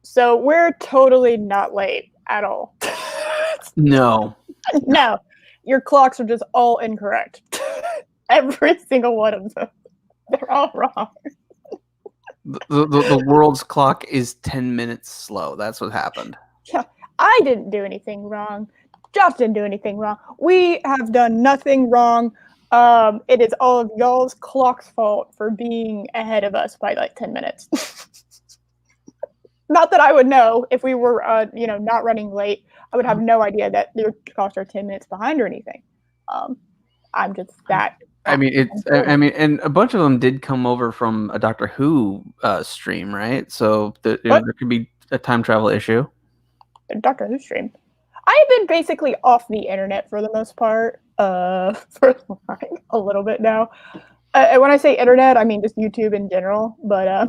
So we're totally not late at all. No. No, your clocks are just all incorrect. Every single one of them. They're all wrong. The world's clock is 10 minutes slow. That's what happened. Yeah, I didn't do anything wrong. Josh didn't do anything wrong. We have done nothing wrong. It is all of y'all's clock's fault for being ahead of us by like 10 minutes. Not that I would know if we were, not running late. I would have no idea that your clocks are 10 minutes behind or anything. I'm just that. I mean, and a bunch of them did come over from a Doctor Who stream, right? So there could be a time travel issue. A Doctor Who stream. I have been basically off the internet for the most part, for like a little bit now. When I say internet, I mean just YouTube in general. But I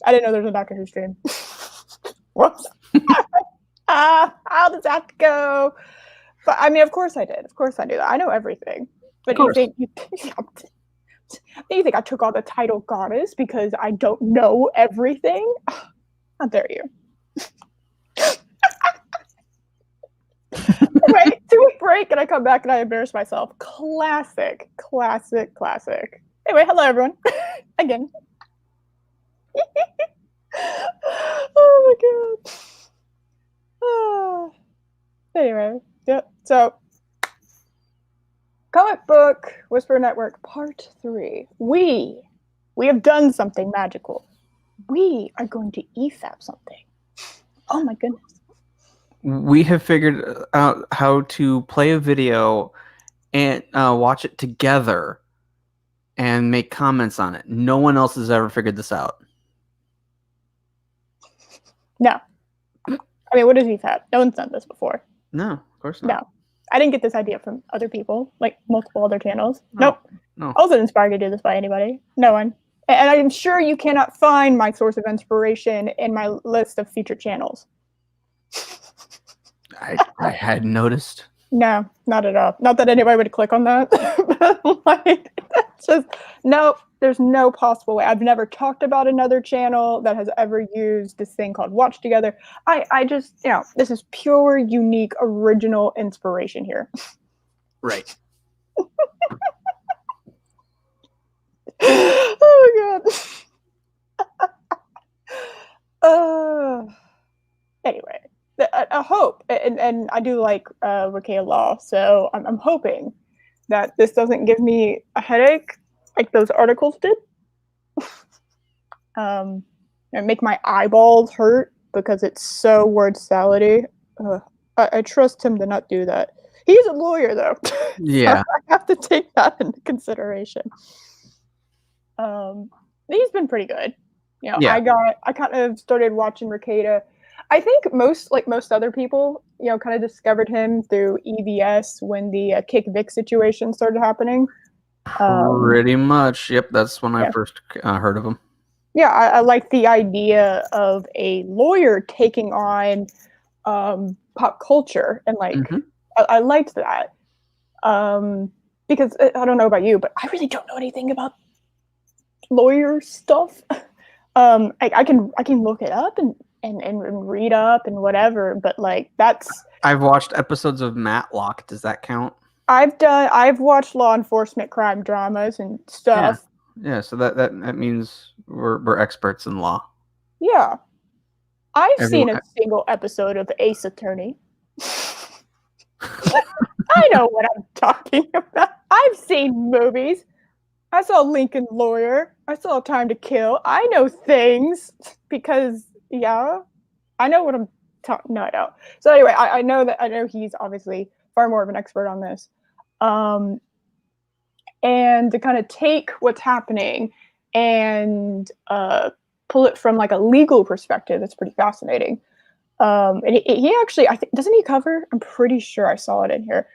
didn't know there was a Doctor Who stream. Whoops. How does that go? But I mean, of course I did. Of course I knew that. I know everything. But you think I took on the title goddess because I don't know everything? How dare you? Anyway, 2-week break and I come back and I embarrass myself. Classic. Anyway, hello everyone. Again. Oh my god. Anyway, yep. So, Comic Book Whisper Network Part 3. We have done something magical. We are going to EFAP something. Oh my goodness. We have figured out how to play a video and watch it together and make comments on it. No one else has ever figured this out. No. I mean, what is EFAP? No one's done this before. No, of course not. No. I didn't get this idea from other people, like multiple other channels. No. I wasn't inspired to do this by anybody. No one. And I'm sure you cannot find my source of inspiration in my list of featured channels. I had noticed. No, not at all. Not that anybody would click on that. Like, that's just, nope, there's no possible way. I've never talked about another channel that has ever used this thing called Watch Together. I just, this is pure, unique, original inspiration here. Right. Oh my god. Anyway, I hope, and I do like Rekieta Law, so I'm hoping that this doesn't give me a headache like those articles did. And make my eyeballs hurt because it's so word salady. I trust him to not do that. He's a lawyer, though. Yeah. So I have to take that into consideration. He's been pretty good. I kind of started watching Rekieta. I think most other people, kind of discovered him through EVS when the Kick Vic situation started happening. Pretty much. Yep, that's when I first heard of him. Yeah, I like the idea of a lawyer taking on pop culture, and I liked that because I don't know about you, but I really don't know anything about lawyer stuff. I can look it up and read up and whatever, but that's. I've watched episodes of Matlock. Does that count? I've watched law enforcement crime dramas and stuff. Yeah, so that means we're experts in law. Yeah. I've seen a single episode of Ace Attorney. I know what I'm talking about. I've seen movies. I saw Lincoln Lawyer. I saw Time to Kill. I know things because, I know what I'm talking. No, I don't. So anyway, I know he's obviously far more of an expert on this. And to kind of take what's happening and pull it from like a legal perspective, it's pretty fascinating. And he actually, I think, doesn't he cover? I'm pretty sure I saw it in here.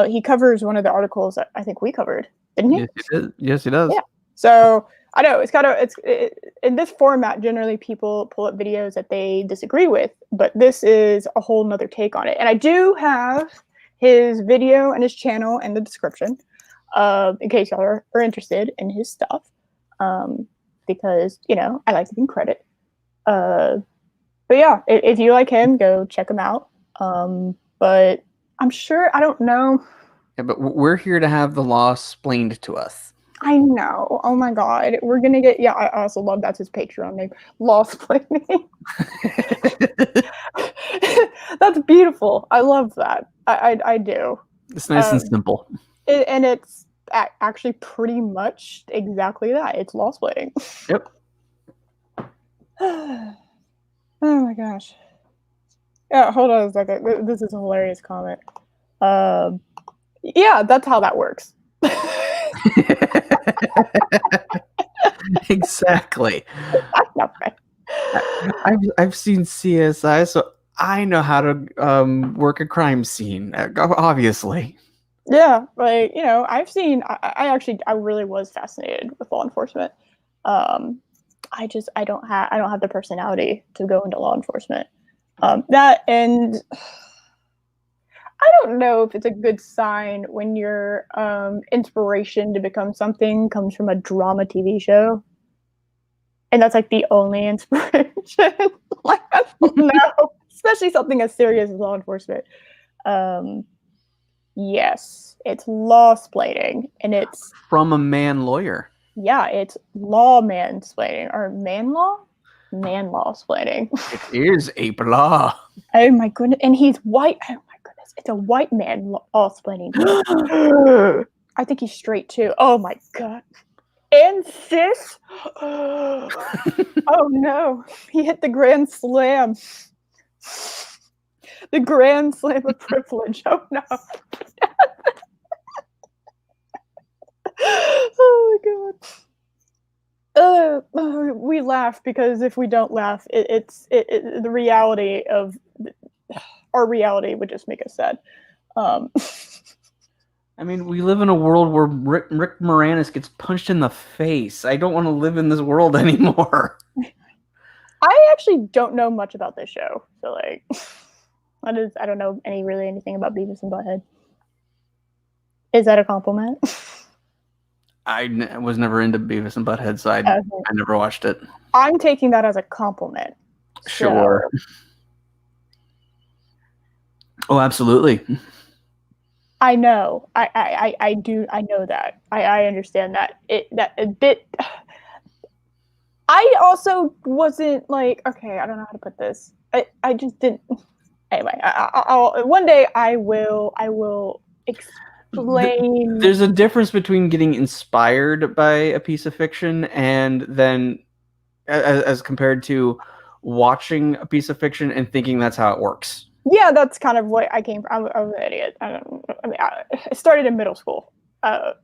He covers one of the articles that I think we covered, didn't he? Yes, he does. Yeah. So I know it's in this format. Generally, people pull up videos that they disagree with, but this is a whole nother take on it. And I do have his video and his channel in the description, in case y'all are interested in his stuff. because, I like to give him credit. But yeah, if you like him, go check him out. But I'm sure, I don't know. Yeah, but we're here to have the law explained to us. I know. Oh my God. We're going to get, yeah, I also love that's his Patreon name, Law Explaining. That's beautiful. I love that. I do. It's nice and simple. And it's actually pretty much exactly that. It's law explaining. Yep. Oh my gosh. Yeah, hold on a second. This is a hilarious comment. Yeah, that's how that works. Exactly. I've seen CSI, so I know how to work a crime scene. Obviously. Yeah, like I've seen. I really was fascinated with law enforcement. I don't have the personality to go into law enforcement. That and I don't know if it's a good sign when your inspiration to become something comes from a drama TV show, and that's like the only inspiration. Like I don't know, especially something as serious as law enforcement. Yes, it's law splaining, and it's from a man lawyer. Yeah, it's law mansplaining or man law splaining. It is a law. Oh my goodness, and he's white. Oh my goodness, it's a white man law splaining. I think he's straight too. Oh my God. And cis. Oh no, he hit the grand slam. The grand slam of privilege. Oh no. Oh my God. We laugh because if we don't laugh, the reality of our reality would just make us sad. I mean, we live in a world where Rick Moranis gets punched in the face. I don't want to live in this world anymore. I actually don't know much about this show, so like, I don't know anything about Beavis and Butthead. Is that a compliment? I was never into Beavis and Butthead, so I never watched it. I'm taking that as a compliment. Sure. So. Oh, absolutely. I know. I do. I know that. I understand that. That a bit. I also wasn't like, okay, I don't know how to put this. I just didn't. Anyway, I'll one day I will explain. There's a difference between getting inspired by a piece of fiction and then as compared to watching a piece of fiction and thinking that's how it works. Yeah, that's kind of what I came from. I'm an idiot. I started in middle school. I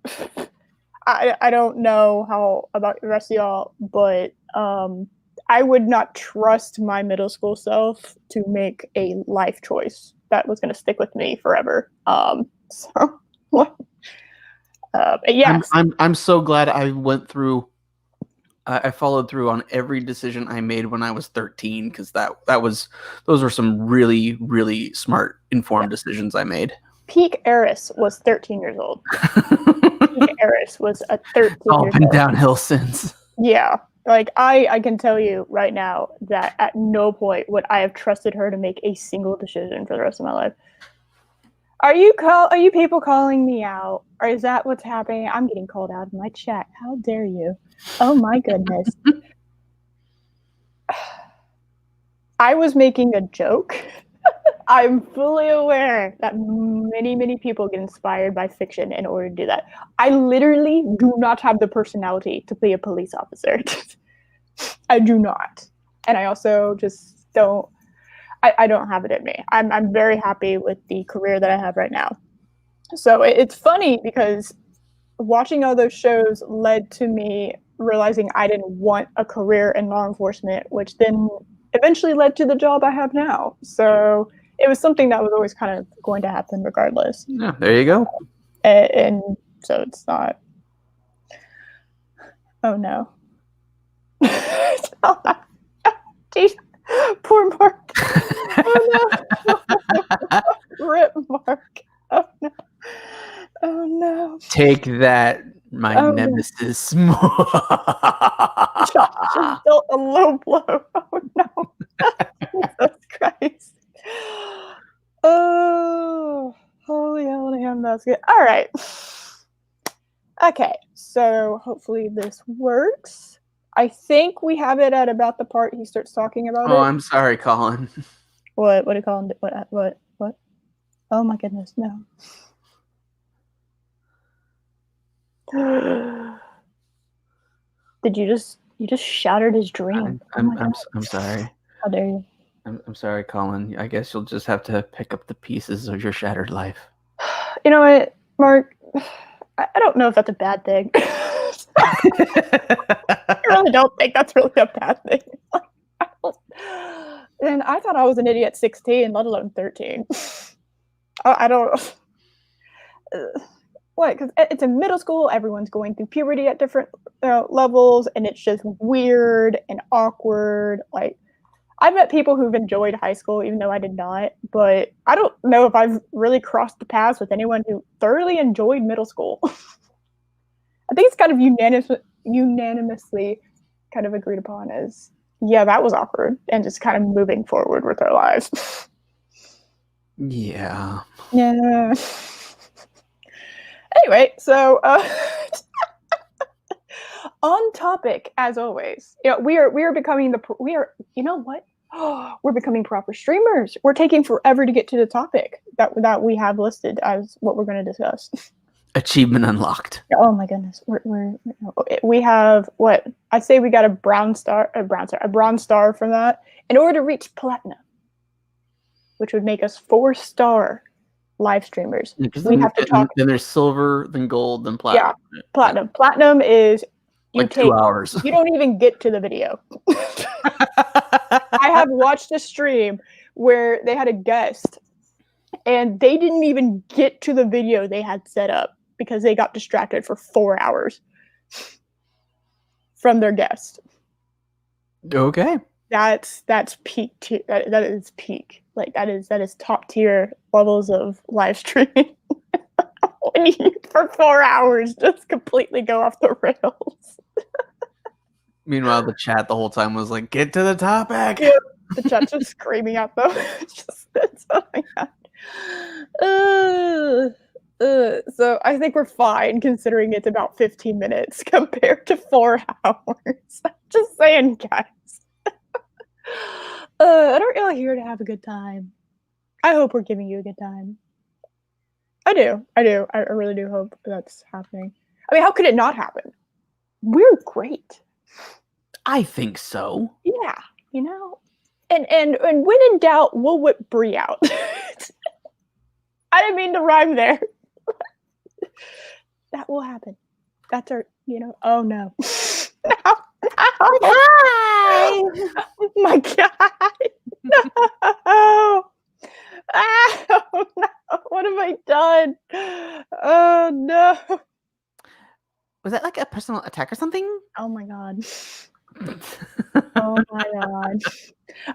don't know how about the rest of y'all, but I would not trust my middle school self to make a life choice that was going to stick with me forever. So yes, I'm so glad I went through. I followed through on every decision I made when I was 13 because those were some really, really smart, informed decisions I made. Peak Eris was 13 years old. Peak Eris was a 13. All been downhill since. Yeah, like I can tell you right now that at no point would I have trusted her to make a single decision for the rest of my life. Are you people calling me out? Or is that what's happening? I'm getting called out in my chat. How dare you? Oh my goodness. I was making a joke. I'm fully aware that many, many people get inspired by fiction in order to do that. I literally do not have the personality to be a police officer. I do not. And I also just don't. I don't have it in me. I'm very happy with the career that I have right now. So it's funny because watching all those shows led to me realizing I didn't want a career in law enforcement, which then eventually led to the job I have now. So it was something that was always kind of going to happen regardless. Yeah, there you go. And so it's not. Oh no. Jeez. Poor Mark. Oh no. Rip Mark. Oh no. Oh no. Take that, My nemesis. Just dealt a low blow. Oh no. Jesus Christ. Oh, holy handbasket. All right. Okay, so hopefully this works. I think we have it at about the part he starts talking about it. Oh, I'm sorry, Colin. What do you call him? What? Oh my goodness, no. Did you just shattered his dream? I'm sorry. How dare you? I'm sorry, Colin. I guess you'll just have to pick up the pieces of your shattered life. You know what, Mark? I don't know if that's a bad thing. I really don't think that's really a bad thing. And I thought I was an idiot at 16, let alone 13. I don't. What? Because it's in middle school, everyone's going through puberty at different levels, and it's just weird and awkward. Like, I've met people who've enjoyed high school, even though I did not. But I don't know if I've really crossed the paths with anyone who thoroughly enjoyed middle school. I think it's kind of unanimously kind of agreed upon as, yeah, that was awkward, and just kind of moving forward with our lives. Yeah. Yeah. Anyway, so on topic as always. You know, we are becoming you know what? We're becoming proper streamers. We're taking forever to get to the topic that we have listed as what we're going to discuss. Achievement unlocked. Oh my goodness, we have what I say we got a bronze star from that in order to reach platinum, which would make us 4-star live streamers. We have to talk. Then there's silver, then gold, then platinum. Yeah, platinum. Yeah. Platinum is like 2 hours. You don't even get to the video. I have watched a stream where they had a guest, and they didn't even get to the video they had set up because they got distracted for 4 hours from their guest. Okay. That's peak tier. That is peak. Like that is top tier levels of live streaming. When you for 4 hours just completely go off the rails. Meanwhile, the chat the whole time was like, "Get to the topic." Yeah, the chat's just screaming at them. Oh my god. So I think we're fine considering it's about 15 minutes compared to 4 hours. Just saying, guys. I don't really here to have a good time. I hope we're giving you a good time. I do. I really do hope that's happening. I mean, how could it not happen? We're great. I think so. Yeah, you know. And when in doubt, we'll whip Brie out. I didn't mean to rhyme there. That will happen. That's our, oh no. No. Hi! Oh my god. No. Oh no. What have I done? Oh no. Was that like a personal attack or something? Oh my god. Oh my god.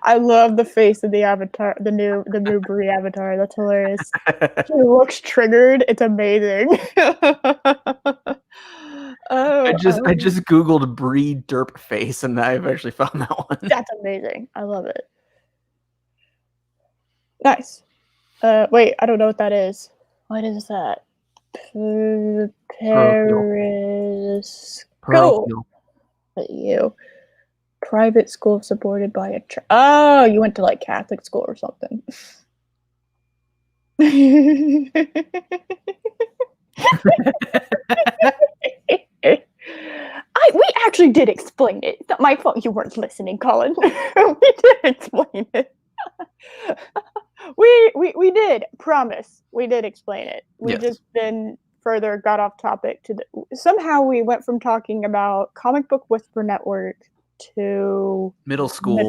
I love the face of the avatar, the new Brie avatar. That's hilarious. She looks triggered. It's amazing. I just Googled Brie derp face and I've actually found that one. That's amazing. I love it. Nice. Wait, I don't know what that is. What is that? Paris. Go. You. Private school supported by a church. Oh, you went to like Catholic school or something. We actually did explain it. It's not my fault you weren't listening, Colin. We did explain it. We did. Promise. We did explain it. We just then further got off topic somehow we went from talking about Comic Book Whisper Network to middle school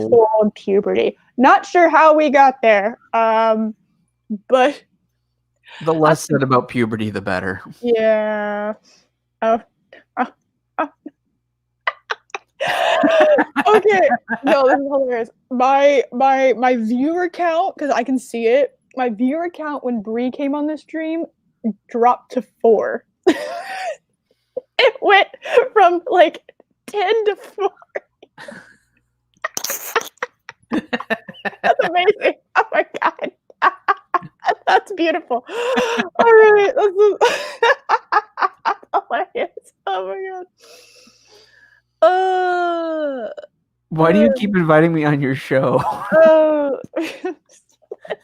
and puberty. Not sure how we got there. But the less said about puberty, the better. Yeah. Okay. No, this is hilarious. My viewer count, because I can see it. My viewer count when Brie came on this stream dropped to 4. It went from like 10 to 4. That's amazing. Oh my god. That's beautiful. All right. That's hilarious. Oh my god. Why do you keep inviting me on your show? It's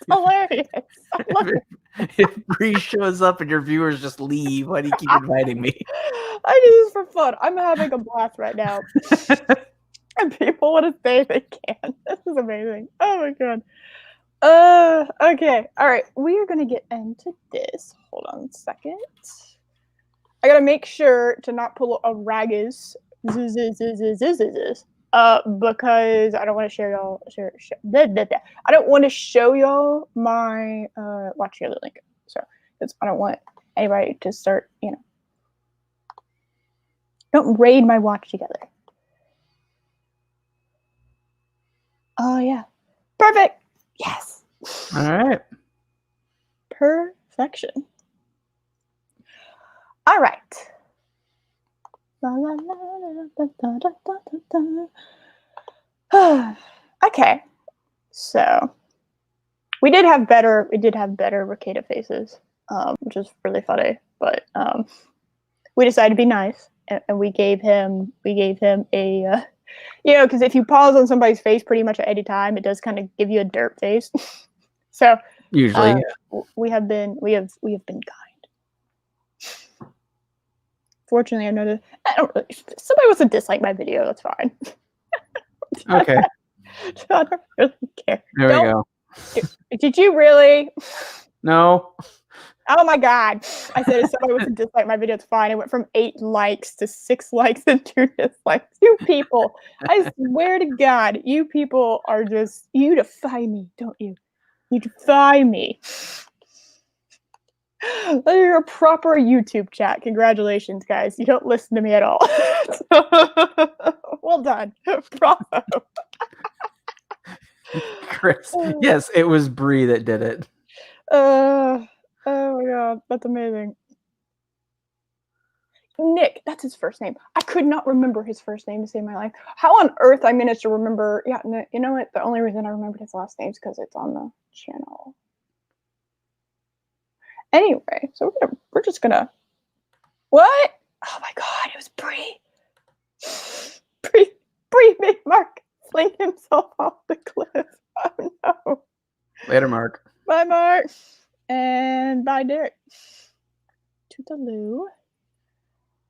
hilarious. I love it. If Bree shows up and your viewers just leave, why do you keep inviting me? I do this for fun. I'm having a blast right now. And people want to say they can. This is amazing. Oh my god. Okay. All right. We are going to get into this. Hold on a second. I got to make sure to not pull a ragus. Because I don't want to share y'all. I don't want to show y'all my watch the other link. So, because I don't want anybody to start, don't raid my watch together. Oh yeah. Perfect. Yes. All right. Perfection. All right. Okay. So we did have better Rekieta faces, which is really funny. But we decided to be nice, and we gave him a because if you pause on somebody's face pretty much at any time, it does kind of give you a dirt face. So usually we have been kind. Fortunately, I know that if somebody wants to dislike my video, that's fine. Okay. I don't really care. There we go. Did you really? No. Oh my god. I said if somebody wants to dislike my video, it's fine. It went from 8 likes to 6 likes and 2 dislikes. You people, I swear to God, you people are just, you defy me, don't you? You defy me. You're a proper YouTube chat. Congratulations, guys. You don't listen to me at all. Well done. Bravo. Chris. Yes, it was Bree that did it. Oh my god, that's amazing. Nick, that's his first name. I could not remember his first name to save my life. How on earth I managed to remember? Yeah, you know what? The only reason I remembered his last name is because it's on the channel. Anyway, so we're just gonna. What? Oh my god, it was Bree. Bree made Mark fling himself off the cliff. Oh no. Later, Mark. Bye, Mark. And bye, Derek. Toodaloo.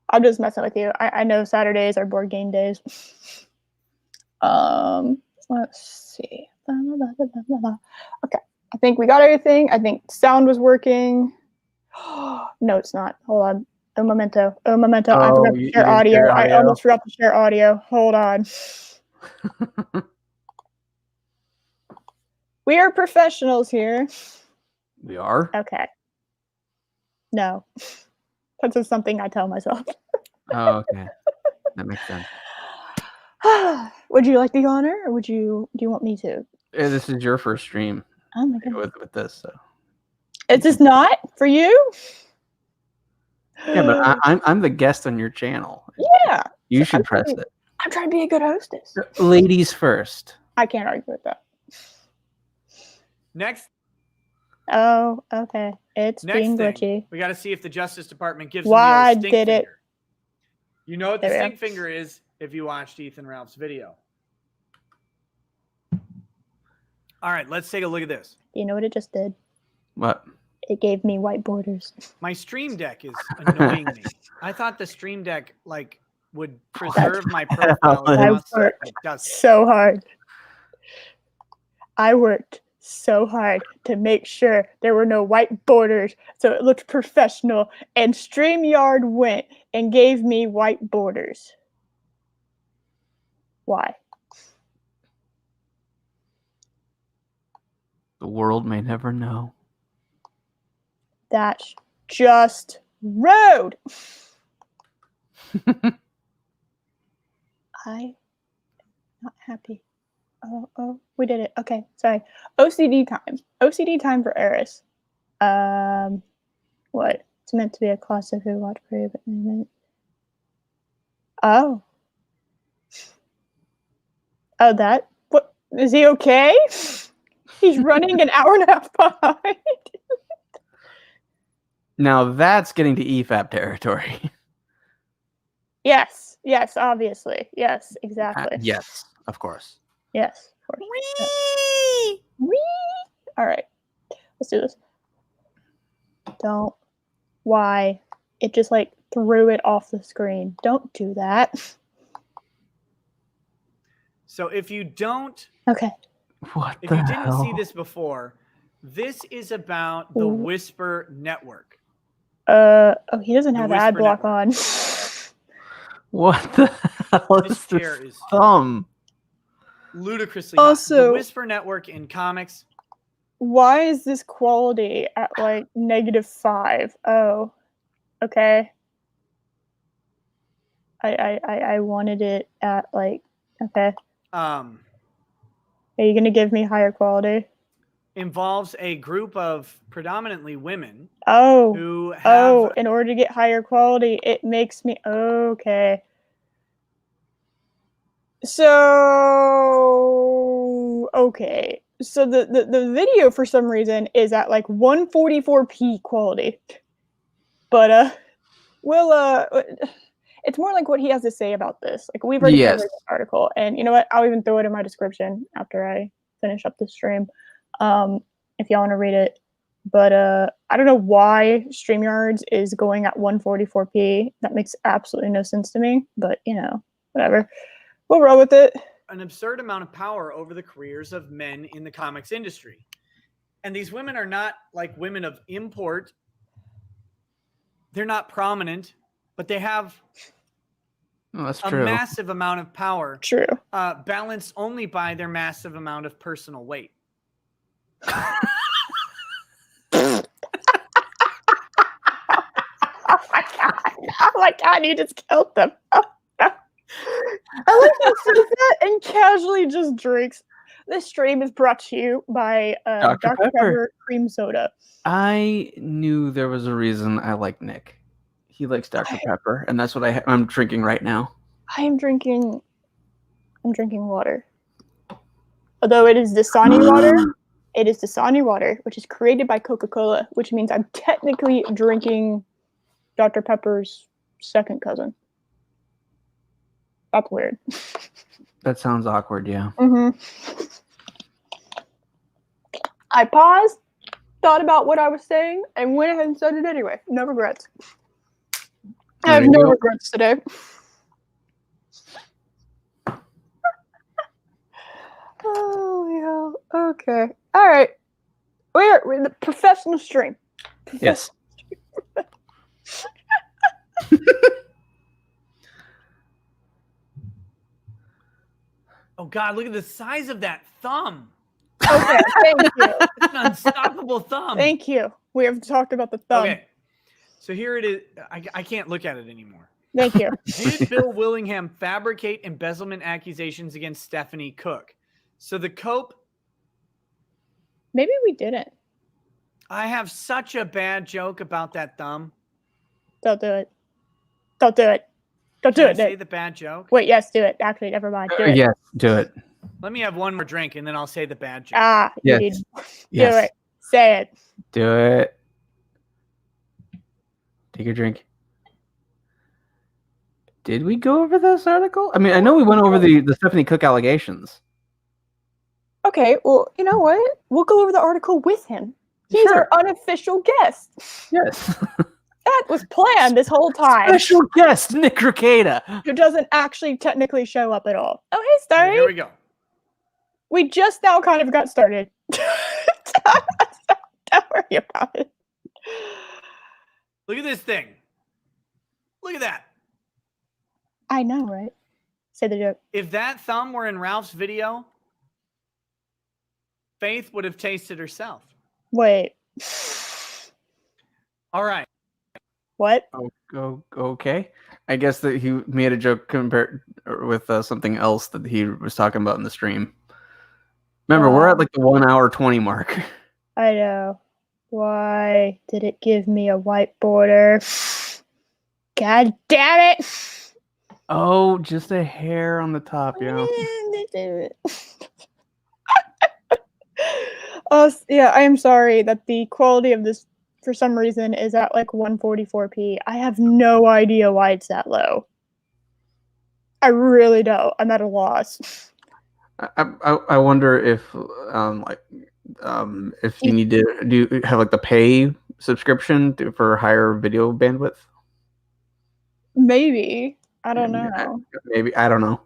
I'm just messing with you. I know Saturdays are board game days. Let's see. Okay. I think we got everything. I think sound was working. No, it's not. Hold on. Un momento. I forgot to share audio. I almost forgot to share audio. Hold on. We are professionals here. We are? Okay. No. That's just something I tell myself. Oh, okay. That makes sense. Would you like the honor, or do you want me to? Yeah, this is your first stream. Oh my god. With this, so. Is this not for you? Yeah, but I'm the guest on your channel. Yeah. You should press it. I'm trying to be a good hostess. Ladies first. I can't argue with that. Next. Oh, okay. It's being glitchy. We got to see if the Justice Department gives them the old stink finger. You know what the stink finger is if you watched Ethan Ralph's video. All right, let's take a look at this. Do you know what it just did? What? It gave me white borders. My Stream Deck is annoying me. I thought the Stream Deck would preserve my profile. I worked so hard. I worked so hard to make sure there were no white borders so it looked professional, and StreamYard went and gave me white borders. Why? The world may never know. That's just rude. I'm not happy. Oh, we did it. Okay, sorry. OCD time. OCD time for Eris. What? It's meant to be a classic who watch period, but Oh. Oh, that? What? Is he okay? He's running an hour and a half behind. Now that's getting to EFAP territory. Yes, obviously. Yes, exactly. Yes, of course. Yes, of course. Whee! Whee! All right, let's do this. Don't. Why? It just like threw it off the screen. Don't do that. So if you don't, okay. If you didn't see this before, this is about the Whisper Network. Oh, he doesn't have ad block on. What the hell this chair is thumb? Ludicrously also, hot. The Whisper Network in comics. Why is this quality at like -5? Oh, okay. I wanted it at like okay. Are you gonna give me higher quality? Involves a group of predominantly women. Who have in order to get higher quality, it makes me okay. So okay. So the video for some reason is at like 144p quality. But it's more like what he has to say about this. Like we've already covered this article, and you know what? I'll even throw it in my description after I finish up the stream, if y'all want to read it. But I don't know why StreamYards is going at 144p. That makes absolutely no sense to me. But you know, whatever. We'll roll with it. An absurd amount of power over the careers of men in the comics industry, and these women are not like women of import. They're not prominent, but they have a massive amount of power. True. Balanced only by their massive amount of personal weight. Oh my god, you just killed them. I like that he says that and casually just drinks. This stream is brought to you by Dr. Pepper Cream Soda. I knew there was a reason I like Nick. He likes Dr. Pepper, and that's what I'm drinking right now. I'm drinking water. Although it is Dasani water. It is Dasani water, which is created by Coca-Cola, which means I'm technically drinking Dr. Pepper's second cousin. That's weird. That sounds awkward, yeah. I paused, thought about what I was saying, and went ahead and said it anyway. No regrets. I have no regrets today. Oh, yeah. Okay. All right. We're in the professional stream. Yes. Oh, God, look at the size of that thumb. Okay, thank you. It's an unstoppable thumb. Thank you. We have talked about the thumb. Okay. So here it is. I can't look at it anymore. Thank you. Did Bill Willingham fabricate embezzlement accusations against Stephanie Cook? So the Cope. Maybe we didn't. I have such a bad joke about that thumb. Don't do it. Don't do it. Don't do it. Say the bad joke. Wait, yes, do it. Actually, never mind. Do it. Yes, do it. Let me have one more drink and then I'll say the bad joke. Yes. Do it. Say it. Do it. Take a drink. Did we go over this article? I mean, I know we went over the Stephanie Cook allegations. Okay, well, you know what? We'll go over the article with him. He's our unofficial guest. Yes. That was planned this whole time. Special guest, Nick Rekieta. Who doesn't actually technically show up at all. Oh, hey, Starry. Here we go. We just now kind of got started. Don't worry about it. Look at this thing. Look at that. I know, right? Say the joke. If that thumb were in Ralph's video, Faith would have tasted herself. Wait. All right. What? Okay. I guess that he made a joke compared with something else that he was talking about in the stream. Remember, we're at like the 1 hour 20 mark. I know. Why did it give me a white border? God damn it! Oh, just a hair on the top, yeah. Yeah, I am sorry that the quality of this, for some reason, is at like 144p. I have no idea why it's that low. I really don't. I'm at a loss. I wonder if if you need to have like the pay subscription for higher video bandwidth. Maybe. I don't know. Maybe I don't know.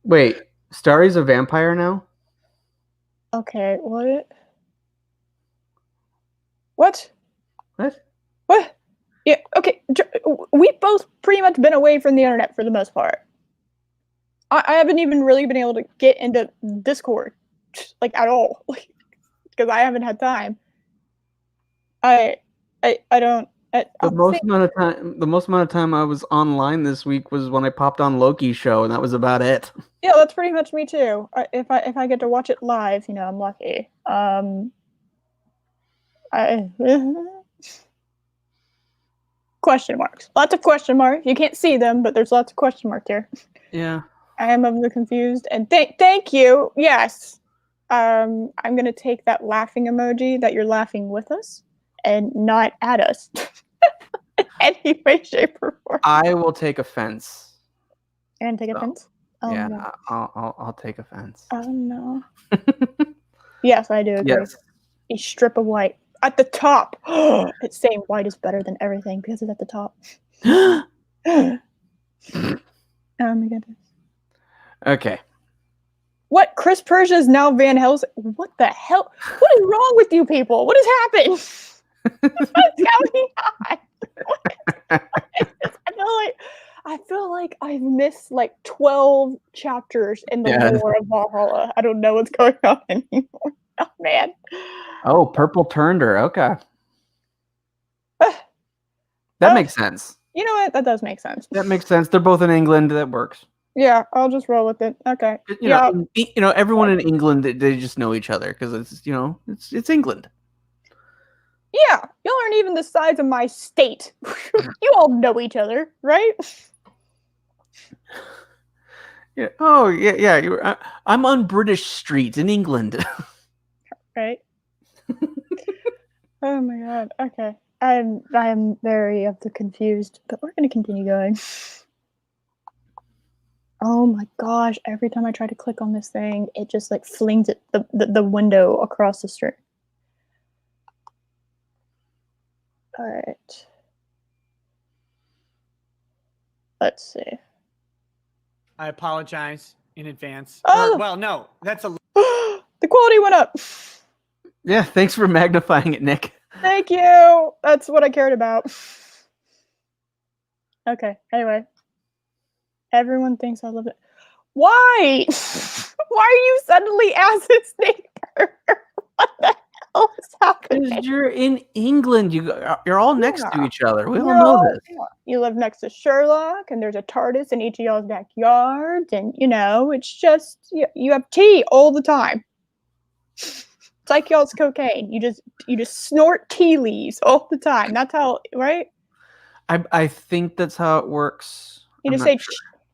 Wait, Starry's a vampire now? Okay, what? What? What? What? Yeah, okay. We've both pretty much been away from the internet for the most part. I haven't even really been able to get into Discord, like, at all, because I haven't had time. I don't. The most amount of time I was online this week was when I popped on Loki's show, and that was about it. Yeah, that's pretty much me too. If I get to watch it live, I'm lucky. Question marks. Lots of question marks. You can't see them, but there's lots of question marks here. Yeah. I am of the confused. And thank you. Yes. I'm gonna take that laughing emoji that you're laughing with us and not at us. Any way, shape, or form. I will take offense. And take offense? Oh, yeah, no. I'll take offense. Oh no. Yes, I do agree. Yes. A strip of white at the top. It's saying white is better than everything because it's at the top. Oh my goodness. Okay. What? Chris Prsa is now Van Helsing? What the hell? What is wrong with you people? What has happened? What's going on? I feel like I've missed like 12 chapters in the lore of Valhalla. I don't know what's going on anymore. Oh man. Oh, purple turned her. Okay. That makes sense. You know what? That does make sense. That makes sense. They're both in England. That works. Yeah, I'll just roll with it. Okay. You know, everyone in England, they just know each other because it's England. Yeah, y'all aren't even the size of my state. You all know each other, right? Yeah. Oh, yeah. I'm on British Street in England. Right. Oh my god. Okay. I am very of the confused, but we're gonna continue going. Oh my gosh! Every time I try to click on this thing, it just like flings it the window across the street. All right. Let's see. I apologize in advance. Oh! Well, no, that's a. The quality went up. Yeah, thanks for magnifying it, Nick. Thank you. That's what I cared about. Okay. Anyway, everyone thinks I love it. Why? Why are you suddenly Acid Snake? What the hell is happening? Because you're in England. You're all next to each other. We all know this. Yeah. You live next to Sherlock, and there's a TARDIS in each of y'all's backyards, and it's just you have tea all the time. It's like y'all's cocaine. You just snort tea leaves all the time. That's how, right? I think that's how it works. You just say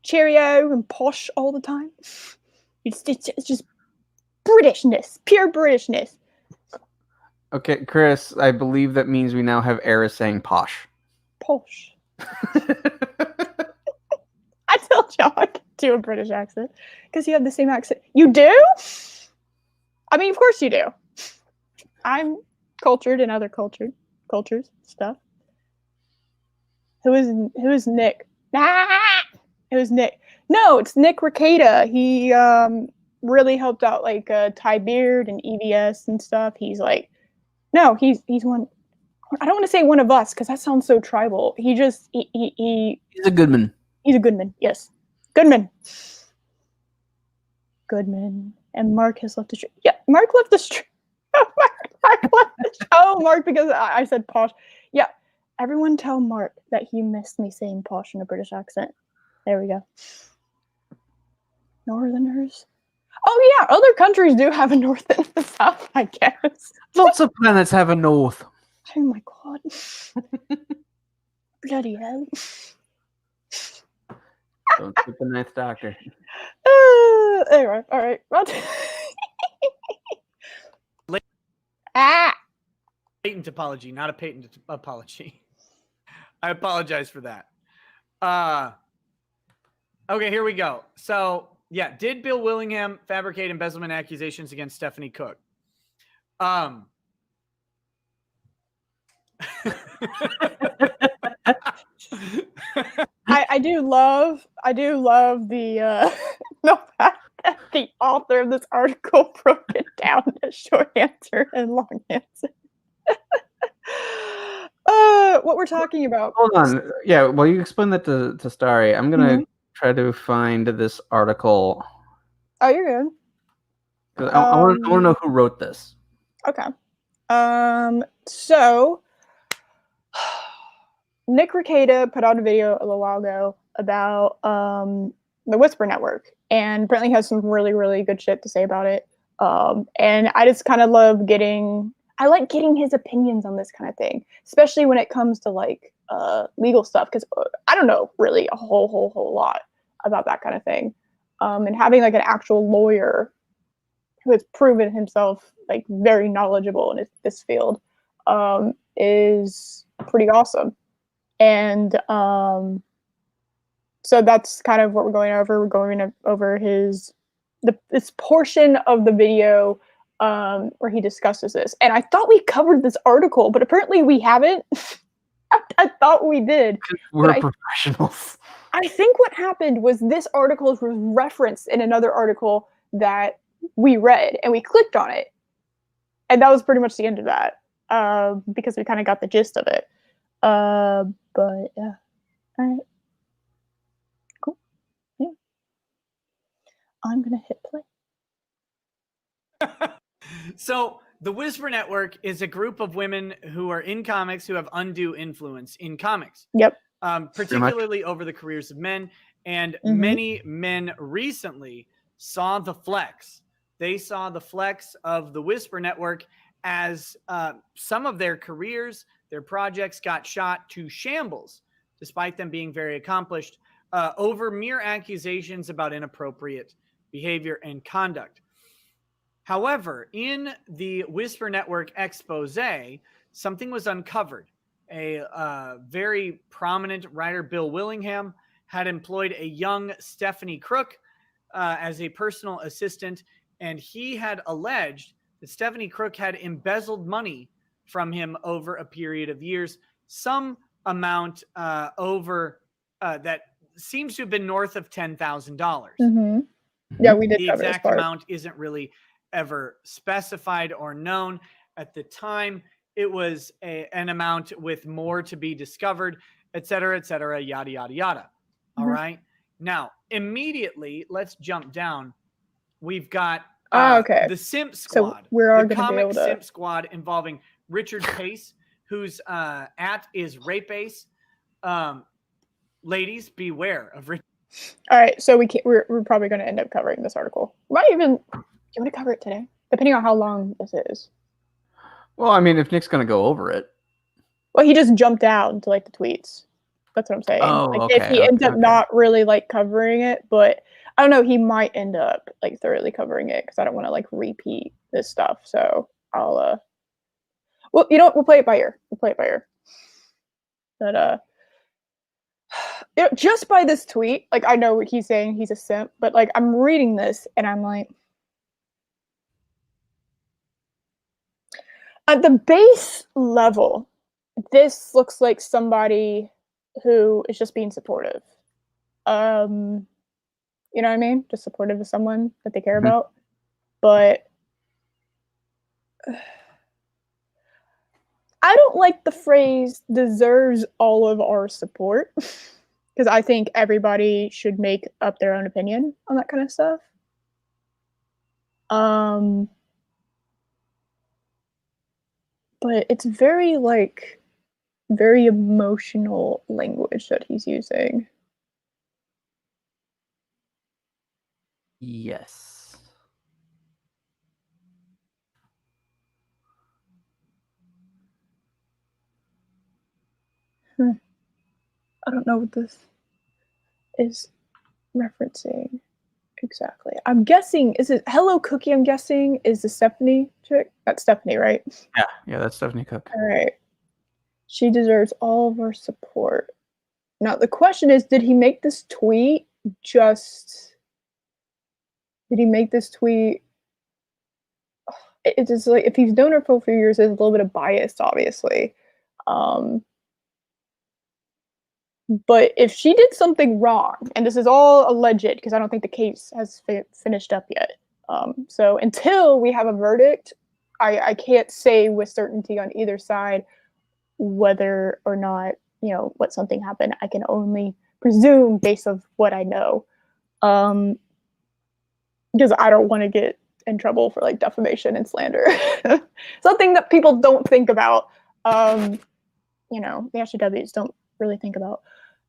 cheerio and posh all the time. It's just Britishness, pure Britishness. Okay, Chris, I believe that means we now have Eris saying posh. Posh. I told y'all I could do a British accent because you have the same accent. You do? I mean, of course you do. I'm cultured in other cultures stuff. Who is Nick? It was Nick. No, it's Nick Rekieta. He really helped out like Ty Beard and EVS and stuff. He's like, no, he's one. I don't want to say one of us because that sounds so tribal. He's a Goodman. He's a Goodman. Yes, Goodman. Goodman. And Mark has left the street. Yeah, Mark left the street. Mark, because I said posh. Yeah, everyone tell Mark that he missed me saying posh in a British accent. There we go. Northerners. Oh yeah, other countries do have a north and a south, I guess. Lots of planets have a north. Oh my god. Bloody hell. Don't skip the Ninth Doctor. Anyway, all right. Patent apology, not a patent apology. I apologize for that. Okay, here we go. So, yeah, did Bill Willingham fabricate embezzlement accusations against Stephanie Cook? I do love the the fact that the author of this article broke it down to short answer and long answer. What we're talking about. Hold on. Yeah, well, you explain that to Starry. I'm gonna try to find this article. Oh, you're good. I want to know who wrote this. Okay. So Nick Rekieta put out a video a little while ago about the Whisper Network, and apparently has some really, really good shit to say about it. And I just kind of love getting his opinions on this kind of thing, especially when it comes to like legal stuff, because I don't know really a whole lot about that kind of thing. And having like an actual lawyer who has proven himself like very knowledgeable in this field is pretty awesome. And so that's kind of what we're going over. We're going over this portion of the video where he discusses this. And I thought we covered this article, but apparently we haven't. I thought we did. We're professionals. I think what happened was this article was referenced in another article that we read, and we clicked on it. And that was pretty much the end of that, because we kind of got the gist of it. But yeah. All right. Cool. Yeah. I'm going to hit play. So the Whisper Network is a group of women who are in comics who have undue influence in comics. Yep. Particularly over the careers of men. And many men recently saw the flex. They saw the flex of the Whisper Network as some of their careers, their projects got shot to shambles, despite them being very accomplished, over mere accusations about inappropriate behavior and conduct. However, in the Whisper Network expose, something was uncovered. A very prominent writer, Bill Willingham, had employed a young Stephanie Crook as a personal assistant, and he had alleged that Stephanie Crook had embezzled money from him over a period of years, some amount over that seems to have been north of $10,000. Yeah, we did. The exact amount isn't really ever specified or known. At the time, it was an amount with more to be discovered, et cetera, yada, yada, yada. All right. Now, immediately, let's jump down. We've got the Simp Squad. So we're the comic Simp Squad involving Richard Pace, whose at is Rapace. Ladies, beware of Richard. All right, so we're probably going to end up covering this article. Might even, do you want to cover it today? Depending on how long this is. Well, I mean, if Nick's going to go over it. Well, he just jumped down to like the tweets. That's what I'm saying. Oh, like, okay. If he ends up not really like covering it, but I don't know, he might end up like thoroughly covering it because I don't want to like repeat this stuff. So I'll well, you know what? We'll play it by ear. But you know, just by this tweet, like I know what he's saying, he's a simp, but like I'm reading this and I'm like, at the base level, this looks like somebody who is just being supportive. You know what I mean? Just supportive of someone that they care about. But I don't like the phrase deserves all of our support because I think everybody should make up their own opinion on that kind of stuff. But it's very very emotional language that he's using. Yes. I don't know what this is. referencing exactly? I'm guessing, is it Hello Cookie? I'm guessing is the Stephanie chick. That's Stephanie, right? Yeah, that's Stephanie Cook. All right. She deserves all of our support. Now the question is, did he make this tweet just? Did he make this tweet? It's just like if he's known her for a few years, there's a little bit of bias, obviously. Um, but if she did something wrong, and this is all alleged because I don't think the case has finished up yet. So until we have a verdict, I can't say with certainty on either side whether or not what something happened. I can only presume based of what I know, because I don't want to get in trouble for like defamation and slander. Something that people don't think about. The SJWs don't really think about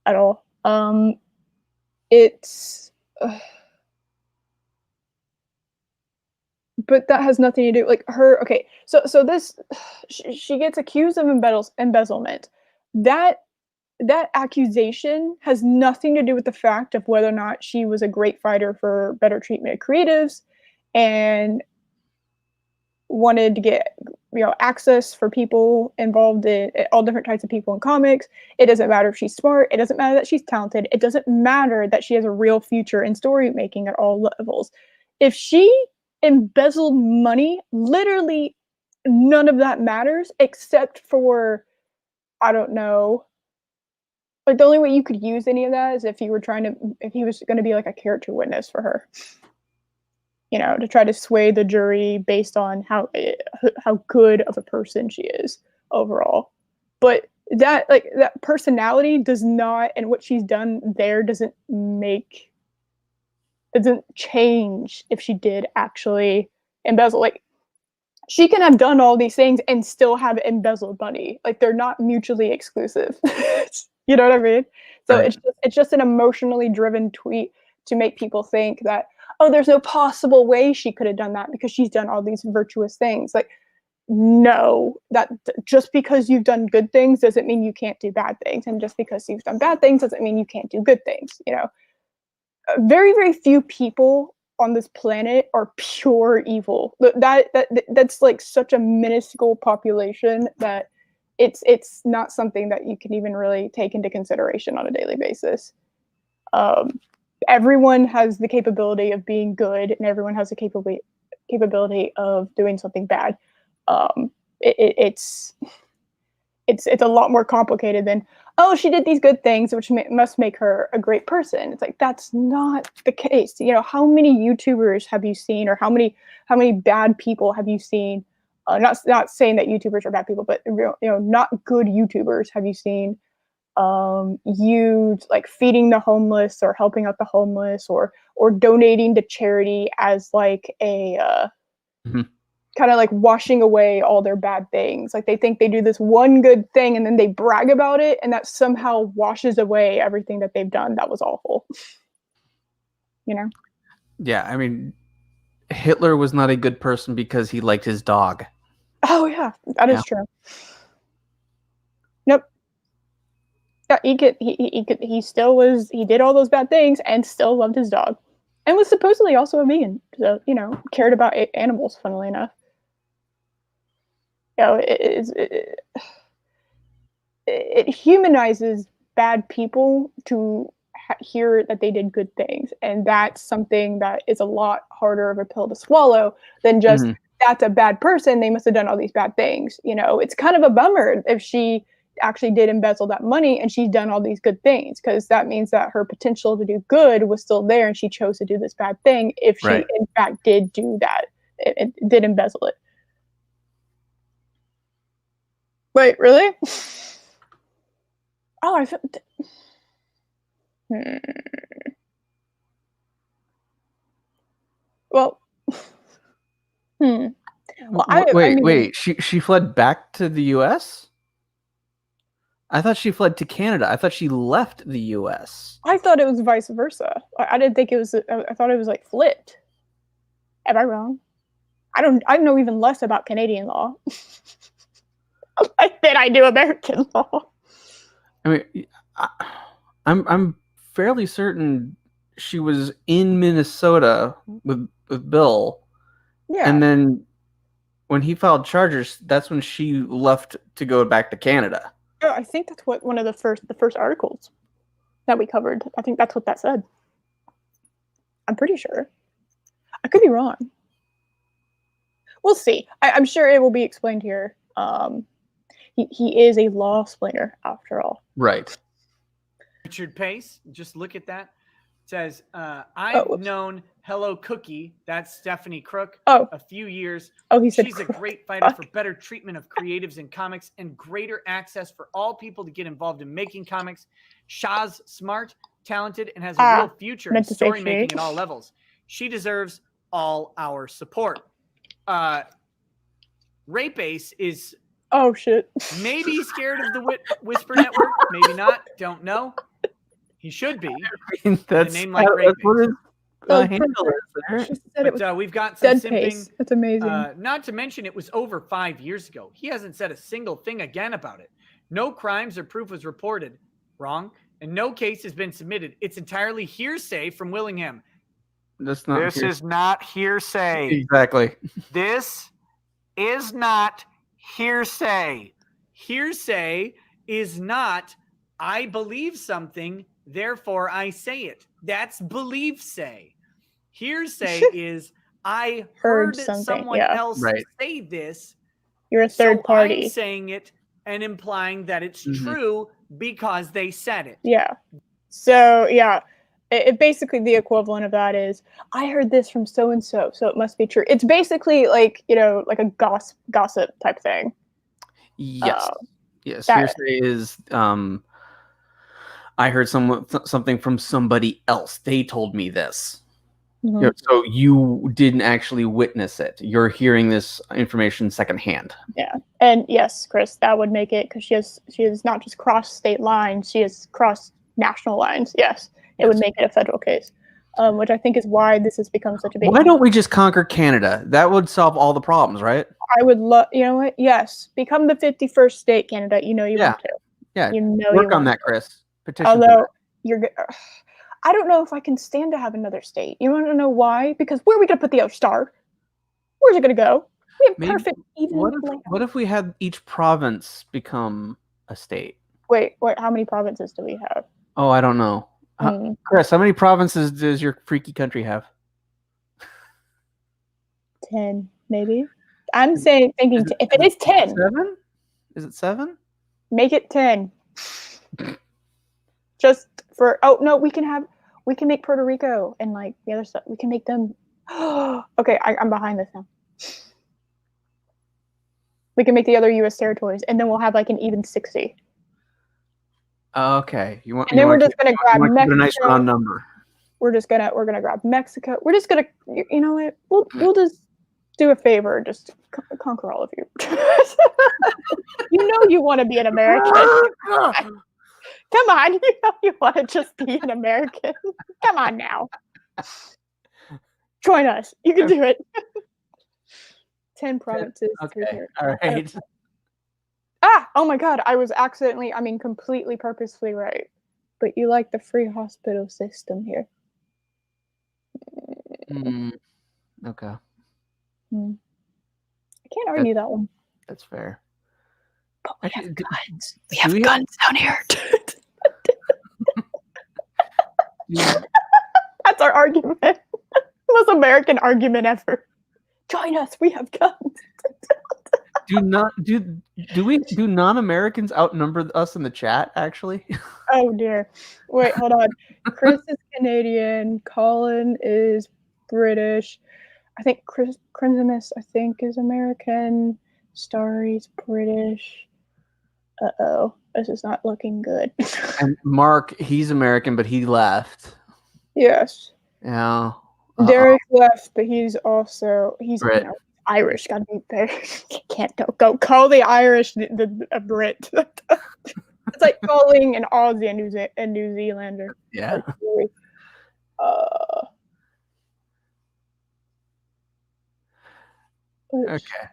at all. It's but that has nothing to do like her. Okay, so this she gets accused of embezzlement. That accusation has nothing to do with the fact of whether or not she was a great fighter for better treatment of creatives and wanted to get access for people involved in all different types of people in comics. It doesn't matter if she's smart. It doesn't matter that she's talented. It doesn't matter that she has a real future in story making at all levels. If she embezzled money, literally none of that matters except for, I don't know, like the only way you could use any of that is if he was going to be like a character witness for her, to try to sway the jury based on how good of a person she is overall. But that personality does not, and what she's done there doesn't change if she did actually embezzle. Like, she can have done all these things and still have embezzled money. Like, they're not mutually exclusive. You know what I mean? So right. it's just an emotionally driven tweet to make people think that, oh, there's no possible way she could have done that because she's done all these virtuous things. Like, no, that just because you've done good things doesn't mean you can't do bad things. And just because you've done bad things doesn't mean you can't do good things. Very, very few people on this planet are pure evil. That's like such a minuscule population that it's not something that you can even really take into consideration on a daily basis. Everyone has the capability of being good, and everyone has the capability of doing something bad. It's a lot more complicated than, oh, she did these good things, which must make her a great person. It's like, that's not the case. How many YouTubers have you seen, or how many bad people have you seen? Not saying that YouTubers are bad people, but not good YouTubers have you seen? You like feeding the homeless or helping out the homeless or donating to charity as like a kind of like washing away all their bad things. Like, they think they do this one good thing and then they brag about it, and that somehow washes away everything that they've done that was awful. Yeah, I mean, Hitler was not a good person because he liked his dog. Oh yeah, that is true. Nope. Yeah, he did all those bad things and still loved his dog, and was supposedly also a vegan. So cared about animals. Funnily enough, it humanizes bad people to hear that they did good things, and that's something that is a lot harder of a pill to swallow than just that's a bad person, they must have done all these bad things. It's kind of a bummer if she actually did embezzle that money and she's done all these good things, because that means that her potential to do good was still there and she chose to do this bad thing if she in fact did do that, it did embezzle it. Wait, really? Oh, I feel. Well, Well, wait. She fled back to the U.S.? I thought she fled to Canada. I thought she left the U.S. I thought it was vice versa. I didn't think it was. I thought it was like flipped. Am I wrong? I know even less about Canadian law than I do American law. I mean, I'm fairly certain she was in Minnesota with Bill, Yeah. and then when he filed charges, that's when she left to go back to Canada. Oh, I think that's what one of the first articles that we covered. I think that's what that said. I'm pretty sure. I could be wrong. We'll see. I'm sure it will be explained here. He is a law explainer after all. Right. Richard Pace, just look at that. It says, I've known Hello Cookie, that's Stephanie Crook, a few years. He said she's a great fighter for better treatment of creatives in comics and greater access for all people to get involved in making comics. Shaw's smart, talented, and has a real future in story making at all levels. She deserves all our support. Rape Ace is shit. Maybe scared of the Whisper Network, maybe not. Don't know. He should be. I mean, that's a name like Rape Ace. Handle is there. But we've got some simping. That's amazing. Not to mention, it was over 5 years ago. He hasn't said a single thing again about it. No crimes or proof was reported. Wrong. And no case has been submitted. It's entirely hearsay from Willingham. This is not hearsay. Exactly. This is not hearsay. Hearsay is not, I believe something, therefore I say it. That's belief say. Hearsay is, I heard someone else say this. You're a third party. I'm saying it and implying that it's true because they said it. Yeah. So, yeah. It basically, the equivalent of that is, I heard this from so-and-so, so it must be true. It's basically like, like a gossip type thing. Yes. Yes. Hearsay is, I heard something from somebody else. They told me this. Mm-hmm. So you didn't actually witness it. You're hearing this information secondhand. Yeah. And yes, Chris, that would make it, because she has not just crossed state lines, she has crossed national lines. Yes. It would make it a federal case, which I think is why this has become such a big. Why don't we just conquer Canada? That would solve all the problems, right? I would love. You know what? Yes, become the 51st state, Canada. You know you want to. Yeah. You know work on that, Chris. Petition. Although I don't know if I can stand to have another state. You want to know why? Because where are we gonna put the O star? Where's it gonna go? We have perfect even. What if we had each province become a state? Wait. How many provinces do we have? Oh, I don't know. Chris, how many provinces does your freaky country have? 10, maybe. I'm thinking if it is 10. 7? Is it 7? Make it 10. Just for no, we can make Puerto Rico and like the other stuff. We can make them. Okay, I'm behind this now. We can make the other U.S. territories, and then we'll have like an even 60. Okay, and then we're just gonna grab Mexico. A nice round number. We're gonna grab Mexico. We're just gonna, you know what? We'll just do a favor, just conquer all of you. You know you want to be an American. Come on, you know you want to just be an American. Come on now, join us. You can do it. 10 provinces. Okay, all right. Oh my God, I was completely purposefully right. But you like the free hospital system here. Okay. I can't argue that one. That's fair. But we have guns. We have guns down here. That's our argument. Most American argument ever. Join us. We have guns. Do non-Americans outnumber us in the chat, actually? Oh dear. Wait, hold on. Chris is Canadian. Colin is British. I think Crimsomus, is American. Starry's British. Uh-oh. This is not looking good. And Mark, he's American, but he left. Yes. Yeah. Derek left, but he's Brit. Irish. Gotta be there. Can't go call the Irish a Brit. It's like calling an Aussie a New Zealander. Yeah. Okay.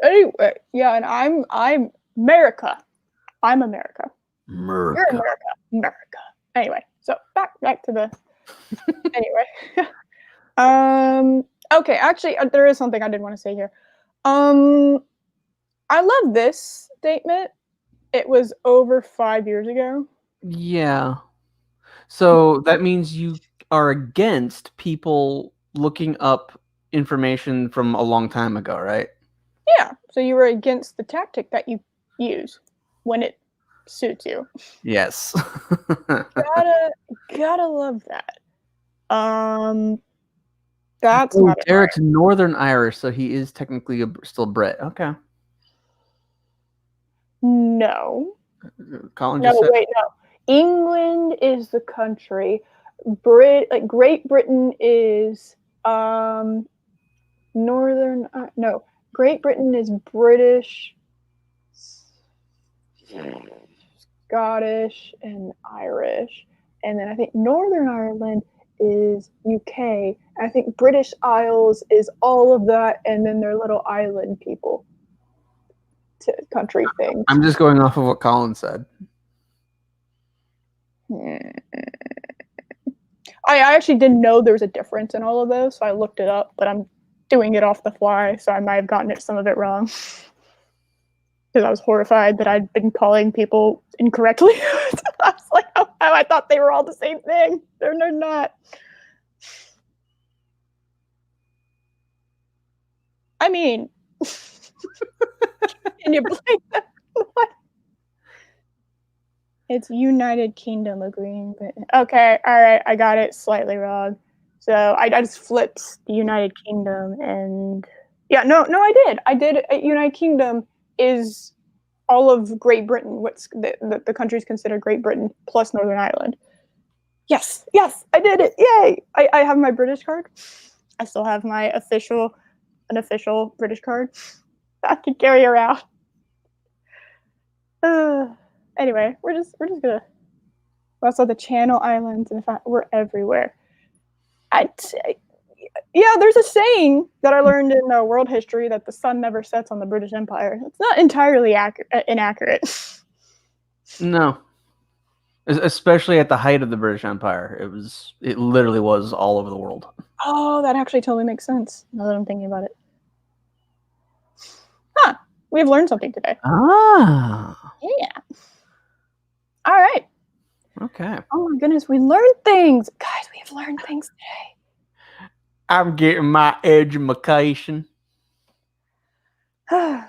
Anyway, yeah, and I'm America. I'm America. America. You're America. America. Anyway. So back to the anyway. Okay, actually, there is something I did want to say here. I love this statement. It was over 5 years ago. Yeah. So that means you are against people looking up information from a long time ago, right? Yeah. So you were against the tactic that you use when it suits you. Yes. Gotta love that. That's not a Derek's Northern Irish, so he is technically still Brit. Okay. No. Colin just said. Wait, no. England is the country. Great Britain is Northern. No, Great Britain is British, Scottish, and Irish, and then I think Northern Ireland is UK. I think British Isles is all of that, and then their little island people. Country things. I'm just going off of what Colin said. I actually didn't know there was a difference in all of those, so I looked it up, but I'm doing it off the fly, so I might have gotten some of it wrong. Because I was horrified that I'd been calling people incorrectly. I was like, oh, I thought they were all the same thing. They're not. I mean, can you blame them? What? It's United Kingdom agreeing, but okay, all right, I got it slightly wrong. So I just flipped the United Kingdom, and yeah, no, I did. United Kingdom is all of Great Britain. What's the countries considered Great Britain plus Northern Ireland. Yes, I did it! Yay! I have my British card. I still have my official British card. I can carry around. Anyway, we're just gonna. Also, the Channel Islands, and we're everywhere. Yeah, there's a saying that I learned in world history that the sun never sets on the British Empire. It's not entirely inaccurate. No. Especially at the height of the British Empire. It literally was all over the world. Oh, that actually totally makes sense now that I'm thinking about it. Huh. We've learned something today. Ah. Yeah. All right. Okay. Oh my goodness, we learned things. Guys, we have learned things today. I'm getting my education. All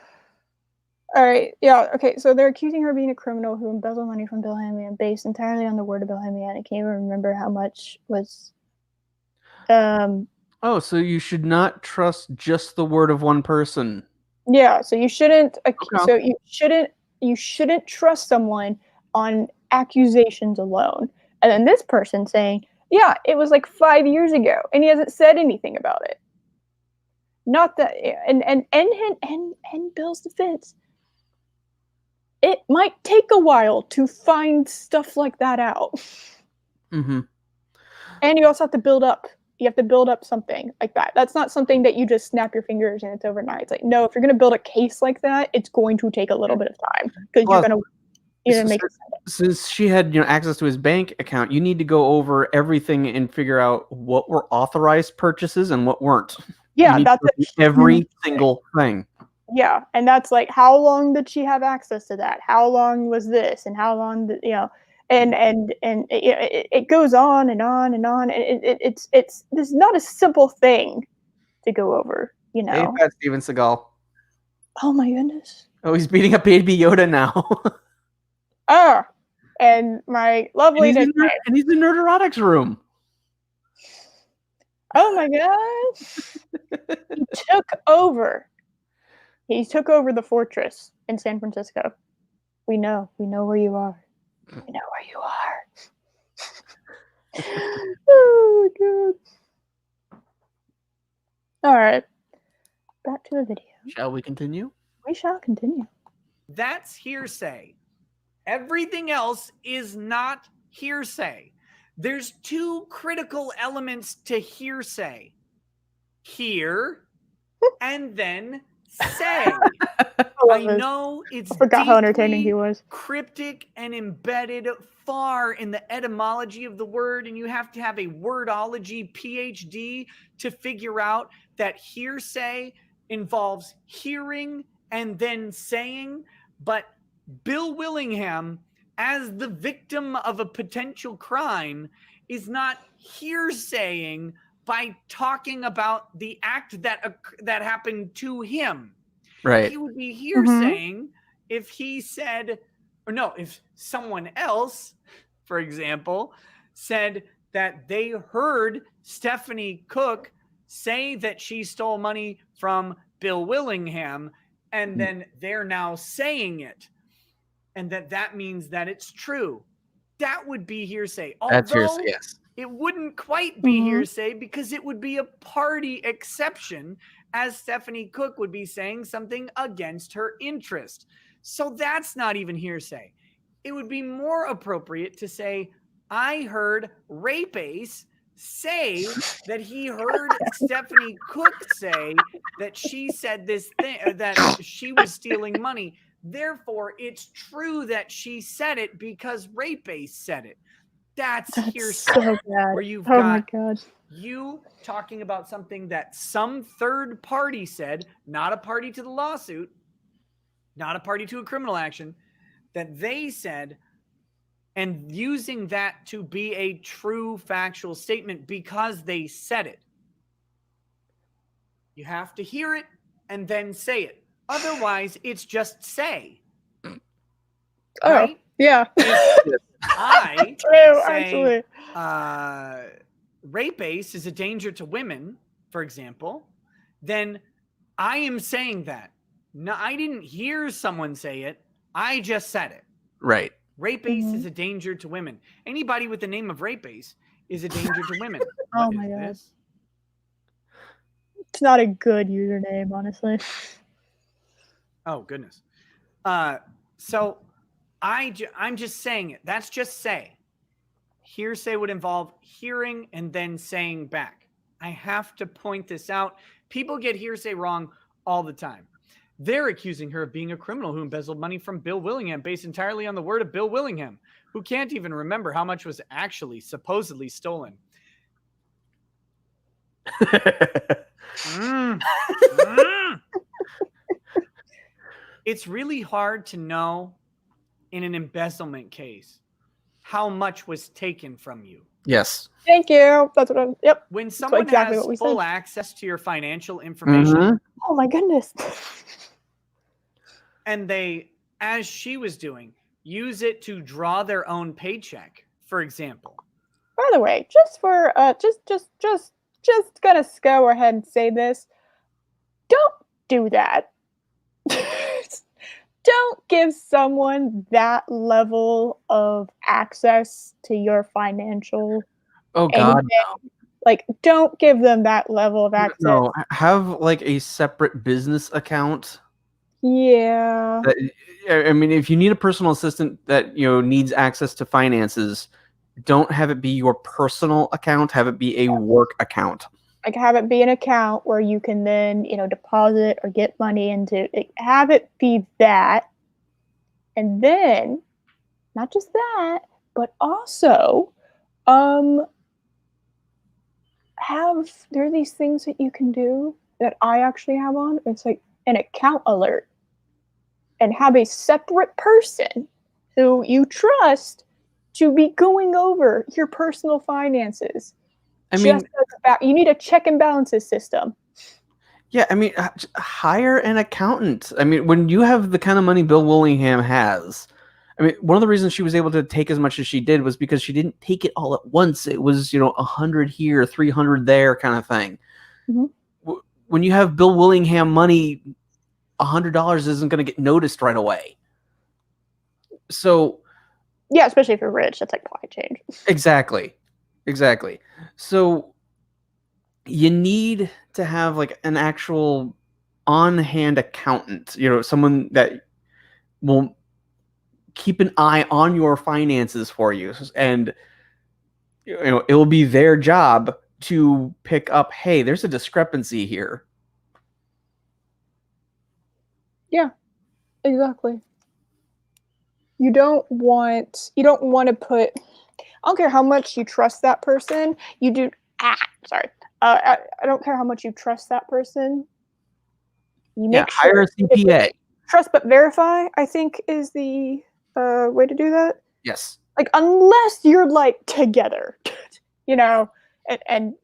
right. Yeah. Okay. So they're accusing her of being a criminal who embezzled money from Bohemia based entirely on the word of Bohemia. I can't even remember how much was. Oh, so you should not trust just the word of one person. Yeah. So you shouldn't. Okay. So you shouldn't trust someone on accusations alone. And then this person saying, "Yeah, it was like 5 years ago," and he hasn't said anything about it. Not that, and Bill's defense. It might take a while to find stuff like that out. Mm-hmm. And you also have to build up. You have to build up something like that. That's not something that you just snap your fingers and it's overnight. It's like, no, if you're going to build a case like that, it's going to take a little bit of time because you're going to make it. Since she had access to his bank account, you need to go over everything and figure out what were authorized purchases and what weren't. Yeah, that's every single thing. Yeah, and that's like, how long did she have access to that? How long was this, and how long did and it goes on and on and on. And it's this is not a simple thing to go over. Hey, Pat Steven Seagal. Oh my goodness. Oh, he's beating up Baby Yoda now. And my lovely and he's in Nerd Erotics room. Oh my god. He took over the fortress in San Francisco. We know where you are. We know where you are. Oh my god. All right. Back to the video. Shall we continue? We shall continue. That's hearsay. Everything else is not hearsay. There's two critical elements to hearsay. Hear and then say. I know it's I forgot how entertaining he was. Cryptic and embedded far in the etymology of the word, and you have to have a wordology PhD to figure out that hearsay involves hearing and then saying. But Bill Willingham, as the victim of a potential crime, is not hearsaying by talking about the act that happened to him. Right. He would be hearsaying if he said, or no, if someone else, for example, said that they heard Stephanie Cook say that she stole money from Bill Willingham, and then they're now saying it, and that means that it's true. That would be hearsay. That's Although hearsay, yes. it wouldn't quite be hearsay because it would be a party exception, as Stephanie Cook would be saying something against her interest. So that's not even hearsay. It would be more appropriate to say, I heard Rape Ace say that he heard Stephanie Cook say that she said this thing, that she was stealing money. Therefore, it's true that she said it because Rape Ace said it. That's hearsay. So bad. Where you've my got God. you talking about something that some third party said, not a party to the lawsuit, not a party to a criminal action, that they said, and using that to be a true factual statement because they said it. You have to hear it and then say it. Otherwise, it's just say. Oh, right? Yeah. I True, say, actually. Rape Ace is a danger to women, for example, then I am saying that. No, I didn't hear someone say it. I just said it. Right. Rape Ace is a danger to women. Anybody with the name of Rape Ace is a danger to women. Oh What my is God. this? It's not a good username, honestly. Oh, goodness. So I'm just saying it. That's just say. Hearsay would involve hearing and then saying back. I have to point this out. People get hearsay wrong all the time. They're accusing her of being a criminal who embezzled money from Bill Willingham based entirely on the word of Bill Willingham, who can't even remember how much was actually supposedly stolen. It's really hard to know in an embezzlement case how much was taken from you. Yes. Thank you. That's what I'm. Yep. When someone exactly has what we full said. access to your financial information, Oh my goodness. and they, as she was doing, use it to draw their own paycheck, for example. By the way, just for just gonna go ahead and say this. Don't do that. Don't give someone that level of access to your financial. Oh God, no. Like, don't give them that level of access. No, have like a separate business account. Yeah. I mean, if you need a personal assistant that needs access to finances, don't have it be your personal account. Have it be a work account. Like, have it be an account where you can then deposit or get money into. Have it be that, and then not just that, but also, there are these things that you can do that I actually have on. It's like an account alert, and have a separate person who you trust to be going over your personal finances. I mean, you need a check and balances system. Yeah, I mean, hire an accountant. I mean, when you have the kind of money Bill Willingham has, I mean, one of the reasons she was able to take as much as she did was because she didn't take it all at once. It was, 100 here, 300 there kind of thing. Mm-hmm. When you have Bill Willingham money, $100 isn't going to get noticed right away. So, yeah, especially if you're rich, that's like pocket change. Exactly. So you need to have like an actual on-hand accountant, someone that will keep an eye on your finances for you, and it will be their job to pick up, hey, there's a discrepancy here. Yeah, exactly. You don't want to put. I don't care how much you trust that person. You do. Sorry. I don't care how much you trust that person. You make sure. Hire a CPA. Trust but verify, I think, is the way to do that. Yes. Like, unless you're like together, you know, and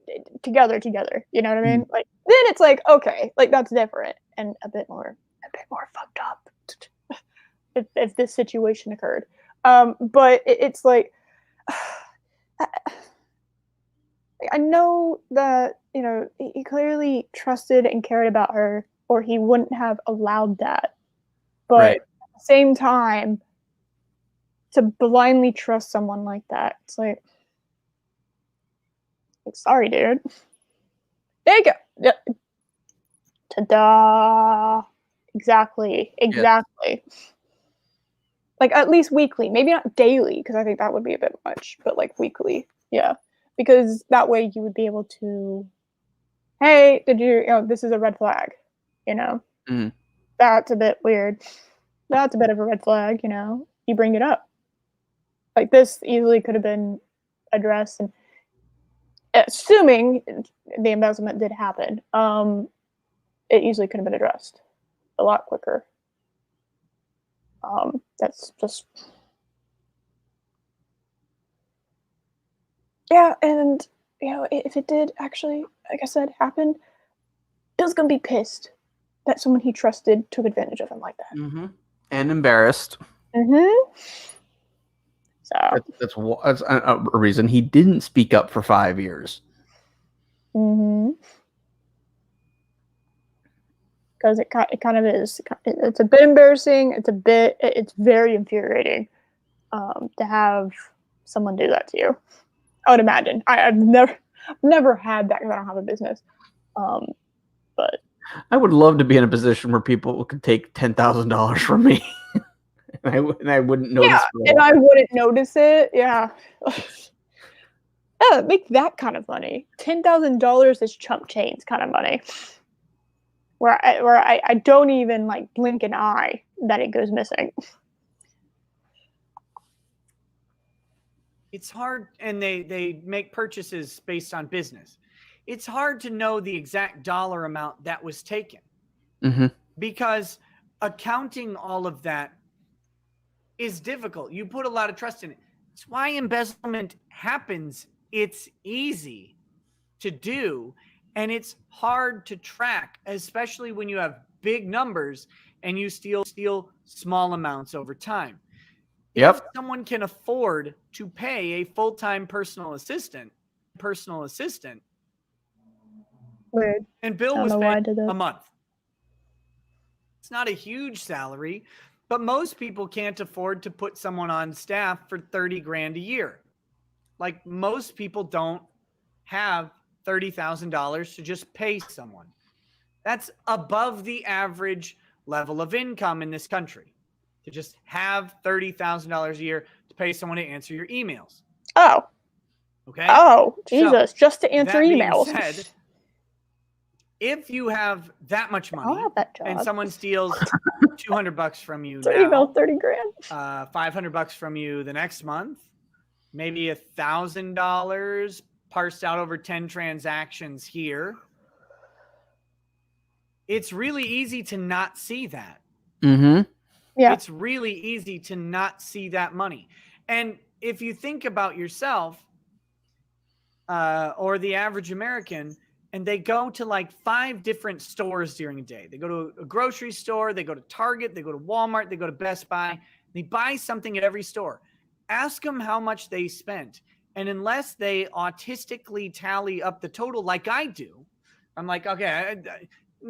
together, you know what I mean? Like, then it's like, okay, like that's different and a bit more fucked up if this situation occurred. But it's like, I know that, you know, he clearly trusted and cared about her, or he wouldn't have allowed that. But Right. at the same time, to blindly trust someone like that, it's like sorry, dude. There you go. Yeah. Ta-da. Exactly. Like, at least weekly, maybe not daily, because I think that would be a bit much, but like weekly. Yeah. Because that way you would be able to, hey, this is a red flag, you know? That's a bit weird. That's a bit of a red flag, you know? You bring it up. Like, this easily could have been addressed, and assuming the embezzlement did happen, it easily could have been addressed a lot quicker. That's just, yeah, and if it did actually, like I said, happen, Bill's gonna be pissed that someone he trusted took advantage of him like that. And embarrassed. So that's a reason he didn't speak up for 5 years. Because it kind of is. It's a bit embarrassing. It's very infuriating to have someone do that to you. I would imagine. I've never had that because I don't have a business. But I would love to be in a position where people could take $10,000 from me, and I wouldn't notice. Yeah, and I wouldn't notice it. Yeah. Yeah, make that kind of money. $10,000 is chump change kind of money. Where I don't even like blink an eye that it goes missing. It's hard, and they make purchases based on business. It's hard to know the exact dollar amount that was taken because accounting all of that is difficult. You put a lot of trust in it. It's why embezzlement happens. It's easy to do, and it's hard to track, especially when you have big numbers and you steal small amounts over time. If someone can afford to pay a full-time personal assistant, Weird. and Bill was paid a month. It's not a huge salary, but most people can't afford to put someone on staff for 30 grand a year. Like, most people don't have $30,000 to just pay someone. That's above the average level of income in this country, to just have $30,000 a year to pay someone to answer your emails. Oh. Okay. Oh, Jesus! So, just to answer emails. Being said, if you have that much money and someone steals $200 from you now, email 30 grand, $500 from you the next month, maybe $1,000 parsed out over 10 transactions here. It's really easy to not see that. Yeah. It's really easy to not see that money. And if you think about yourself or the average American, and they go to like 5 different stores during a day. They go to a grocery store, they go to Target, they go to Walmart, they go to Best Buy. They buy something at every store. Ask them how much they spent. And unless they autistically tally up the total like I do, I'm like, okay,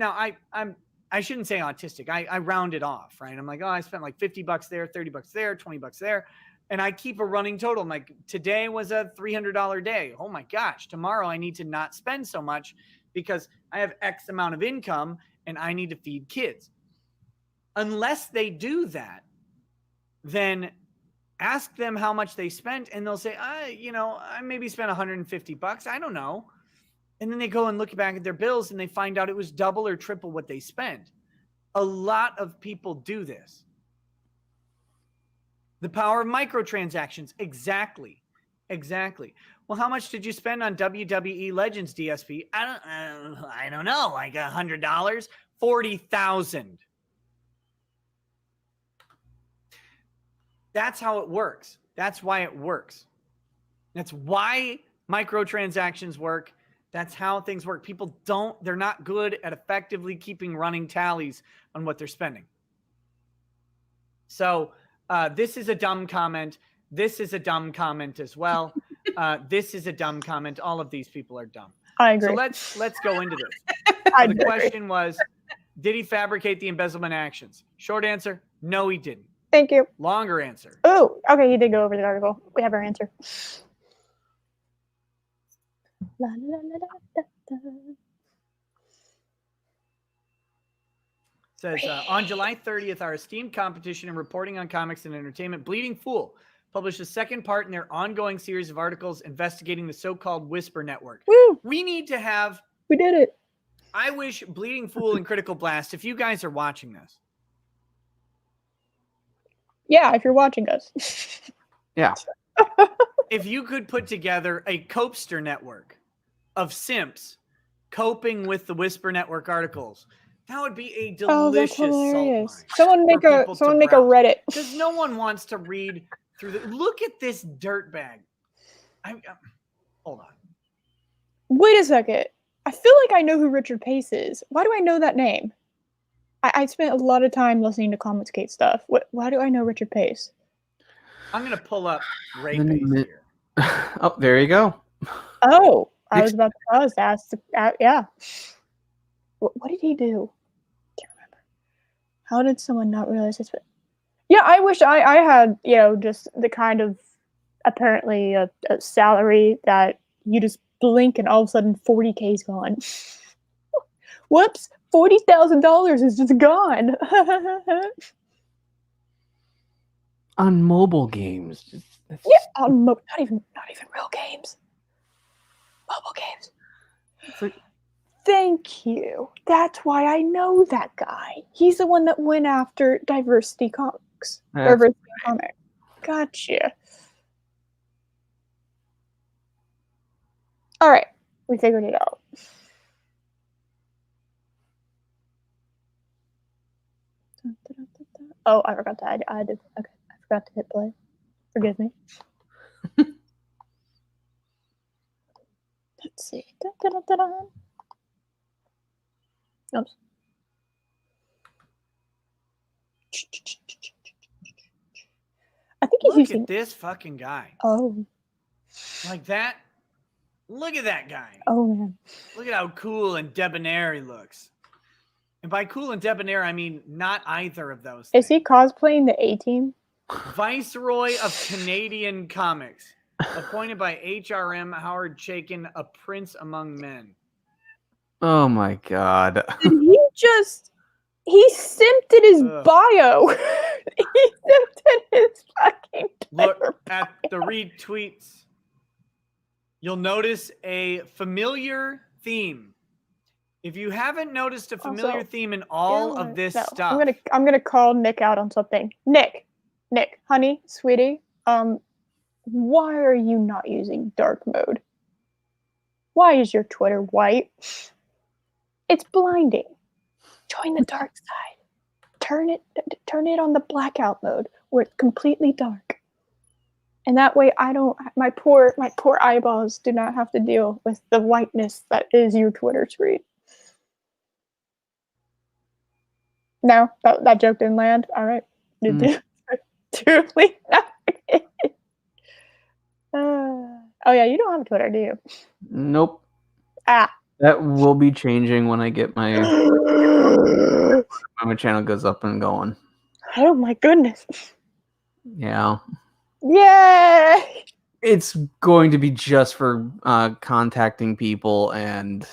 I shouldn't say autistic. I round it off, right? I'm like, oh, I spent like $50 there, $30 there, $20 there. And I keep a running total. I'm like, today was a $300 day. Oh my gosh, tomorrow I need to not spend so much because I have X amount of income and I need to feed kids. Unless they do that, then ask them how much they spent and they'll say, I maybe spent $150. I don't know. And then they go and look back at their bills and they find out it was double or triple what they spent. A lot of people do this. The power of microtransactions. Exactly. Well, how much did you spend on WWE Legends DSP? I don't know, like $100, 40,000. That's how it works. That's why it works. That's why microtransactions work. That's how things work. People they're not good at effectively keeping running tallies on what they're spending. So this is a dumb comment. This is a dumb comment as well. This is a dumb comment. All of these people are dumb. I agree. So let's go into this. So the question was, did he fabricate the embezzlement actions? Short answer, no, he didn't. Thank you. Longer answer. Oh, okay, he did go over the article. We have our answer. La, la, la, da, da. Says, on July 30th, our esteemed competition in reporting on comics and entertainment, Bleeding Fool, published a second part in their ongoing series of articles investigating the so-called Whisper Network. Woo! We need to have... We did it. I wish Bleeding Fool and Critical Blast, if you guys are watching this. Yeah, if you're watching us. Yeah. If you could put together a copester network of simps coping with the Whisper Network articles, that would be a delicious salt mine. Someone make a Reddit. Because no one wants to read through the... Look at this dirtbag. Hold on. Wait a second. I feel like I know who Richard Pace is. Why do I know that name? I spent a lot of time listening to Comicsgate stuff. Why do I know Richard Pace? I'm going to pull up Ray Pace here. Oh, there you go. Oh, I was asked. Yeah. What did he do? Can't remember. How did someone not realize this? Yeah, I wish I had, just the kind of apparently a salary that you just blink and all of a sudden 40K's gone. Whoops, $40,000 is just gone. On mobile games. Yeah, on not even real games. Mobile games. Like, thank you. That's why I know that guy. He's the one that went after Diversity Comics. Diversity Comics. Gotcha. All right, we figured it out. Oh, I forgot to. I did. Okay, I forgot to hit play. Forgive me. Let's see. Oops. I think he's using. Look at this fucking guy. Oh. Like that. Look at that guy. Oh man. Look at how cool and debonair he looks. And by cool and debonair, I mean not either of those things. Is he cosplaying the A-Team? Viceroy of Canadian Comics. Appointed by HRM Howard Chaykin, a prince among men. Oh my god. Did he simped in his bio. He simped in his fucking Look at the retweets. You'll notice a familiar theme. If you haven't noticed a familiar theme in all of this stuff. I'm gonna call Nick out on something. Nick, honey, sweetie, why are you not using dark mode? Why is your Twitter white? It's blinding. Join the dark side. Turn it on the blackout mode where it's completely dark. And that way my poor eyeballs do not have to deal with the whiteness that is your Twitter screen. No, that joke didn't land. All right. Truly not. Oh yeah, you don't have a Twitter, do you? Nope. Ah. That will be changing when I get my channel goes up and going. Oh my goodness. Yeah. Yay! It's going to be just for contacting people and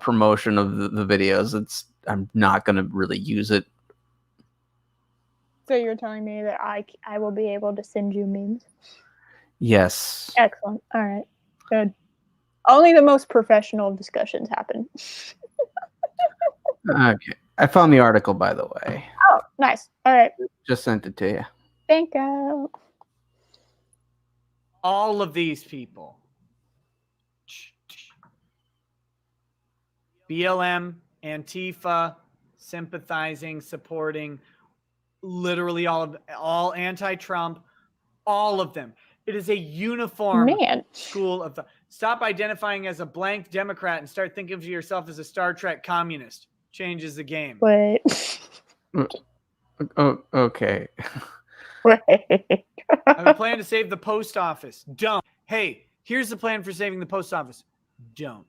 promotion of the videos. I'm not going to really use it. So you're telling me that I will be able to send you memes? Yes. Excellent. All right. Good. Only the most professional discussions happen. Okay. I found the article, by the way. Oh, nice. All right. Just sent it to you. Thank you. All of these people. BLM, Antifa, sympathizing, supporting, literally all anti-Trump, all of them. It is a uniform school of thought. Stop identifying as a blank Democrat and start thinking of yourself as a Star Trek communist. Changes the game. Wait. Oh, okay. Wait. I have a plan to save the post office. Don't. Hey, here's the plan for saving the post office. Don't.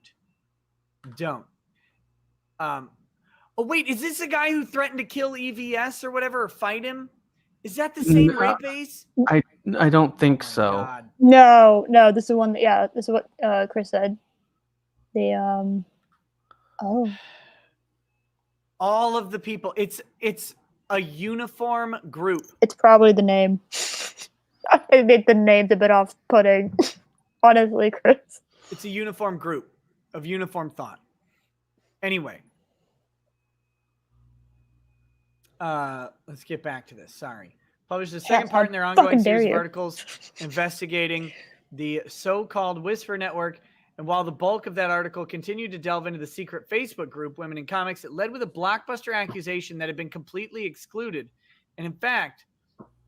Oh wait, is this the guy who threatened to kill EVS or whatever, or fight him? Is that the same rape base? I don't think so. God. No, this is the one. Yeah, this is what Chris said. The all of the people. It's a uniform group. It's probably the name. I think the name's a bit off-putting. Honestly, Chris. It's a uniform group of uniform thought. Anyway. Let's get back to this. Sorry. Published the second part in their ongoing series of articles investigating the so-called Whisper Network. And while the bulk of that article continued to delve into the secret Facebook group, Women in Comics, it led with a blockbuster accusation that had been completely excluded. And in fact,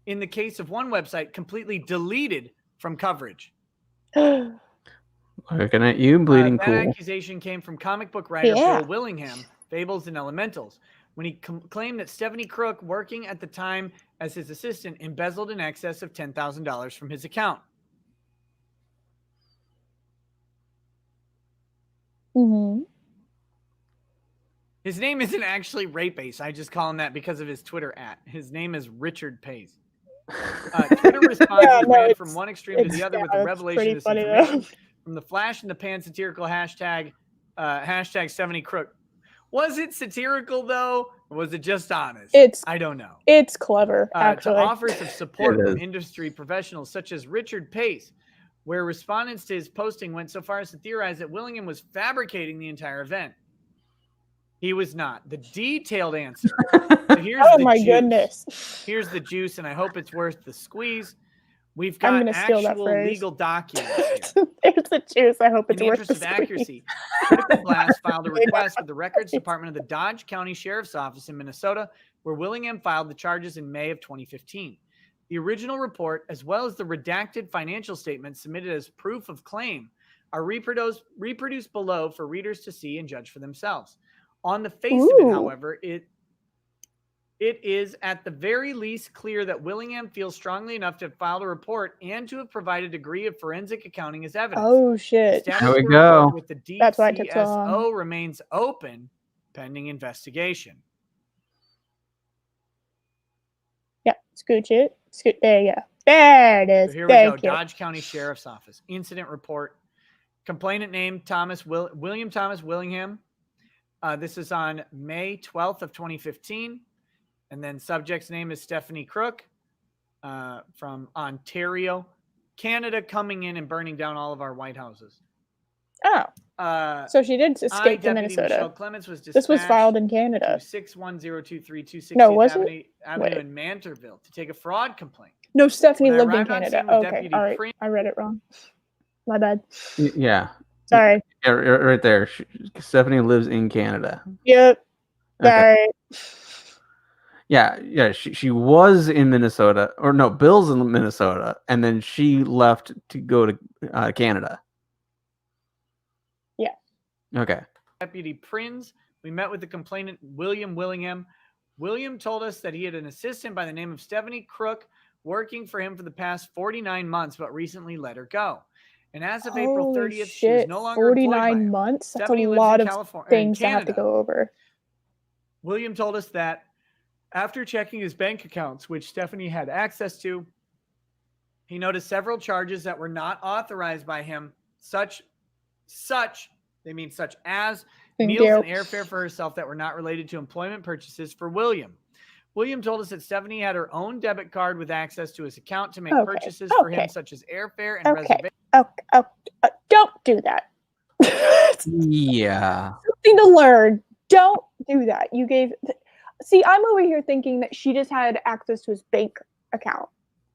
in the case of one website, completely deleted from coverage. Looking at you, bleeding cool. That accusation came from comic book writer Bill Willingham, Fables and Elementals, when he claimed that Stephanie Crook, working at the time as his assistant, embezzled in excess of $10,000 from his account. Mm-hmm. His name isn't actually Rape Ace. I just call him that because of his Twitter @. His name is Richard Pace. Twitter responses ran from one extreme to the other with the revelation of this information from the flash in the pan satirical hashtag Stephanie Crook. Was it satirical though? Or was it just honest? I don't know. It's clever, actually. To offers of support from industry professionals such as Richard Pace, where respondents to his posting went so far as to theorize that Willingham was fabricating the entire event. He was not. The detailed answer. So here's goodness. Here's the juice, and I hope it's worth the squeeze. We've got actual legal documents here. There's the juice. I hope it's worth the interest of accuracy. Critical Blast filed a request with the Records Department of the Dodge County Sheriff's Office in Minnesota, where Willingham filed the charges in May of 2015. The original report, as well as the redacted financial statements submitted as proof of claim, are reproduced below for readers to see and judge for themselves. On the face of it, however, it is at the very least clear that Willingham feels strongly enough to have filed a report and to have provided a degree of forensic accounting as evidence. Oh, shit. There we go. With the DCSO remains open pending investigation. Yeah, scooch it. There you go. There it is. So here we go. Dodge County Sheriff's Office. Incident report. Complainant name, William Thomas Willingham. This is on May 12th of 2015. And then subject's name is Stephanie Crook from Ontario, Canada, coming in and burning down all of our White Houses. Oh. So she did escape to Minnesota. Clements was this was filed in Canada. 61023268 Avenue in Mantorville to take a fraud complaint. No, Stephanie lived in Canada. Okay, all right. I read it wrong. My bad. Yeah. Sorry. Yeah, right there. Stephanie lives in Canada. Yep. Sorry. Okay. Yeah. She was in Minnesota, or no, Bill's in Minnesota, and then she left to go to Canada. Yeah. Okay. Deputy Prins, we met with the complainant, William Willingham. William told us that he had an assistant by the name of Stephanie Crook working for him for the past 49 months, but recently let her go. And as of April 30th, she was no longer 49 months? That's a lot of things to have to go over. William told us that after checking his bank accounts, which Stephanie had access to, he noticed several charges that were not authorized by him, such as meals and airfare for herself that were not related to employment purchases for William. William told us that Stephanie had her own debit card with access to his account to make purchases for him, such as airfare and reservation. Don't do that. Yeah. Something to learn. Don't do that. You gave. See, I'm over here thinking that she just had access to his bank account,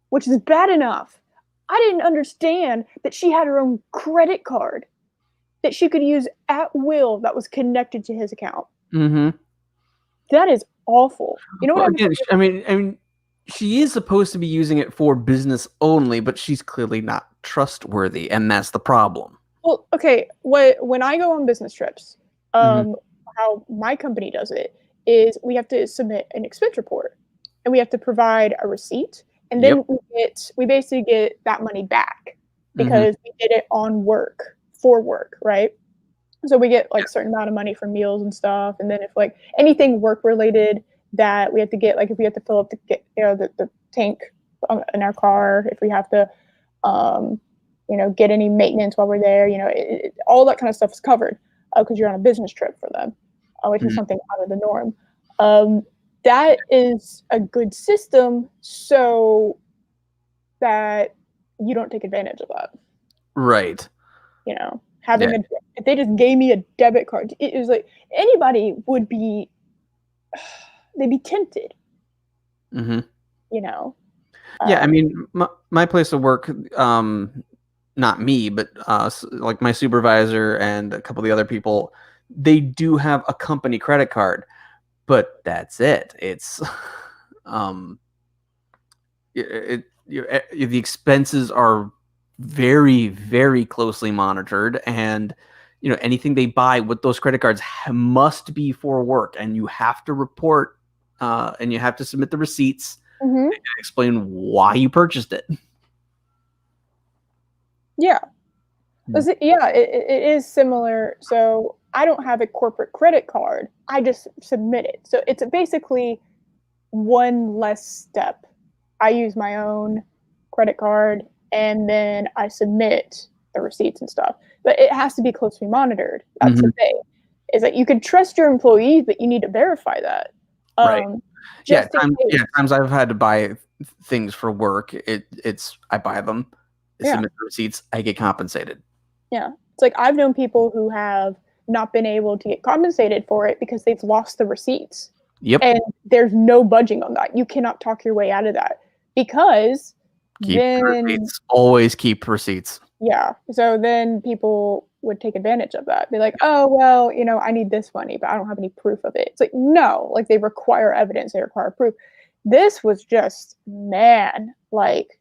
which is bad enough. I didn't understand that she had her own credit card that she could use at will that was connected to his account. Mm-hmm. That is awful. You know what again, I mean, she is supposed to be using it for business only, but she's clearly not trustworthy, and that's the problem. Well, okay. When I go on business trips, how my company does it is we have to submit an expense report, and we have to provide a receipt, and then we basically get that money back because we did it on work for work, right? So we get like certain amount of money for meals and stuff, and then if like anything work related that we have to get, like if we have to fill up the tank in our car, if we have to get any maintenance while we're there, all that kind of stuff is covered because you're on a business trip for them, which is something out of the norm. That is a good system so that you don't take advantage of that. Right. If they just gave me a debit card, it was like anybody would be, they'd be tempted. Yeah, I mean, my place of work, not me, but like my supervisor and a couple of the other people, they do have a company credit card, but that's it. It's the expenses are very, very closely monitored, and anything they buy with those credit cards must be for work, and you have to report and you have to submit the receipts and explain why you purchased it. It is similar. So I don't have a corporate credit card, I just submit it. So it's basically one less step. I use my own credit card and then I submit the receipts and stuff. But it has to be closely monitored. That's the thing. Is that you can trust your employees, but you need to verify that. Right. Times I've had to buy things for work. I buy them, submit the receipts, I get compensated. Yeah. It's like I've known people who have not been able to get compensated for it because they've lost the receipts. Yep. And there's no budging on that. You cannot talk your way out of that because always keep receipts. Yeah. So then people would take advantage of that. Be like, oh, well, I need this money, but I don't have any proof of it. It's like, no, like they require evidence. They require proof. This was just, man, like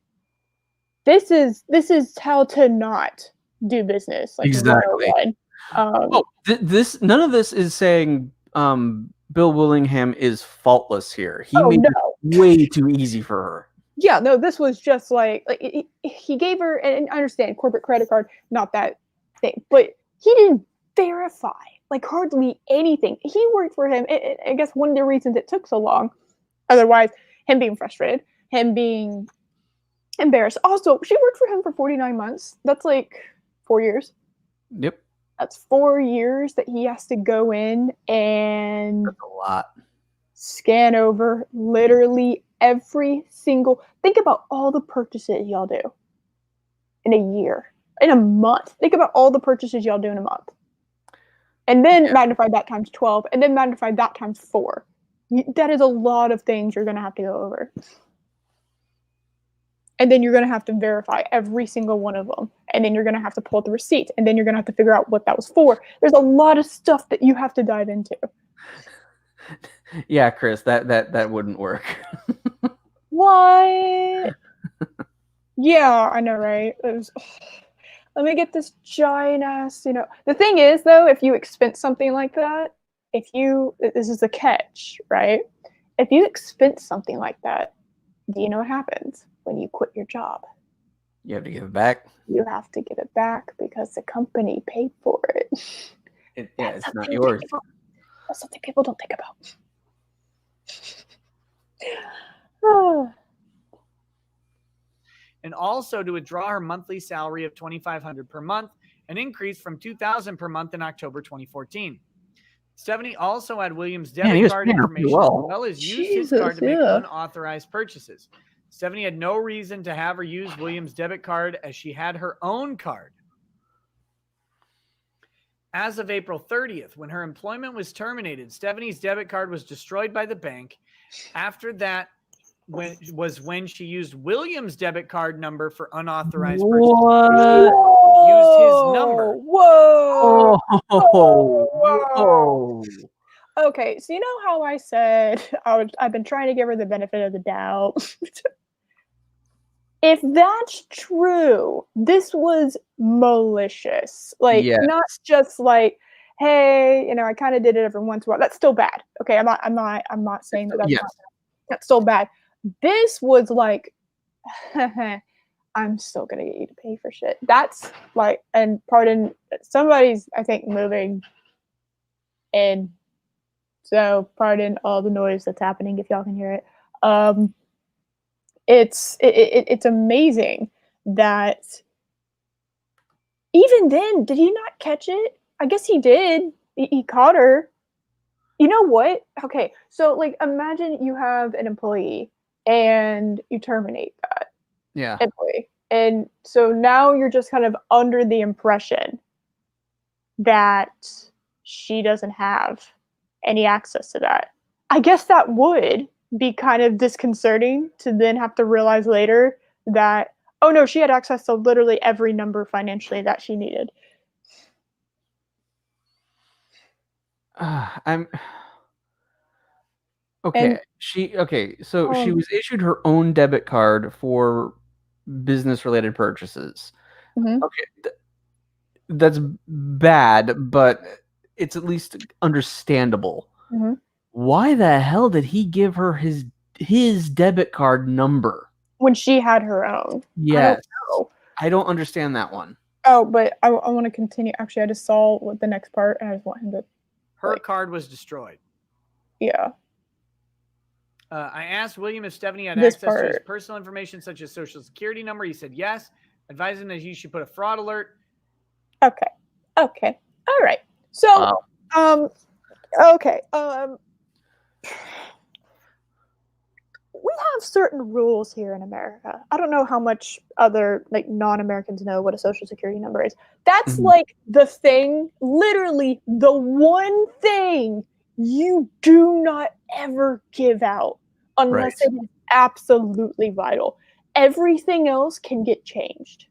this is how to not do business. Like, exactly. None of this is saying Bill Willingham is faultless here. He made it way too easy for her. Yeah, no, this was just like he gave her, and I understand corporate credit card, not that thing, but he didn't verify like hardly anything. He worked for him. I guess one of the reasons it took so long, otherwise, him being frustrated, him being embarrassed. Also, she worked for him for 49 months. That's like 4 years. Yep. That's 4 years that he has to go in and that's a lot. Scan over literally every single. Think about all the purchases y'all do in a year, in a month. Think about all the purchases y'all do in a month, and then magnify that times 12, and then magnify that times 4. That is a lot of things you're going to have to go over. And then you're going to have to verify every single one of them. And then you're going to have to pull up the receipt. And then you're going to have to figure out what that was for. There's a lot of stuff that you have to dive into. Yeah, Chris, that wouldn't work. What? Yeah, I know, right? Let me get this giant ass, The thing is, though, if you expense something like that, this is the catch, right? If you expense something like that, do you know what happens when you quit your job? You have to give it back. You have to give it back because the company paid for it. It's not yours. That's something people don't think about. Oh. And also to withdraw her monthly salary of $2,500 per month, an increase from $2,000 per month in October 2014. Stephanie also had Williams' debit card information as well as used his card to make unauthorized purchases. Stephanie had no reason to have her use Williams' debit card as she had her own card. As of April 30th, when her employment was terminated, Stephanie's debit card was destroyed by the bank. After that when she used William's debit card number for unauthorized purchases. Used his number. Whoa! Whoa! Okay, so you know how I said I've been trying to give her the benefit of the doubt? If that's true, this was malicious. Like, Yes. not just like, hey, I kind of did it every once in a while. That's still bad. Okay, I'm not saying that that's Yes. not bad. That's still bad. This was like, I'm still gonna get you to pay for shit. That's like, and pardon, somebody's I think moving, and so pardon all the noise that's happening if y'all can hear it. It's amazing that even then, did he not catch it? I guess he did. He caught her. You know what? Okay, so like imagine you have an employee and you terminate that employee. And so now you're just kind of under the impression that she doesn't have any access to that. I guess that would be kind of disconcerting to then have to realize later that, oh no, she had access to literally every number financially that she needed. I'm okay. And, So she was issued her own debit card for business-related purchases. Mm-hmm. Okay, that's bad, but it's at least understandable. Mm-hmm. Why the hell did he give her his debit card number When she had her own? Yes, know. I don't understand that one. Oh, but I want to continue. Actually, I just saw what the next part, and I just want him to. Her card was destroyed. Yeah. I asked William if Stephanie had This access to his part. personal information, such as social security number. He said yes. Advised him that he should put a fraud alert. Okay. All right. So, okay. We have certain rules here in America. I don't know how much other like non-Americans know what a social security number is. That's like the thing, literally the one thing you do not ever give out unless it is absolutely vital. Everything else can get changed.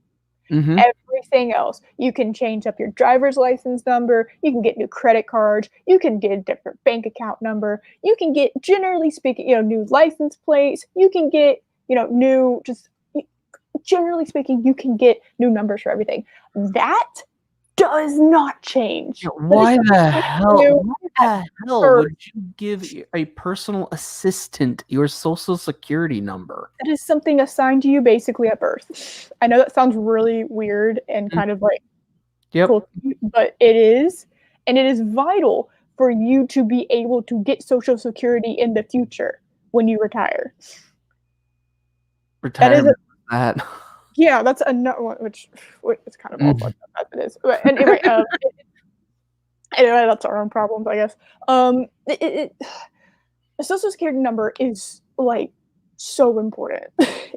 Everything else. You can change up your driver's license number. You can get new credit cards. You can get a different bank account number. You can get, generally speaking, new license plates. You can get, new, just generally speaking, you can get new numbers for everything. That does not change. Why the hell would you give a personal assistant your social security number? That is something assigned to you basically at birth. I know that sounds really weird and kind of like cool, but it is. And it is vital for you to be able to get Social Security in the future when you retire. Retirement. Yeah, that's another one, which it's kind of all fucked up as it is. But anyway, anyway, that's our own problems, I guess. The Social Security number is like so important.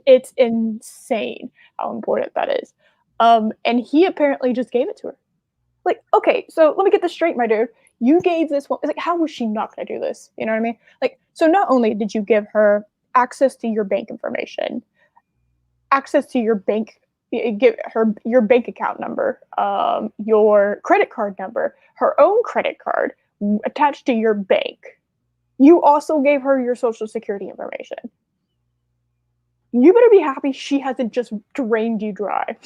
It's insane how important that is. And he apparently just gave it to her. Like, okay, so let me get this straight, my dude. You gave this one. It's like, how was she not going to do this? You know what I mean? Like, so not only did you give her access to your bank information, access to your bank, give her your bank account number, your credit card number, her own credit card attached to your bank. You also gave her your social security information. You better be happy she hasn't just drained you dry.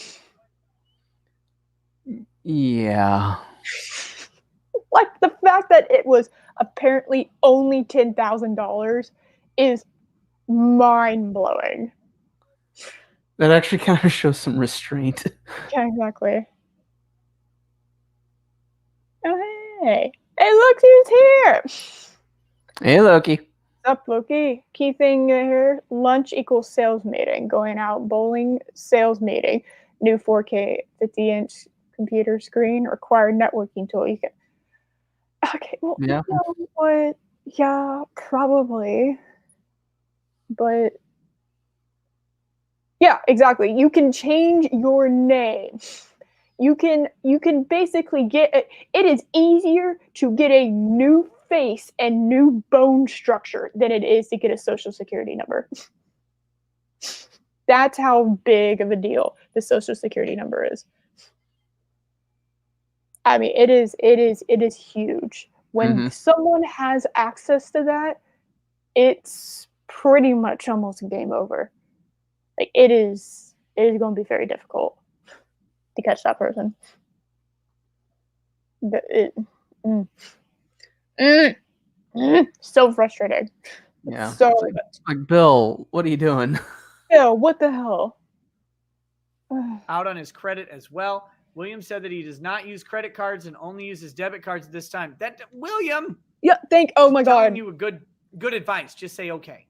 Yeah. Like the fact that it was apparently only $10,000 is mind-blowing. That actually kind of shows some restraint. Yeah, exactly. Oh, hey. Hey, look who's here! Hey, Loki. What's up, Loki? Key thing here, lunch equals sales meeting. Going out bowling, sales meeting. New 4K 50-inch computer screen, required networking tool. You can... Okay, well, yeah. You know what? Yeah, probably. But yeah, exactly. You can change your name. You can basically get it is easier to get a new face and new bone structure than it is to get a social security number. That's how big of a deal the social security number is. I mean, it is huge. When someone has access to that, it's pretty much almost game over. Like it is going to be very difficult to catch that person. So frustrating. Yeah. So like, Bill, what are you doing? Bill, what the hell? Out on his credit as well. William said that he does not use credit cards and only uses debit cards at this time. That William. Yeah. Oh my God. Telling you a good advice. Just say okay.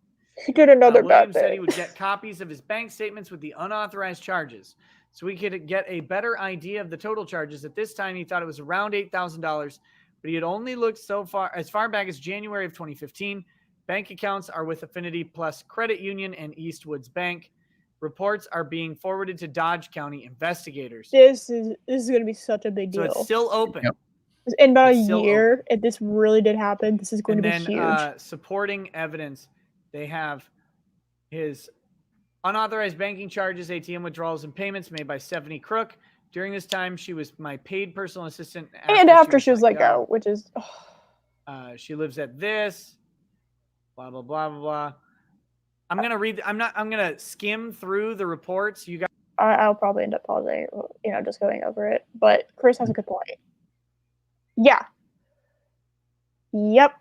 He did another bad William thing. said he would get copies of his bank statements with the unauthorized charges, so he could get a better idea of the total charges. At this time, he thought it was around $8,000, but he had only looked as far back as January of 2015. Bank accounts are with Affinity Plus Credit Union and Eastwoods Bank. Reports are being forwarded to Dodge County investigators. This is going to be such a big deal. So it's still open. Yep. In about a year, if this really did happen, this is going to be huge. Supporting evidence, they have his unauthorized banking charges, ATM withdrawals, and payments made by Stephanie Crook. During this time, she was my paid personal assistant. After she was let go, which is... she lives at this, blah, blah, blah, blah, blah. I'm gonna skim through the reports. You guys, I'll probably end up pausing, just going over it. But Chris has a good point. Yeah. Yep.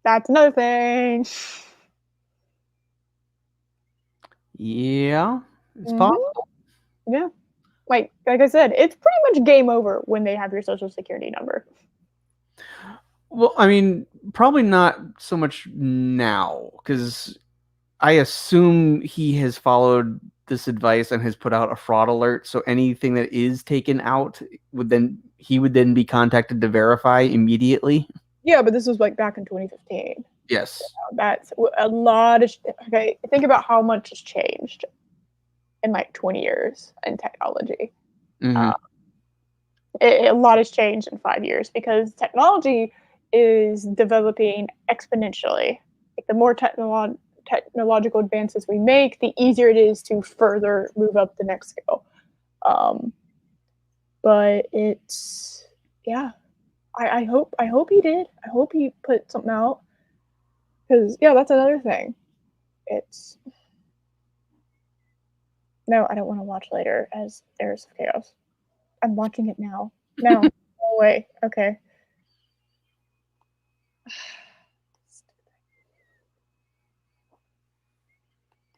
That's another thing. Yeah, it's possible. Yeah. Like I said, it's pretty much game over when they have your social security number. Well, I mean, probably not so much now, because I assume he has followed this advice and has put out a fraud alert. So anything that is taken out would then be contacted to verify immediately. Yeah, but this was like back in 2015. Yes, so that's a lot of. Okay, think about how much has changed in like 20 years in technology. A lot has changed in 5 years because technology is developing exponentially. Like the more technological advances we make, the easier it is to further move up the next scale. But it's I hope he did. I hope he put something out because that's another thing. No, I don't want to watch later as Heirs of Chaos. I'm watching it now. No, no way. Okay.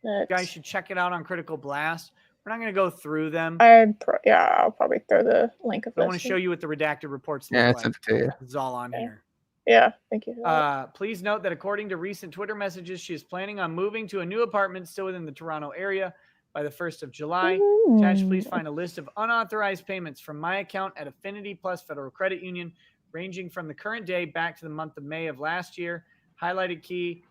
You guys should check it out on Critical Blast. We're not going to go through them. I'll probably throw the link of this. I want to show you what the redacted reports look like. It's all on here. Yeah, thank you. Please note that according to recent Twitter messages, she is planning on moving to a new apartment still within the Toronto area by the 1st of July. Attached, please find a list of unauthorized payments from my account at Affinity Plus Federal Credit Union, ranging from the current day back to the month of May of last year. Highlighted key.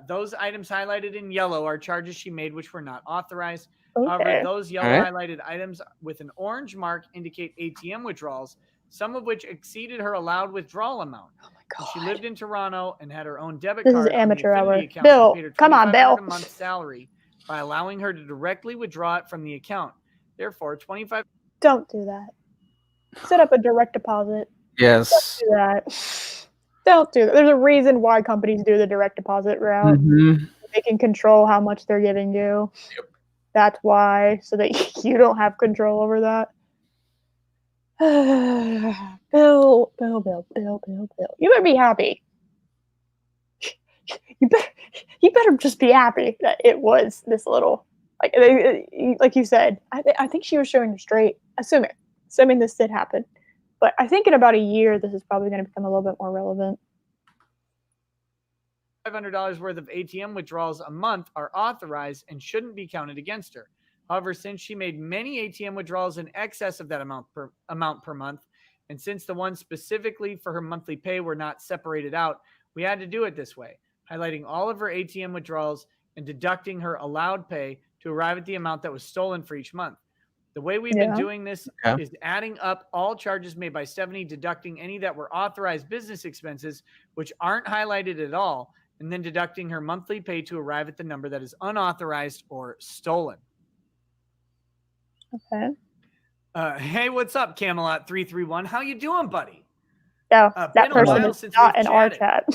Those items highlighted in yellow are charges she made which were not authorized. Okay. However, those yellow highlighted items with an orange mark indicate ATM withdrawals, some of which exceeded her allowed withdrawal amount. Oh my God. She lived in Toronto and had her own debit This card. Is amateur on the hour. account Bill, paid her come on, Bill. $2,500 a month salary by allowing her to directly withdraw it from the account. Therefore, $25. Don't do that. Set up a direct deposit. Yes. Don't do that. Don't do that. There's a reason why companies do the direct deposit route. They can control how much they're giving you. Yep. That's why, so that you don't have control over that. Bill. You better be happy. You better just be happy that it was this little, like you said. I think she was showing restraint, assuming this did happen. But I think in about a year, this is probably going to become a little bit more relevant. $500 worth of ATM withdrawals a month are authorized and shouldn't be counted against her. However, since she made many ATM withdrawals in excess of that amount per month, and since the ones specifically for her monthly pay were not separated out, we had to do it this way, highlighting all of her ATM withdrawals and deducting her allowed pay to arrive at the amount that was stolen for each month. The way we've been doing this is adding up all charges made by Stephanie, deducting any that were authorized business expenses, which aren't highlighted at all, and then deducting her monthly pay to arrive at the number that is unauthorized or stolen. Okay. Hey, what's up, Camelot 331? How you doing, buddy? Yeah, that person is not in our chat.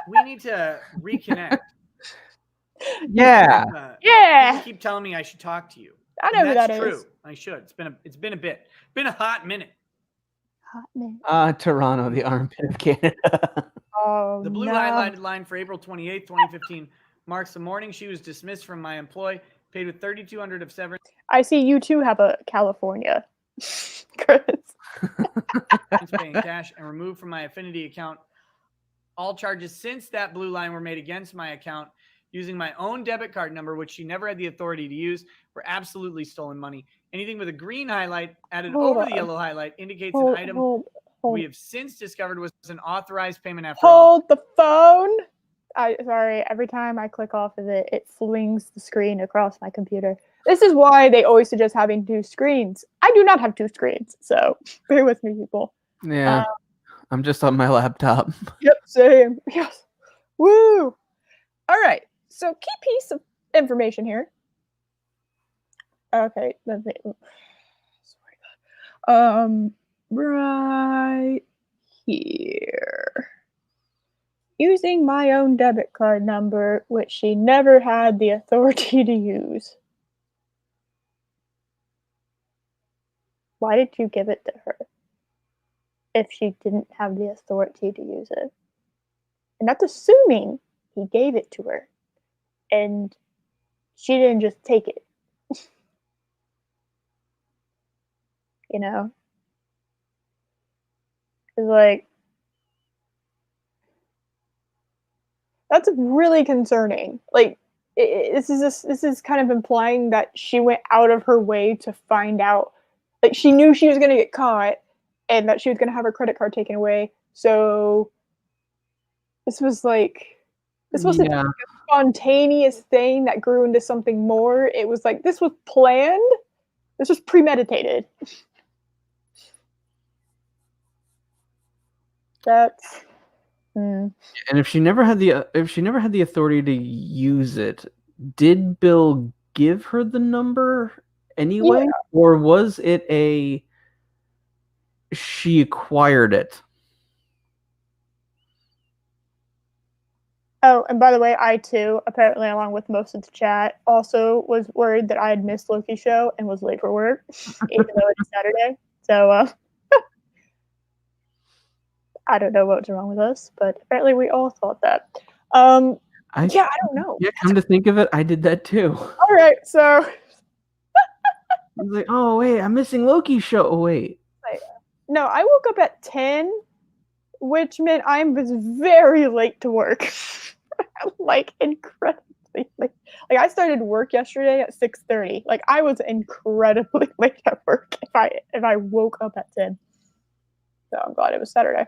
We need to reconnect. Yeah. Yeah. People keep telling me I should talk to you. I know who that is. That's true. I should. It's been a bit. Been a hot minute. Hot minute. Toronto, the armpit of Canada. Oh, the blue highlighted line for April 28th, 2015 marks the morning she was dismissed from my employ, paid with $3,200 of severance. I see you too have a California. Chris. Paying cash and removed from my Affinity account. All charges since that blue line were made against my account using my own debit card number, which she never had the authority to use, were absolutely stolen money. Anything with a green highlight added over the yellow highlight indicates an item we have since discovered was an authorized payment after all. Hold the phone. Sorry, every time I click off of it, it flings the screen across my computer. This is why they always suggest having 2 screens. I do not have 2 screens, so bear with me, people. Yeah, I'm just on my laptop. Yep, same. Yes. Woo. All right. So key piece of information here. Okay. Right here. Using my own debit card number, which she never had the authority to use. Why did you give it to her if she didn't have the authority to use it? And that's assuming he gave it to her and she didn't just take it. You know? It's like, that's really concerning. Like, this is kind of implying that she went out of her way to find out. Like, she knew she was going to get caught and that she was going to have her credit card taken away. So this wasn't like a spontaneous thing that grew into something more. It was like, this was planned. This was premeditated. That's. And if she never had the authority to use it, did Bill give her the number anyway, or was it she acquired it? Oh, and by the way, I too, apparently along with most of the chat, also was worried that I had missed Loki's show and was late for work, even though it's Saturday. So I don't know what's wrong with us, but apparently we all thought that. I don't know. Yeah, come to think of it, I did that too. All right, so I was like, oh wait, I'm missing Loki's show. Oh wait. No, I woke up at 10, which meant I was very late to work. Like, incredibly late. Like, I started work yesterday at 6:30. Like, I was incredibly late at work if I woke up at 10. So I'm glad it was Saturday.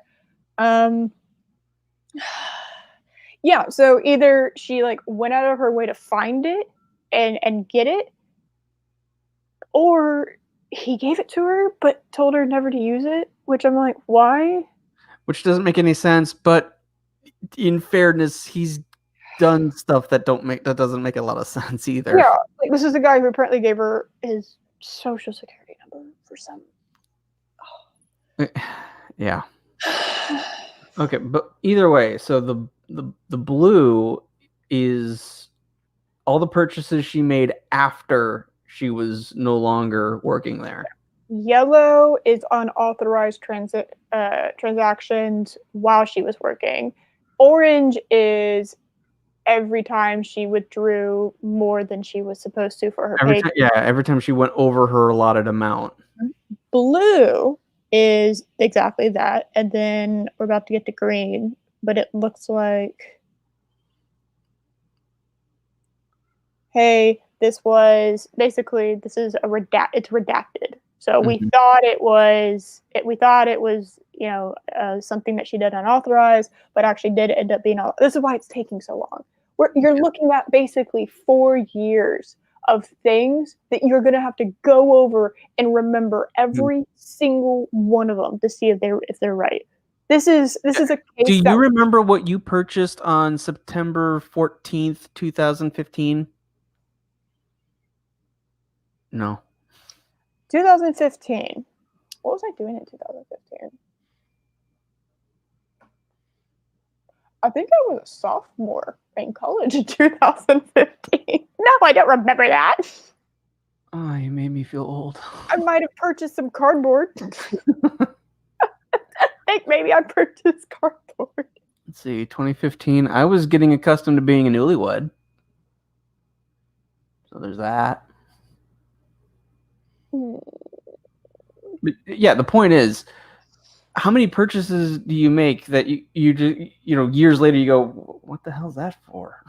Yeah, so either she like went out of her way to find it and get it, or he gave it to her but told her never to use it, which I'm like, why? Which doesn't make any sense, but in fairness, he's done stuff that doesn't make a lot of sense either. Yeah, like this is the guy who apparently gave her his social security number for some. Yeah. Okay, but either way, so the blue is all the purchases she made after she was no longer working there. Yellow is unauthorized transactions while she was working. Orange is every time she withdrew more than she was supposed to for her pay. Every time she went over her allotted amount. Blue is exactly that, and then we're about to get to green, but it looks like, hey, this is it's redacted. So we thought it was something that she did unauthorized, but actually did end up being all. This is why it's taking so long. You're looking at basically 4 years of things that you're going to have to go over and remember every single one of them to see if they're right. This is a case. Do you remember what you purchased on September 14th, 2015? No. 2015. What was I doing in 2015? I think I was a sophomore in college in 2015. No, I don't remember that. Oh, you made me feel old. I might have purchased some cardboard. I think maybe I purchased cardboard. Let's see, 2015. I was getting accustomed to being a newlywed. So there's that. But yeah, the point is, how many purchases do you make that you years later you go, what the hell's that for?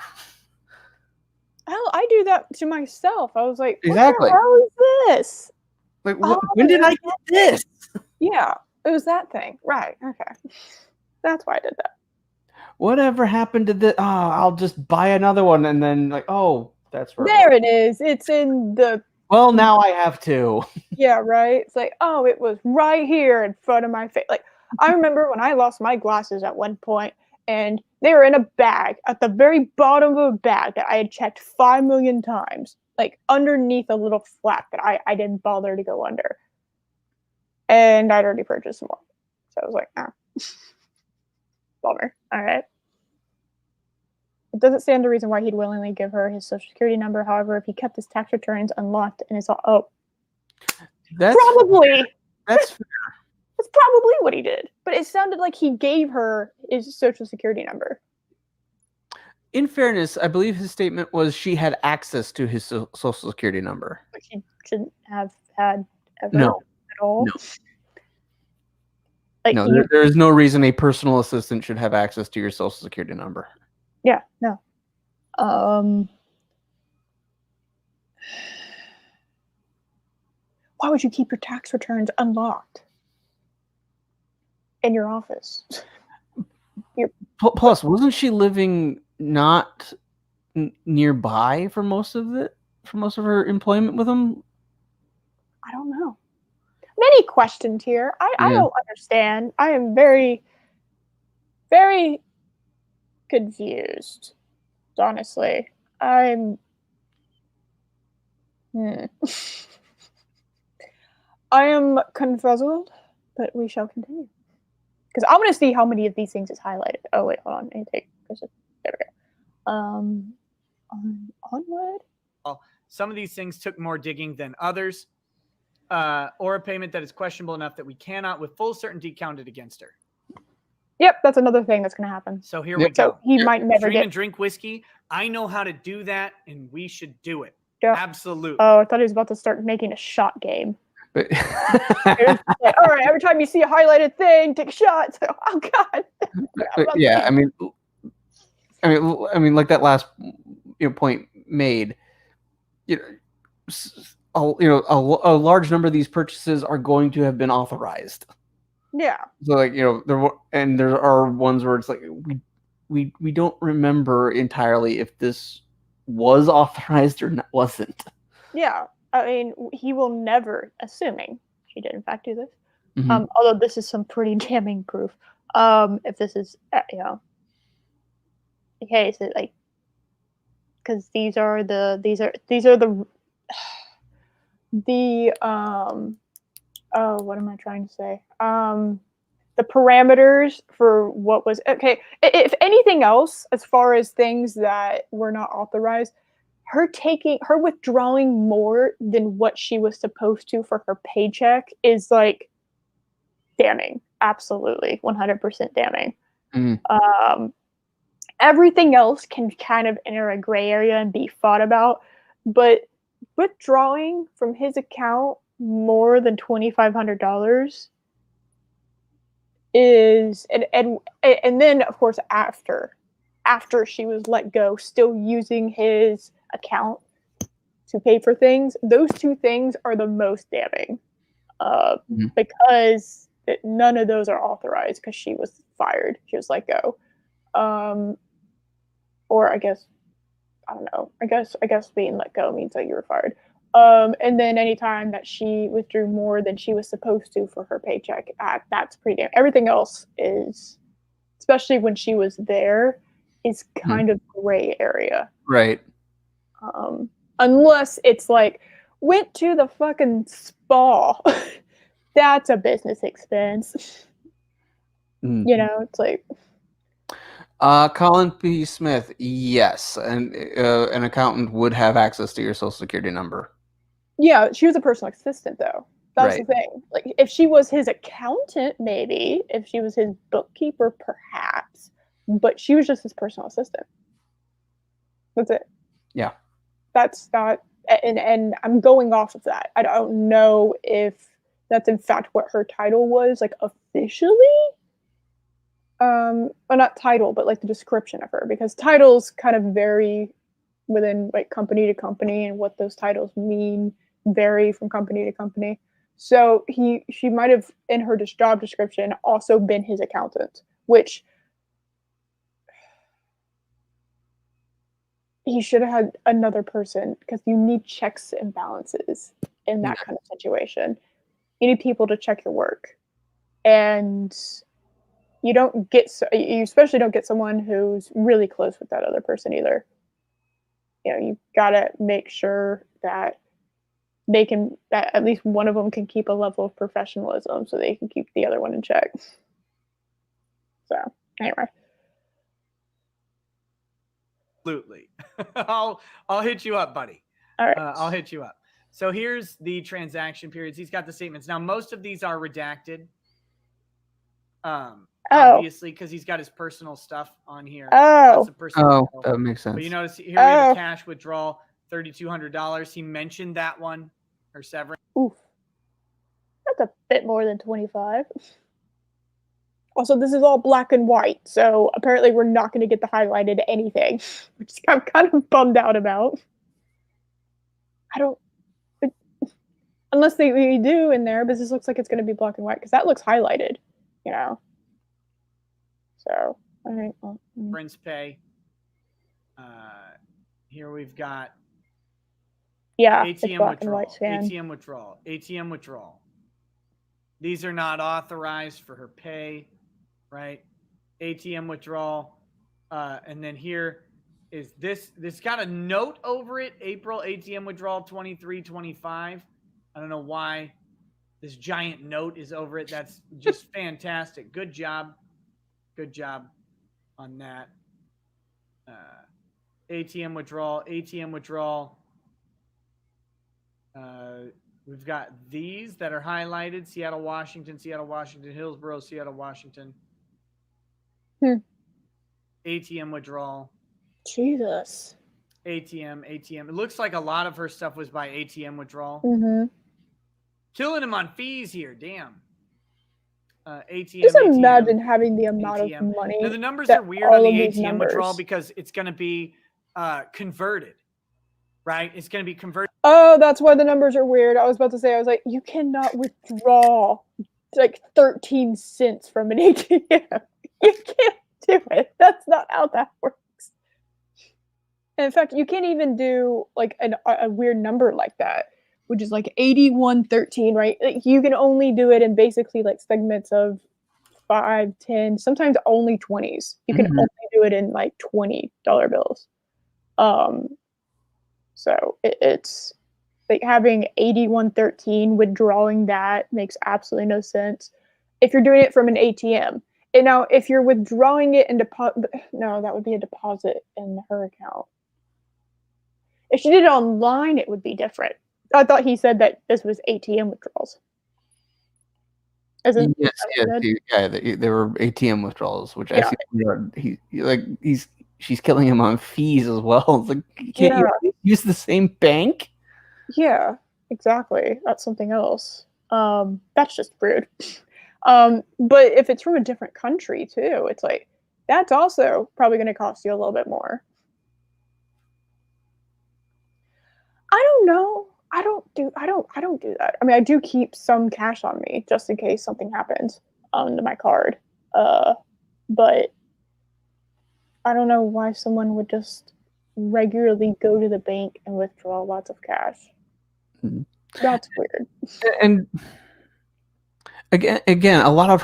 Hell, I do that to myself. I was like, what Exactly. the hell is this? Like, when did I get this? Yeah, it was that thing. Right. Okay. That's why I did that. Whatever happened to this? Oh, I'll just buy another one, and then like, oh, that's right. There it is. It's in the. Well, now I have to. Yeah, right. It's like, oh, it was right here in front of my face. Like, I remember when I lost my glasses at one point, and they were in a bag at the very bottom of a bag that I had checked 5 million times, like underneath a little flap that I didn't bother to go under. And I'd already purchased some more. So I was like, ah. Bummer. All right. It doesn't stand to reason why he'd willingly give her his social security number. However, if he kept his tax returns unlocked and it's all, that's probably fair. That's probably what he did. But it sounded like he gave her his social security number. In fairness, I believe his statement was she had access to his social security number. But she shouldn't have had ever at all. No. Like, no, there is no reason a personal assistant should have access to your social security number. Yeah, no. Why would you keep your tax returns unlocked in your office? Plus, wasn't she living not nearby for most of her employment with him? I don't know. Many questions here. I don't understand. I am very, very confused. Honestly, I'm. I am confuzzled, but we shall continue. Because I want to see how many of these things is highlighted. Oh wait, hold on. I need to take. There we go. Onward. Well, some of these things took more digging than others, or a payment that is questionable enough that we cannot, with full certainty, count it against her. Yep, that's another thing that's going to happen. So here we go. So he might never Dream and drink whiskey. I know how to do that, and we should do it. Yeah. Absolutely. Oh, I thought he was about to start making a shot game. Like, all right, every time you see a highlighted thing, take a shot. So, oh God. Yeah, I mean, like that last point made. A large number of these purchases are going to have been authorized. Yeah. So there are ones where it's like we don't remember entirely if this was authorized or wasn't. Yeah. I mean, he will never, assuming she did in fact do this. Although this is some pretty damning proof. If this is the case, because these are the what am I trying to say? The parameters for what was okay. If anything else, as far as things that were not authorized, her withdrawing more than what she was supposed to for her paycheck is like damning. Absolutely, 100% damning. Everything else can kind of enter a gray area and be fought about, but withdrawing from his account more than $2,500 is and then of course after she was let go, still using his account to pay for things, those two things are the most damning because none of those are authorized because she was fired, she was let go, or I guess I don't know. I guess being let go means that you were fired. And then anytime that she withdrew more than she was supposed to for her paycheck, that's pretty damn. Everything else is, especially when she was there, is kind of gray area. Right. Unless it's like went to the fucking spa. That's a business expense. You know, it's like. Colin P. Smith, yes, and an accountant would have access to your social security number. Yeah, she was a personal assistant, though. That's the thing. Like, if she was his accountant, maybe. If she was his bookkeeper, perhaps. But she was just his personal assistant. That's it. Yeah. That's not, and I'm going off of that. I don't know if that's in fact what her title was, like officially. Or not title, but like the description of her, because titles kind of vary within like company to company, and what those titles mean vary from company to company. So she might have in her job description also been his accountant, which he should have had another person, because you need checks and balances in that kind of situation. You need people to check your work, and you especially don't get someone who's really close with that other person either. You know, you gotta make sure that that at least one of them can keep a level of professionalism so they can keep the other one in check. So anyway. Absolutely. I'll hit you up, buddy. All right. I'll hit you up. So here's the transaction periods. He's got the statements. Now, most of these are redacted. Obviously, because he's got his personal stuff on here. That makes sense. But you notice here we have a cash withdrawal, $3,200. He mentioned that one, or severance. Oof. That's a bit more than 25. Also, this is all black and white, so apparently we're not going to get the highlighted anything, which I'm kind of bummed out about. Unless they do in there, but this looks like it's going to be black and white, because that looks highlighted, you know. So, all right. Well, Prince pay. Here we've got ATM withdrawal. ATM withdrawal. ATM withdrawal. These are not authorized for her pay, right? ATM withdrawal. And then here is this got a note over it, April ATM withdrawal 2325. I don't know why this giant note is over it. That's just fantastic. Good job. Good job on that. ATM withdrawal, ATM withdrawal. We've got these that are highlighted: Seattle, Washington, Hillsborough, Seattle, Washington. ATM withdrawal. Jesus. ATM. It looks like a lot of her stuff was by ATM withdrawal. Mm-hmm. Killing him on fees here. Damn. ATM. Just imagine having the amount of money. Now, the numbers are weird on the ATM withdrawal because it's going to be converted, right? It's going to be converted. Oh, that's why the numbers are weird. I was about to say, I was like, you cannot withdraw like 13 cents from an ATM. You can't do it. That's not how that works. And in fact, you can't even do like a weird number like that, which is like 8113, right? Like, you can only do it in basically like segments of 5, 10, sometimes only 20s. You can only do it in like $20 bills. So it's like having 8113, withdrawing that makes absolutely no sense. If you're doing it from an ATM, and now if you're withdrawing it in no, that would be a deposit in her account. If she did it online, it would be different. I thought he said that this was ATM withdrawals. Yes, there were ATM withdrawals, which I see. She's killing him on fees as well. It's like, can't you use the same bank? Yeah, exactly. That's something else. That's just rude. But if it's from a different country too, it's like that's also probably going to cost you a little bit more. I don't know. I don't do that. I mean, I do keep some cash on me just in case something happens to my card. But I don't know why someone would just regularly go to the bank and withdraw lots of cash. Mm-hmm. That's weird. And again, a lot of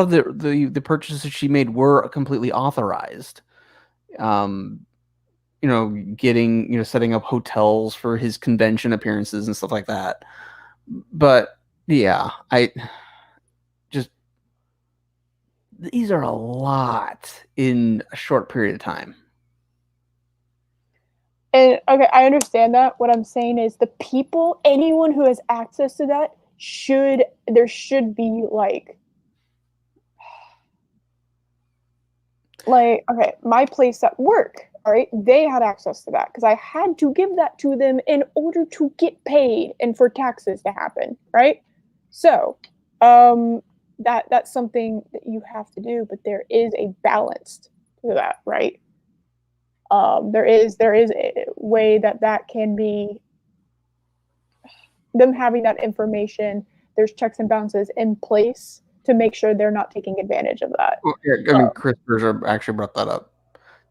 the purchases she made were completely authorized. Setting up hotels for his convention appearances and stuff like that. But yeah, these are a lot in a short period of time. And okay, I understand that. What I'm saying is anyone who has access to that there should be like, okay, my place at work, all right, they had access to that because I had to give that to them in order to get paid and for taxes to happen, right? So, that's something that you have to do, but there is a balance to that, right? There is a way that can be them having that information. There's checks and balances in place to make sure they're not taking advantage of that. Well, yeah, I mean, Chris Prsa actually brought that up.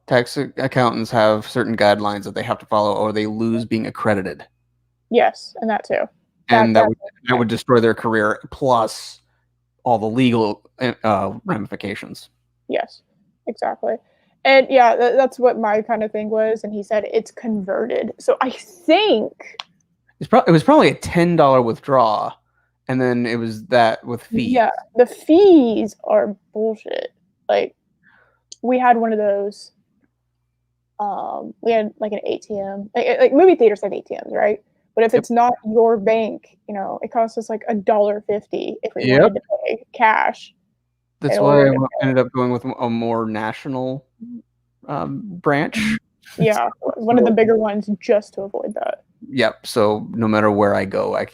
Tax accountants have certain guidelines that they have to follow, or they lose being accredited. Yes, and that too. And that would destroy their career, plus all the legal ramifications. Yes, exactly. And yeah, that's what my kind of thing was. And he said it's converted. So I think it was probably a $10 withdrawal, and then it was that with fees. Yeah, the fees are bullshit. Like, we had one of those. We had like an ATM. Like movie theaters have ATMs, right? But if it's not your bank, it costs us like $1.50 if we wanted to pay cash. That's why I ended up going with a more national branch. Yeah, one of the bigger ones just to avoid that. Yep. So no matter where I go, I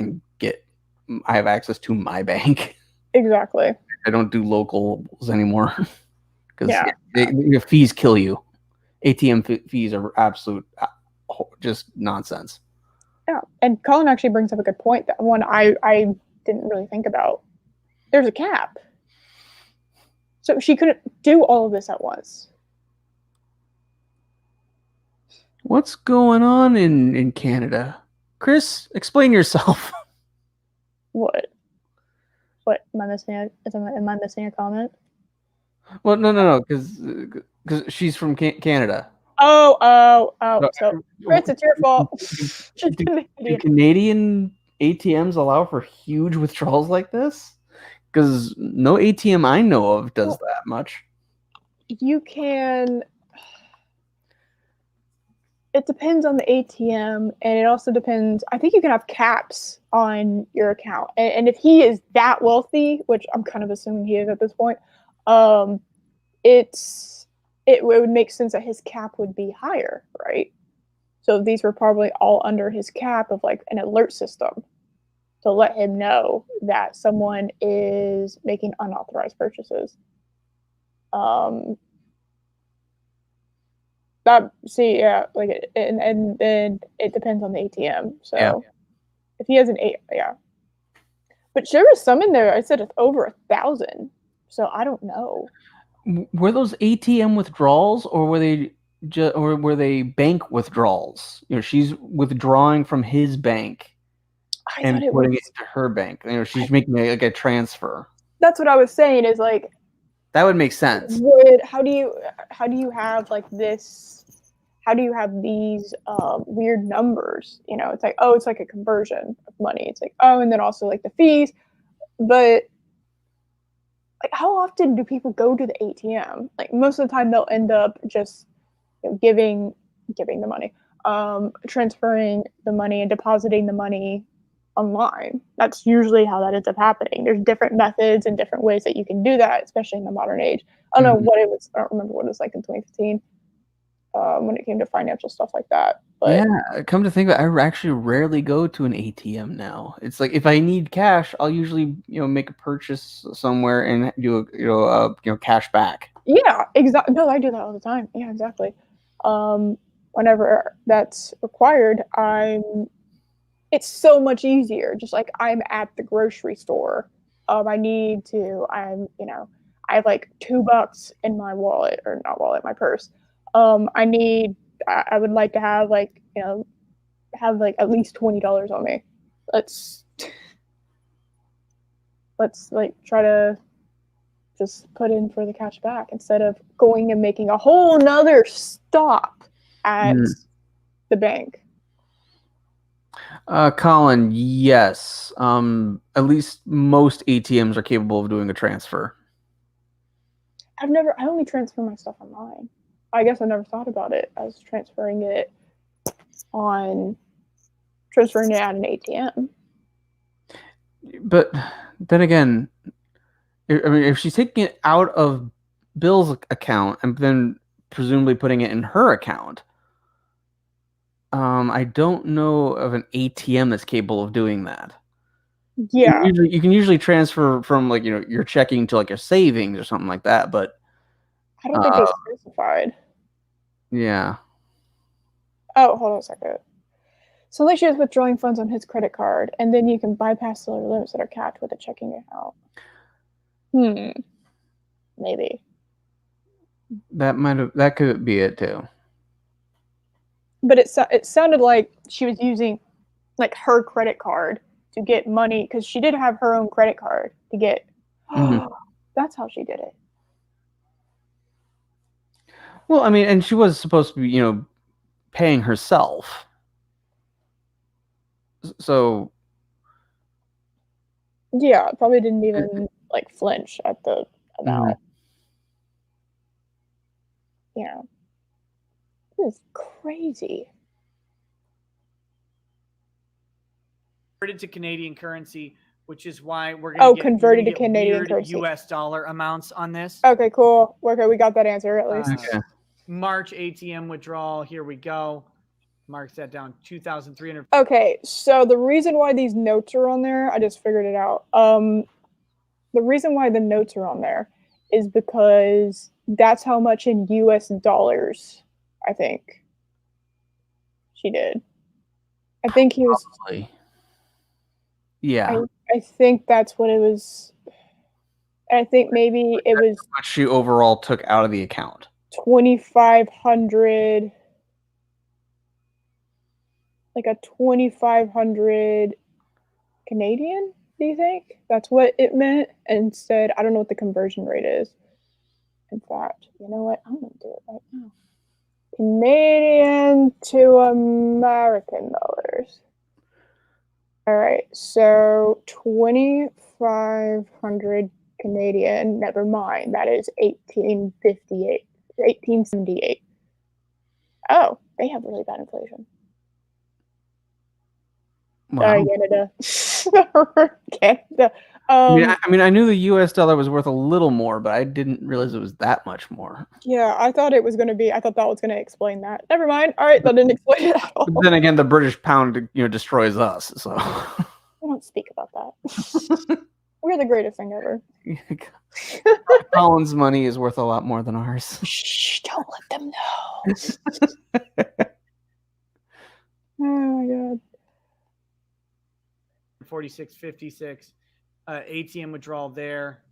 have access to my bank. Exactly. I don't do locals anymore because the fees kill you. ATM fees are absolute just nonsense. Yeah, and Colin actually brings up a good point. That one I didn't really think about. There's a cap, so she couldn't do all of this at once. What's going on in Canada? Chris, explain yourself. What? Am I missing a comment? Well, no, because she's from Canada. Oh. So, Chris, it's your fault. Do Canadian ATMs allow for huge withdrawals like this? Because no ATM I know of does that much. You can. It depends on the ATM, and it also depends. I think you can have caps on your account, and if he is that wealthy, which I'm kind of assuming he is at this point, it would make sense that his cap would be higher, right? So these were probably all under his cap of like an alert system to let him know that someone is making unauthorized purchases. And then it depends on the ATM. So if he has but there was some in there. I said it's over 1,000. So I don't know. Were those ATM withdrawals, or were they bank withdrawals? She's withdrawing from his bank and putting it into her bank. She's making like a transfer. That's what I was saying. Is like that would make sense. How do you have like this? How do you have these weird numbers? It's like, oh, it's like a conversion of money. It's like, oh, and then also like the fees, but. Like, how often do people go to the ATM? Like, most of the time they'll end up just giving the money, transferring the money and depositing the money online. That's usually how that ends up happening. There's different methods and different ways that you can do that, especially in the modern age. I don't know what it was. I don't remember what it was like in 2015 when it came to financial stuff like that. But yeah, come to think of it, I actually rarely go to an ATM now. It's like if I need cash, I'll usually make a purchase somewhere and do a cash back. Yeah, exactly. No, I do that all the time. Yeah, exactly. Whenever that's required, it's so much easier. Just like I'm at the grocery store. I have like $2 in my wallet, or not wallet, my purse. I I would like to have like, have like at least $20 on me. Let's like try to just put in for the cash back instead of going and making a whole nother stop at the bank. Colin, yes. At least most ATMs are capable of doing a transfer. I only transfer my stuff online. I guess I never thought about it as transferring it at an ATM. But then again, I mean, if she's taking it out of Bill's account and then presumably putting it in her account, I don't know of an ATM that's capable of doing that. Yeah. You can usually transfer from like, your checking to like your savings or something like that, but I don't think they specified. Yeah. Oh, hold on a second. So Alicia is withdrawing funds on his credit card, and then you can bypass the limits that are capped with a checking account. Maybe. That could be it too. But it sounded like she was using like her credit card to get money because she did have her own credit card to get. That's how she did it. Well, I mean, and she was supposed to be, paying herself. So. Yeah, probably didn't even like flinch at the amount. Yeah. This is crazy. Converted to Canadian currency, which is why we're going to get converted to Canadian currency. US dollar amounts on this. Okay, cool. Okay, we got that answer at least. Okay. March ATM withdrawal. Here we go. Mark that down. 2,300. Okay, so the reason why these notes are on there, I just figured it out. The reason why the notes are on there is because that's how much in US dollars, I think, she did. I think he was. Probably. Yeah. I think that's what it was. I think maybe it was what she overall took out of the account. 2,500. Like a 2,500 Canadian, do you think? That's what it meant? Instead, I don't know what the conversion rate is. In fact, you know what? I'm going to do it right now. Canadian to American dollars. All right, so 2,500 Canadian, never mind. That is 1878. Oh, they have really bad inflation. Wow. Canada. I mean, I knew the US dollar was worth a little more, but I didn't realize it was that much more. Yeah, I thought that was going to explain that. Never mind. All right, that didn't explain it at all. But then again, the British pound, destroys us. So we don't speak about that. We're the greatest thing ever. Colin's money is worth a lot more than ours. Shh! Don't let them know. Oh my god. 46.56 ATM withdrawal there.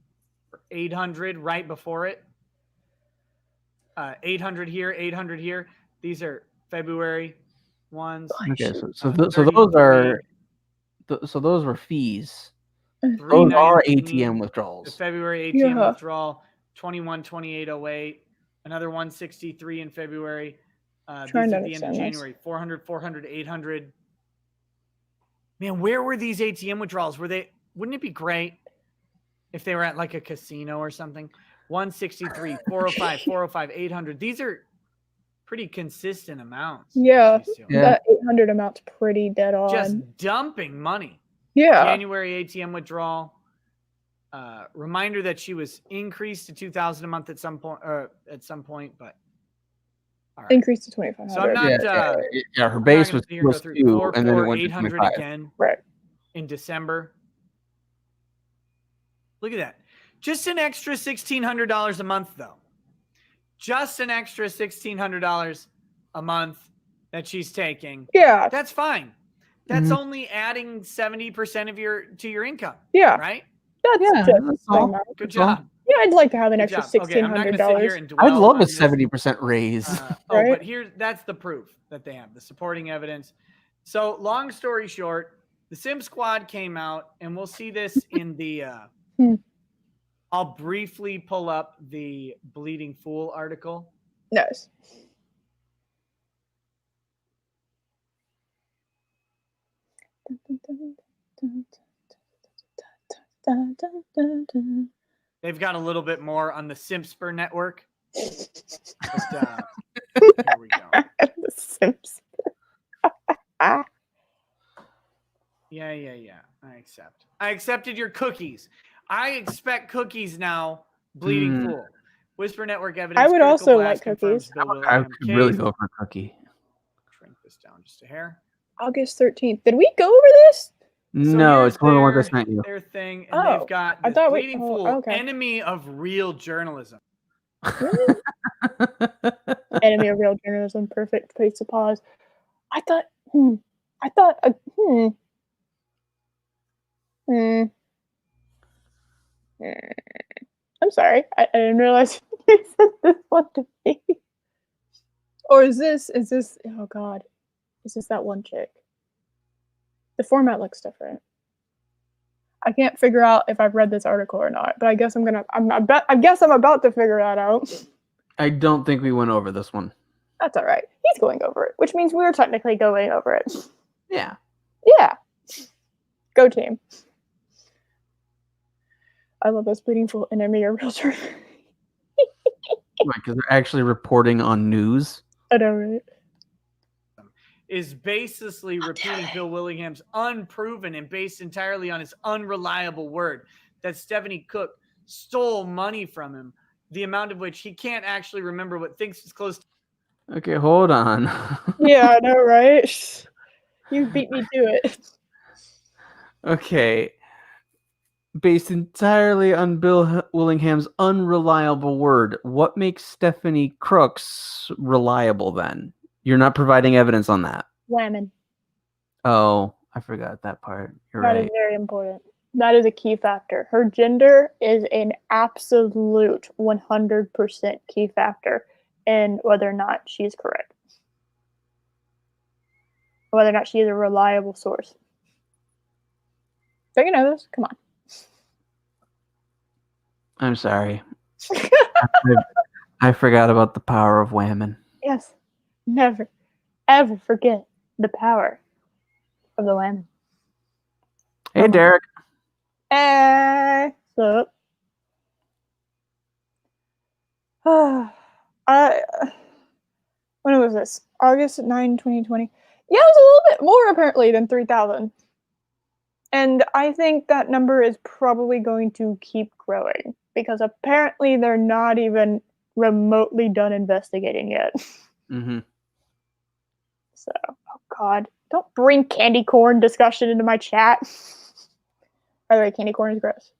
800 right before it. 800 here, 800 here. These are February ones. Okay, so those were fees. Those are ATM withdrawals. The February ATM withdrawal, 2128.08. Another 163 in February. These at the end of January. 400, 400, 800. Man, where were these ATM withdrawals? Wouldn't it be great if they were at like a casino or something? 163, 405, 405, 800. These are pretty consistent amounts. Yeah. That 800 amount's pretty dead on. Just dumping money. Yeah. January ATM withdrawal. Reminder that she was increased to 2,000 a month at some point, but right. Increased to 2,500. So I'm not. Her base was 2, and then it went to 800 25. again. Right. In December. Look at that. Just an extra $1,600 a month, though. Just an extra $1,600 a month that she's taking. Yeah. That's fine. That's only adding 70% to your income. Yeah. Right? That's Good job. Yeah, I'd like to have an Good extra job. Okay, I'm not going to sit here $1,600. and dwell I'd love on a this. 70% raise. Right? But that's the proof that they have, the supporting evidence. So, long story short, the Sim Squad came out, and we'll see this in the. I'll briefly pull up the Bleeding Fool article. Nice. They've got a little bit more on the Simpsper network. Just, here we go. The Sims. Yeah. I accepted your cookies. I expect cookies now. Bleeding Fool. Whisper Network evidence. I would also like cookies. I could really go for a cookie. Shrink this down just a hair. August 13th. Did we go over this? No, it's one of the ones I sent you. Their thing, and they've got this Bleeding Fool, enemy of real journalism. Enemy of real journalism. Perfect place to pause. I thought. I'm sorry. I didn't realize you sent this one to me. Or is this? Oh God, is this that one chick? The format looks different. I can't figure out if I've read this article or not, but I guess I guess I'm about to figure that out. I don't think we went over this one. That's all right. He's going over it, which means we're technically going over it. Yeah. Yeah. Go team. I love this Bleeding Fool enemy or realtor. Because they're actually reporting on news. I know, right? Is baselessly repeating Bill Willingham's unproven and based entirely on his unreliable word that Stephanie Cook stole money from him, the amount of which he can't actually remember, but thinks is close to. Okay, hold on. Yeah, I know, right? You beat me to it. Okay. Based entirely on Bill Willingham's unreliable word, what makes Stephanie Crooks reliable then? You're not providing evidence on that. Women. Oh, I forgot that part. You're right. That is very important. That is a key factor. Her gender is an absolute 100% key factor in whether or not she's correct. Whether or not she is a reliable source. Don't you know this? Come on. I'm sorry. I forgot about the power of women. Yes. Never, ever forget the power of the women. Hey, Derek. Hey. What's up? When was this? August 9, 2020. Yeah, it was a little bit more apparently than 3,000. And I think that number is probably going to keep growing because apparently they're not even remotely done investigating yet. Mm-hmm. So, oh God, don't bring candy corn discussion into my chat. By the way, candy corn is gross.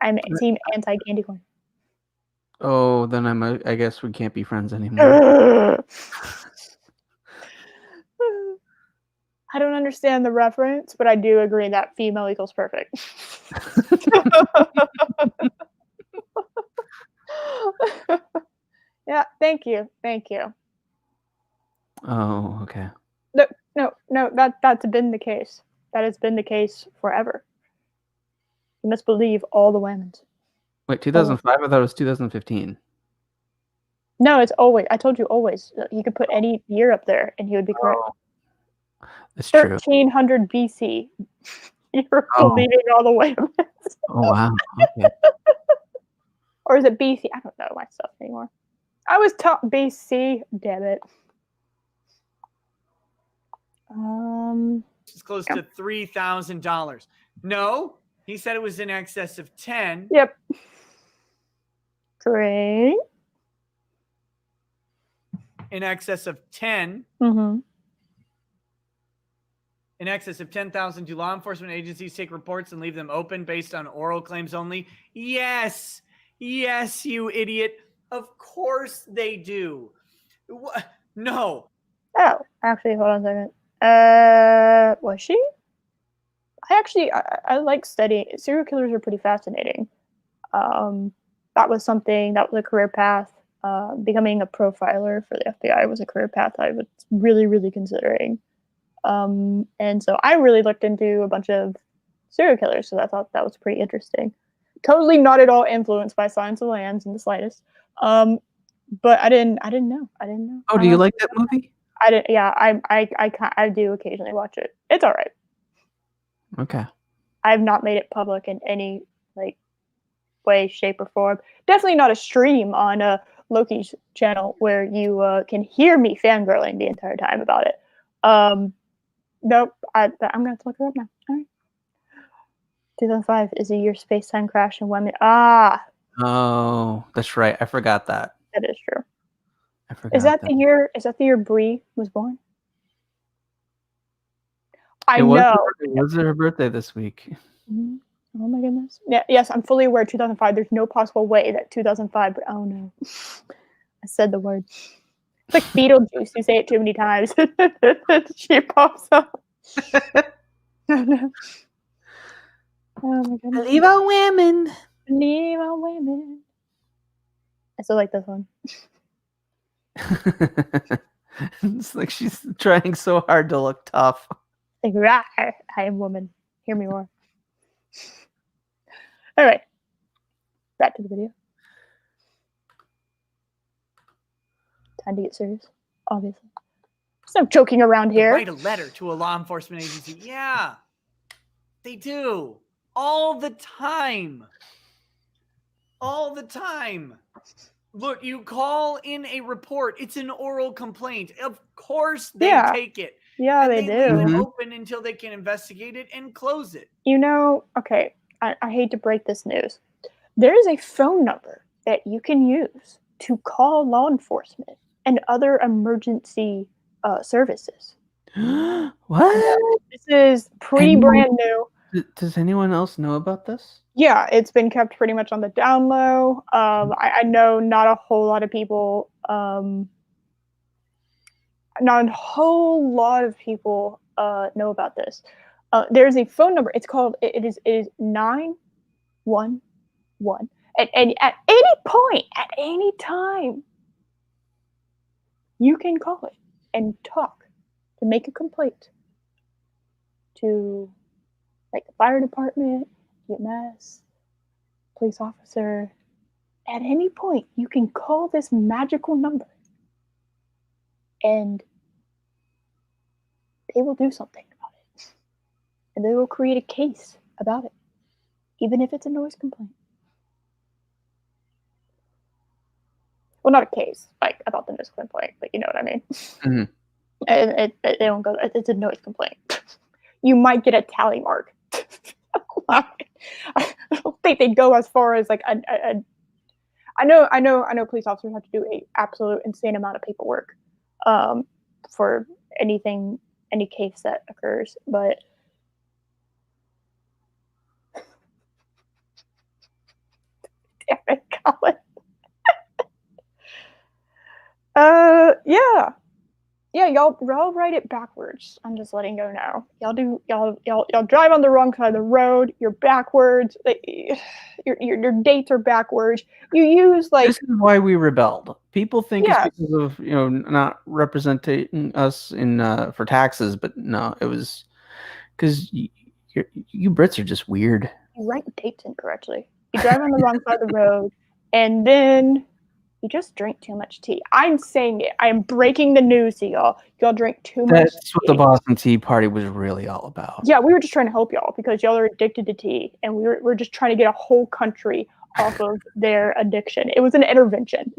I'm team anti-candy corn. Oh, then I guess we can't be friends anymore. I don't understand the reference, but I do agree that female equals perfect. Yeah, thank you. Oh, okay. No, that's been the case. That has been the case forever. You must believe all the women. Wait, 2005? I thought it was 2015. No, it's always. I told you always. You could put any year up there and he would be correct. Oh, that's true. 1300 BC. You're believing all the women. Oh, wow. Okay. Or is it BC? I don't know my stuff anymore. I was taught BC. Damn it. It's close to $3,000. No, he said it was in excess of 10. Yep. Great. In excess of 10. Mm-hmm. In excess of 10,000. Do law enforcement agencies take reports and leave them open based on oral claims only? Yes, you idiot. Of course they do. No. Oh, actually, hold on a second. Was she? I like studying. Serial killers are pretty fascinating. That was a career path. Becoming a profiler for the FBI was a career path I was really, really considering. And so I really looked into a bunch of serial killers, so I thought that was pretty interesting. Totally not at all influenced by Silence of the Lambs in the slightest. But I didn't know. Oh, do you like that movie? I didn't. Yeah, I do occasionally watch it. It's all right. Okay. I've not made it public in any way, shape, or form. Definitely not a stream on Loki's channel where you can hear me fangirling the entire time about it. Nope. I'm gonna have to look it up now. All right. 2005 is a year space-time crash and when Oh, that's right. I forgot that. That is true. I forgot Is that the year Bree was born? I know. It was her birthday this week. Mm-hmm. Oh my goodness. Yeah, yes, I'm fully aware 2005. There's no possible way that 2005, but oh no. I said the word. It's like Beetlejuice. You say it too many times. She pops up. Oh no. Oh my goodness. Leave on women. Leave on women. I still like this one. It's like she's trying so hard to look tough. Like, rah, I am woman. Hear me more. All right. Back to the video. Time to get serious, obviously. There's no joking around here. Write a letter to a law enforcement agency. Yeah, they do. All the time. All the time. Look, you call in a report. It's an oral complaint. Of course they take it. Yeah, they do. Leave it open until they can investigate it and close it. You know, okay, I hate to break this news. There is a phone number that you can use to call law enforcement and other emergency services. What? This is pretty brand new. Does anyone else know about this? Yeah, it's been kept pretty much on the down low. I know not a whole lot of people. Not a whole lot of people know about this. There's a phone number. It's called. It is 911. And at any point, at any time, you can call it and talk to make a complaint to, like, the fire department, EMS, police officer. At any point, you can call this magical number and they will do something about it. And they will create a case about it, even if it's a noise complaint. Well, not a case, like, about the noise complaint, but you know what I mean. Mm-hmm. And they don't go, it's a noise complaint. You might get a tally mark. I don't think they'd go as far as, like, I know police officers have to do a absolute insane amount of paperwork for any case that occurs, but damn it, Colin. Yeah, y'all write it backwards. I'm just letting you know. Y'all drive on the wrong side of the road. You're backwards. Your dates are backwards. You use, like, this is why we rebelled. People think it's because of not representing us in for taxes, but no, it was because you Brits are just weird. You write dates incorrectly. You drive on the wrong side of the road, and then you just drink too much tea. I'm saying it. I am breaking the news to y'all. Y'all drink too much tea. That's what the Boston Tea Party was really all about. Yeah, we were just trying to help y'all because y'all are addicted to tea, and we're just trying to get a whole country off of their addiction. It was an intervention.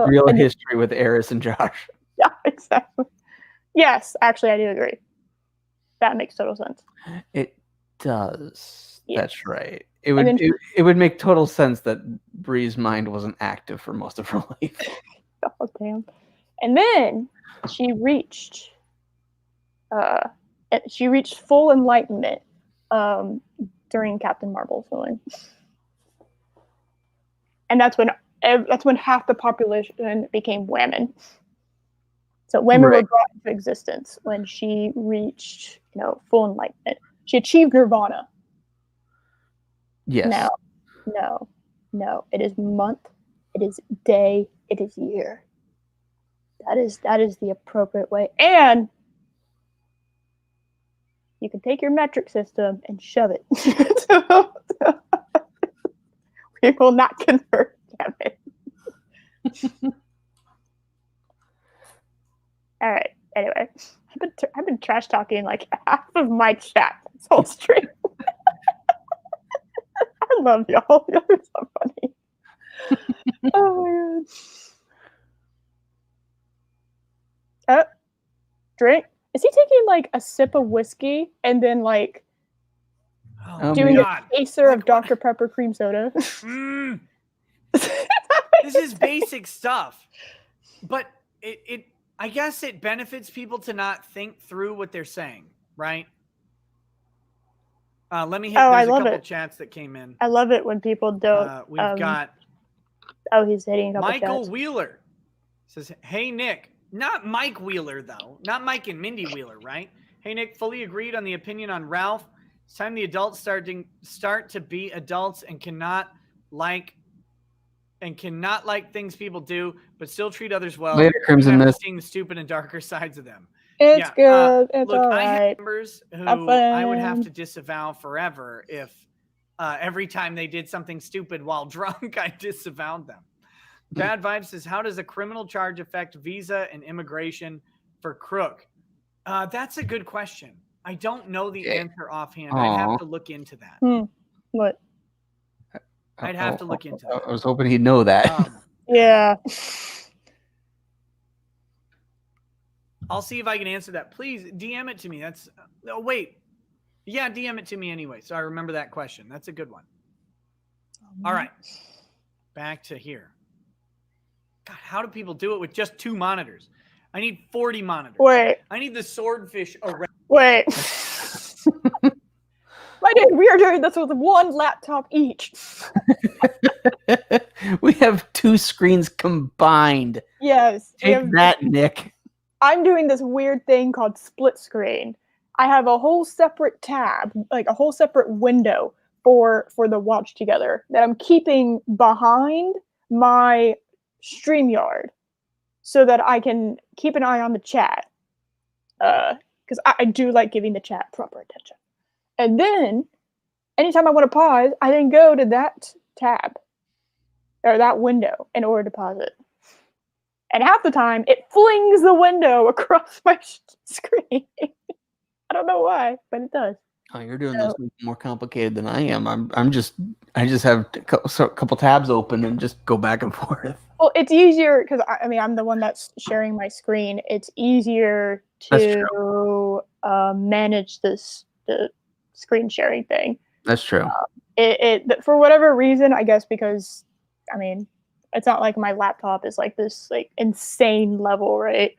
Real history with Eris and Josh. Yeah, exactly. Yes, actually, I do agree. That makes total sense. It does. Yes. That's right. It would make total sense that Bree's mind wasn't active for most of her life. Oh damn! And then she reached full enlightenment during Captain Marvel filming, and that's when that's when half the population became women. So women were brought into existence when she reached, full enlightenment. She achieved nirvana. Yes. No. It is month. It is day. It is year. That is the appropriate way. And you can take your metric system and shove it. We will not convert, damn it. All right. Anyway, I've been trash talking like half of my chat this whole stream. I love y'all. Y'all are so funny. Oh my god. Drink. Is he taking like a sip of whiskey and then like doing a chaser of Dr. Pepper cream soda? This is basic stuff, but I guess it benefits people to not think through what they're saying, right? Let me hit. There's a couple chats that came in. I love it when people don't. We've got. Oh, he's hitting a couple Michael chats. Wheeler says, "Hey Nick, not Mike Wheeler though, not Mike and Mindy Wheeler, right? Hey Nick, fully agreed on the opinion on Ralph. It's time the adults start to be adults and cannot like things people do, but still treat others well. Later, Crimson Mist. Seeing the stupid and darker sides of them. It's good. It's look, all right. I have members who I would have to disavow forever if every time they did something stupid while drunk, I disavowed them. Bad Vibes says, how does a criminal charge affect visa and immigration for Crook? That's a good question. I don't know the answer offhand. I'd have to look into that. What? I'd have to look into that. I was hoping he'd know that. Yeah. I'll see if I can answer that. Please DM it to me. That's wait. Yeah, DM it to me anyway. So I remember that question. That's a good one. All right. Back to here. God, how do people do it with just 2 monitors? I need 40 monitors. Wait. I need the swordfish array. Wait. My dude, we are doing this with 1 laptop each. We have 2 screens combined. Yes. Take that, Nick. I'm doing this weird thing called split screen. I have a whole separate tab, like a whole separate window for the watch together that I'm keeping behind my StreamYard so that I can keep an eye on the chat. Because I do like giving the chat proper attention. And then, anytime I want to pause, I then go to that tab or that window in order to pause it. And half the time, it flings the window across my screen. I don't know why, but it does. Oh, you're doing this more complicated than I am. I just have a couple tabs open and just go back and forth. Well, it's easier because I'm the one that's sharing my screen. It's easier to manage the screen sharing thing. That's true. It for whatever reason, I guess because it's not like my laptop is like this like insane level, right?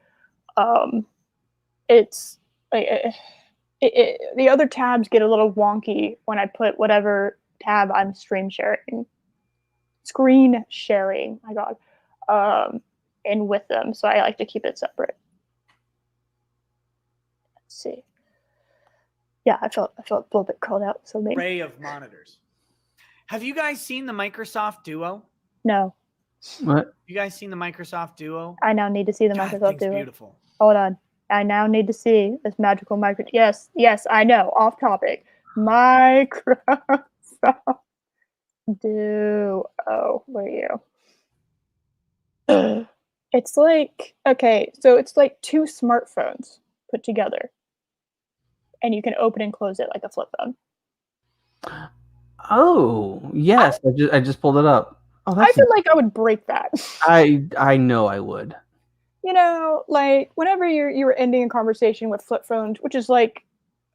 It's like the other tabs get a little wonky when I put whatever tab I'm screen sharing. My God, in with them. So I like to keep it separate. Let's see. Yeah, I felt a little bit called out. So maybe array of monitors. Have you guys seen the Microsoft Duo? No. What? You guys seen the Microsoft Duo? I now need to see the Microsoft Duo. Beautiful. Hold on. I now need to see this magical micro. Yes, I know. Off topic. Microsoft Duo. Where are you? It's like, okay, so it's like 2 smartphones put together. And you can open and close it like a flip phone. Oh, yes. I just pulled it up. Oh, I feel like I would break that. I know I would. Like whenever you're ending a conversation with flip phones, which is like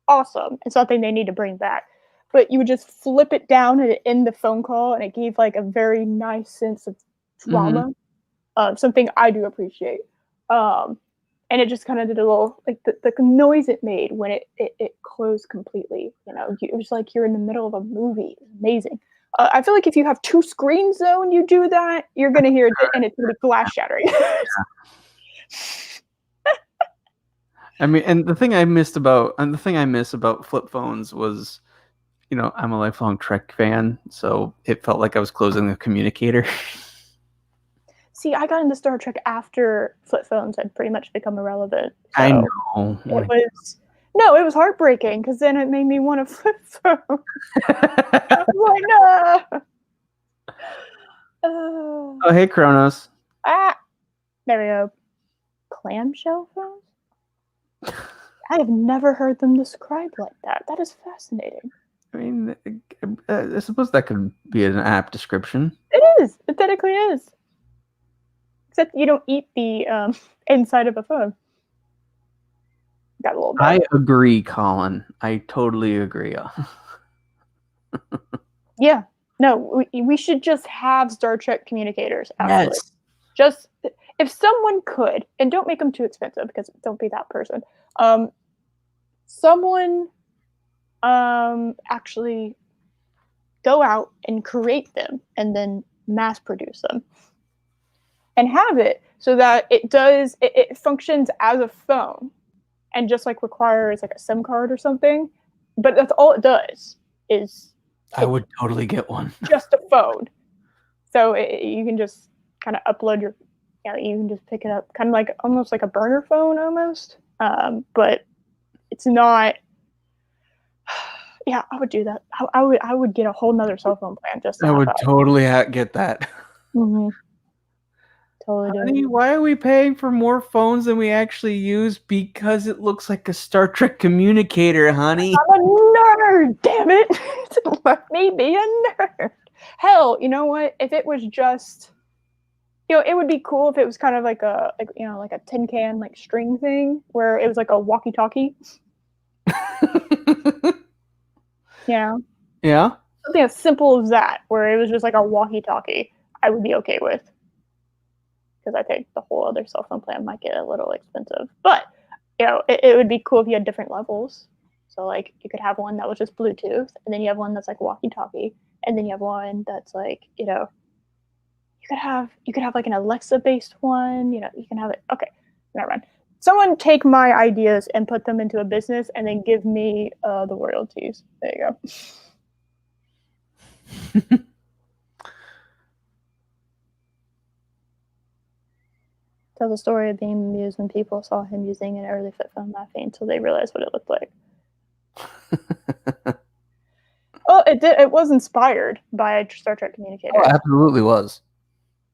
awesome and something they need to bring back, but you would just flip it down and end the phone call, and it gave like a very nice sense of drama. Something I do appreciate. And it just kind of did a little like the noise it made when it closed completely. It was like you're in the middle of a movie. It was amazing. I feel like if you have 2 screens though and you do that, you're gonna hear it and it's gonna be glass shattering. I mean, and the thing I miss about flip phones was, I'm a lifelong Trek fan, so it felt like I was closing the communicator. See, I got into Star Trek after flip phones had pretty much become irrelevant. So I know. it was heartbreaking because then it made me want a flip phone. I was like, no. Oh, hey, Kronos. There we go. Clamshell phones? I have never heard them described like that. That is fascinating. I mean, I suppose that could be an app description. It is. It technically is. Except you don't eat the inside of a phone. Got a little bit. I agree, Colin. I totally agree. Yeah. No, we should just have Star Trek communicators. Actually. Yes. Just if someone could, and don't make them too expensive because don't be that person. Someone actually go out and create them and then mass produce them and have it so that it functions as a phone and just like requires like a SIM card or something, but that's all it does is I would totally get one. Just a phone. So you can just kind of upload you can just pick it up kind of like almost like a burner phone almost, but it's not. Yeah, I would do that. I would get a whole nother cell phone plan just to I would that. totally get that. Mm-hmm. Totally. Honey, why are we paying for more phones than we actually use? Because it looks like a Star Trek communicator, honey. I'm a nerd, damn it. Let me be a nerd. Hell, you know what? If it was just, it would be cool if it was kind of like a tin can like string thing where it was like a walkie-talkie. Yeah. Something as simple as that, where it was just like a walkie-talkie, I would be okay with. Because I think the whole other cell phone plan might get a little expensive. But, it would be cool if you had different levels. So, like, you could have one that was just Bluetooth, and then you have one that's like walkie-talkie, and then you have one that's like, you could have like an Alexa-based one. You can have it. Okay, never mind. Someone take my ideas and put them into a business, and then give me the royalties. There you go. Tell the story of being amused when people saw him using an early flip phone, laughing until they realized what it looked like. Oh, it did. It was inspired by Star Trek communicator. Oh, absolutely was.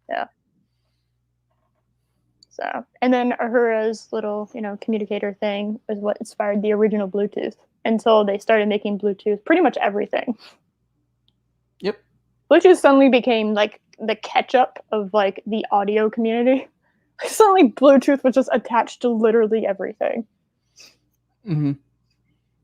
Yeah. So, and then Uhura's little, communicator thing was what inspired the original Bluetooth until they started making Bluetooth pretty much everything. Yep. Bluetooth suddenly became like the catch-up of like the audio community. Suddenly Bluetooth was just attached to literally everything. Mm-hmm.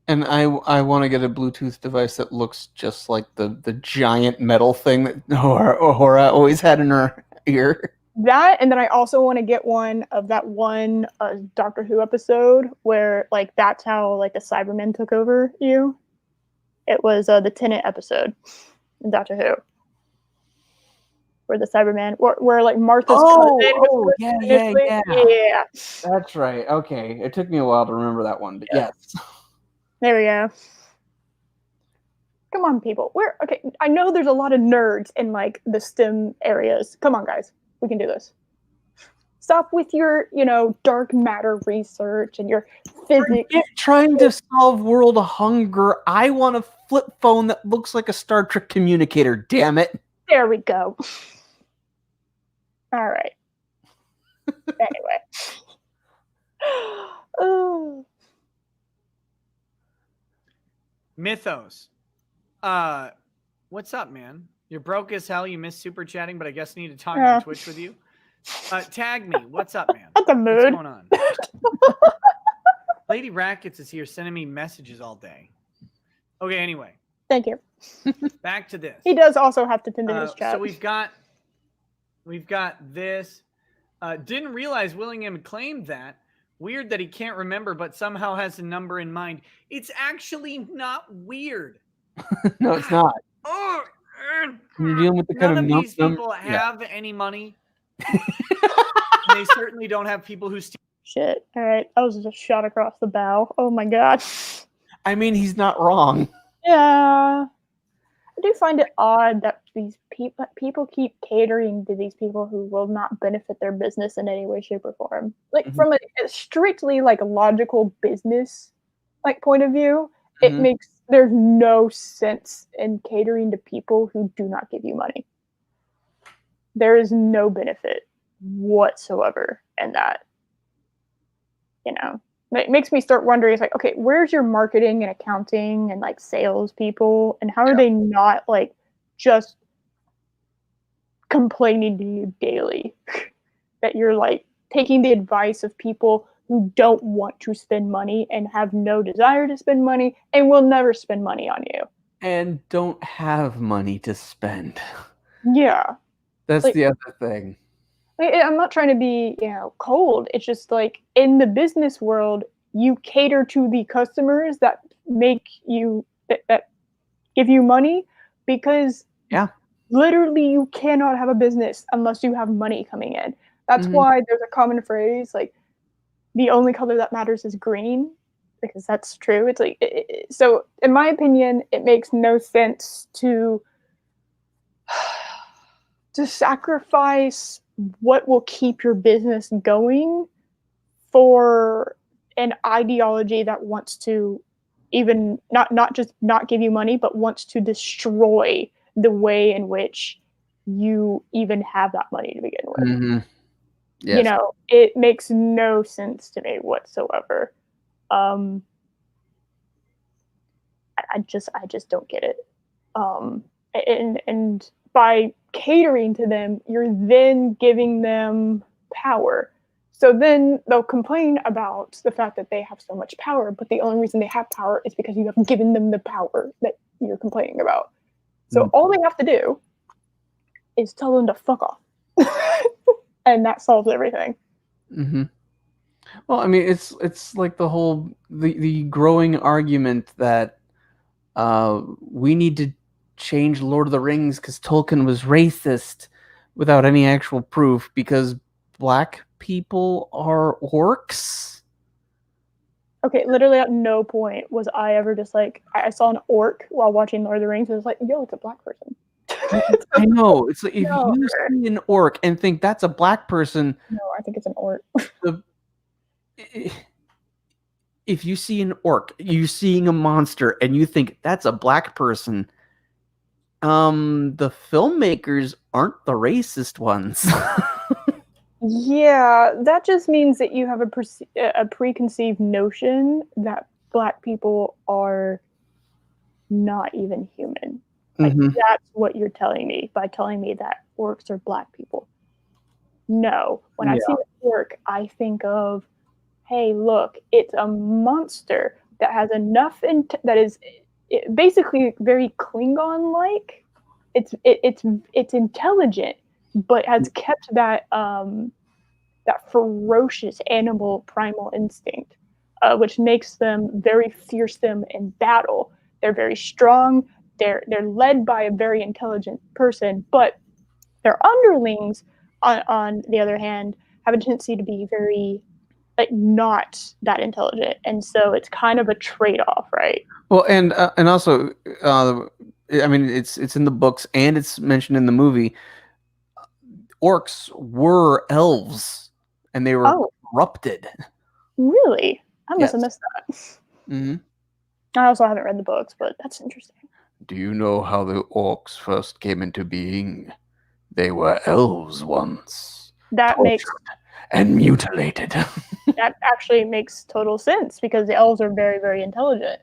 And I want to get a Bluetooth device that looks just like the giant metal thing that Uhura always had in her ear. That, and then I also want to get one of that one Doctor Who episode where like that's how like the Cybermen took over you. It was the Tenet episode in Doctor Who. Where the Cyberman, where like Martha's cousin. Yeah. That's right. Okay, it took me a while to remember that one, but yes. There we go. Come on, people. Okay. I know there's a lot of nerds in like the STEM areas. Come on, guys. We can do this. Stop with your, dark matter research and your physics. Forget trying to solve world hunger. I want a flip phone that looks like a Star Trek communicator. Damn it. There we go. All right. Anyway. Oh. Mythos. What's up, man? You're broke as hell. You missed super chatting, but I guess I need to talk on Twitch with you. Tag me. What's up, man? That's a mood. What's going on? Lady Rackets is here sending me messages all day. Okay, anyway. Thank you. Back to this. He does also have to tend to his chat. So we've got this. Didn't realize Willingham claimed that. Weird that he can't remember, but somehow has a number in mind. It's actually not weird. No, it's not. Oh, When you're dealing with the None kind of of these people have any money. And they certainly don't have people who steal. Shit. All right. I was just shot across the bow. Oh my god. I mean, he's not wrong. Yeah. I do find it odd that these people keep catering to these people who will not benefit their business in any way, shape, or form. Like from a strictly like logical business like point of view, it makes there's no sense in catering to people who do not give you money. There is no benefit whatsoever in that. You know, it makes me start wondering. It's like, okay, where's your marketing and accounting and like sales people, and how are they not like just complaining to you daily that you're like taking the advice of people who don't want to spend money and have no desire to spend money and will never spend money on you and don't have money to spend. Yeah, That's like, the other thing. I'm not trying to be, cold. It's just like in the business world, you cater to the customers that make you that give you money because literally you cannot have a business unless you have money coming in. That's why there's a common phrase like the only color that matters is green, because that's true. It's like so in my opinion, it makes no sense to sacrifice what will keep your business going for an ideology that wants to even not just not give you money, but wants to destroy the way in which you even have that money to begin with. Yes. It makes no sense to me whatsoever. I just don't get it. And by catering to them, you're then giving them power. So then they'll complain about the fact that they have so much power, but the only reason they have power is because you have given them the power that you're complaining about. So all they have to do is tell them to fuck off. And that solves everything. Well, I mean, it's like the whole the growing argument that we need to change Lord of the Rings because Tolkien was racist without any actual proof because black people are orcs. Okay, literally at no point was I ever just like, I saw an orc while watching Lord of the Rings and was like, yo, it's a black person. I know. It's like if you see an orc and think that's a black person. No, I think it's an orc. If you see an orc, you're seeing a monster and you think that's a black person, the filmmakers aren't the racist ones. Yeah, that just means that you have a preconceived notion that black people are not even human. Like that's what you're telling me by telling me that orcs are black people. No, when I see an orc, I think of, hey, look, it's a monster that has enough that is basically very Klingon-like. It's intelligent, but has kept that that ferocious animal primal instinct, which makes them very fearsome in battle. They're very strong. They're led by a very intelligent person, but their underlings, on the other hand, have a tendency to be very like not that intelligent, and so it's kind of a trade-off, right? Well, and also, I mean, it's in the books and it's mentioned in the movie. Orcs were elves, and they were corrupted. Really? I must have missed that. I also haven't read the books, but that's interesting. Do you know how the orcs first came into being? They were elves once. That makes and mutilated. That actually makes total sense because the elves are very, very intelligent.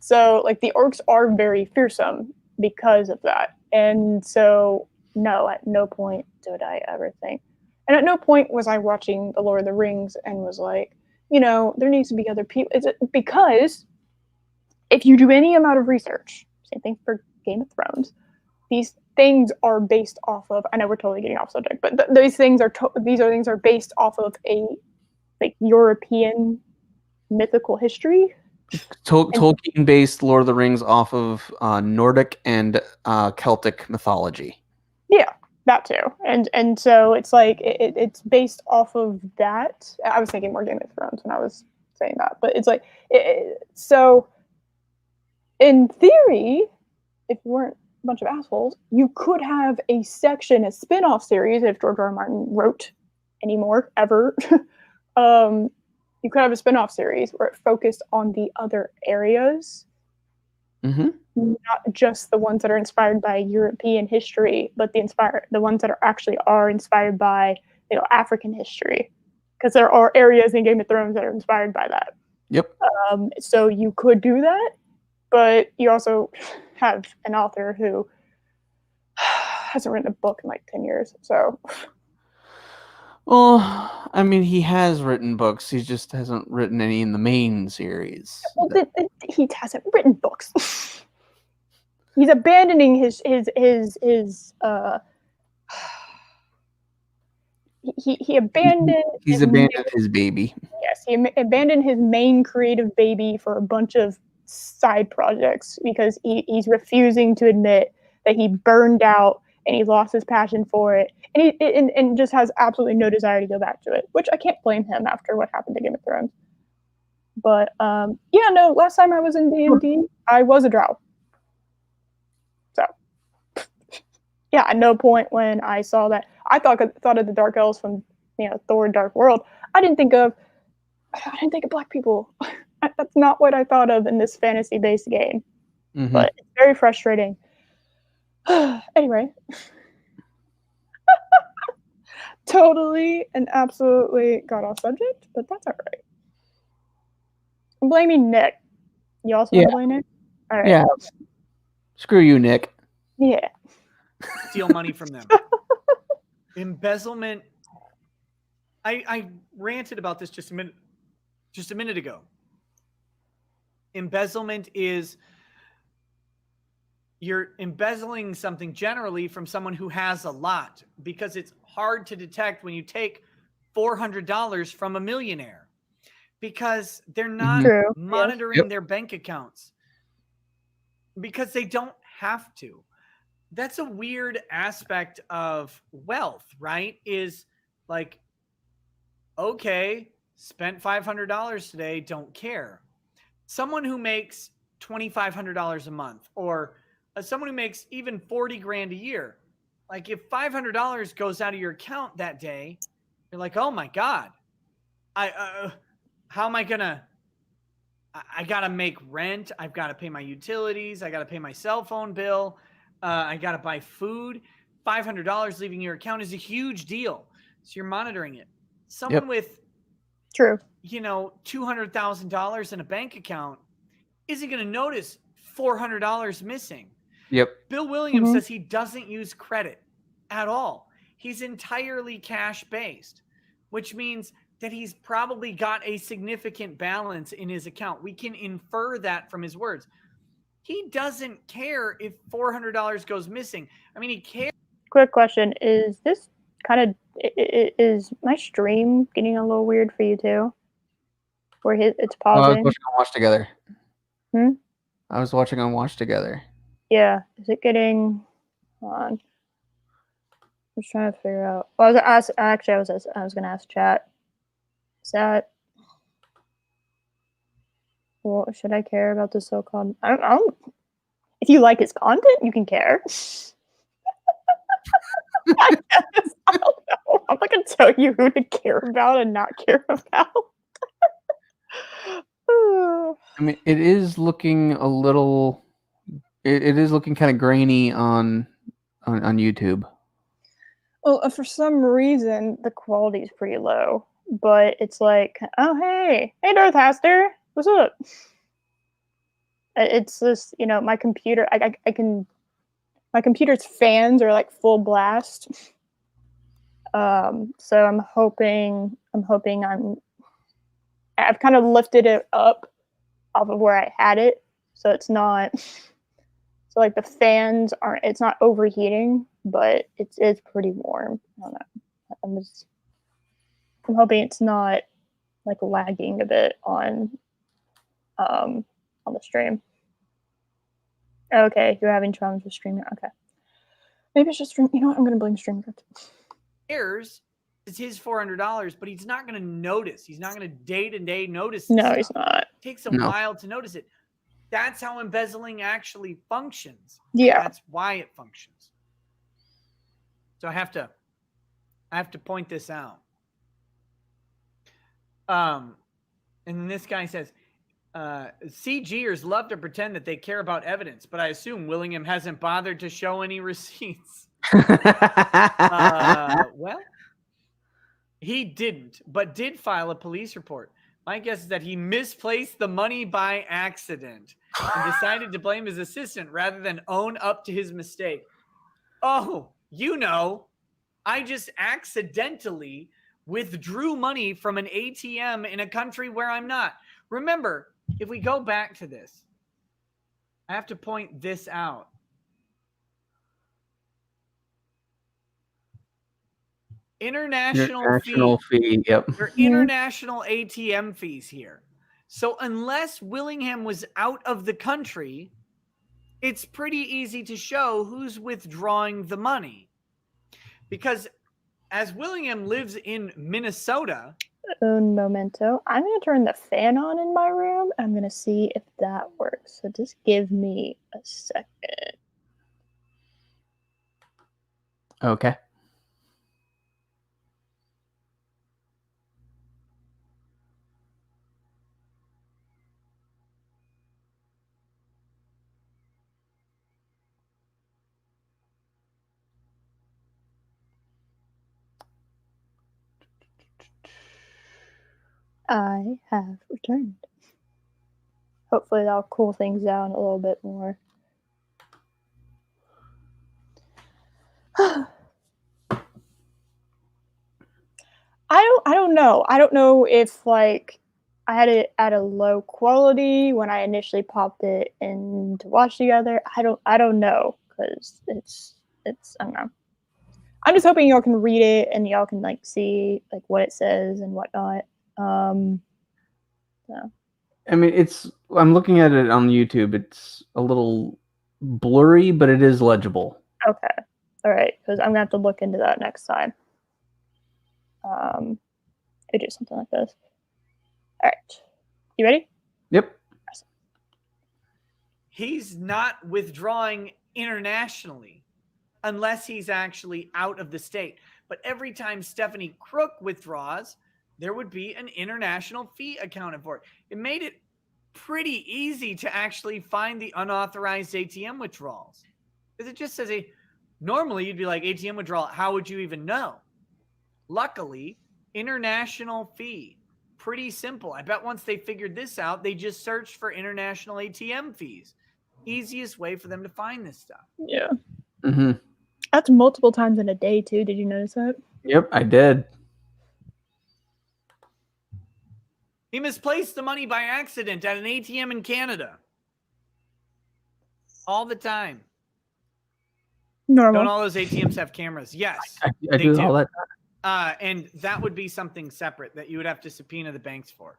So, like, the orcs are very fearsome because of that. And so, no, at no point did I ever think. And at no point was I watching The Lord of the Rings and was like, there needs to be other people. Because if you do any amount of research, same thing for Game of Thrones, these things are based off of, I know we're totally getting off subject, but these things are based off of a like European mythical history. Tolkien-based Lord of the Rings off of Nordic and Celtic mythology. Yeah, that too. And so it's like it's based off of that. I was thinking more Game of Thrones when I was saying that, but it's like so. In theory, if you weren't a bunch of assholes, you could have a spin-off series if George R. R. Martin wrote anymore ever. You could have a spin-off series where it focused on the other areas, not just the ones that are inspired by European history, but the ones that are inspired by African history, because there are areas in Game of Thrones that are inspired by that. Yep. So you could do that, but you also have an author who hasn't written a book in like 10 years. So, well, I mean, he has written books. He just hasn't written any in the main series. Well, he hasn't written books. He's abandoning his he abandoned he's abandoned his baby. Yes, he abandoned his main creative baby for a bunch of side projects because he's refusing to admit that he burned out and he lost his passion for it, and he just has absolutely no desire to go back to it, which I can't blame him after what happened to Game of Thrones. But yeah, no, last time I was in D&D, I was a drow. So yeah, at no point when I saw that, I thought of the Dark Elves from Thor: Dark World. I didn't think of black people. That's not what I thought of in this fantasy-based game. But it's very frustrating. Anyway, totally and absolutely got off subject, but that's all right. I'm blaming Nick. You also want to blame Nick? All right. Yeah. Screw you, Nick. Yeah. Steal money from them. Embezzlement. I ranted about this just a minute ago. Embezzlement is you're embezzling something generally from someone who has a lot, because it's hard to detect when you take $400 from a millionaire because they're not monitoring their bank accounts because they don't have to. That's a weird aspect of wealth, right? Is like, okay, spent $500 today, don't care. Someone who makes $2,500 a month, or someone who makes even 40 grand a year, like if $500 goes out of your account that day, you're like, oh my God, how am I gonna, I gotta make rent. I've got to pay my utilities. I got to pay my cell phone bill. I got to buy food. $500 leaving your account is a huge deal. So you're monitoring it. Someone with, $200,000 in a bank account isn't going to notice $400 missing. Yep. Bill Williams says he doesn't use credit at all. He's entirely cash based, which means that he's probably got a significant balance in his account. We can infer that from his words. He doesn't care if $400 goes missing. I mean, he cares. Quick question. Is this is my stream getting a little weird for you too? Where it's pausing? I was watching on Watch Together. I was watching on Watch Together. Yeah. Is it getting... Hold on. I was trying to figure out... Well, I was going to ask chat. Is that... Well, should I care about the so-called... I don't... If you like his content, you can care. I guess. I don't know. I'm not going to tell you who to care about and not care about. I mean, it is looking a little... It is looking kind of grainy on YouTube. Well, for some reason, the quality is pretty low. But it's like, oh, hey, Darth Haster, what's up? It's just, my computer, my computer's fans are like full blast. So I'm hoping I've kind of lifted it up off of where I had it. So it's not, so like the fans aren't, it's not overheating, but it's pretty warm. I don't know. I'm hoping it's not like lagging a bit on on the stream. Okay, you're having problems with streaming. Okay. Maybe it's just stream. You know what? I'm going to blame stream. It's his $400, but he's not going to notice. He's not going to day-to-day notice. No, he's not. It takes a while to notice it. That's how embezzling actually functions. Yeah. That's why it functions. So I have to point this out. And this guy says, CGers love to pretend that they care about evidence, but I assume Willingham hasn't bothered to show any receipts. Well, he didn't, but did file a police report. My guess is that he misplaced the money by accident and decided to blame his assistant rather than own up to his mistake. Oh, I just accidentally withdrew money from an ATM in a country where I'm not. Remember, if we go back to this, I have to point this out. International fee. Yep. There are international ATM fees here. So unless Willingham was out of the country, it's pretty easy to show who's withdrawing the money. Because as Willingham lives in Minnesota. Un momento. I'm going to turn the fan on in my room. I'm going to see if that works. So just give me a second. Okay. I have returned. Hopefully that'll cool things down a little bit more. I don't know. I don't know if like I had it at a low quality when I initially popped it in to watch together. I don't know because it's I don't know. I'm just hoping y'all can read it and y'all can like see like what it says and whatnot. So. I mean, I'm looking at it on YouTube. It's a little blurry, but it is legible. Okay. All right. Because I'm going to have to look into that next time. I do something like this. All right. You ready? Yep. He's not withdrawing internationally unless he's actually out of the state. But every time Stephanie Crook withdraws, there would be an international fee accounted for. It made it pretty easy to actually find the unauthorized ATM withdrawals. Because it just says normally you'd be like, ATM withdrawal, how would you even know? Luckily, international fee. Pretty simple. I bet once they figured this out, they just searched for international ATM fees. Easiest way for them to find this stuff. Yeah. Mm-hmm. That's multiple times in a day, too. Did you notice that? Yep, I did. He misplaced the money by accident at an ATM in Canada. All the time. Normal. Don't all those ATMs have cameras? Yes. I do all that. And that would be something separate that you would have to subpoena the banks for.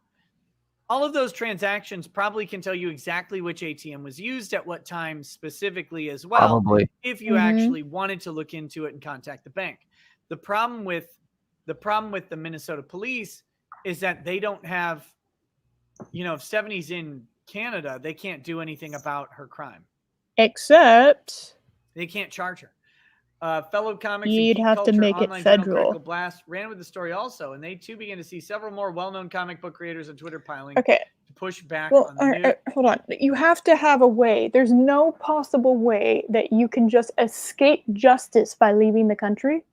All of those transactions probably can tell you exactly which ATM was used at what time specifically as well. Probably. If you actually wanted to look into it and contact the bank. The problem with the Minnesota police is that they don't have, if Stephanie's in Canada, they can't do anything about her crime. Except they can't charge her. Fellow comics you'd and have to make it federal. Blast ran with the story also, and they too began to see several more well-known comic book creators on Twitter piling to push back on the news. Hold on. You have to have a way. There's no possible way that you can just escape justice by leaving the country.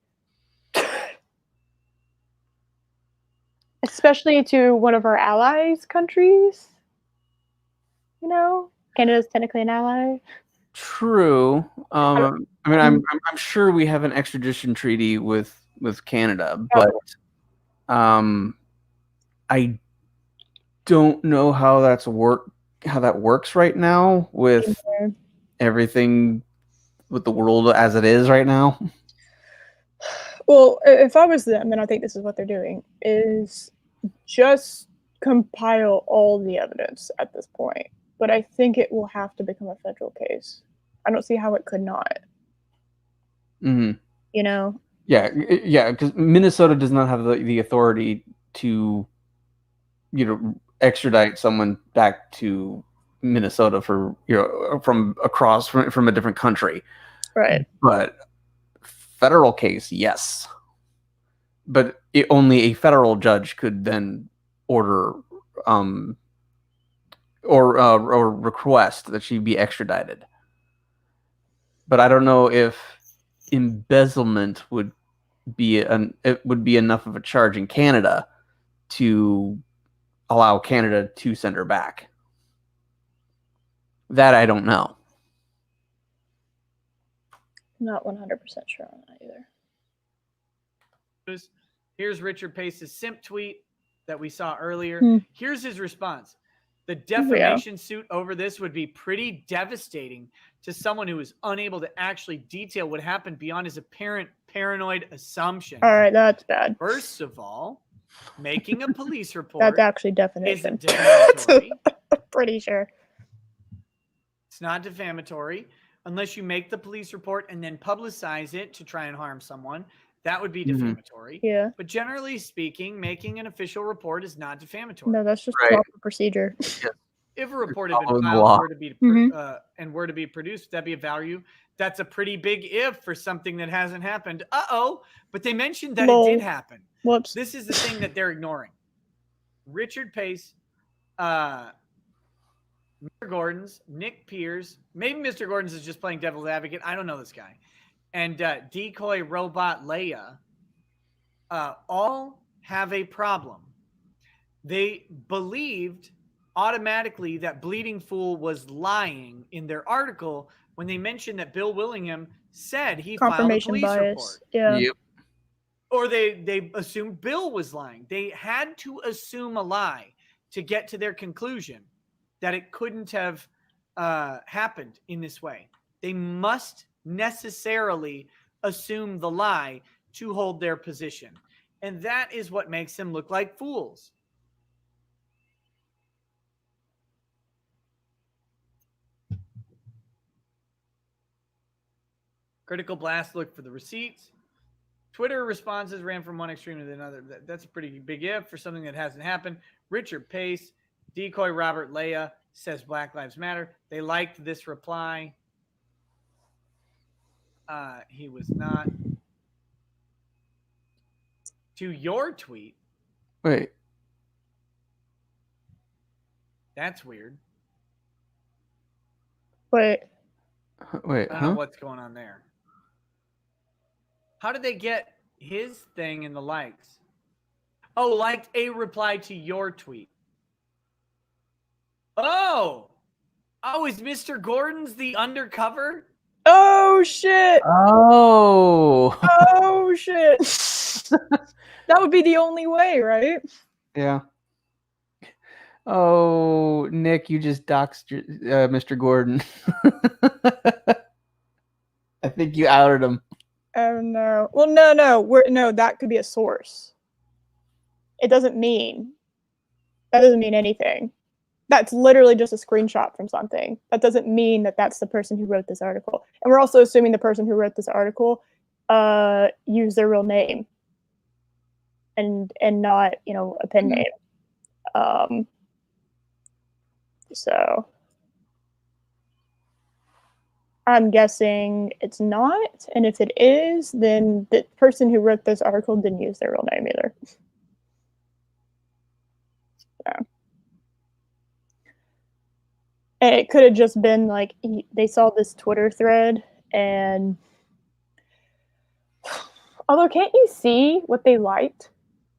Especially to one of our allies countries. Canada's technically an ally. True. I'm sure we have an extradition treaty with Canada, but I don't know how that works right now with everything with the world as it is right now. Well, if I was them, then I think this is what they're doing, is just compile all the evidence at this point, but I think it will have to become a federal case. I don't see how it could not. Mm-hmm. You know? Yeah, because Minnesota does not have the authority to, extradite someone back to Minnesota for, from a different country. Right. But federal case, yes. But only a federal judge could then order or request that she be extradited. But I don't know if embezzlement would be enough of a charge in Canada to allow Canada to send her back. That I don't know. Not 100% sure on that either. Here's Richard Pace's simp tweet that we saw earlier. Here's his response. The defamation suit over this would be pretty devastating to someone who is unable to actually detail what happened beyond his apparent paranoid assumptions. All right, that's bad. First of all, making a police report that's actually defamation. Isn't defamatory. Pretty sure. It's not defamatory unless you make the police report and then publicize it to try and harm someone. That would be defamatory. Yeah. But generally speaking, making an official report is not defamatory. No, that's just proper procedure. If a report had been filed and were to be produced, that'd be a value. That's a pretty big if for something that hasn't happened. But they mentioned that it did happen. Whoops. This is the thing that they're ignoring. Richard Pace, Mr. Gordon's, Nick Pierce, maybe Mr. Gordon's is just playing devil's advocate. I don't know this guy. And Decoy Robot Leia all have a problem. They believed automatically that Bleeding Fool was lying in their article when they mentioned that Bill Willingham said he filed a police report. Yeah. Yep. Or they assumed Bill was lying. They had to assume a lie to get to their conclusion that it couldn't have happened in this way. They must necessarily assume the lie to hold their position. And that is what makes them look like fools. Critical Blast looked for the receipts. Twitter responses ran from one extreme to another. That's a pretty big if for something that hasn't happened. Richard Pace, Decoy Robert Leia says Black Lives Matter. They liked this reply. He was not. To your tweet. Wait. That's weird. Wait. I don't know what's going on there. How did they get his thing in the likes? Oh, liked a reply to your tweet. Oh, is Mr. Gordon's the undercover? Oh, shit. Oh, shit. That would be the only way, right? Yeah. Oh, Nick, you just doxed Mr. Gordon. I think you outed him. Oh, no. Well, no, that could be a source. It doesn't mean. That doesn't mean anything. That's literally just a screenshot from something. That doesn't mean that that's the person who wrote this article. And we're also assuming the person who wrote this article used their real name and not, a pen name. So I'm guessing it's not. And if it is, then the person who wrote this article didn't use their real name either. So. And it could have just been like they saw this Twitter thread and although can't you see what they liked?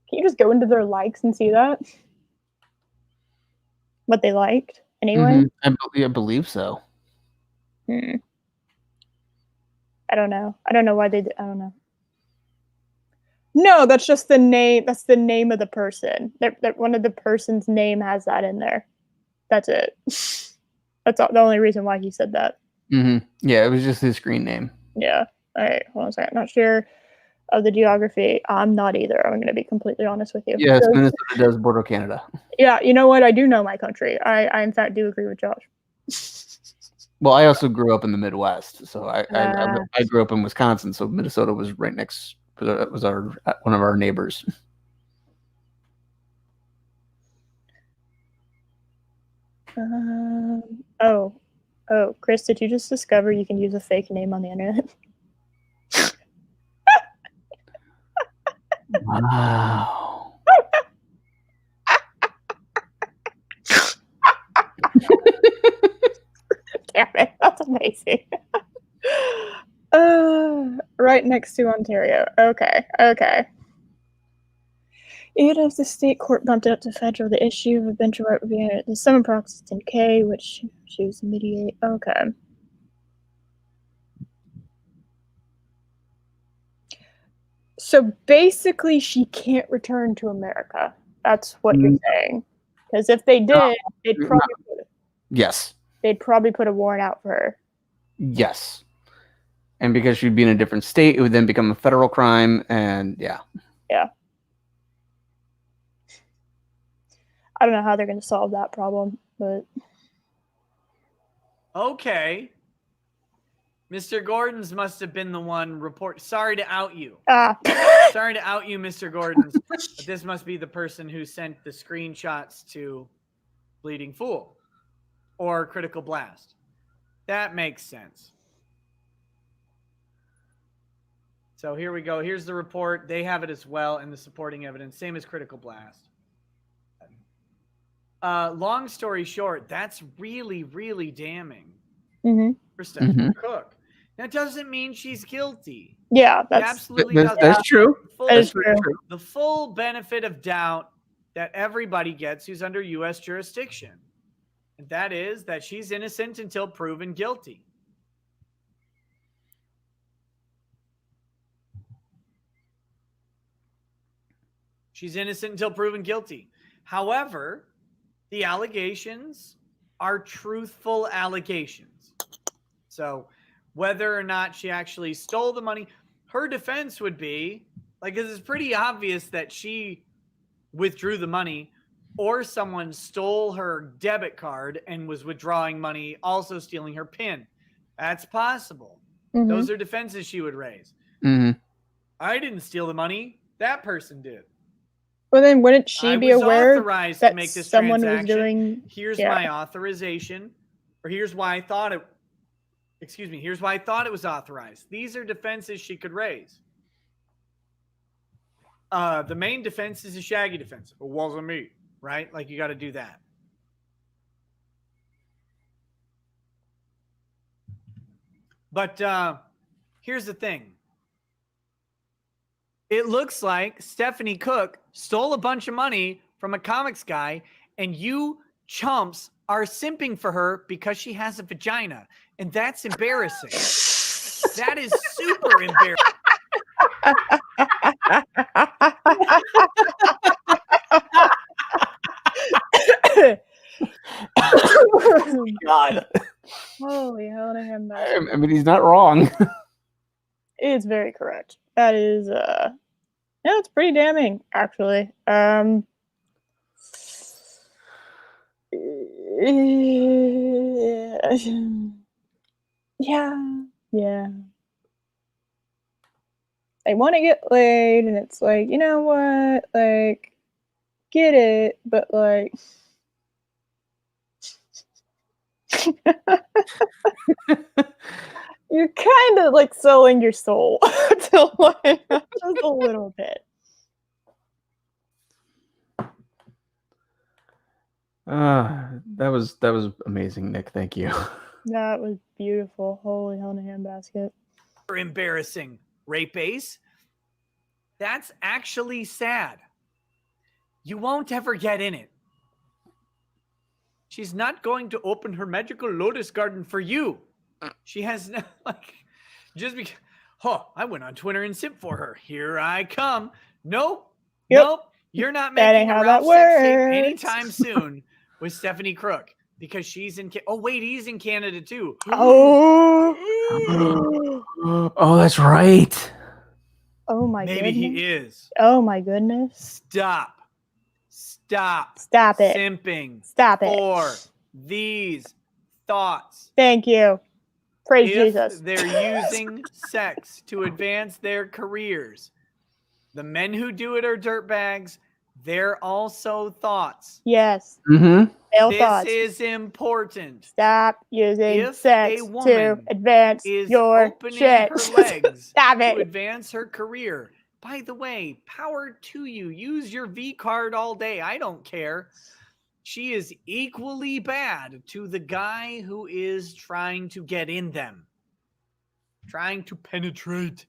Can you just go into their likes and see that? What they liked anyway? I believe so. I don't know. I don't know why they did. I don't know. No, that's just the name. That's the name of the person. That one of the person's name has that in there. That's it. That's the only reason why he said that. Yeah, it was just his screen name. Yeah. All right. Hold on a second. Not sure of the geography. I'm not either. I'm going to be completely honest with you. Yes, Minnesota does border Canada. Yeah, you know what? I do know my country. I in fact do agree with Josh. Well, I also grew up in the Midwest, so I grew up in Wisconsin, so Minnesota was right next. Was one of our neighbors. Oh, Chris, did you just discover you can use a fake name on the internet? Wow. Damn it, that's amazing. Right next to Ontario. Okay. Even if the state court bumped it up to federal, the issue of a bench right would be the summon proxy 10K, which she was mediate. Okay. So basically, she can't return to America. That's what you're saying. Because if they did, they'd probably put a warrant out for her. Yes. And because she'd be in a different state, it would then become a federal crime, and yeah. I don't know how they're going to solve that problem, but... Okay. Mr. Gordon's must have been the one report. Sorry to out you. Sorry to out you, Mr. Gordon's. But this must be the person who sent the screenshots to Bleeding Fool or Critical Blast. That makes sense. So here we go. Here's the report. They have it as well, and the supporting evidence. Same as Critical Blast. Long story short, that's really, really damning for Stephanie Cook. That doesn't mean she's guilty. Yeah, that's true. That's true. The full benefit of doubt that everybody gets who's under U.S. jurisdiction. And that is that she's innocent until proven guilty. She's innocent until proven guilty. However, the allegations are truthful allegations. So whether or not she actually stole the money, her defense would be, like, because it's pretty obvious that she withdrew the money or someone stole her debit card and was withdrawing money, also stealing her PIN. That's possible. Those are defenses she would raise. I didn't steal the money. That person did. Well, then wouldn't she be aware authorized that to make this someone transaction? was doing... Here's my authorization, or here's why I thought it... Excuse me. Here's why I thought it was authorized. These are defenses she could raise. The main defense is a Shaggy defense. It wasn't me, right? Like, you got to do that. But here's the thing. It looks like Stephanie Cook stole a bunch of money from a comics guy, and you chumps are simping for her because she has a vagina. And that's embarrassing. That is super embarrassing. Oh, God. Holy hell to him. I mean, he's not wrong. It's very correct. That is, yeah, it's pretty damning, actually. Yeah. They want to get laid, and it's like, you know what? Like, get it, but like... You're kind of like selling your soul to like just a little bit. That was amazing, Nick. Thank you. That was beautiful. Holy hell in a handbasket. Embarrassing. Rape Ace. That's actually sad. You won't ever get in it. She's not going to open her magical lotus garden for you. She has no, like, just because, I went on Twitter and simp for her. Here I come. Nope. You're not making a Ralph sex tape anytime soon with Stephanie Crook because she's in, he's in Canada too. Oh, that's right. Oh my Maybe goodness. he is. Oh my goodness. Stop Stop it. simping Stop it. for these thoughts. Thank you. Praise If Jesus. they're using sex to advance their careers, the men who do it are dirtbags. They're also thoughts. Yes. Mm-hmm. Male This thoughts. is important. Stop using If sex a to woman advance is your opening shit. her legs Stop to it. advance her career, by the way, power to you. Use your V card all day. I don't care. She is equally bad to the guy who is trying to get in them, trying to penetrate.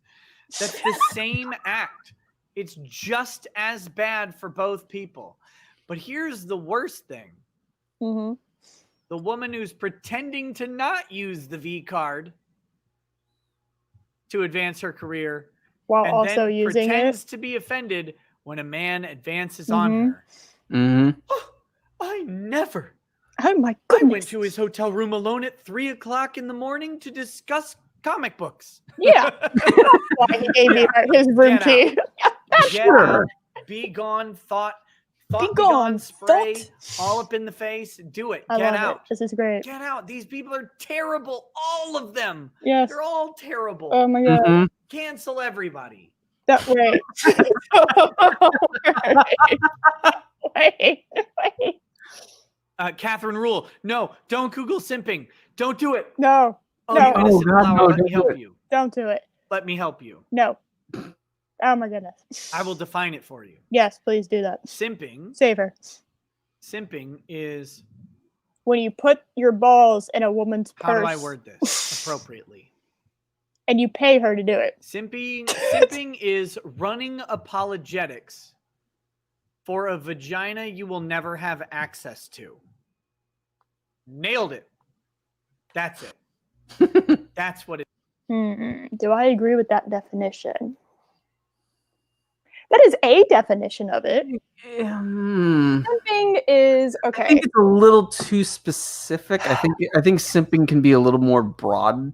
That's the same act. It's just as bad for both people. But here's the worst thing. Mm-hmm. The woman who's pretending to not use the V card to advance her career While and also then using pretends it. to be offended when a man advances on Mhm. her. Mm-hmm. Oh, I never. Oh my I goodness. went to his hotel room alone at 3:00 in the morning to discuss comic books. Yeah. Why he gave you his room Get key. Get out. Be gone. Thought be gone. Spray all up in the face. Do it. I Get love out. it. This is great. Get out. These people are terrible. All of them. Yes. They're all terrible. Oh my god. Mm-hmm. Cancel everybody. That right. Wait. Catherine Rule. No, don't Google simping. Don't do it. No. Oh, No. you got a Oh, simple God, hour. no, Let don't me do help it. you. Don't do it. Let me help you. No. Oh my goodness. I will define it for you. Yes, please do that. Simping. Save her. Simping is, When you put your balls in a woman's purse. how do I word this appropriately? And you pay her to do it. Simping is running apologetics for a vagina you will never have access to. Nailed it. That's it. That's what it is. Do I agree with that definition? That is a definition of it. Simping is I okay. think it's a little too specific. I think simping can be a little more broad.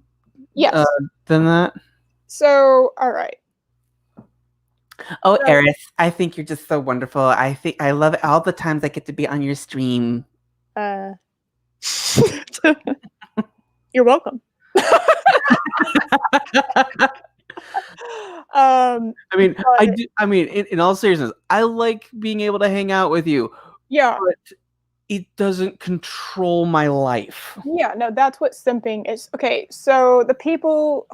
Yes. Than that. So, all right. Oh, Eris, I think you're just so wonderful. I love all the times I get to be on your stream. You're welcome. I mean, in all seriousness, I like being able to hang out with you. Yeah. But it doesn't control my life. Yeah, no, that's what simping is. Okay, so the people,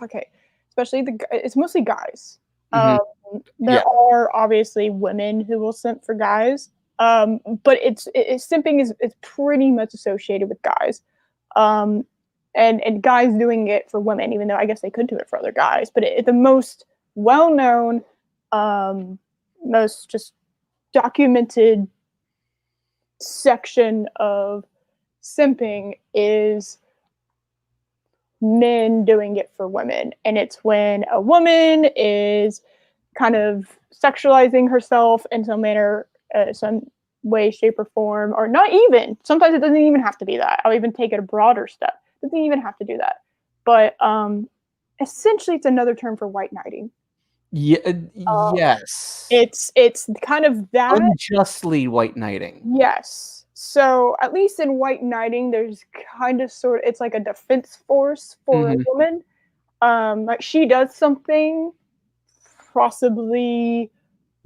especially it's mostly guys. Mm-hmm. There are obviously women who will simp for guys, but simping is pretty much associated with guys, and guys doing it for women, even though I guess they could do it for other guys. But the most well-known, most just documented section of simping is men doing it for women, and it's when a woman is kind of sexualizing herself in some manner, some way, shape, or form, or not even. Sometimes it doesn't even have to be that. I'll even take it a broader step. It doesn't even have to do that. But essentially, it's another term for white knighting. Yeah. Yes. It's kind of that unjustly white knighting. Yes. So at least in white knighting, there's kind of it's like a defense force for a woman. Like she does something possibly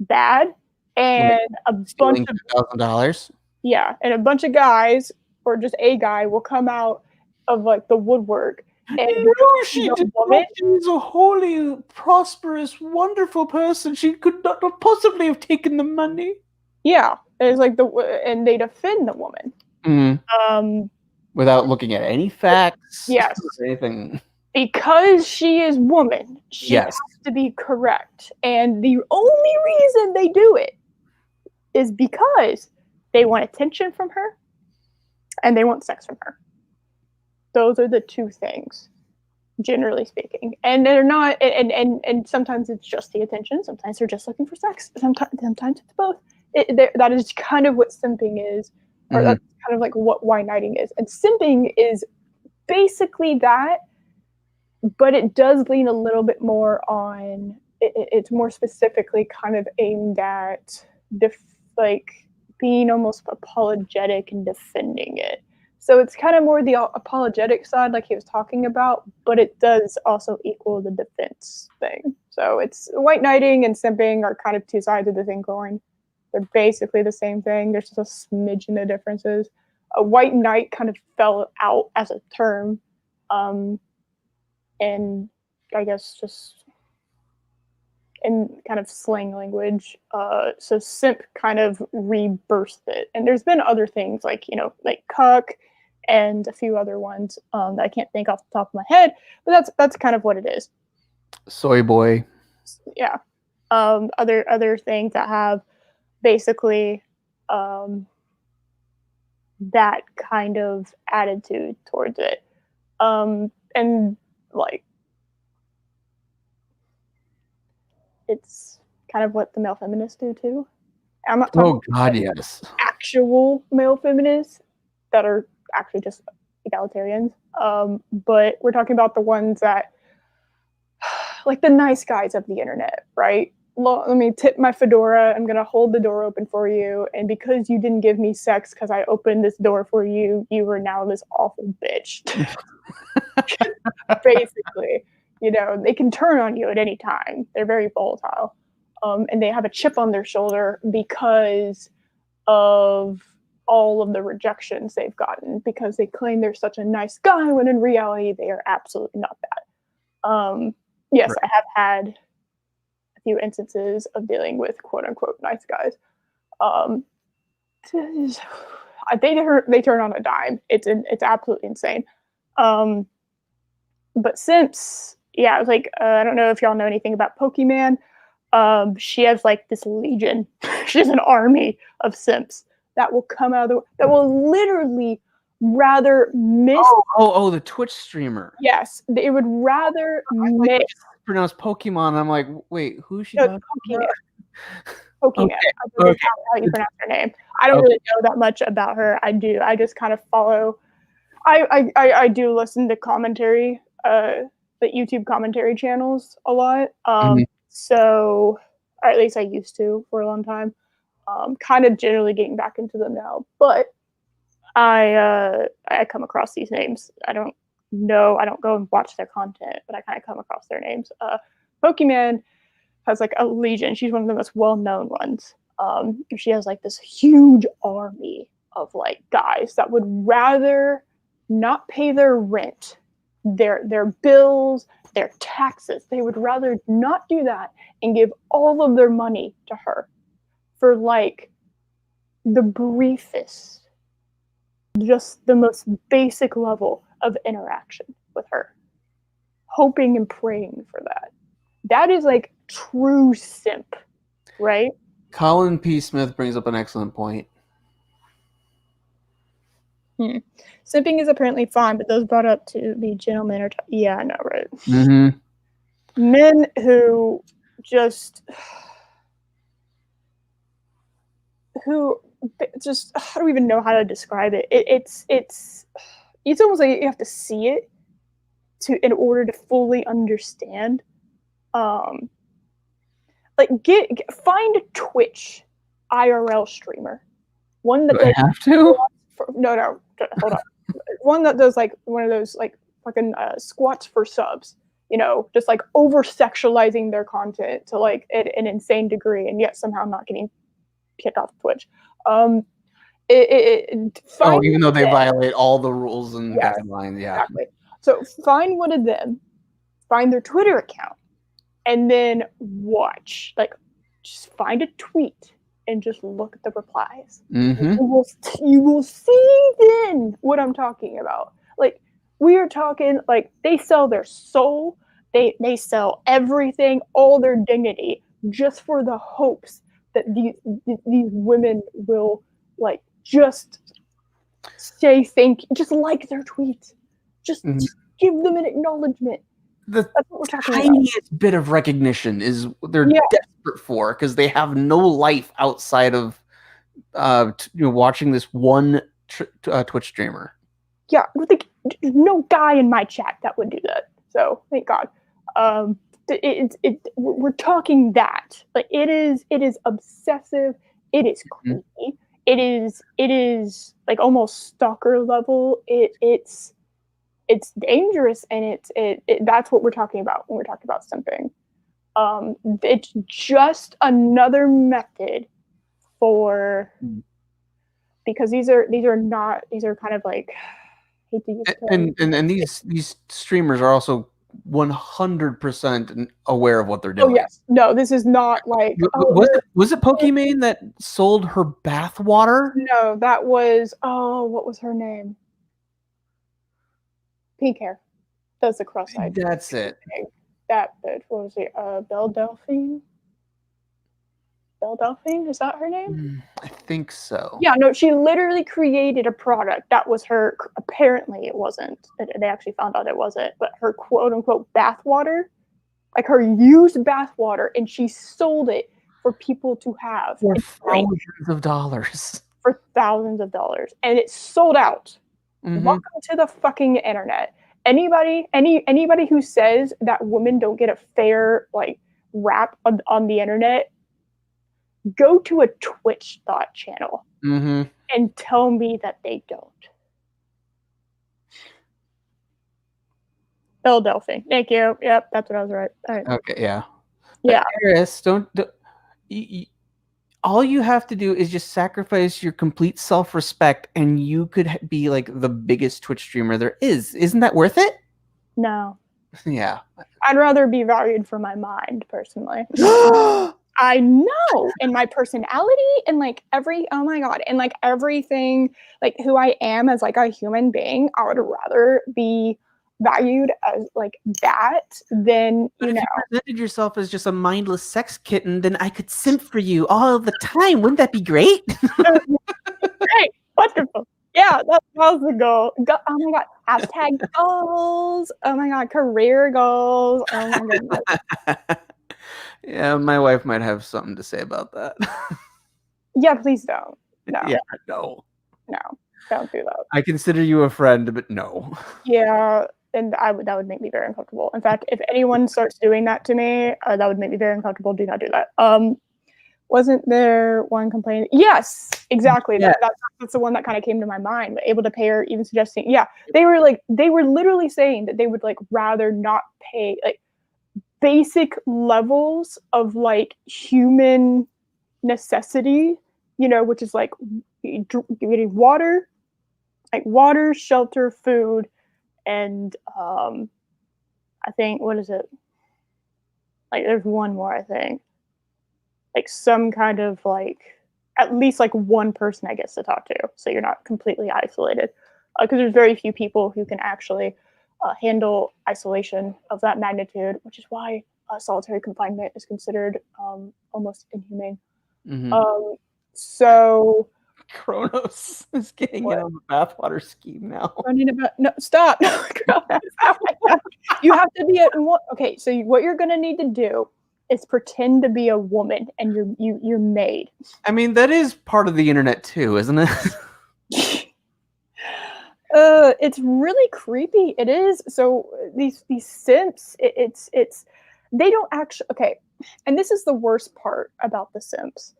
bad, and like a bunch of $1,000. Yeah, and a bunch of guys or just a guy will come out of like the woodwork. And she's a holy, prosperous, wonderful person. She could not possibly have taken the money. Yeah, it's like and they defend the woman. Without looking at any facts. Yes. Or anything. Because she is woman, she has to be correct. And the only reason they do it is because they want attention from her and they want sex from her. Those are the two things, generally speaking. And they're not, and sometimes it's just the attention. Sometimes they're just looking for sex. Sometimes it's both. That is kind of what simping is, or that's kind of like what white knighting is. And simping is basically that, but it does lean a little bit more on it's more specifically kind of aimed at like being almost apologetic and defending it. So it's kind of more the apologetic side, like he was talking about, but it does also equal the defense thing. So it's white knighting and simping are kind of two sides of the same coin. They're basically the same thing. There's just a smidgen of differences. A white knight kind of fell out as a term, and I guess just in kind of slang language. So simp kind of rebirthed it, and there's been other things like like cuck and a few other ones that I can't think off the top of my head, but that's kind of what it is. Soy boy. Yeah. Other things that have basically that kind of attitude towards it. And like it's kind of what the male feminists do too. I'm not talking God, yes. actual male feminists that are actually just egalitarians. But we're talking about the ones that like the nice guys of the internet, right? Let me tip my fedora. I'm going to hold the door open for you. And because you didn't give me sex because I opened this door for you, you are now this awful bitch. Basically, they can turn on you at any time. They're very volatile. And they have a chip on their shoulder because of all of the rejections they've gotten because they claim they're such a nice guy when in reality they are absolutely not that. Yes, right. I have had a few instances of dealing with quote unquote nice guys. They turn on a dime. It's absolutely insane. But simps, yeah, it's like I don't know if y'all know anything about Pokemon. She has like this legion. She has an army of simps that will come out of that will literally rather miss. Oh, the Twitch streamer. Yes, they would rather miss. Pronounce Pokemon. I'm like, wait, who's she talking about? Pokemon. Okay. How you pronounce her name? I don't really know that much about her. I just kind of follow. I do listen to commentary, the YouTube commentary channels a lot. So, or at least I used to for a long time. Kind of generally getting back into them now, but I come across these names. I don't go and watch their content, but I kind of come across their names. Pokemon has like a legion. She's one of the most well-known ones. She has like this huge army of like guys that would rather not pay their rent, their bills, their taxes. They would rather not do that and give all of their money to her for like the briefest, just the most basic level of interaction with her, hoping and praying for that. That is like true simp, right? Colin P. Smith brings up an excellent point. Simping is apparently fine, but those brought up to be gentlemen are yeah, I know, right? Mm-hmm. Men who just I don't even know how to describe it. It's almost like you have to see it in order to fully understand. Like find a Twitch IRL streamer, one that I have to. No, hold on. One that does like one of those like fucking squats for subs. Just like over sexualizing their content to like an insane degree, and yet somehow not getting kicked off Twitch. Even though they violate all the rules and guidelines, yeah. Exactly. So find one of them, find their Twitter account, and then watch. Like, just find a tweet and just look at the replies. Mm-hmm. You will see then what I'm talking about. Like, we are talking like they sell their soul, they sell everything, all their dignity, just for the hopes that these women will like just say thank you, just like their tweets, just give them an acknowledgement. That's what we're talking tiniest bit of recognition is what they're desperate for, because they have no life outside of watching this one Twitch streamer. Yeah, no guy in my chat that would do that. So thank God. we're talking that. Like it is obsessive. It is creepy. It is like almost stalker level. It's dangerous, and that's what we're talking about when we're talking about simping. It's just another method for, because these are kind of like, I hate to use and these streamers are also 100% aware of what they're doing. Oh yes, no, this is not like was it Pokimane that sold her bath water? No, that was what was her name? Pink hair. That's the cross-eyed. That's it. That bitch. What was it? Belle Delphine. Belle Delphine, is that her name? I think so. Yeah, no, she literally created a product that was her. Apparently, it wasn't. They actually found out it wasn't. But her quote-unquote bath water, like her used bath water, and she sold it for people to have for thousands of dollars. For thousands of dollars, and it sold out. Welcome to the fucking internet. Anybody who says that women don't get a fair like rap on the internet, go to a Twitch thought channel and tell me that they don't. Philadelphia. Thank you. Yep, that's what I was right. All right. Okay, yeah. Yeah. Eris, all you have to do is just sacrifice your complete self-respect, and you could be like the biggest Twitch streamer there is. Isn't that worth it? No. Yeah. I'd rather be valued for my mind, personally. I know, and my personality, and like oh my god, and like everything, like who I am as like a human being, I would rather be valued as like that than if you presented yourself as just a mindless sex kitten, then I could simp for you all the time. Wouldn't that be great? Great, wonderful. Yeah, that was the goal. Oh my god, hashtag goals. Oh my god, career goals. Oh my goodness. Yeah, my wife might have something to say about that. Yeah, please don't. No. Yeah, no. No, don't do that. I consider you a friend, but no. Yeah, and that would make me very uncomfortable. In fact, if anyone starts doing that to me, that would make me very uncomfortable. Do not do that. Wasn't there one complaint? Yes, exactly. Yeah. That's the one that kind of came to my mind. Able to pay, or even suggesting. Yeah, they were literally saying that they would like rather not pay like basic levels of like human necessity, which is like getting water, shelter, food, and I think, what is it? Like there's one more, I think. Like some kind of like, at least like one person I guess to talk to, so you're not completely isolated. Because there's very few people who can actually handle isolation of that magnitude, which is why solitary confinement is considered almost inhumane. So Kronos is getting in on the bathwater scheme now. No, stop. You have to be okay. So what you're gonna need to do is pretend to be a woman, and you're made. I mean, that is part of the internet too, isn't it? It's really creepy. It is. So these simps, it's they don't actually, okay, and this is the worst part about the simps.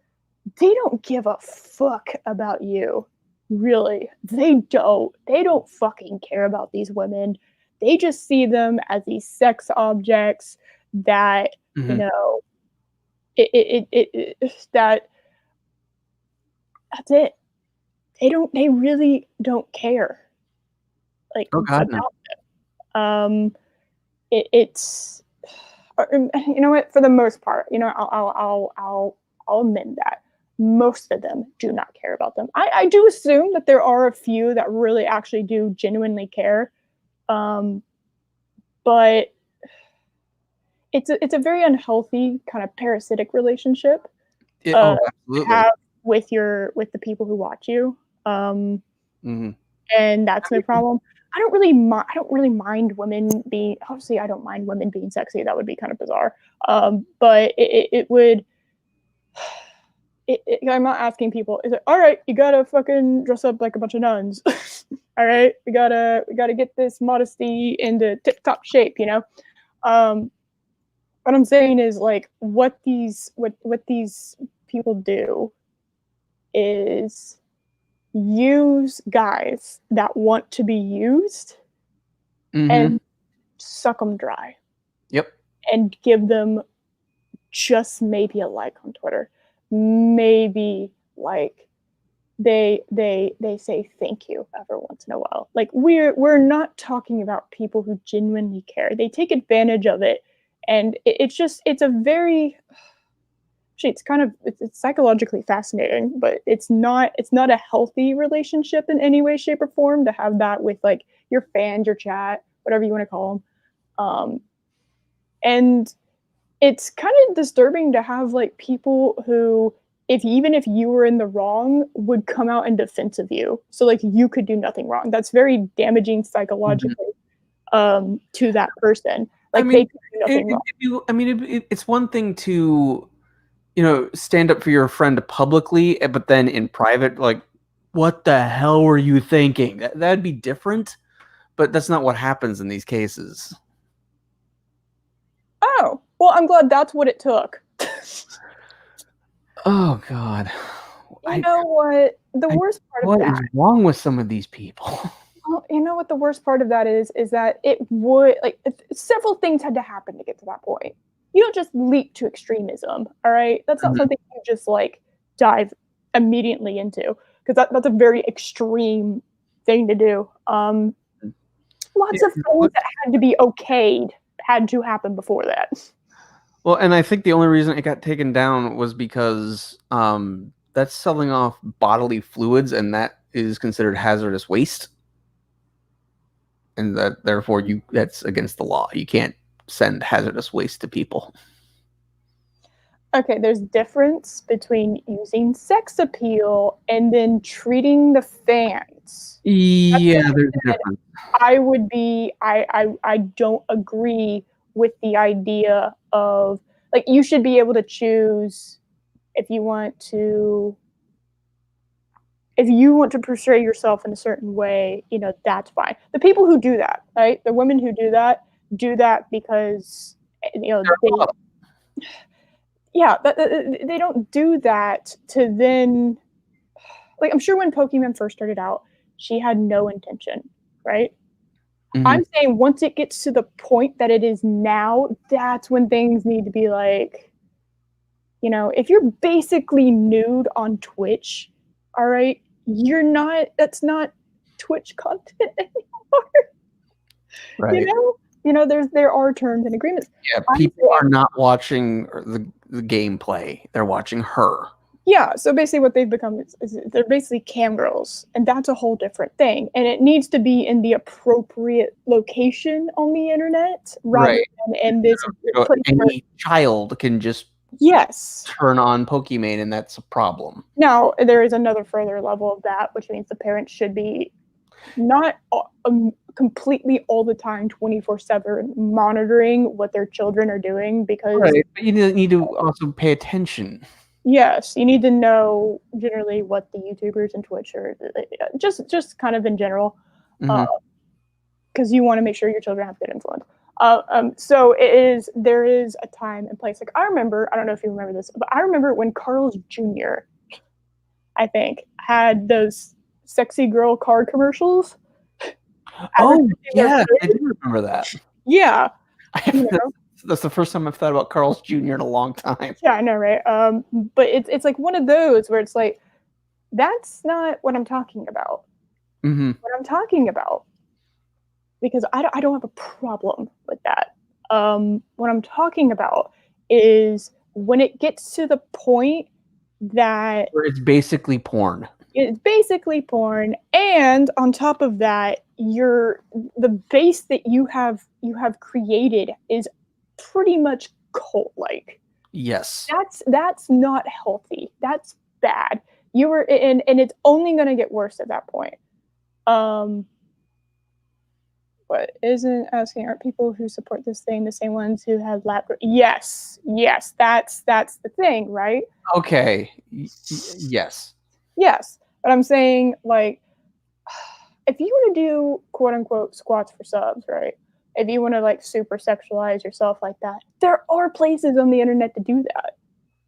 They don't give a fuck about you. Really. They don't fucking care about these women. They just see them as these sex objects that, that's it. They really don't care. Like, oh God, no. It's you know what, for the most part, I'll amend that. Most of them do not care about them. I do assume that there are a few that really actually do genuinely care. But it's a very unhealthy kind of parasitic relationship absolutely. To have with the people who watch you. And that's my problem. I don't really mind women being, obviously I don't mind women being sexy. That would be kind of bizarre. But it would, I'm not asking people, is it all right, you gotta fucking dress up like a bunch of nuns. All right, we gotta get this modesty into tip-top shape, what I'm saying is like what these people do is use guys that want to be used and suck them dry. Yep. And give them just maybe a like on Twitter. Maybe like they say thank you every once in a while. Like we're not talking about people who genuinely care. They take advantage of it, and it's a very it's psychologically fascinating, but it's not a healthy relationship in any way, shape, or form to have that with like your fans, your chat, whatever you want to call them. And it's kind of disturbing to have like people who, even if you were in the wrong, would come out in defense of you. So like you could do nothing wrong. That's very damaging psychologically to that person. Like they could do nothing wrong. It's one thing to, stand up for your friend publicly, but then in private, like, what the hell were you thinking? That'd be different, but that's not what happens in these cases. Oh, well, I'm glad that's what it took. Oh, God. You know what? The worst part of that. What is wrong with some of these people? Well, you know what the worst part of that is that it would, like, several things had to happen to get to that point. You don't just leap to extremism, all right? That's not something you just, like, dive immediately into, because that's a very extreme thing to do. Lots of things that had to be okayed had to happen before that. Well, and I think the only reason it got taken down was because that's selling off bodily fluids, and that is considered hazardous waste. And that therefore that's against the law. You can't send hazardous waste to people. Okay, there's difference between using sex appeal and then treating the fans. Yeah, there's a difference. I don't agree with the idea of, like, you should be able to choose if you want to portray yourself in a certain way, that's fine. The people who do that, right? The women who do that because, they don't do that to then, like, I'm sure when Pokemon first started out, she had no intention, right? I'm saying once it gets to the point that it is now, that's when things need to be like, if you're basically nude on Twitch, all right, that's not Twitch content anymore. Right. There are terms and agreements. Yeah, people are not watching the gameplay. They're watching her. Yeah, so basically what they've become is they're basically cam girls, and that's a whole different thing. And it needs to be in the appropriate location on the internet, rather than in this. Any child can just turn on Pokemon, and that's a problem. Now, there is another further level of that, which means the parents should be not completely all the time 24/7 monitoring what their children are doing, because but you need to also pay attention. Yes, you need to know generally what the YouTubers and Twitch are, just kind of in general, because you want to make sure your children have good influence. So there is a time and place. Like, I don't know if you remember this, but I remember when Carl's Jr., I think, had those sexy girl card commercials. Oh, yeah, I do remember that. Yeah. That's the first time I've thought about Carl's Jr. in a long time. Yeah, I know, right? But it's like one of those where it's like, that's not what I'm talking about. What I'm talking about, because I don't have a problem with that. What I'm talking about is when it gets to the point that where it's basically porn. It's basically porn, and on top of that, the base that you have created is pretty much cult-like. Yes. That's not healthy. That's bad. And it's only going to get worse at that point. But isn't asking, are people who support this thing the same ones who have yes, that's the thing, right? Okay. Yes. Yes. But I'm saying, like, if you were to do quote unquote squats for subs, right? if you want to like super sexualize yourself like that, there are places on the internet to do that.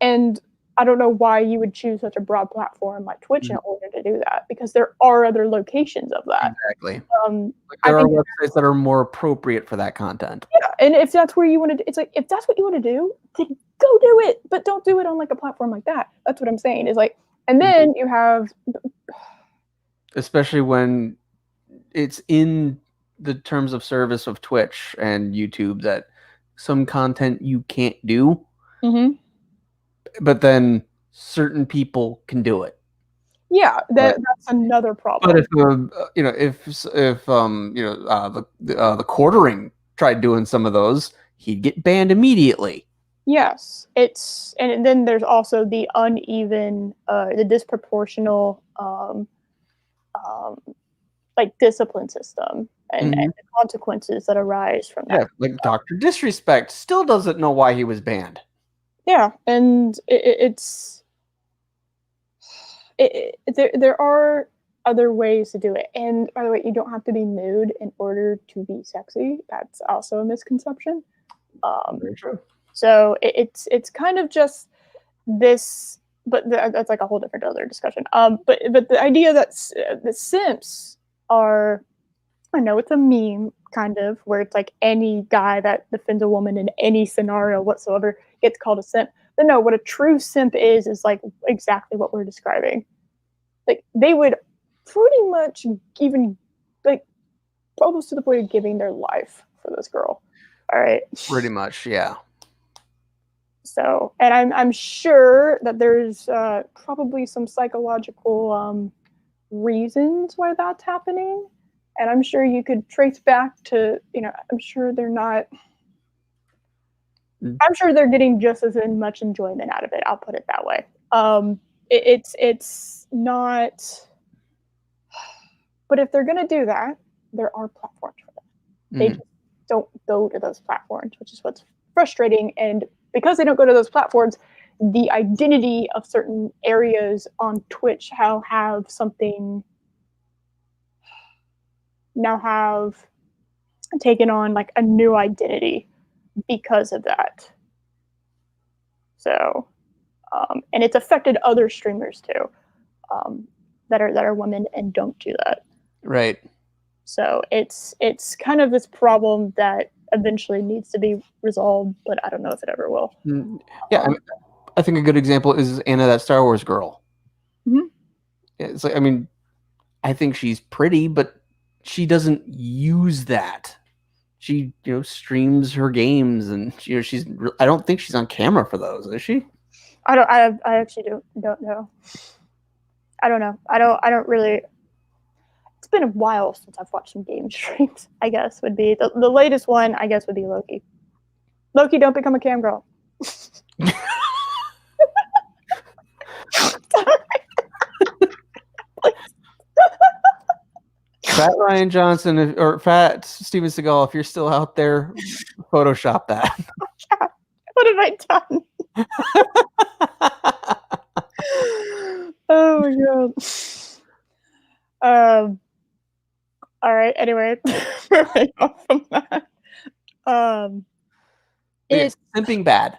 And I don't know why you would choose such a broad platform like Twitch in order to do that, because there are other locations of that. Exactly. Like there are websites that are more appropriate for that content. Yeah, and if that's where you want to, it's like, if that's what you want to do, then go do it, but don't do it on like a platform like that. That's what I'm saying is like, and then you have, especially when it's in the terms of service of Twitch and YouTube that some content you can't do, but then certain people can do it. Yeah, that's another problem. But if the quartering tried doing some of those, he'd get banned immediately. Yes, and then there's also the uneven, the disproportional, like discipline system and the consequences that arise from that. Yeah, like Dr. Disrespect still doesn't know why he was banned. Yeah, and there are other ways to do it. And by the way, you don't have to be nude in order to be sexy. That's also a misconception. Very true. So it's kind of just this, but that's like a whole different other discussion. But the idea that the simps are, I know it's a meme kind of, where it's like any guy that defends a woman in any scenario whatsoever gets called a simp. But no, what a true simp is like exactly what we're describing. Like they would pretty much even like almost to the point of giving their life for this girl. All right. Pretty much, yeah. So, and I'm sure that there's probably some psychological reasons why that's happening. And I'm sure you could trace back to, I'm sure they're not, I'm sure they're getting just as much enjoyment out of it. I'll put it that way. It's not, but if they're going to do that, there are platforms for that. They just don't go to those platforms, which is what's frustrating. And because they don't go to those platforms, the identity of certain areas on Twitch have taken on like a new identity because of that. So, and it's affected other streamers too, that are women and don't do that. Right. So it's kind of this problem that eventually needs to be resolved, but I don't know if it ever will. Yeah, I think a good example is Anna, that Star Wars girl. It's like, I think she's pretty, but she doesn't use that. She, streams her games, and she's. I don't think she's on camera for those, is she? I actually don't know. I don't know. I don't really. It's been a while since I've watched some game streams. I guess would be the latest one. I guess would be Loki. Loki, don't become a cam girl. Fat Ryan Johnson or Fat Steven Seagal, if you're still out there, Photoshop that. What have I done? Oh my god. All right. Anyway, moving off from that. It's simping bad.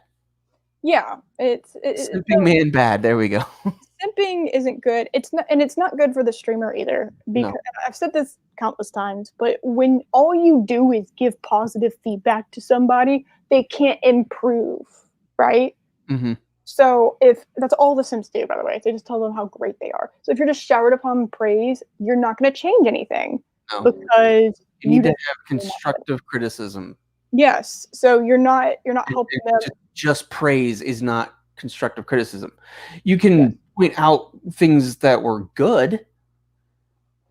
Yeah, simping man bad. There we go. Simping isn't good. It's not good for the streamer either. Because I've said this countless times, but when all you do is give positive feedback to somebody, they can't improve, right? So if that's all the Sims do, by the way, they just tell them how great they are. So if you're just showered upon praise, you're not going to change anything because you need to have constructive criticism. Yes, so you're not helping them. Just praise is not constructive criticism. You can point out things that were good.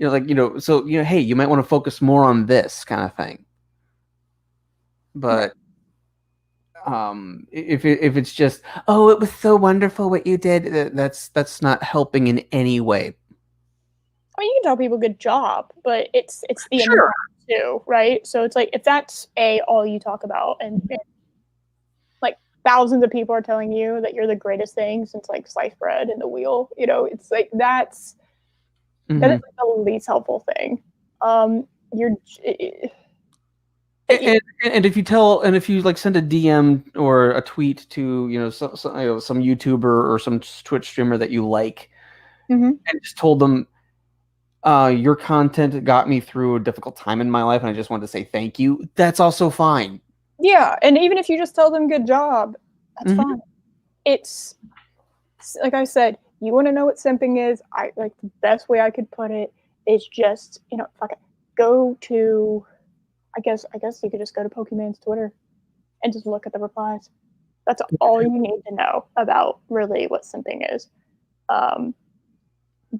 So hey, you might want to focus more on this kind of thing. But if it's just, oh, it was so wonderful what you did, that's not helping in any way. I mean, you can tell people good job, but it's the impact too, right? So it's like if that's all you talk about, and like thousands of people are telling you that you're the greatest thing since like sliced bread and the wheel, it's like that is like the least helpful thing. And if you like send a DM or a tweet to some YouTuber or some Twitch streamer that you like, and just told them, your content got me through a difficult time in my life, and I just wanted to say thank you. That's also fine. Yeah, and even if you just tell them good job, that's fine. It's like I said, you want to know what simping is? I like the best way I could put it is just go to. I guess you could just go to Pokemon's Twitter and just look at the replies. That's all you need to know about really what simping is,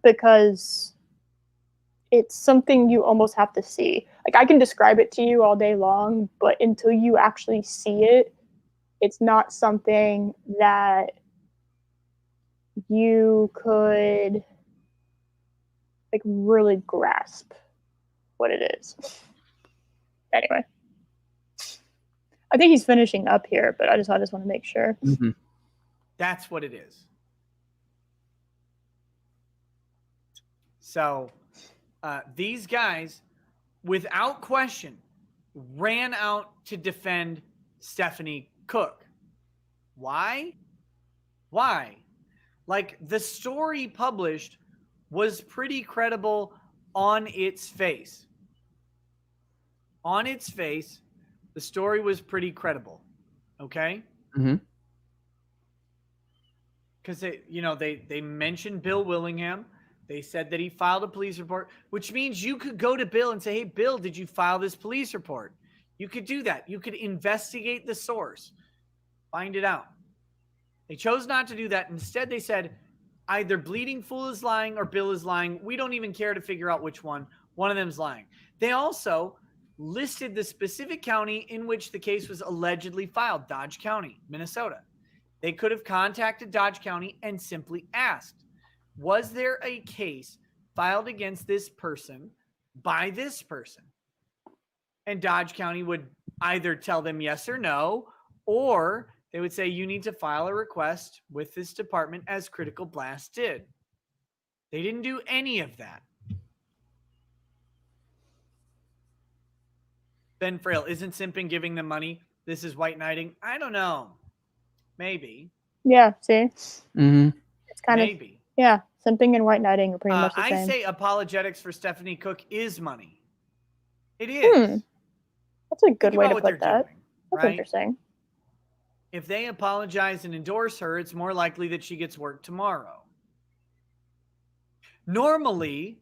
because it's something you almost have to see. Like I can describe it to you all day long, but until you actually see it, it's not something that you could like really grasp what it is. Anyway, I think he's finishing up here, but I just want to make sure. That's what it is. So these guys, without question, ran out to defend Stephanie Cook. Why? Like, the story published was pretty credible on its face. On its face, the story was pretty credible. Okay? Because they mentioned Bill Willingham. They said that he filed a police report, which means you could go to Bill and say, hey, Bill, did you file this police report? You could do that. You could investigate the source, find it out. They chose not to do that. Instead, they said either Bleeding Fool is lying or Bill is lying. We don't even care to figure out which one. One of them is lying. They also listed the specific county in which the case was allegedly filed, Dodge County, Minnesota. They could have contacted Dodge County and simply asked, was there a case filed against this person by this person? And Dodge County would either tell them yes or no, or they would say, you need to file a request with this department as Critical Blast did. They didn't do any of that. Ben Frail, isn't simping giving them money? This is white knighting? I don't know. Maybe. Yeah, see? It's kind Maybe. of, yeah, simping and white knighting are pretty much the same. I say apologetics for Stephanie Cook is money. It is. That's a good way to put that. Doing, That's interesting. If they apologize and endorse her, it's more likely that she gets work tomorrow. Normally,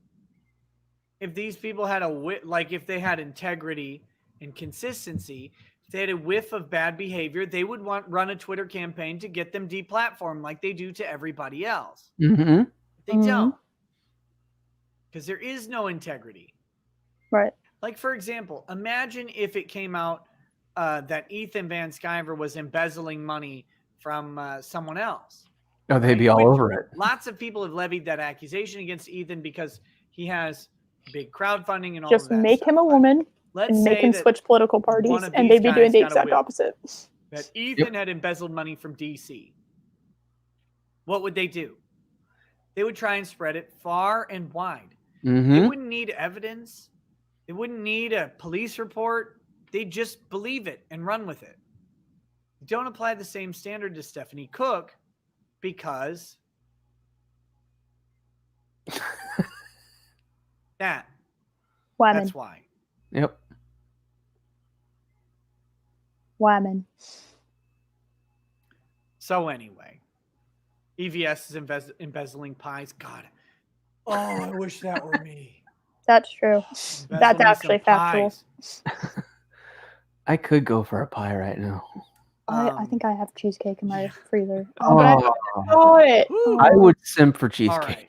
if these people had if they had integrity and consistency, if they had a whiff of bad behavior, they would run a Twitter campaign to get them deplatformed like they do to everybody else. They don't. Because there is no integrity. Right. Like, for example, imagine if it came out that Ethan Van Sciver was embezzling money from someone else. Oh, they'd be all over it. Lots of people have levied that accusation against Ethan because he has big crowdfunding and all of that. Just make him a woman and make him switch political parties, and they'd be doing the exact opposite. That Ethan had embezzled money from DC. What would they do? They would try and spread it far and wide. They wouldn't need evidence. They wouldn't need a police report. They'd just believe it and run with it. Don't apply the same standard to Stephanie Cook because that's why. Yep. Women. So anyway, EVS is embezzling pies. God. Oh, I wish that were me. That's true. That's actually factual. I could go for a pie right now. I think I have cheesecake in my freezer. I would simp for cheesecake.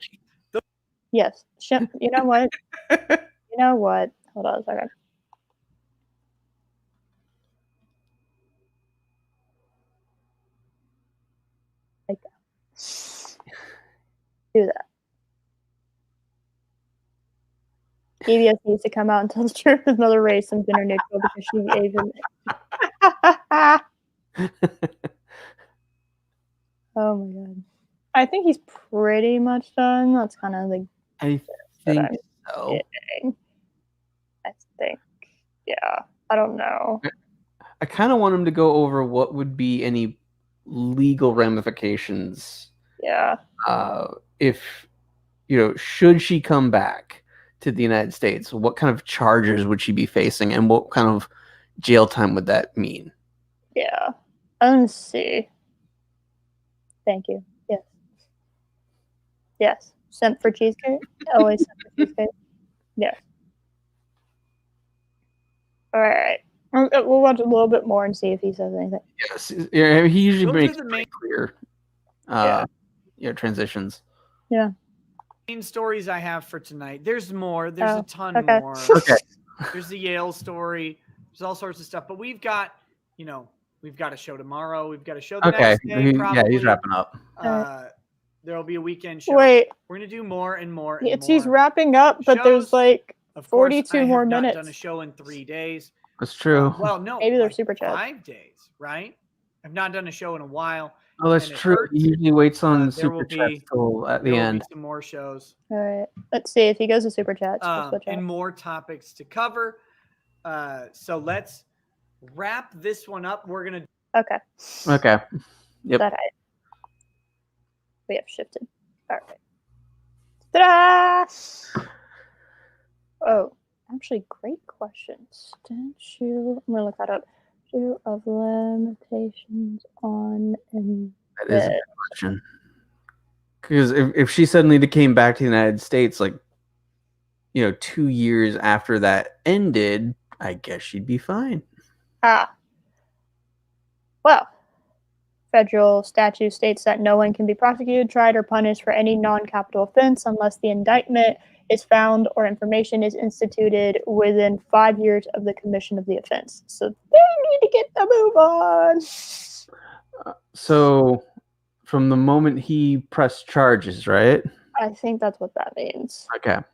Right. Yes. You know what? Hold on a second. Like that. Do that. EBS needs to come out and tell the truth. His mother raised some dinner neutral because she gave him. Oh my god. I think he's pretty much done. That's kind of like. I think so. I think, yeah. I don't know. I kind of want him to go over what would be any legal ramifications. Yeah. If, should she come back to the United States, what kind of charges would she be facing, and what kind of jail time would that mean? Yeah. Let's see. Thank you. Yes. Yes. Sent for cheesecake? Always sent for cheesecake. Yes. All right. We'll watch a little bit more and see if he says anything. Yes. Yeah, he usually Those are makes the pretty clear transitions. Yeah. Main stories I have for tonight. There's more. There's a ton more. Okay. There's the Yale story. There's all sorts of stuff. But we've got a show tomorrow. We've got a show the next day. Probably. He's wrapping up. There'll be a weekend show. Wait. We're gonna do more and more. He's wrapping up, but there's like of course, 42 more minutes. I have not done a show in 3 days. That's true. Well, no. Maybe they're super chats. 5 days, right? I've not done a show in a while. Oh, that's true. He usually waits on super chats till at the end. Some more shows. All right. Let's see if he goes to super chats. And more topics to cover. So let's wrap this one up. We're gonna. Okay. Yep. That we have shifted. All right. Ta-da! Oh, actually, great question. Statute. I'm gonna look that up. Statute of limitations on embed. That is a good question. Because if she suddenly came back to the United States, 2 years after that ended, I guess she'd be fine. Well, federal statute states that no one can be prosecuted, tried, or punished for any non-capital offense unless the indictment is found or information is instituted within 5 years of the commission of the offense. So they need to get the move on. So, from the moment he pressed charges, right? I think that's what that means. Okay. I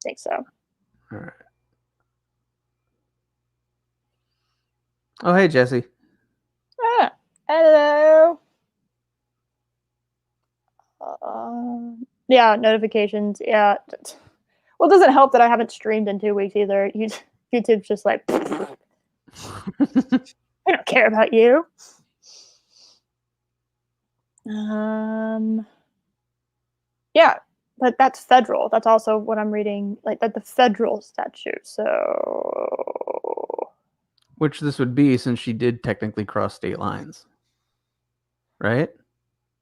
think so. All right. Oh, hey, Jesse. Hello. Yeah, notifications. Yeah. Well, it doesn't help that I haven't streamed in 2 weeks either. YouTube's just like, I don't care about you. Yeah, but that's federal. That's also what I'm reading, that's the federal statute. So, which this would be, since she did technically cross state lines, right?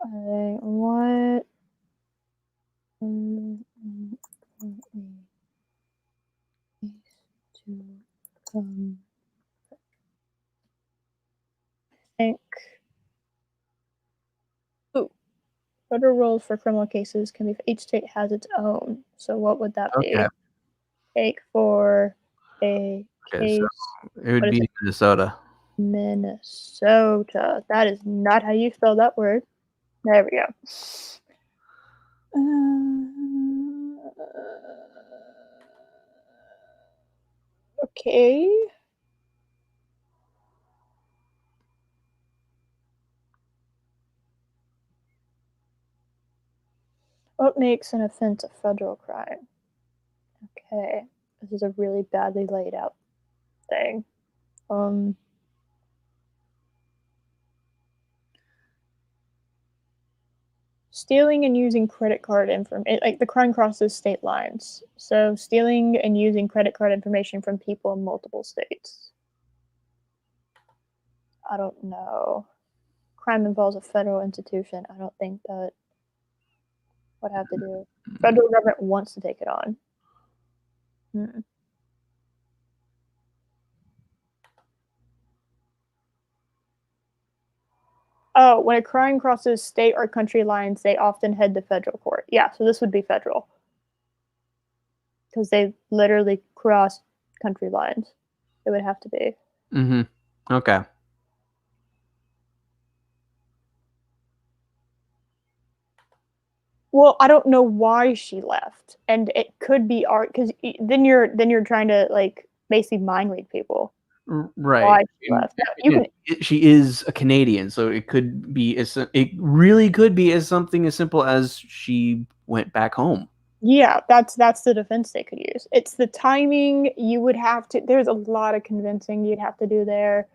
What? I think. Federal rules for criminal cases can be. Each state has its own. So what would that be? Take for a case. So it would be Minnesota. Minnesota. That is not how you spell that word. There we go. Okay. What makes an offense a federal crime? Okay. This is a really badly laid out thing. Stealing and using credit card information, the crime crosses state lines. So stealing and using credit card information from people in multiple states. I don't know. Crime involves a federal institution. I don't think that would have to do. Federal government wants to take it on. Oh, when a crime crosses state or country lines, they often head to federal court. Yeah, so this would be federal. Because they literally cross country lines. It would have to be. Okay. Well, I don't know why she left. And it could be art, because then you're trying to, basically mind read people. Right. Why she left. She is a Canadian, so it could be it really could be as something as simple as she went back home. Yeah, that's the defense they could use. It's the timing. You would have to. There's a lot of convincing you'd have to do there.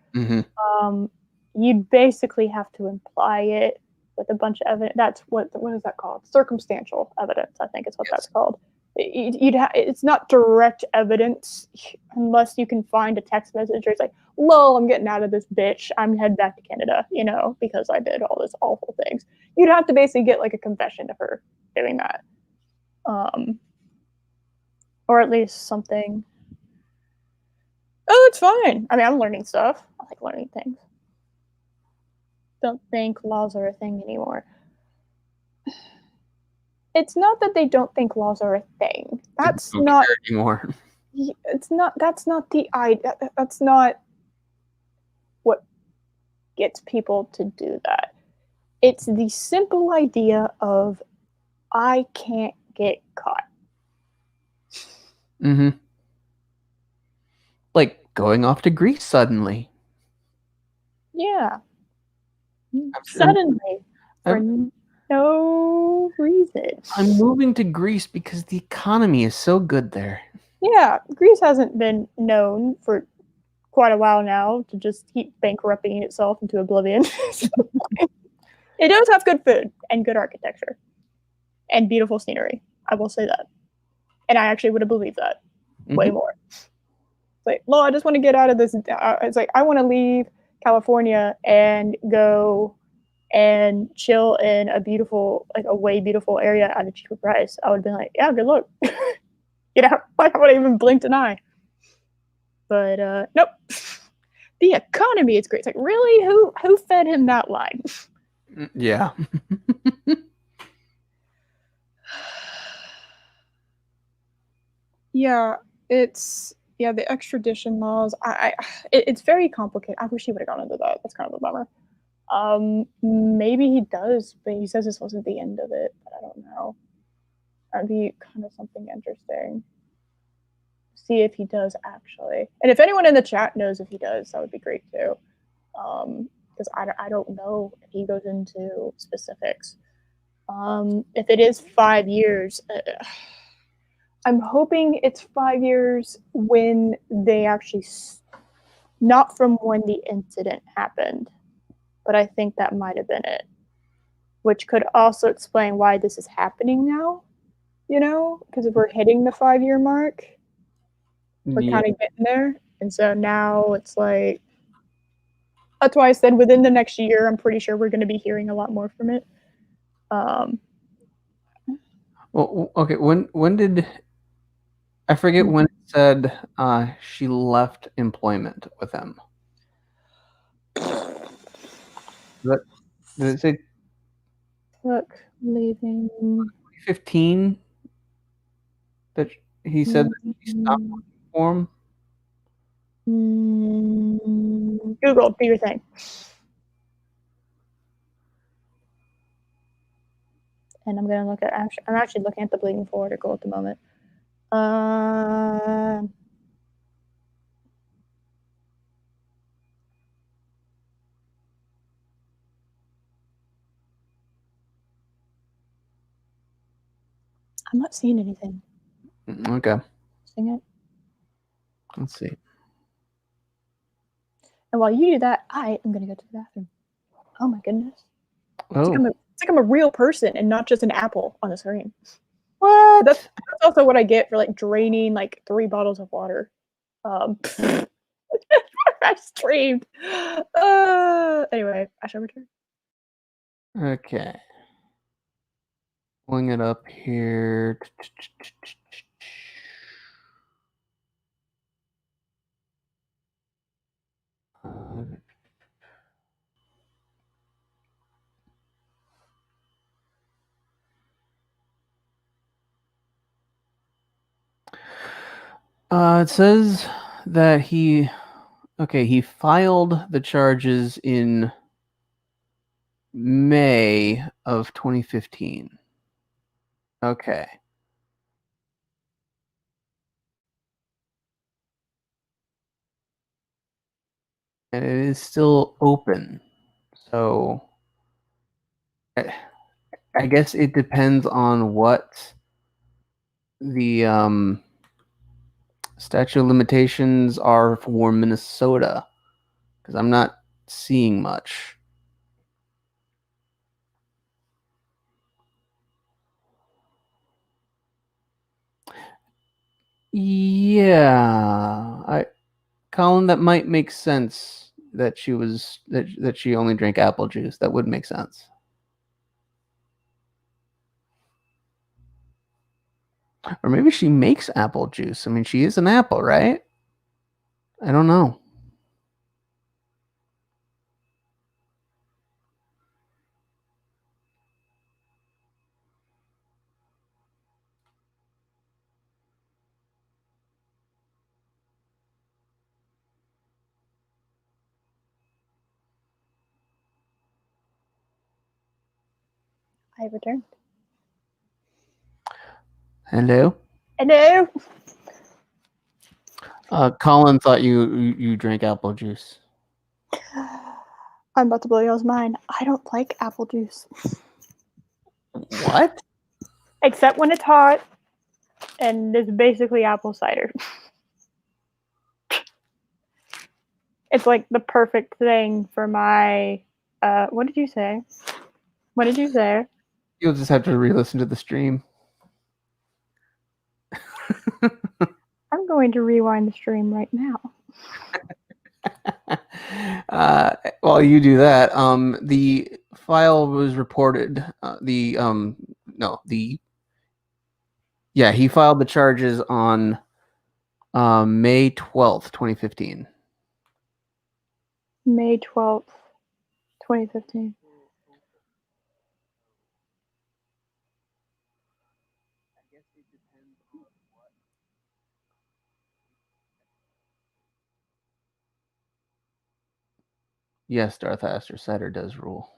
You'd basically have to imply it with a bunch of evidence. That's what is that called? Circumstantial evidence, I think is what that's called. It's not direct evidence unless you can find a text message where it's like, "Lol, I'm getting out of this bitch. I'm heading back to Canada, because I did all this awful things." You'd have to basically get like a confession of her doing that, or at least something. Oh, it's fine. I mean, I'm learning stuff. I like learning things. Don't think laws are a thing anymore. It's not that they don't think laws are a thing. That's not anymore. It's not. That's not the idea. That's not what gets people to do that. It's the simple idea of I can't get caught. Like going off to Greece suddenly. Yeah. Suddenly. For no reason. I'm moving to Greece because the economy is so good there. Yeah. Greece hasn't been known for quite a while now to just keep bankrupting itself into oblivion. It does have good food and good architecture and beautiful scenery. I will say that. And I actually would have believed that way more. It's like, I just want to get out of this. It's like, I want to leave California and go and chill in a beautiful, like a way beautiful area at a cheaper price. I would have been like, yeah, good luck. Get out. I would have even blinked an eye. But nope. The economy is great. It's like, really? Who fed him that line? Yeah. Yeah, the extradition laws. It's very complicated. I wish he would have gone into that. That's kind of a bummer. Maybe he does, but he says this wasn't the end of it. But I don't know. That'd be kind of something interesting. See if he does actually, and if anyone in the chat knows if he does, that would be great too. Because I don't know if he goes into specifics. If it is 5 years. I'm hoping it's 5 years when they actually, not from when the incident happened, but I think that might have been it, which could also explain why this is happening now, because if we're hitting the 5-year mark, we're kind of getting there. And so now it's like, that's why I said within the next year, I'm pretty sure we're going to be hearing a lot more from it. Well, okay, when did I forget when it said she left employment with him? Did it say leaving 2015 that he said that he stopped working for him? Google, do your thing. And I'm gonna look at. I'm actually looking at the Bleeding For article at the moment. I'm not seeing anything. Okay. Seeing it. Let's see. And while you do that, I am gonna go to the bathroom. Oh my goodness. Oh. It's like I'm a real person and not just an apple on the screen. What? That's also what I get for like draining like 3 bottles of water. I streamed. Anyway, I shall return. Okay. Pulling it up here. It says that he filed the charges in May of 2015. Okay. And it is still open. So I guess it depends on what the statute of limitations are for Minnesota, because I'm not seeing much. Yeah, Colin, that might make sense that she was that she only drank apple juice. That would make sense. Or maybe she makes apple juice. I mean, she is an apple, right? I don't know. I returned. Hello? Hello. Colin thought you drank apple juice. I'm about to blow y'all's mind. I don't like apple juice. What? Except when it's hot and it's basically apple cider. It's like the perfect thing for my what did you say? What did you say? You'll just have to re-listen to the stream. I'm going to rewind the stream right now. While you do that, the file was reported. He filed the charges on May 12th, 2015. May 12th, 2015. Yes, Darth Aster, cider does rule.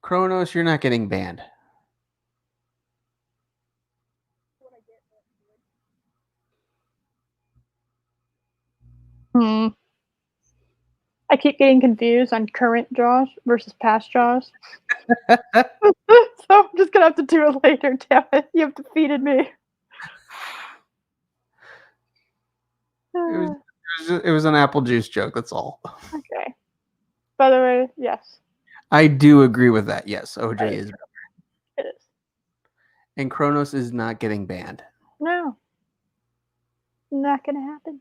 Kronos, you're not getting banned. I keep getting confused on current Jaws versus past Jaws. So I'm just gonna have to do it later, damn it. You have defeated me. It was an apple juice joke, that's all. Okay. By the way, yes. I do agree with that. Yes, OJ is. It is. And Kronos is not getting banned. No. Not gonna happen.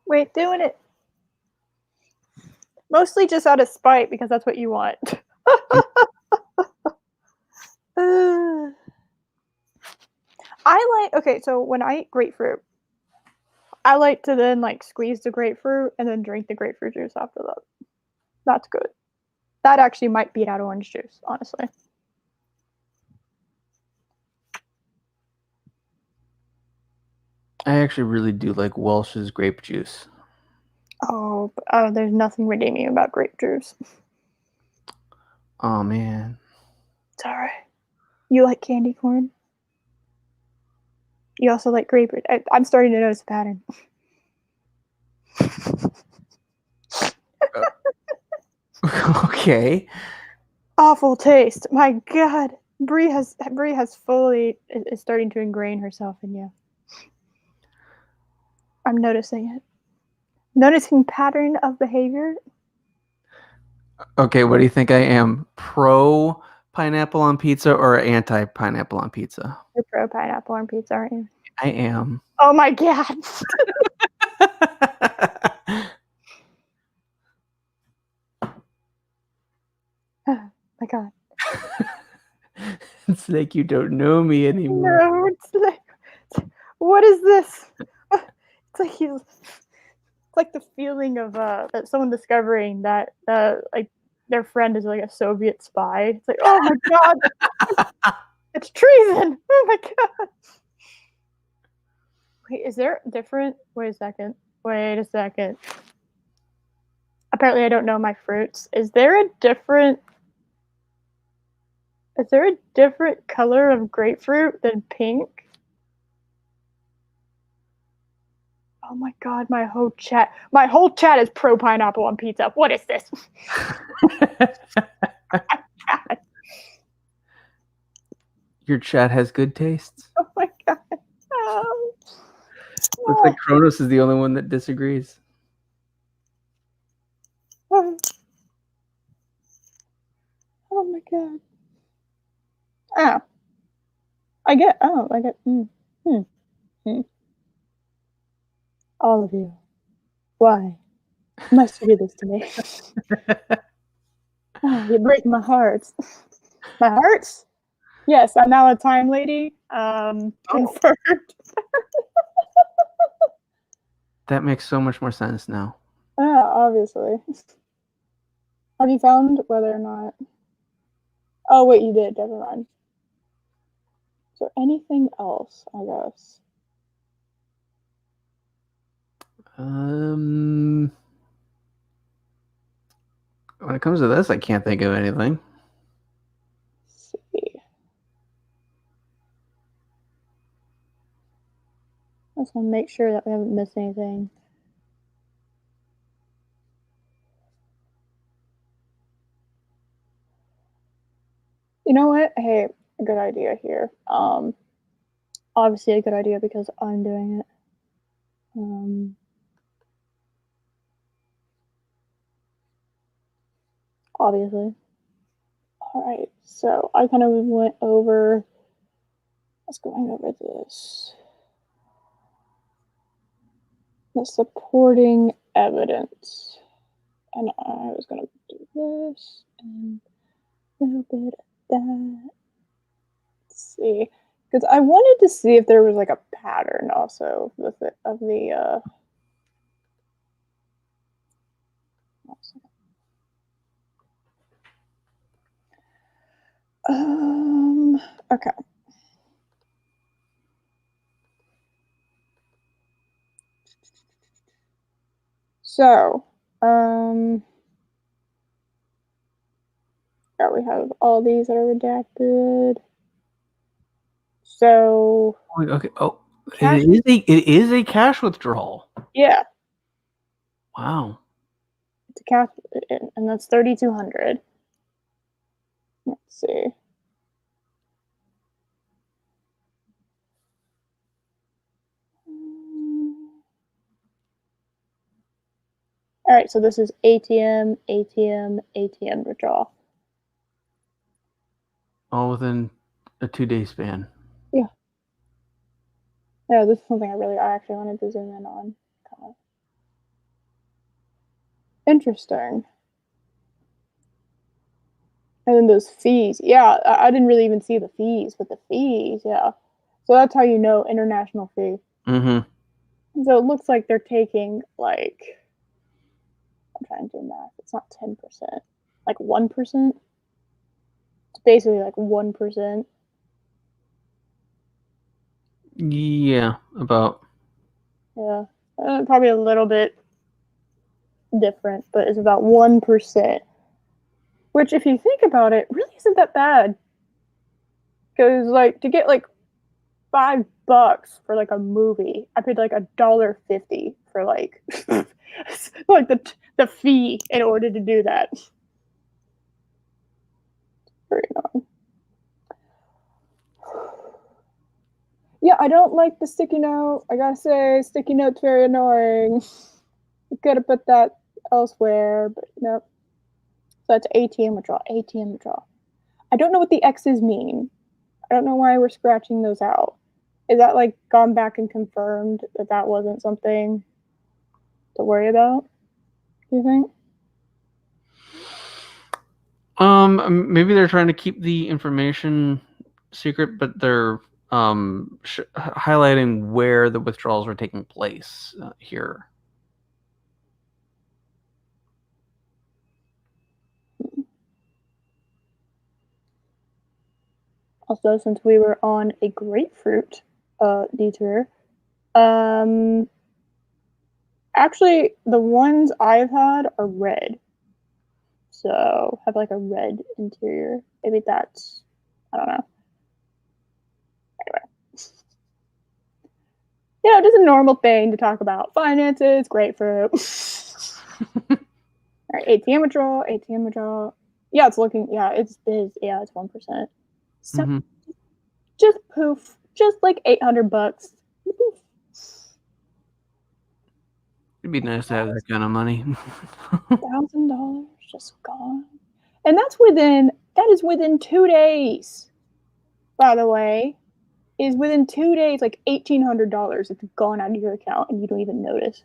Wait, doing it. Mostly just out of spite because that's what you want. So when I eat grapefruit, I like to then squeeze the grapefruit and then drink the grapefruit juice after that. That's good. That actually might beat out orange juice, honestly. I actually really do like Welch's grape juice. Oh, there's nothing redeeming about grape juice. Oh man. It's alright. You like candy corn? You also like grapefruit. I'm starting to notice a pattern. Okay. Awful taste. My God. Bree has fully is starting to ingrain herself in you. I'm noticing it. Noticing pattern of behavior. Okay, what do you think I am? Pro pineapple on pizza or anti pineapple on pizza? You're pro pineapple on pizza, aren't you? I am. Oh my God. Oh my God. It's like you don't know me anymore. No, it's like, what is this? It's like the feeling of that someone discovering that their friend is like a Soviet spy. It's like, oh my God, it's treason. Oh my God. Wait, is there different? Wait a second. Apparently, I don't know my fruits. Is there a different Is there a different color of grapefruit than pink? Oh my god, my whole chat is pro pineapple on pizza. What is this? Your chat has good tastes. Oh my god. Looks like Kronos is the only one that disagrees. Oh my god. I get. All of you. Why must you do this to me? You break my heart. My hearts? Yes, I'm now a time lady. Confirmed. That makes so much more sense now. Yeah, obviously. Have you found whether or not? Oh wait, you did. Never mind. Is there anything else? I guess. When it comes to this, I can't think of anything. Let's see. I just want to make sure that we haven't missed anything. You know what? Hey, a good idea here. Obviously a good idea because I'm doing it. Obviously. Alright, so I kind of went over, let's go over this. The supporting evidence. And I was going to do this and a little bit of that. Let's see. Because I wanted to see if there was like a pattern also with it, of the okay. So, yeah, we have all these that are redacted. So, Okay. Oh, it is a cash withdrawal. Yeah. Wow. It's a cash, and that's 3,200. Let's see. All right, so this is ATM, ATM, ATM withdrawal. All within a 2-day span. Yeah. Yeah, this is something I actually wanted to zoom in on. Kind of interesting. And then those fees. Yeah, I didn't really even see the fees, but the fees, yeah. So that's how you know international fee. Mm-hmm. So it looks like they're taking like, I'm trying to do math. It's not 10%, like 1%. It's basically like 1%. Yeah, about. Yeah, probably a little bit different, but it's about 1%. Which, if you think about it, really isn't that bad. Because like to get like $5 for like a movie, I paid like $1.50 for like like the fee in order to do that. Very annoying. Yeah, I don't like the sticky note. I gotta say, sticky note's very annoying. You could have put that elsewhere, but nope. So that's ATM withdrawal. ATM withdrawal. I don't know what the X's mean. I don't know why we're scratching those out. Is that like gone back and confirmed that that wasn't something to worry about? Do you think? Maybe they're trying to keep the information secret, but they're highlighting where the withdrawals are taking place here. Also, since we were on a grapefruit detour, actually, the ones I've had are red. So, have like a red interior. Maybe that's I don't know. Anyway. Just a normal thing to talk about. Finances, grapefruit. All right, ATM withdrawal. Yeah, it's looking, it's 1%. So just poof, just like $800. It'd be nice to have that kind of money. $1,000 just gone. And that is within 2 days, by the way. Is within 2 days, like $1,800 it's gone out of your account and you don't even notice.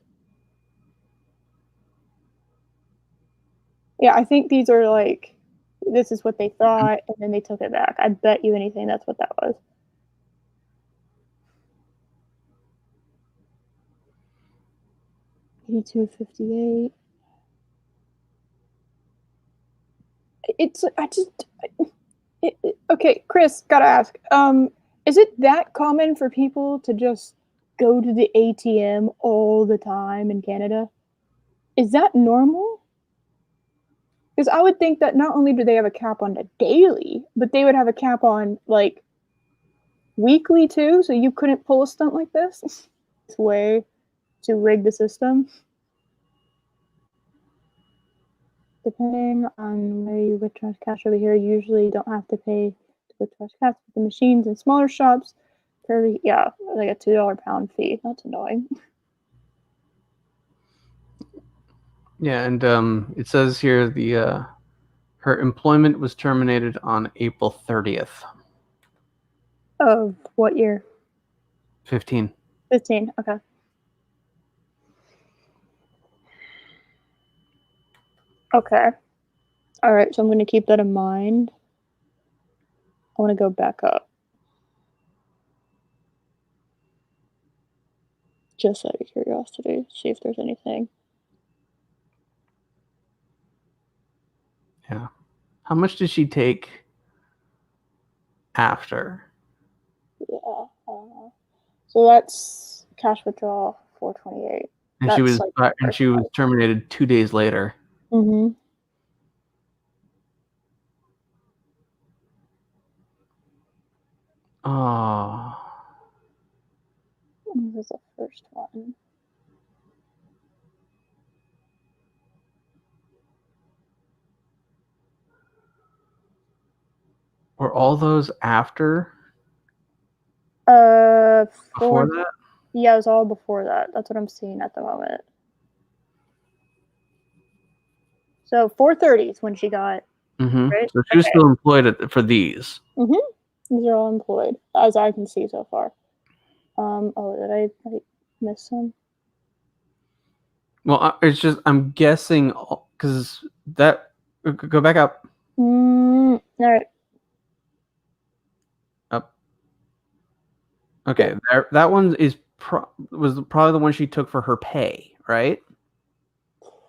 Yeah, I think these are like, this is what they thought, and then they took it back. I bet you anything that's what that was. $82.58. Okay, Chris, gotta ask. Is it that common for people to just go to the ATM all the time in Canada? Is that normal? Because I would think that not only do they have a cap on the daily, but they would have a cap on like weekly too, so you couldn't pull a stunt like this. This way to rig the system. Depending on where you withdraw cash over here, you usually don't have to pay to withdraw cash with the machines in smaller shops. Like a $2 pound fee. That's annoying. Yeah, and it says here her employment was terminated on April 30th. Of what year? 15. 15, okay. Okay. All right, so I'm going to keep that in mind. I want to go back up. Just out of curiosity, see if there's anything. Yeah. How much did she take after? Yeah. So that's cash withdrawal, $428. And she was terminated 2 days later. Mm-hmm. Oh. This is the first one. Were all those after? Before that? Yeah, it was all before that. That's what I'm seeing at the moment. So 430 is when she got. Mm-hmm. Right? So she was still employed for these. Mm-hmm. These are all employed, as I can see so far. Did I miss some? Well, it's just I'm guessing because that go back up. All right. Up. Okay, yeah. That one was probably the one she took for her pay, right?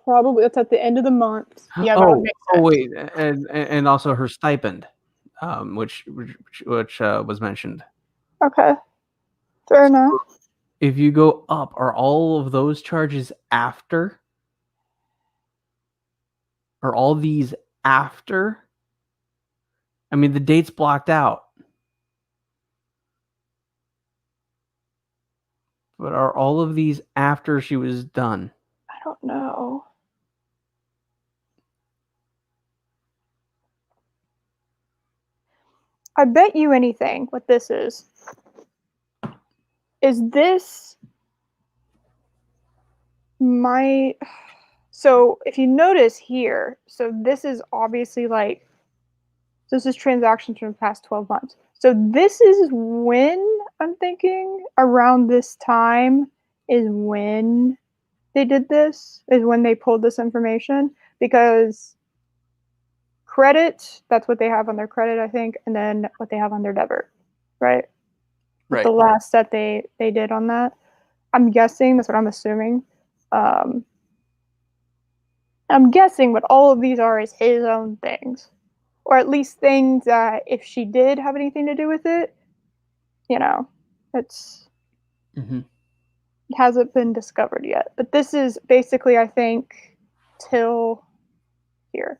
Probably that's at the end of the month. Yeah. Oh wait, and also her stipend, which was mentioned. Okay. Fair enough. If you go up, are all of those charges after? Are all these after? I mean, the date's blocked out. But are all of these after she was done? I don't know. I bet you anything what this is. Is this so if you notice here, so this is obviously this is transactions from the past 12 months. So this is when I'm thinking around this time is when they did this, is when they pulled this information, because credit, that's what they have on their credit, I think, and then what they have on their debit, right? Right. The last that they did on that. I'm guessing, that's what I'm assuming. I'm guessing what all of these are is his own things. Or at least things that if she did have anything to do with it, it's it hasn't been discovered yet. But this is basically, I think, till here.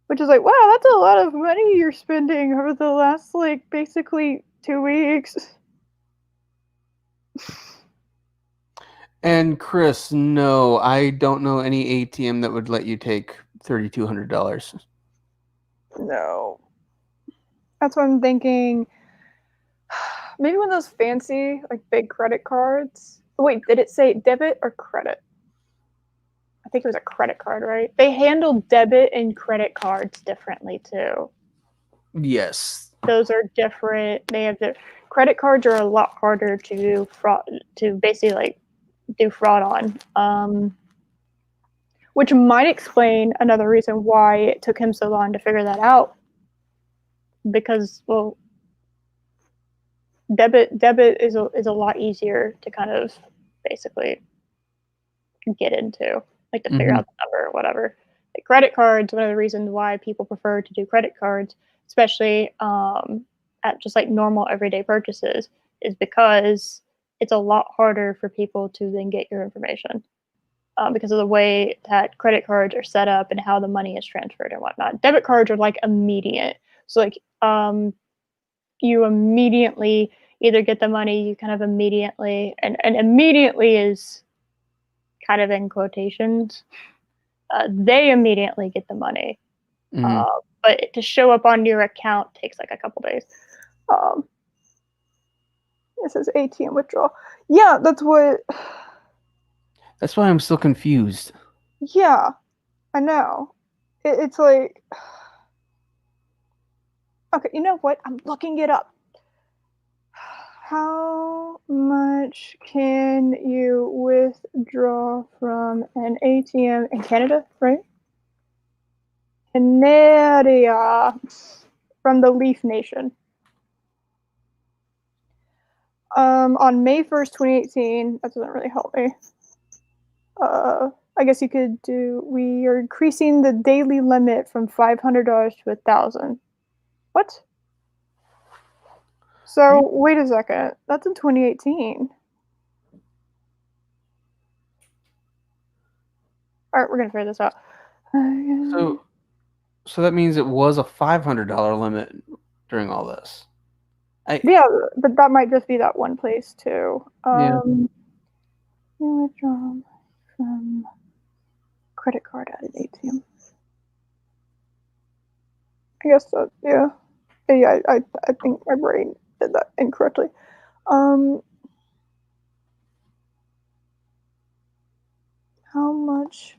which is like, wow, that's a lot of money you're spending over the last like basically 2 weeks. And Chris, no, I don't know any ATM that would let you take $3,200. No. That's what I'm thinking. Maybe one of those fancy, like big credit cards. Wait, did it say debit or credit? I think it was a credit card, right? They handle debit and credit cards differently too. Yes. Those are different. They have the credit cards are a lot harder to do fraud to basically like do fraud on. Which might explain another reason why it took him so long to figure that out. Because well, debit is a lot easier to kind of basically get into, like to figure out the number or whatever. Like credit cards, one of the reasons why people prefer to do credit cards, especially at just like normal everyday purchases, is because it's a lot harder for people to then get your information because of the way that credit cards are set up and how the money is transferred and whatnot. Debit cards are like immediate, so like you immediately either get the money, you kind of immediately, and immediately is kind of in quotations. They immediately get the money, but to show up on your account takes like a couple days. It says ATM withdrawal. Yeah, that's what. That's why I'm still confused. Yeah, I know. It's like. Okay, you know what? I'm looking it up. How much can you withdraw from an ATM in Canada, right? Canada, from the Leaf Nation. On May 1st, 2018, that doesn't really help me. I guess you could do, we are increasing the daily limit from $500 to $1,000. What? So, wait a second. That's in 2018. All right, we're going to figure this out. So that means it was a $500 limit during all this. Yeah, but that might just be that one place too. Yeah. Withdraw from credit card at an ATM. I guess so. Yeah. Yeah. I think my brain did that incorrectly. How much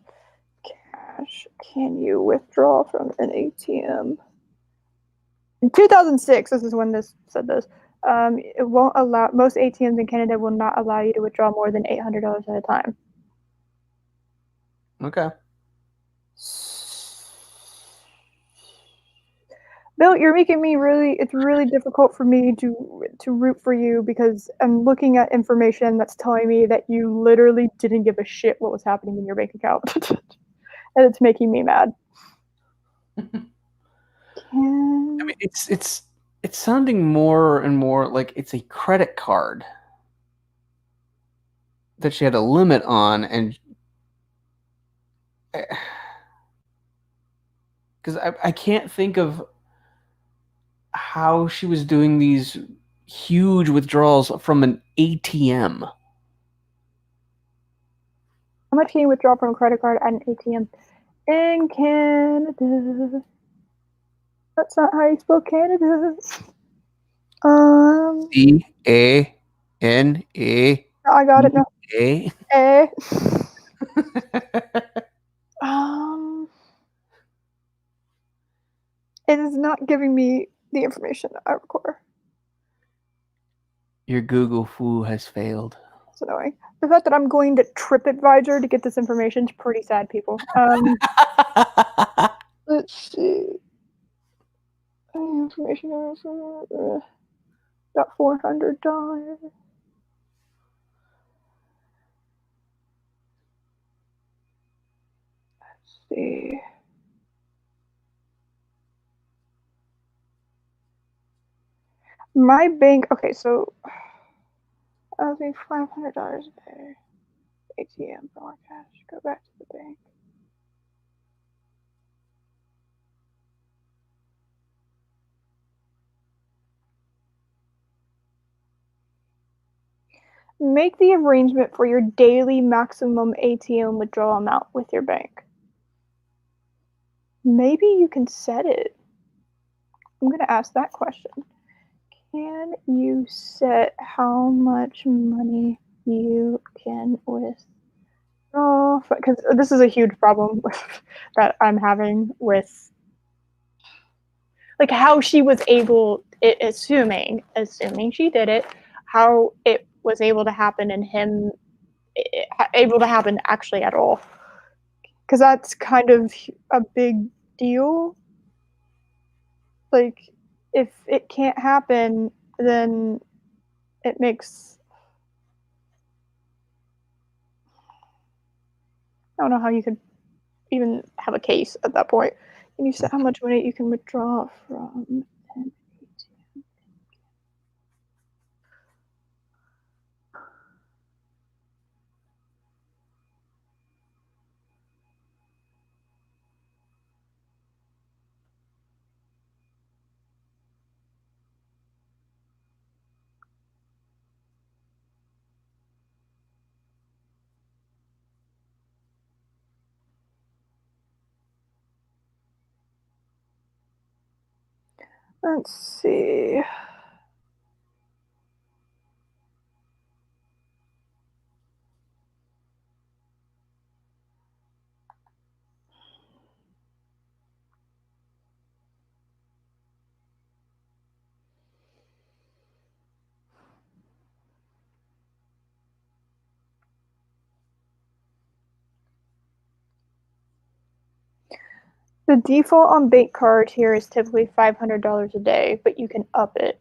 cash can you withdraw from an ATM? In 2006, this is when this said this. It won't allow, most ATMs in Canada will not allow you to withdraw more than $800 at a time. Okay. Bill, you're making me it's really difficult for me to root for you because I'm looking at information that's telling me that you literally didn't give a shit what was happening in your bank account. And it's making me mad. I mean, it's sounding more and more like it's a credit card that she had a limit on, and because I can't think of how she was doing these huge withdrawals from an ATM. How much can you withdraw from a credit card at an ATM in Canada? That's not how you spell Canada. CANA. I got it now. A. It is not giving me the information I require. Your Google foo has failed. It's annoying. The fact that I'm going to TripAdvisor to get this information is pretty sad, people. Let's see. Information got $400. Let's see. My bank. Okay, so I was paying $500 a day. ATM for more cash. Go back to the bank. Make the arrangement for your daily maximum ATM withdrawal amount with your bank. Maybe you can set it. I'm going to ask that question. Can you set how much money you can withdraw? Because this is a huge problem that I'm having with, like, how she was able, assuming she did it, how it was able to happen and him able to happen actually at all. Because that's kind of a big deal. Like, if it can't happen, then it makes, I don't know how you could even have a case at that point. And you said how much money you can withdraw from an ATM. Let's see. The default on bank card here is typically $500 a day, but you can up it.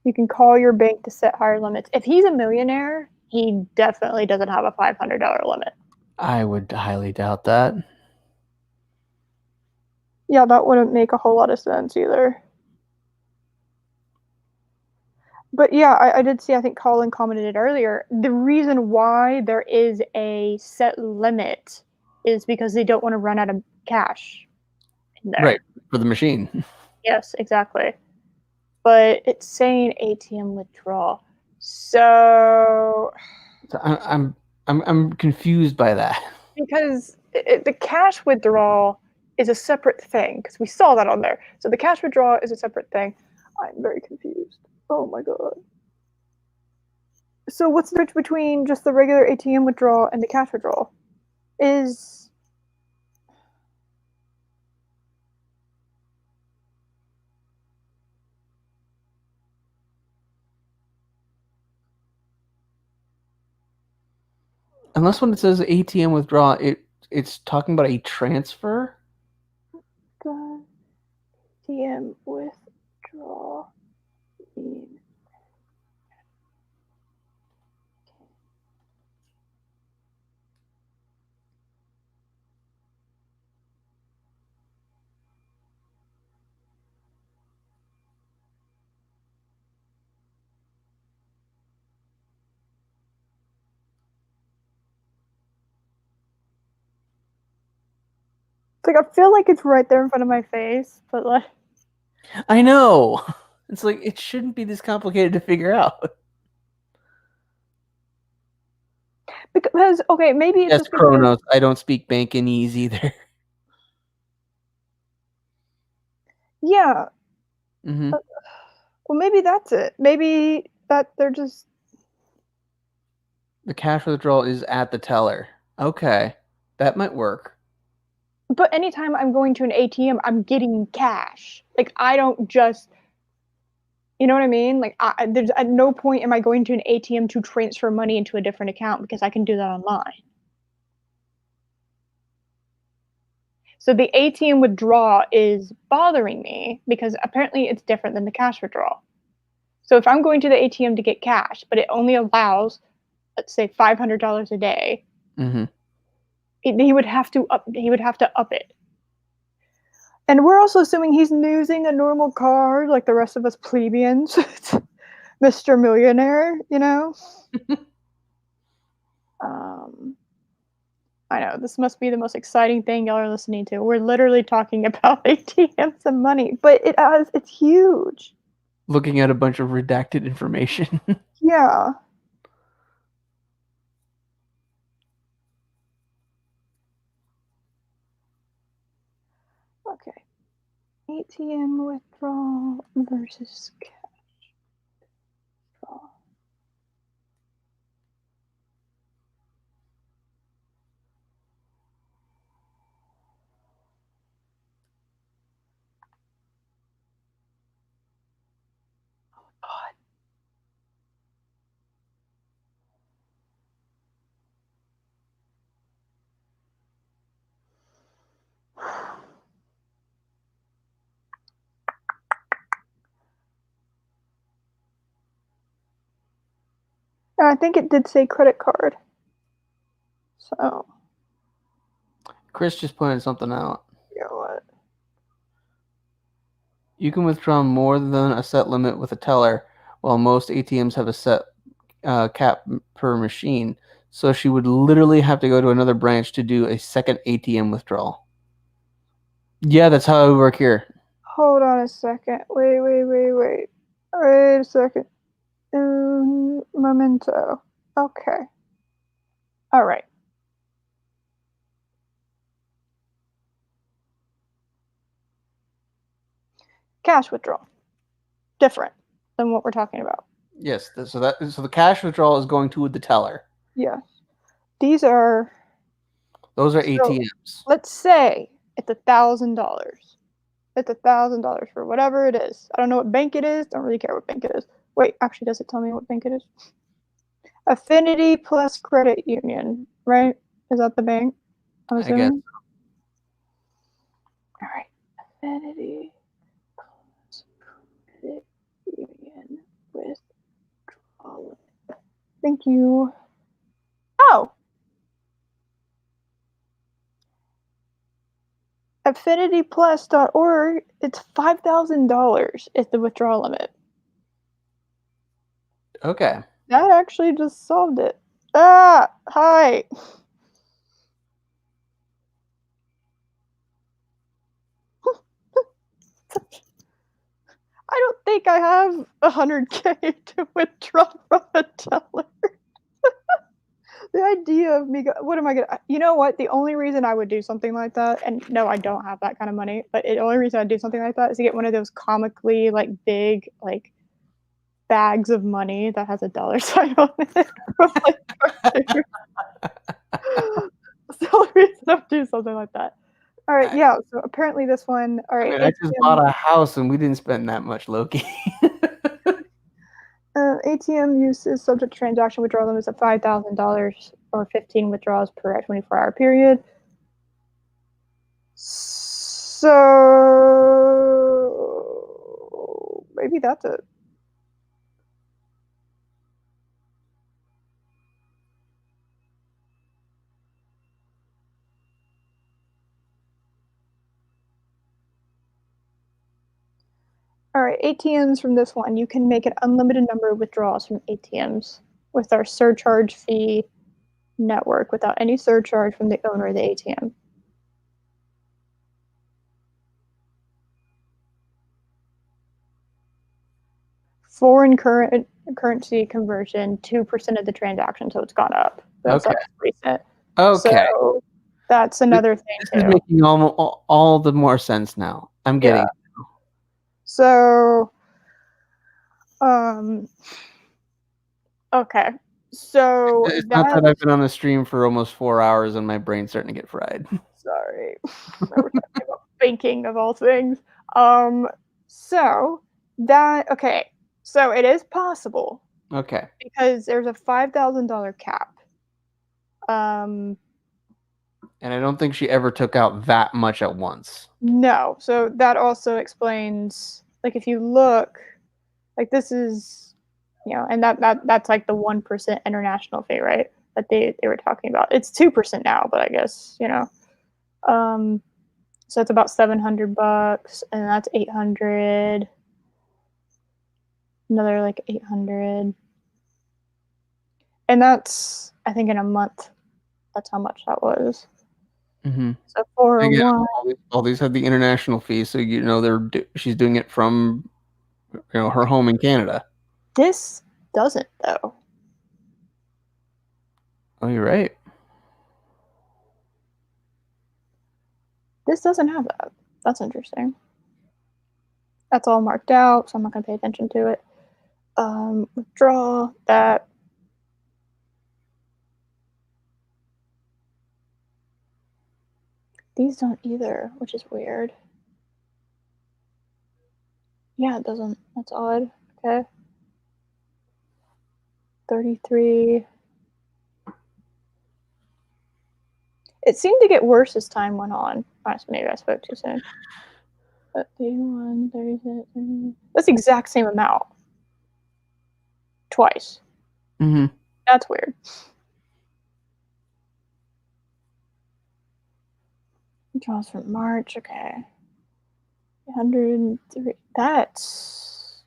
You can call your bank to set higher limits. If he's a millionaire, he definitely doesn't have a $500 limit. I would highly doubt that. Yeah, that wouldn't make a whole lot of sense either. But yeah, I did see, I think Colin commented earlier, the reason why there is a set limit is because they don't want to run out of cash in there. Right, for the machine. Yes, exactly. But it's saying ATM withdrawal. So I'm confused by that. Because the cash withdrawal is a separate thing, because we saw that on there. So the cash withdrawal is a separate thing. I'm very confused. Oh my god. So what's the difference between just the regular ATM withdrawal and the cash withdrawal? Is Unless when it says ATM withdrawal, it's talking about a transfer? the ATM withdrawal mean? It's like, I feel like it's right there in front of my face, but like, I know. It's like, it shouldn't be this complicated to figure out. because okay, maybe it's Yes, just because, Kronos. I don't speak Bankinese either. yeah. Mm-hmm. Well, maybe that's it. Maybe that they're just, The cash withdrawal is at the teller. Okay, that might work. but anytime I'm going to an ATM, I'm getting cash. Like, I don't just, you know what I mean? Like, there's at no point am I going to an ATM to transfer money into a different account, because I can do that online. So the ATM withdrawal is bothering me because apparently it's different than the cash withdrawal. So if I'm going to the ATM to get cash, but it only allows, let's say, $500 a day, Mm-hmm. he would have to up it. And we're also assuming he's using a normal card like the rest of us plebeians. Mr. Millionaire, you know? I know, this must be the most exciting thing y'all are listening to. We're literally talking about ATMs and money, but it's huge. Looking at a bunch of redacted information. Yeah. ATM withdrawal versus cash withdrawal. I think it did say credit card. So. Chris just pointed something out. You know what? You can withdraw more than a set limit with a teller, while most ATMs have a set cap per machine. So she would literally have to go to another branch to do a second ATM withdrawal. Yeah, that's how it would work here. Hold on a second. Wait. Wait a second. Memento. Okay. All right. Cash withdrawal. Different than what we're talking about. Yes. So the cash withdrawal is going to the teller. Yes. These are. Those are ATMs. Let's say it's $1,000. It's $1,000 for whatever it is. I don't know what bank it is. Don't really care what bank it is. Wait, actually, does it tell me what bank it is? Affinity Plus Credit Union, right? Is that the bank? I'm assuming. I guess. All right. Affinity Plus Credit Union withdrawal. Thank you. Oh. AffinityPlus.org, it's $5,000 is the withdrawal limit. Okay. That actually just solved it. Ah, hi. I don't think I have $100K to withdraw from a teller. The idea of me, what am I gonna? You know what? The only reason I would do something like that, and no, I don't have that kind of money, but the only reason I'd do something like that is to get one of those comically like big like bags of money that has a dollar sign on it. That's the only reason I would do something like that. All right, yeah. So apparently this one. All right, I just bought a house and we didn't spend that much, Loki. ATM use is subject to transaction withdrawal limits of $5,000 or 15 withdrawals per 24-hour period. So maybe that's it. All right, ATMs from this one. You can make an unlimited number of withdrawals from ATMs with our surcharge fee network without any surcharge from the owner of the ATM. Foreign currency conversion, 2% of the transaction, so it's gone up. That's recent. Okay. So that's another thing This too. is making all the more sense now. I'm getting it. So, okay. So it's not that I've been on a stream for almost 4 hours and my brain's starting to get fried. Sorry. We're talking about banking of all things. So that, okay. So it is possible. Okay. Because there's a $5,000 cap. And I don't think she ever took out that much at once. No. So that also explains, like, if you look, like, this is, you know, and that's like the 1% international fee, right? That they were talking about. It's 2% now, but I guess, you know. So it's about $700, and that's 800. Another like 800. And that's, I think, in a month. That's how much that was. Mm-hmm. So for again, all these have the international fee, so you know she's doing it from her home in Canada. This doesn't though. Oh, you're right. This doesn't have that. That's interesting. That's all marked out, so I'm not going to pay attention to it. Withdraw that. These don't either, which is weird. Yeah, it doesn't. That's odd. Okay. 33. It seemed to get worse as time went on. Maybe I spoke too soon. 31, 36. That's the exact same amount. Twice. Mm-hmm. That's weird. Draws from March. Okay. 103. That's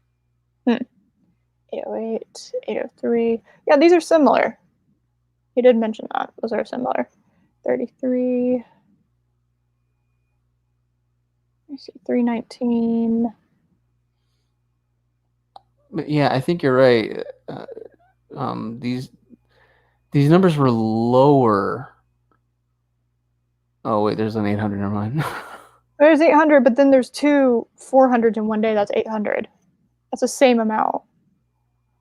808, 803. Yeah, these are similar. He did mention that. Those are similar. 33. I see 319. But yeah, I think you're right. These numbers were lower. Oh wait, there's an 800. Never mind. There's 800, but then there's two 400s in one day. That's 800. That's the same amount.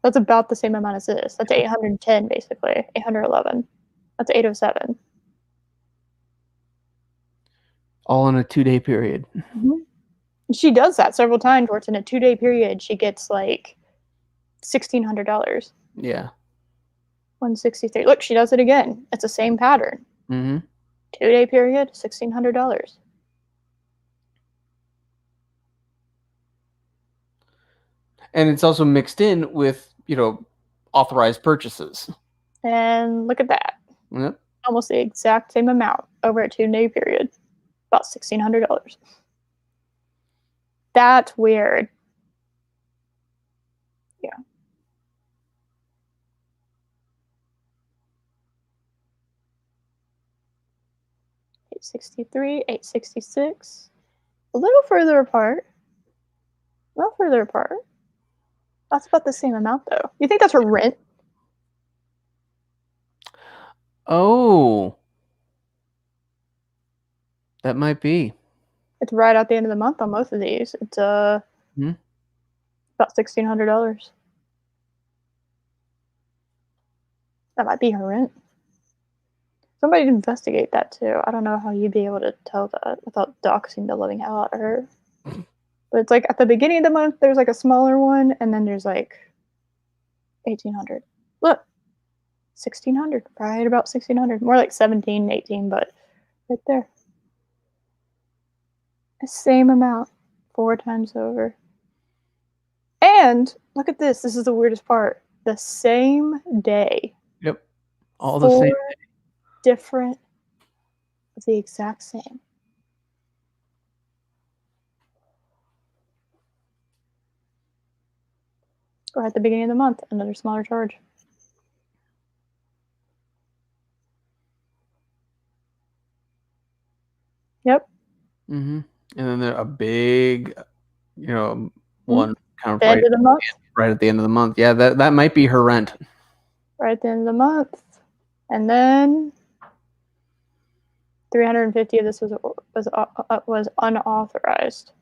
That's about the same amount as this. That's 810, basically. 811. That's 807. All in a 2-day period. Mm-hmm. She does that several times where it's in a 2-day period. She gets like $1,600. Yeah. 163. Look, she does it again. It's the same pattern. Mm-hmm. 2-day period, $1,600. And it's also mixed in with, authorized purchases. And look at that. Yep. Almost the exact same amount over a 2-day period. About $1,600. That's weird. Yeah. $863, $866. A little further apart. A little further apart. That's about the same amount, though. You think that's her rent? Oh. That might be. It's right at the end of the month on most of these. It's about $1,600. That might be her rent. Somebody investigate that too. I don't know how you'd be able to tell that without doxing the living hell out of her. But it's like at the beginning of the month, there's like a smaller one, and then there's like 1,800. Look, 1,600. Right about 1,600. More like 17, 18, but right there. The same amount 4 times over. And look at this. This is the weirdest part. The same day. Yep. All the same. Different, the exact same. Or at the beginning of the month, another smaller charge. Yep. Mm-hmm. And then a big, one kind of end of the month. Right at the end of the month. Yeah, that might be her rent. Right at the end of the month. And then 350 of this was unauthorized.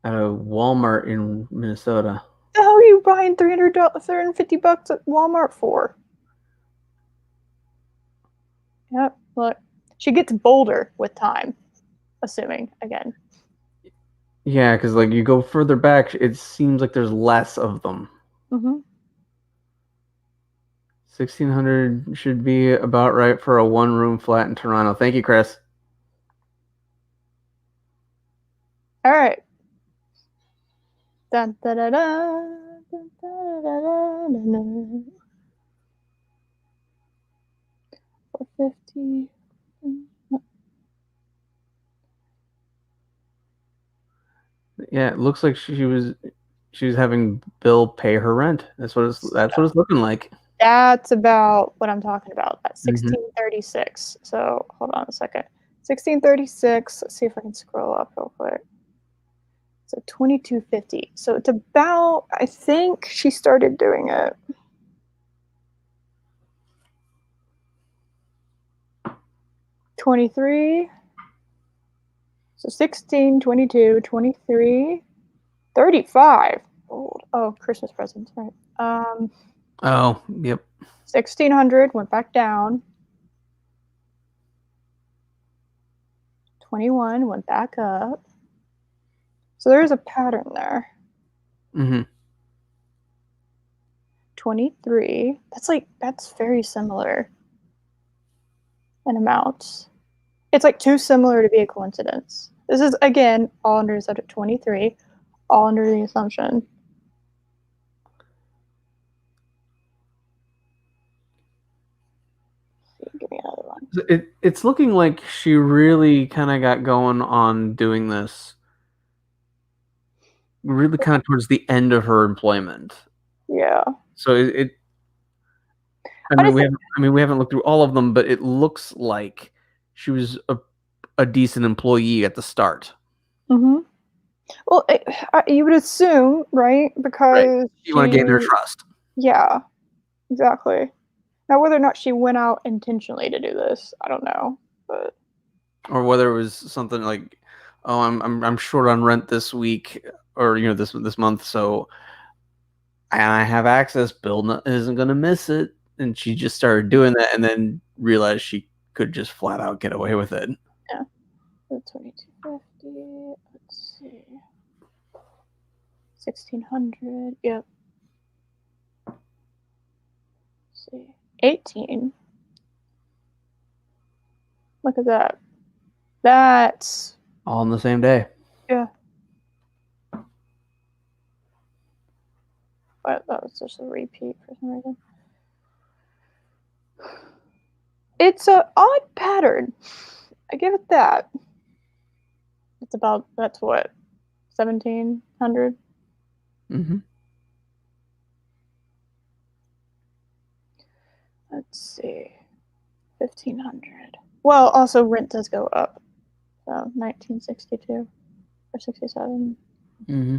At a Walmart in Minnesota. The hell are you buying $350 at Walmart for? Yep. Look, she gets bolder with time. Assuming again. Yeah, because like you go further back, it seems like there's less of them. Mm-hmm. 1,600 should be about right for a 1-room flat in Toronto. Thank you, Chris. All right. Dun, da, da, da, dun, da, da, da, da, da. 450. Yeah, it looks like she was having Bill pay her rent. That's what it's looking like. That's about what I'm talking about. That's 1636. So hold on a second. 1636. Let's see if I can scroll up real quick. So 2250. So it's about, I think she started doing it. $23. So 16, 22, 23. 35. Old. Oh, Christmas presents, right. Oh, yep. 1600 went back down. 21 went back up. So there's a pattern there. Mm-hmm. 23. That's very similar in amounts. It's like too similar to be a coincidence. This is, again, all under set at 23, all under the assumption. Give me another one. It's looking like she really kind of got going on doing this really kind of towards the end of her employment. Yeah. So we haven't looked through all of them, but it looks like she was a decent employee at the start. Mm-hmm. Well, you would assume, right? Because you want to gain their trust. Yeah, exactly. Now, whether or not she went out intentionally to do this, I don't know, but or whether it was something like, oh, I'm short on rent this week, or this month, so I have access. Bill isn't gonna miss it, and she just started doing that, and then realized she could just flat out get away with it. Yeah, 2250. Let's see, 1600. Yep. Let's see, 18. Look at that. That's all on the same day. Yeah. But that was just a repeat for some reason. It's an odd pattern. I give it that. That's what, 1700? Mm-hmm. Let's see, 1500. Well, also rent does go up. So 1962 or 67. Mm-hmm.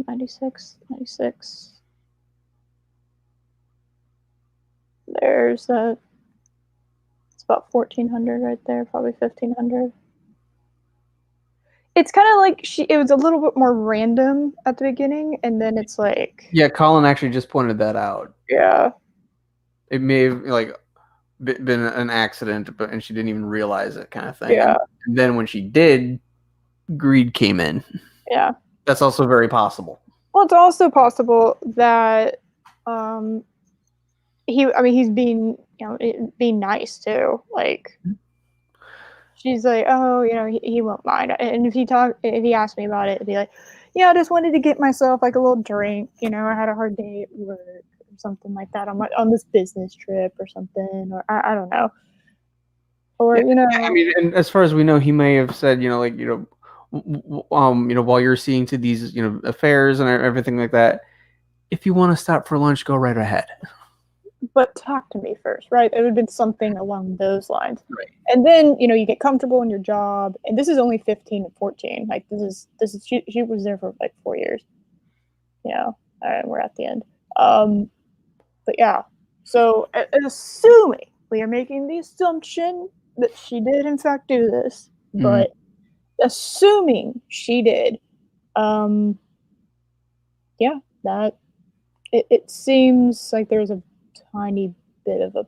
96, 96. There's that. It's about 1400 right there, probably 1500. It's kind of like it was a little bit more random at the beginning, and then it's like... Yeah, Colin actually just pointed that out. Yeah. It may have been an accident, and she didn't even realize it, kind of thing. Yeah. And then when she did, greed came in. Yeah. That's also very possible. Well, it's also possible that he's being nice too. Like, she's like, oh, he won't mind. And if he asked me about it, it'd be like, yeah, I just wanted to get myself like a little drink. I had a hard day at work or something like that on this business trip or something, or I don't know. Or I mean, and as far as we know, he may have said, while you're seeing to these, affairs and everything like that, if you want to stop for lunch, go right ahead. But talk to me first, right? It would have been something along those lines. Right. And then, you get comfortable in your job, and this is only 15 and 14. Like, this is she was there for like 4 years. And we're at the end. But yeah. So assuming we are making the assumption that she did in fact do this, but assuming she did, yeah, that it seems like there's a tiny bit of a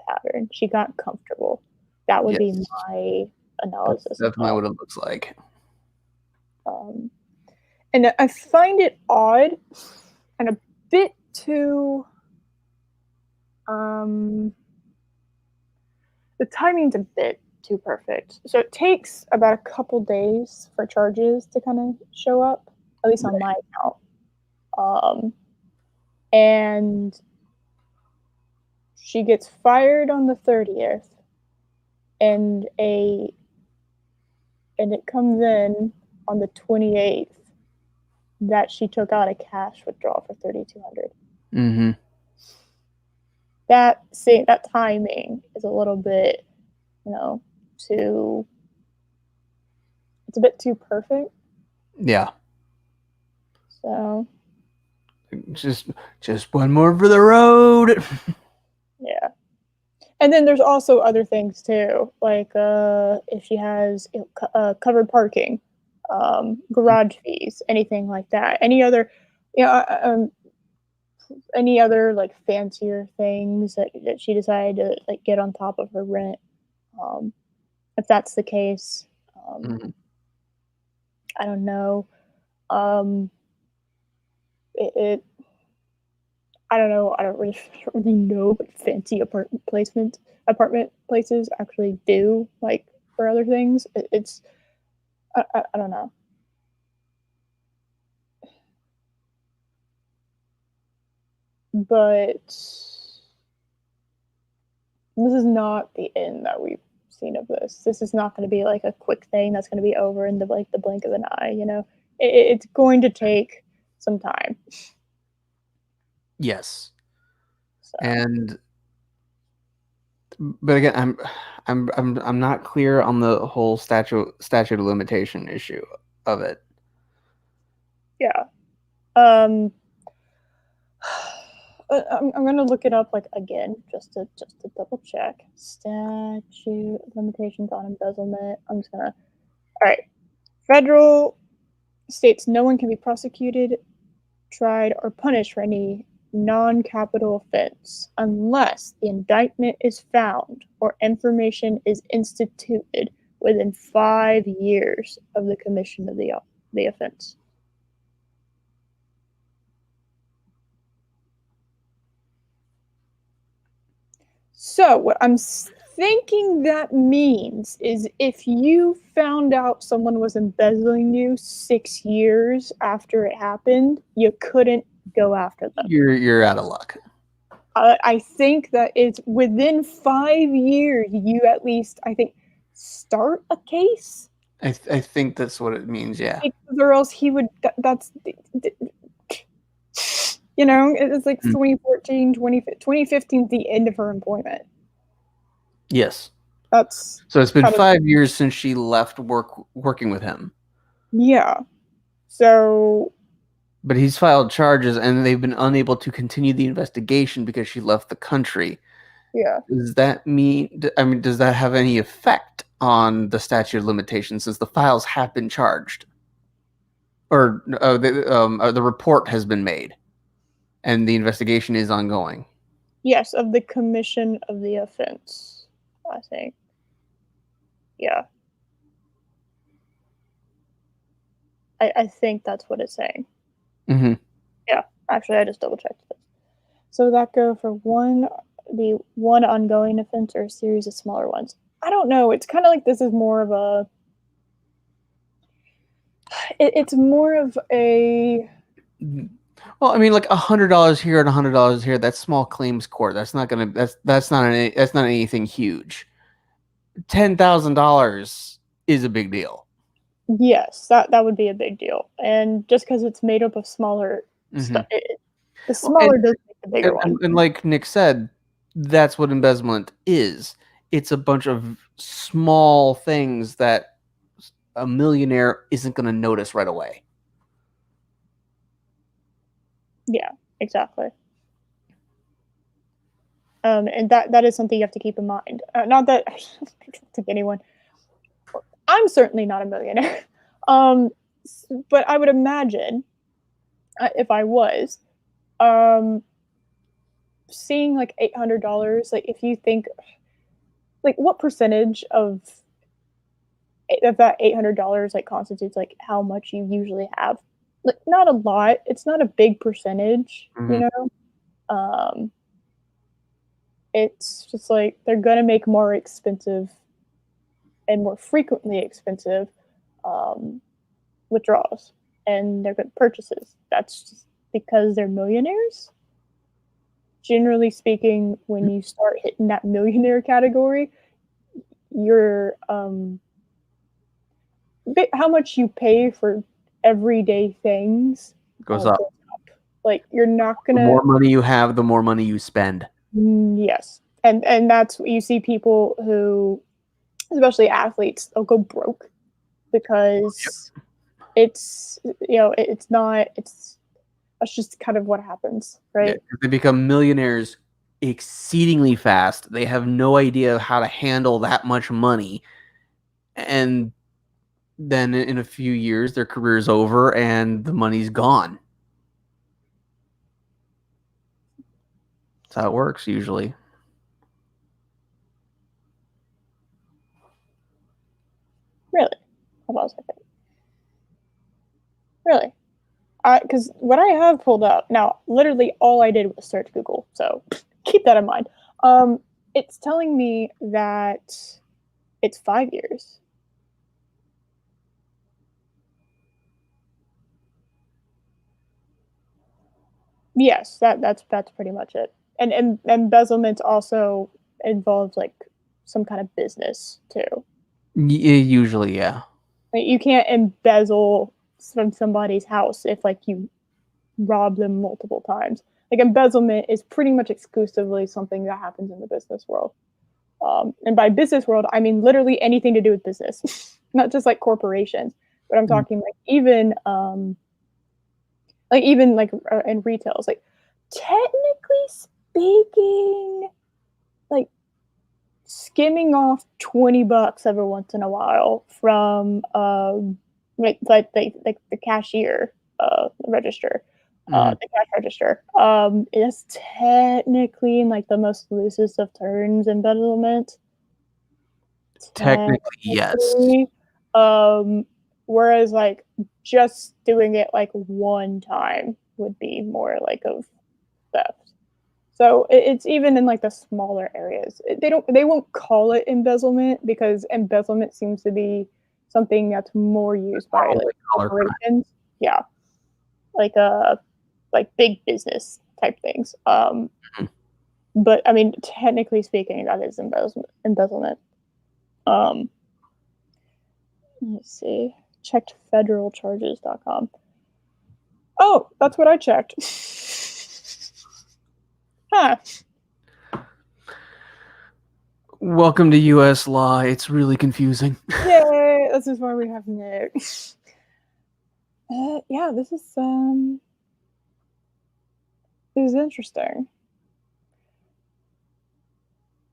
pattern. She got comfortable. That would be my analysis. That's definitely what it looks like. And I find it odd and a bit too the timing's a bit too perfect. So it takes about a couple days for charges to kind of show up, at least on my account. And she gets fired on the 30th, and it comes in on the 28th that she took out a cash withdrawal for $3,200. Mm-hmm. That timing is a little bit, it's a bit too perfect. Yeah. So just one more for the road. Yeah. And then there's also other things too, like if she has covered parking, garage fees, anything like that. Any other, any other like fancier things that she decided to like get on top of her rent. If that's the case, I don't know. It I don't know. I don't really know what fancy apartment places actually do like for other things. It's I don't know. But this is not the end that we've seen of this. This is not going to be like a quick thing that's going to be over in the blink of an eye. You know, it's going to take some time. Yes. So. But again, I'm not clear on the whole statute of limitation issue of it. Yeah. I'm gonna look it up like again just to double check. Statute limitations on embezzlement. I'm just gonna. All right. Federal states no one can be prosecuted, tried, or punished for any non-capital offense unless the indictment is found or information is instituted within 5 years of the commission of the offense. So what I'm thinking that means is if you found out someone was embezzling you 6 years after it happened, you couldn't go after them. You're out of luck. I think that it's within 5 years you at least start a case. I think that's what it means. Yeah. Because or else he would. That's you know, it's like 2014, 2015 is the end of her employment. Yes. That's so it's been 5 years since she left working with him. Yeah. So. But he's filed charges, and they've been unable to continue the investigation because she left the country. Yeah. Does that mean? I mean, does that have any effect on the statute of limitations since the files have been charged, or the report has been made, and the investigation is ongoing? Yes, of the commission of the offense, I think. Yeah. I think that's what it's saying. Mm-hmm. Yeah, actually, I just double checked this. So would that go for one ongoing offense or a series of smaller ones? I don't know. It's kind of like this is more of a. It's more of a. Well, I mean, like $100 here and $100 here. That's small claims court. That's not gonna. That's not anything huge. $10,000 is a big deal. Yes, that would be a big deal, and just because it's made up of smaller stuff, the smaller does make the bigger one. And like Nick said, that's what embezzlement is. It's a bunch of small things that a millionaire isn't going to notice right away. Yeah, exactly. And that is something you have to keep in mind. Not that I don't think anyone. I'm certainly not a millionaire, but I would imagine if I was, seeing like $800. Like if you think, like what percentage of that $800 like constitutes like how much you usually have? Like not a lot. It's not a big percentage, you know. It's just like they're gonna make more expensive and more frequently expensive withdrawals and their good purchases. That's just because they're millionaires. Generally speaking, when you start hitting that millionaire category, you're how much you pay for everyday things goes up. Like you're not gonna. The more money you have, the more money you spend. Yes, and that's what you see people who, especially athletes, they'll go broke because it's that's just kind of what happens, right? Yeah, they become millionaires exceedingly fast. They have no idea how to handle that much money, and then in a few years their career's over and the money's gone. That's how it works usually. Really? Hold on a second. Really? Because what I have pulled up now, literally all I did was search Google, so keep that in mind. It's telling me that it's 5 years. Yes, that's pretty much it. And embezzlement also involves like some kind of business too. Usually, yeah. Like, you can't embezzle from somebody's house if like you rob them multiple times. Like embezzlement is pretty much exclusively something that happens in the business world. And by business world, I mean literally anything to do with business, not just like corporations, but I'm talking like even in retail. It's like technically speaking, like skimming off $20 every once in a while from like the cashier register. The cash register is technically in like the most loosest of terms embezzlement. Technically, yes. Whereas like just doing it like one time would be more like of theft. So it's even in like the smaller areas. They won't call it embezzlement because embezzlement seems to be something that's more used by like corporations. Yeah, like big business type things. But I mean, technically speaking, that is embezzlement. Let's see. Checked federalcharges.com. Oh, that's what I checked. Huh. Welcome to U.S. law. It's really confusing. Yay! This is why we have Nick. Yeah, this is interesting.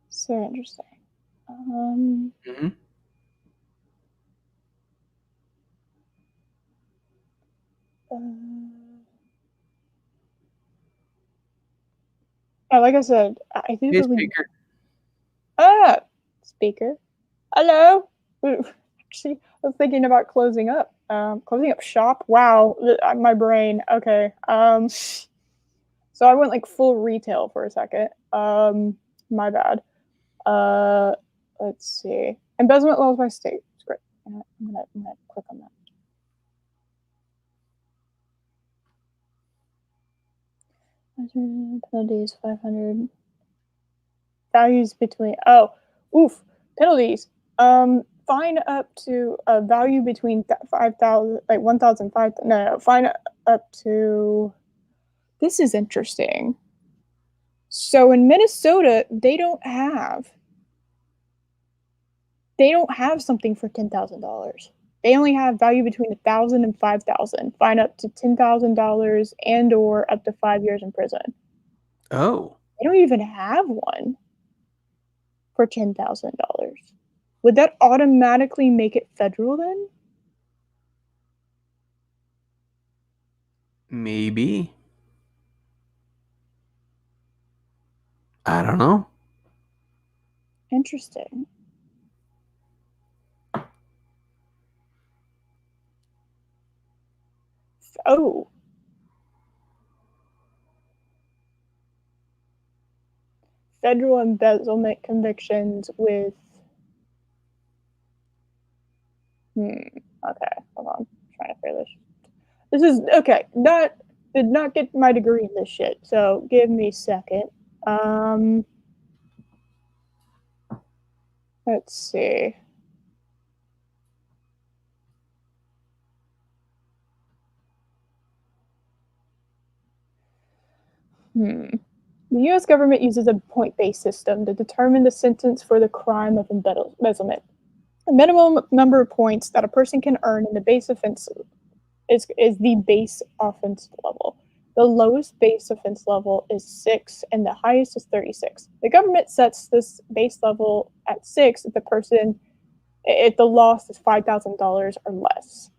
So interesting. Like I said, I do believe. Speaker. Hello. Actually, I was thinking about closing up shop. Wow, my brain. Okay. So I went like full retail for a second. My bad. Let's see. Embezzlement laws by state. It's great. I'm gonna click on that. Penalties 500. Values between penalties. Fine up to a value between 5,000 like 1,005. No, fine up to. This is interesting. So in Minnesota, they don't have something for $10,000. They only have value between 1,000 and 5,000. Fine up to $10,000 and or up to 5 years in prison. Oh. They don't even have one for $10,000. Would that automatically make it federal then? Maybe. I don't know. Interesting. Oh. Federal embezzlement convictions with. Okay, hold on. I'm trying to figure this. This is okay. Did not get my degree in this shit. So give me a second. Let's see. The U.S. government uses a point-based system to determine the sentence for the crime of embezzlement. The minimum number of points that a person can earn in the base offense is the base offense level. The lowest base offense level is 6, and the highest is 36. The government sets this base level at 6 if the person if the loss is $5,000 or less.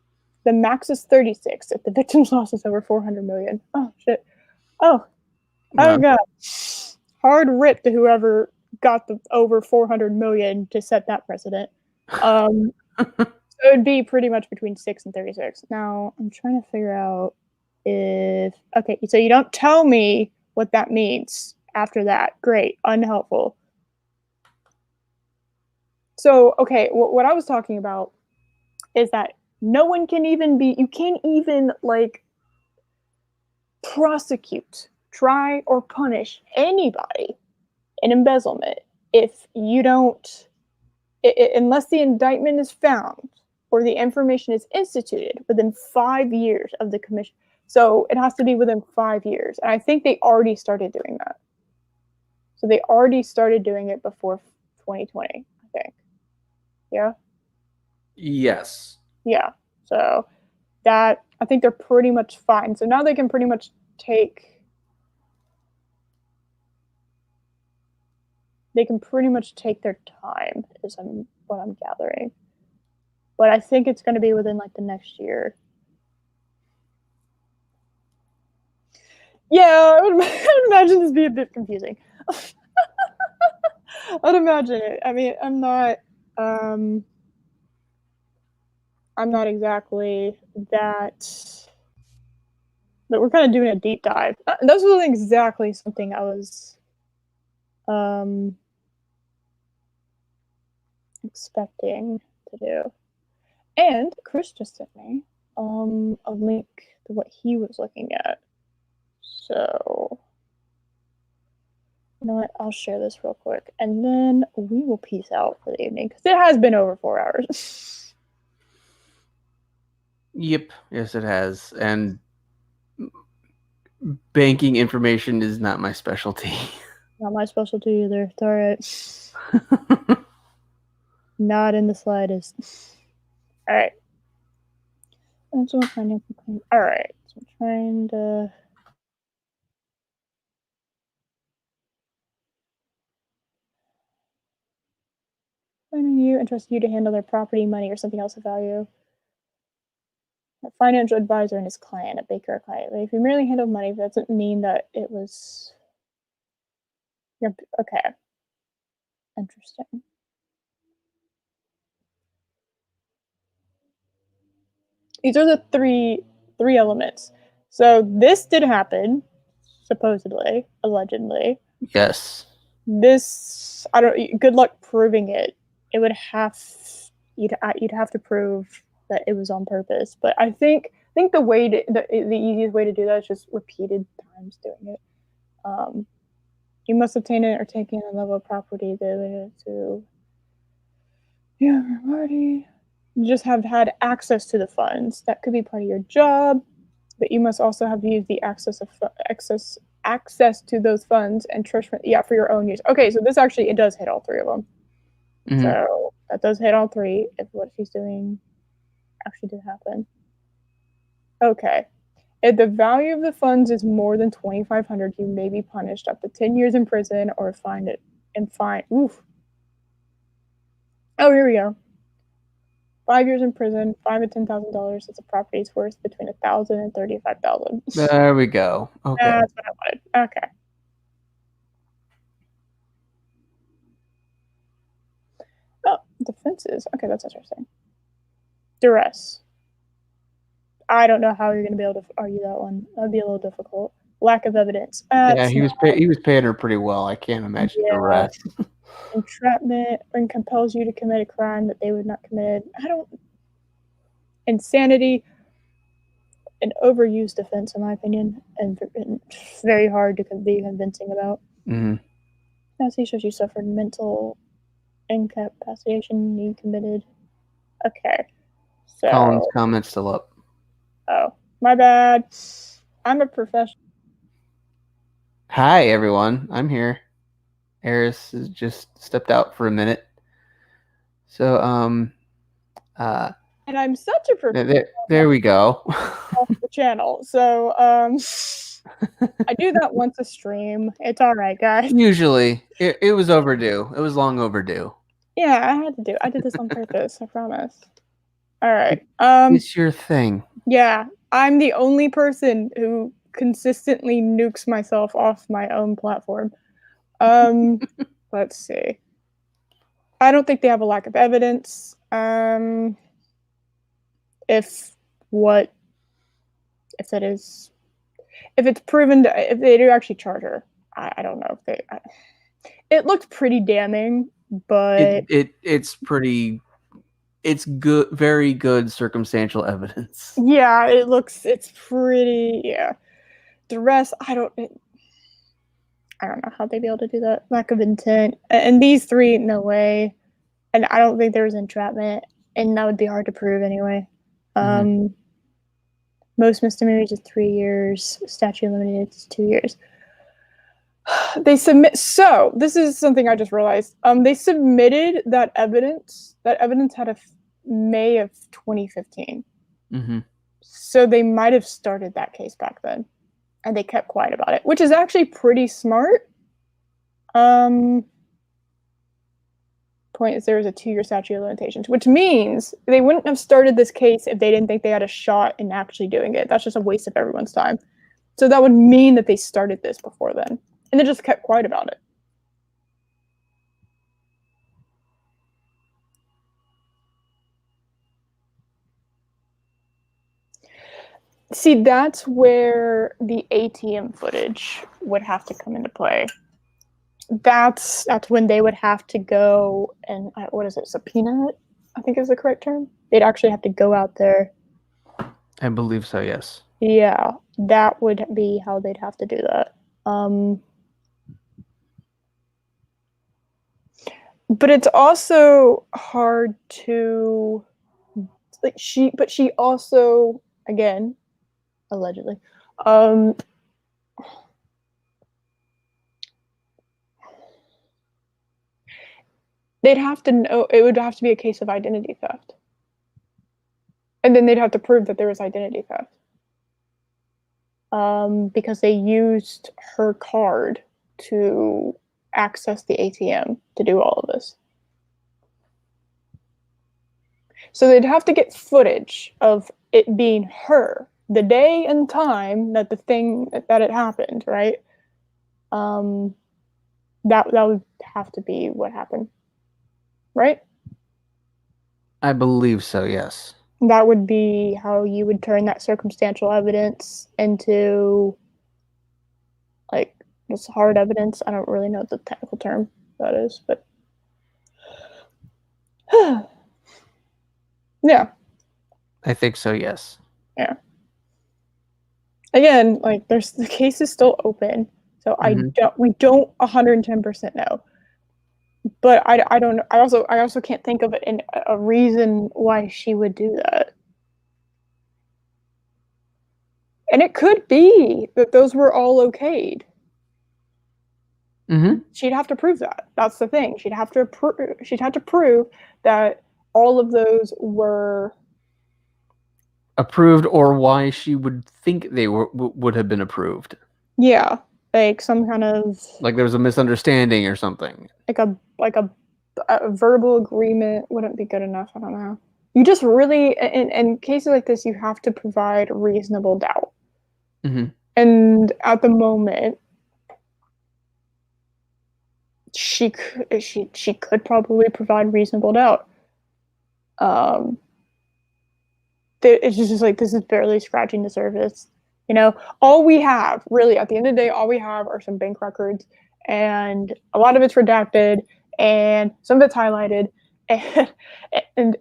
The max is 36 if the victim's loss is over 400 million. Oh shit. Oh god. Hard rip to whoever got the over 400 million to set that precedent. So it would be pretty much between 6 and 36. Now I'm trying to figure out if okay, so you don't tell me what that means after that. Great, unhelpful. So okay, what I was talking about is that no one can even be, you can't even like prosecute, try, or punish anybody in embezzlement if you don't, unless the indictment is found or the information is instituted within 5 years of the commission. So it has to be within 5 years. And I think they already started doing that. So they already started doing it before 2020, I think. Yeah? Yes. Yeah. So that, I think they're pretty much fine. So now they can pretty much take their time, is what I'm gathering. But I think it's going to be within like the next year. Yeah, I would imagine this be a bit confusing. I'd imagine it. I mean, I'm not exactly that, but we're kind of doing a deep dive. This wasn't exactly something I was expecting to do. And Chris just sent me a link to what he was looking at. So, you know what? I'll share this real quick, and then we will peace out for the evening because it has been over 4 hours. Yep. Yes, it has. And banking information is not my specialty. Not my specialty either. It's all right. Not in the slightest. All right. That's what financial claim. All right. So I'm trying to. Finding you, entrust you to handle their property, money, or something else of value. A financial advisor and his client, a baker or client. If you merely handle money, that doesn't mean that it was. Okay. Interesting. These are the three elements. So this did happen, supposedly, allegedly. Yes. This, I don't. Good luck proving it. It would have, you'd have to prove that it was on purpose. But I think the way to, the easiest way to do that is just repeated times doing it. You must obtain it or take in a level of property related to your party. You just have had access to the funds. That could be part of your job, but you must also have used the access to those funds and trust, for your own use. Okay, so this actually, it does hit all three of them. Mm-hmm. So that does hit all three if what she's doing actually did happen. Okay. If the value of the funds is more than $2,500, you may be punished up to 10 years in prison or fined. Oof. Oh, here we go. 5 years in prison, $5,000 to $10,000 if the property is worth between $1,000 and $35,000. There we go. Okay. That's what I wanted. Okay. Oh, defenses. Okay, that's interesting. Duress. I don't know how you're going to be able to argue that one. That'd be a little difficult. Lack of evidence. Yeah, he was paying her pretty well. I can't imagine the rest. Entrapment and compels you to commit a crime that they would not commit. Insanity. An overused defense, in my opinion, and very hard to be convincing about. Mm-hmm. As he shows you suffered mental incapacitation, you committed. Okay. So. Colin's comment's still up. Oh, my bad. I'm a professional. Hi, everyone. I'm here. Eris has just stepped out for a minute. So, and I'm such a professional. There we go. Off the channel. So, I do that once a stream. It's all right, guys. Usually, it was overdue. It was long overdue. Yeah, I did this on purpose, I promise. All right. It's your thing. Yeah, I'm the only person who consistently nukes myself off my own platform. Let's see. I don't think they have a lack of evidence. If what if it is if it's proven if they do actually charge her, I don't know if they. It looked pretty damning, but It's pretty. It's good, very good circumstantial evidence. yeah, it's pretty. Yeah, the rest I don't know how they'd be able to do that. Lack of intent, and these three, no way. And I don't think there was entrapment, and that would be hard to prove anyway. Most misdemeanors is 3 years. Statute limited is 2 years. They submit. So this is something I just realized. They submitted that evidence. That evidence had a May of 2015. So they might have started that case back then, and they kept quiet about it, which is actually pretty smart. Point is there was a 2-year statute of limitations, which means they wouldn't have started this case if they didn't think they had a shot in actually doing it. That's just a waste of everyone's time. So that would mean that they started this before then, and they just kept quiet about it. See, that's where the ATM footage would have to come into play. That's when they would have to go and what is it, subpoena it, I think is the correct term. They'd actually have to go out there. I believe so, yes. Yeah, that would be how they'd have to do that. But it's also hard to she also, again, allegedly, they'd have to know, it would have to be a case of identity theft. And then they'd have to prove that there was identity theft. Because they used her card to access the ATM to do all of this. So they'd have to get footage of it being her, the day and time that that it happened, right? That would have to be what happened, right? I believe so, yes. That would be how you would turn that circumstantial evidence into, like, just hard evidence. I don't really know the technical term that is, but yeah. I think so, yes. Yeah. Again, like, the case is still open, so we don't 110% know. But I don't know. I also can't think of a reason why she would do that. And it could be that those were all okayed. She'd have to prove that. That's the thing. She'd have to prove that all of those were approved, or why she would think they would have been approved. Yeah, like some kind of, like there was a misunderstanding or something. Like a verbal agreement wouldn't be good enough. I don't know. You just really, in cases like this, you have to provide reasonable doubt. And at the moment, she could probably provide reasonable doubt. It's just like, this is barely scratching the surface. You know, all we have, really, at the end of the day, all we have are some bank records, and a lot of it's redacted, and some of it's highlighted, and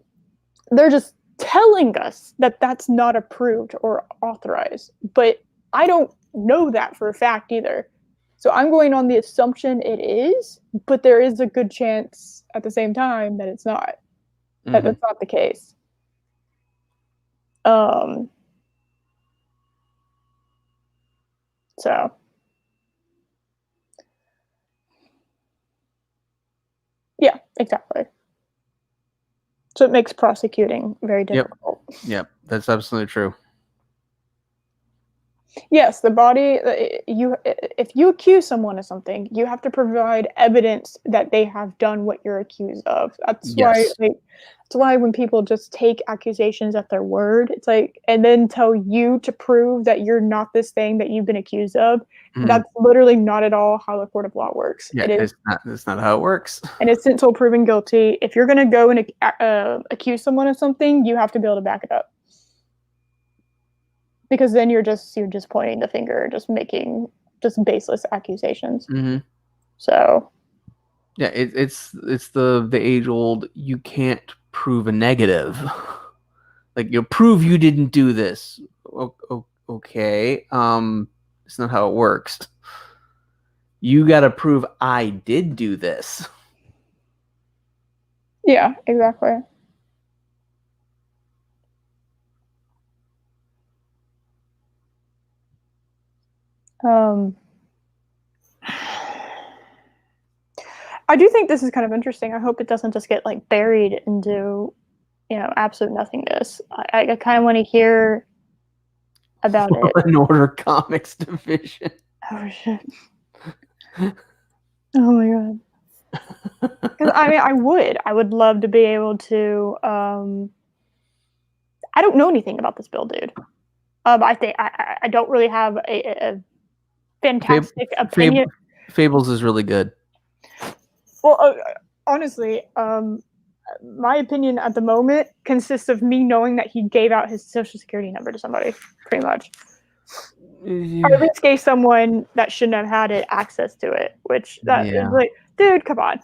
they're just telling us that that's not approved or authorized. But I don't know that for a fact either. So I'm going on the assumption it is, but there is a good chance at the same time that it's not. That that's not the case. So yeah, exactly. So it makes prosecuting very difficult. Yep, that's absolutely true. Yes, the body. If you accuse someone of something, you have to provide evidence that they have done what you're accused of. That's why. Yes. That's why when people just take accusations at their word, it's like, and then tell you to prove that you're not this thing that you've been accused of. That's literally not at all how the court of law works. Yeah, It is. It's not how it works. Innocent until proven guilty. If you're going to go and accuse someone of something, you have to be able to back it up. Because then you're just pointing the finger, just making just baseless accusations. So yeah, it's the age old, you can't prove a negative. Like, you'll prove you didn't do this. Okay, it's not how it works. You got to prove I did do this. Yeah, exactly. I do think this is kind of interesting. I hope it doesn't just get like buried into, absolute nothingness. I kind of want to hear about it. An Order Comics division. Oh shit! Oh my god! Because I would love to be able to. I don't know anything about this bill, dude. I think I don't really have a fantastic opinion. Fables is really good. Well, honestly, my opinion at the moment consists of me knowing that he gave out his social security number to somebody, pretty much. Or at least gave someone that shouldn't have had it access to it, which is like, dude, come on.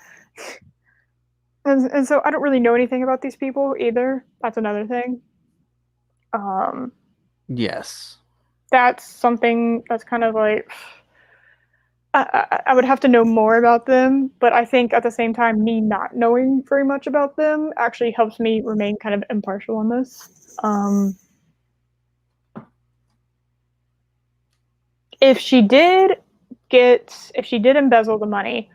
And so I don't really know anything about these people either. That's another thing. Yes. That's something that's kind of like, I would have to know more about them, but I think at the same time, me not knowing very much about them actually helps me remain kind of impartial on this. If she did embezzle the money,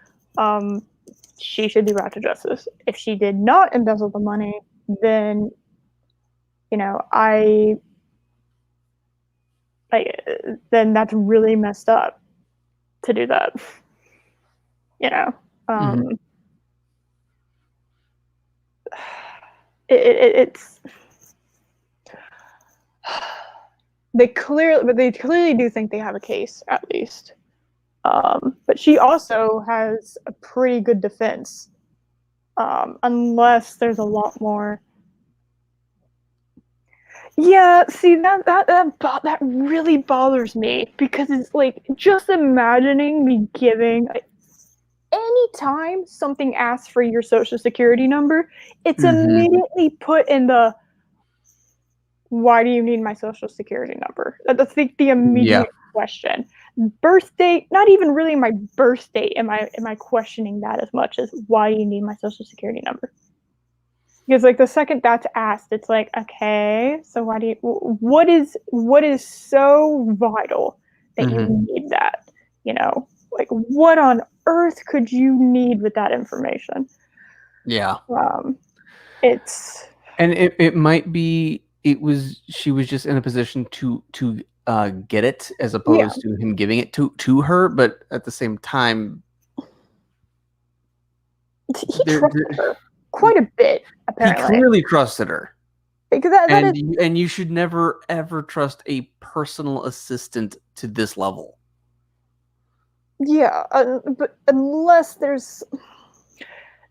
she should be brought to justice. If she did not embezzle the money, then, then that's really messed up to do that. It's they clearly do think they have a case, at least. But she also has a pretty good defense, unless there's a lot more. Yeah, see, that really bothers me, because it's like, just imagining me giving, anytime something asks for your social security number, it's immediately put in the, why do you need my social security number? That's the immediate question. Birth date, not even really my birth date am I questioning that as much as, why do you need my social security number? Because like the second that's asked, it's like, okay, so what is so vital that you need that? Like, what on earth could you need with that information? Yeah. It's, and it might be she was just in a position to get it, as opposed to him giving it to her, but at the same time, he trusted her quite a bit, apparently. He clearly trusted her. Because and you should never ever trust a personal assistant to this level. Yeah, but unless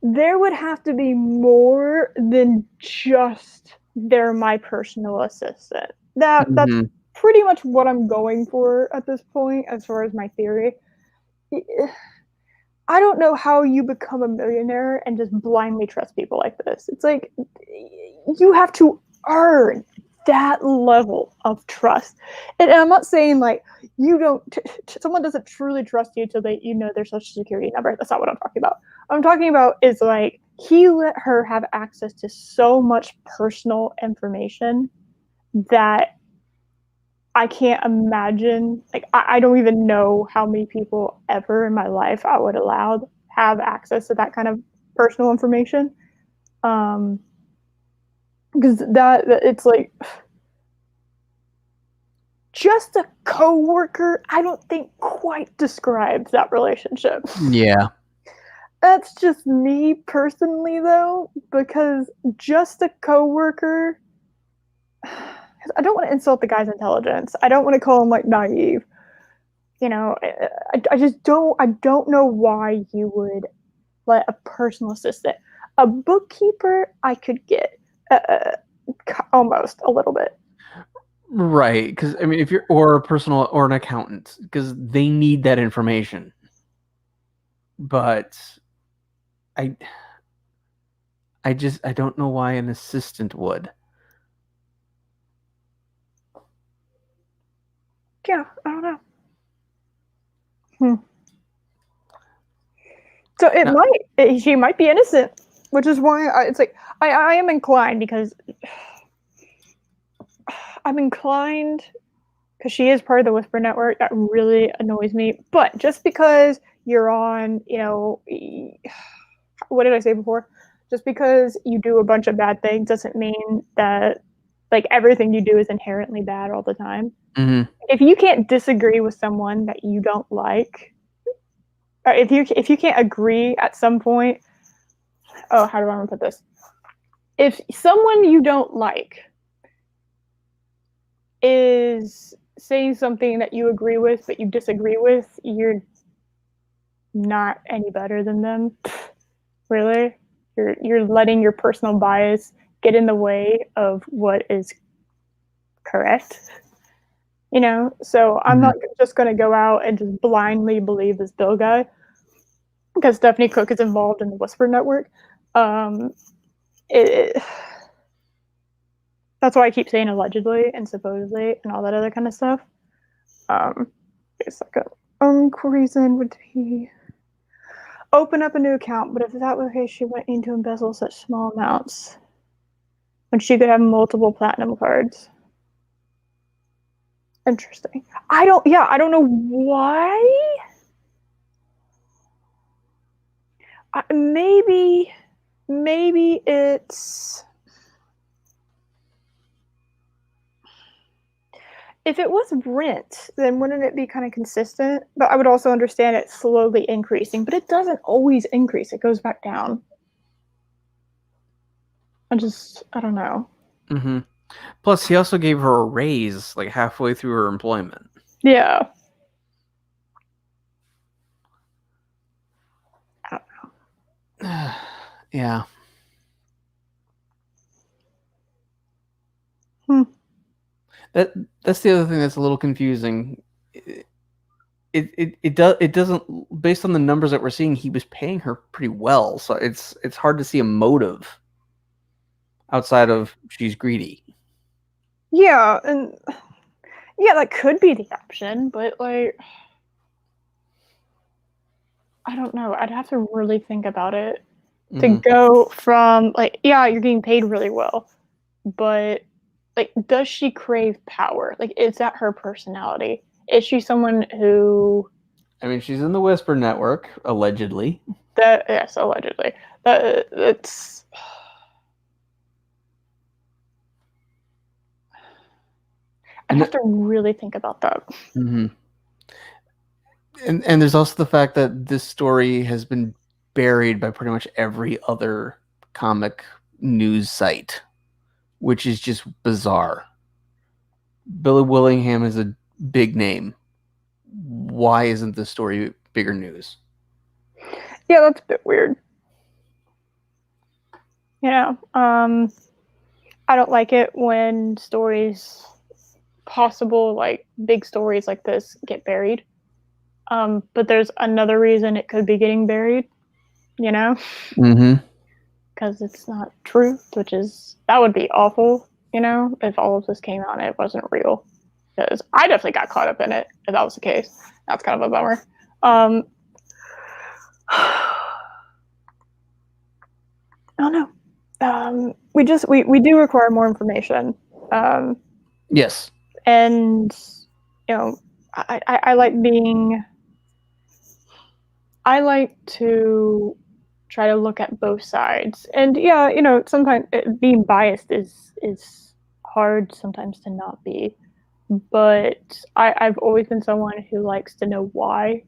there would have to be more than just, they're my personal assistant. That's pretty much what I'm going for at this point, as far as my theory. I don't know how you become a millionaire and just blindly trust people like this. It's like, you have to earn that level of trust. And I'm not saying like someone doesn't truly trust you till you know their social security number. That's not what I'm talking about. What I'm talking about is like, he let her have access to so much personal information that I can't imagine. Like, I don't even know how many people ever in my life I would allow have access to that kind of personal information. Because that it's like, just a coworker, I don't think quite describes that relationship. Yeah. That's just me personally, though, because just a coworker. I don't want to insult the guy's intelligence. I don't want to call him like naive. I just don't. I don't know why you would let a personal assistant, a bookkeeper, I could get almost a little bit. Right, because I mean, if you're or a personal or an accountant, because they need that information. But I don't know why an assistant would. Yeah, I don't know. So she might be innocent, which is why it's like I am inclined because I'm inclined because she is part of the Whisper Network. That really annoys me. But just because you're on, what did I say before? Just because you do a bunch of bad things doesn't mean that like everything you do is inherently bad all the time. Mm-hmm. If you can't disagree with someone that you don't like, or if you can't agree at some point, how do I want to put this? If someone you don't like is saying something that you agree with but you disagree with, you're not any better than them. Really? You're letting your personal bias get in the way of what is correct. So I'm not just going to go out and just blindly believe this Bill guy because Stephanie Cook is involved in the Whisper Network. That's why I keep saying allegedly and supposedly and all that other kind of stuff. It's like a reason would be open up a new account, but if that was the case, she went in to embezzle such small amounts when she could have multiple platinum cards. Interesting. I don't know why. Maybe it's if it was rent, then wouldn't it be kind of consistent? But I would also understand it slowly increasing, but it doesn't always increase. It goes back down. I don't know. Mm-hmm. Plus, he also gave her a raise like halfway through her employment. Yeah. I don't know. Yeah. That's the other thing that's a little confusing. It doesn't, based on the numbers that we're seeing, he was paying her pretty well, so it's hard to see a motive outside of she's greedy. Yeah, and yeah, that could be the option, but like I don't know. I'd have to really think about it to go from like, yeah, you're getting paid really well, but like, does she crave power? Like, is that her personality? Is she someone who? I mean, she's in the Whisper Network, allegedly. Yes, allegedly. That's. I'd have to really think about that. Mm-hmm. And there's also the fact that this story has been buried by pretty much every other comic news site, which is just bizarre. Billy Willingham is a big name. Why isn't this story bigger news? Yeah, that's a bit weird. I don't like it when stories, possible like big stories like this, get buried. But there's another reason it could be getting buried, Mm-hmm. Because it's not truth, that would be awful, if all of this came out and it wasn't real. Because I definitely got caught up in it if that was the case. That's kind of a bummer. I don't know. We do require more information. Yes. And I like to try to look at both sides. And sometimes being biased is hard sometimes to not be. but I've always been someone who likes to know why.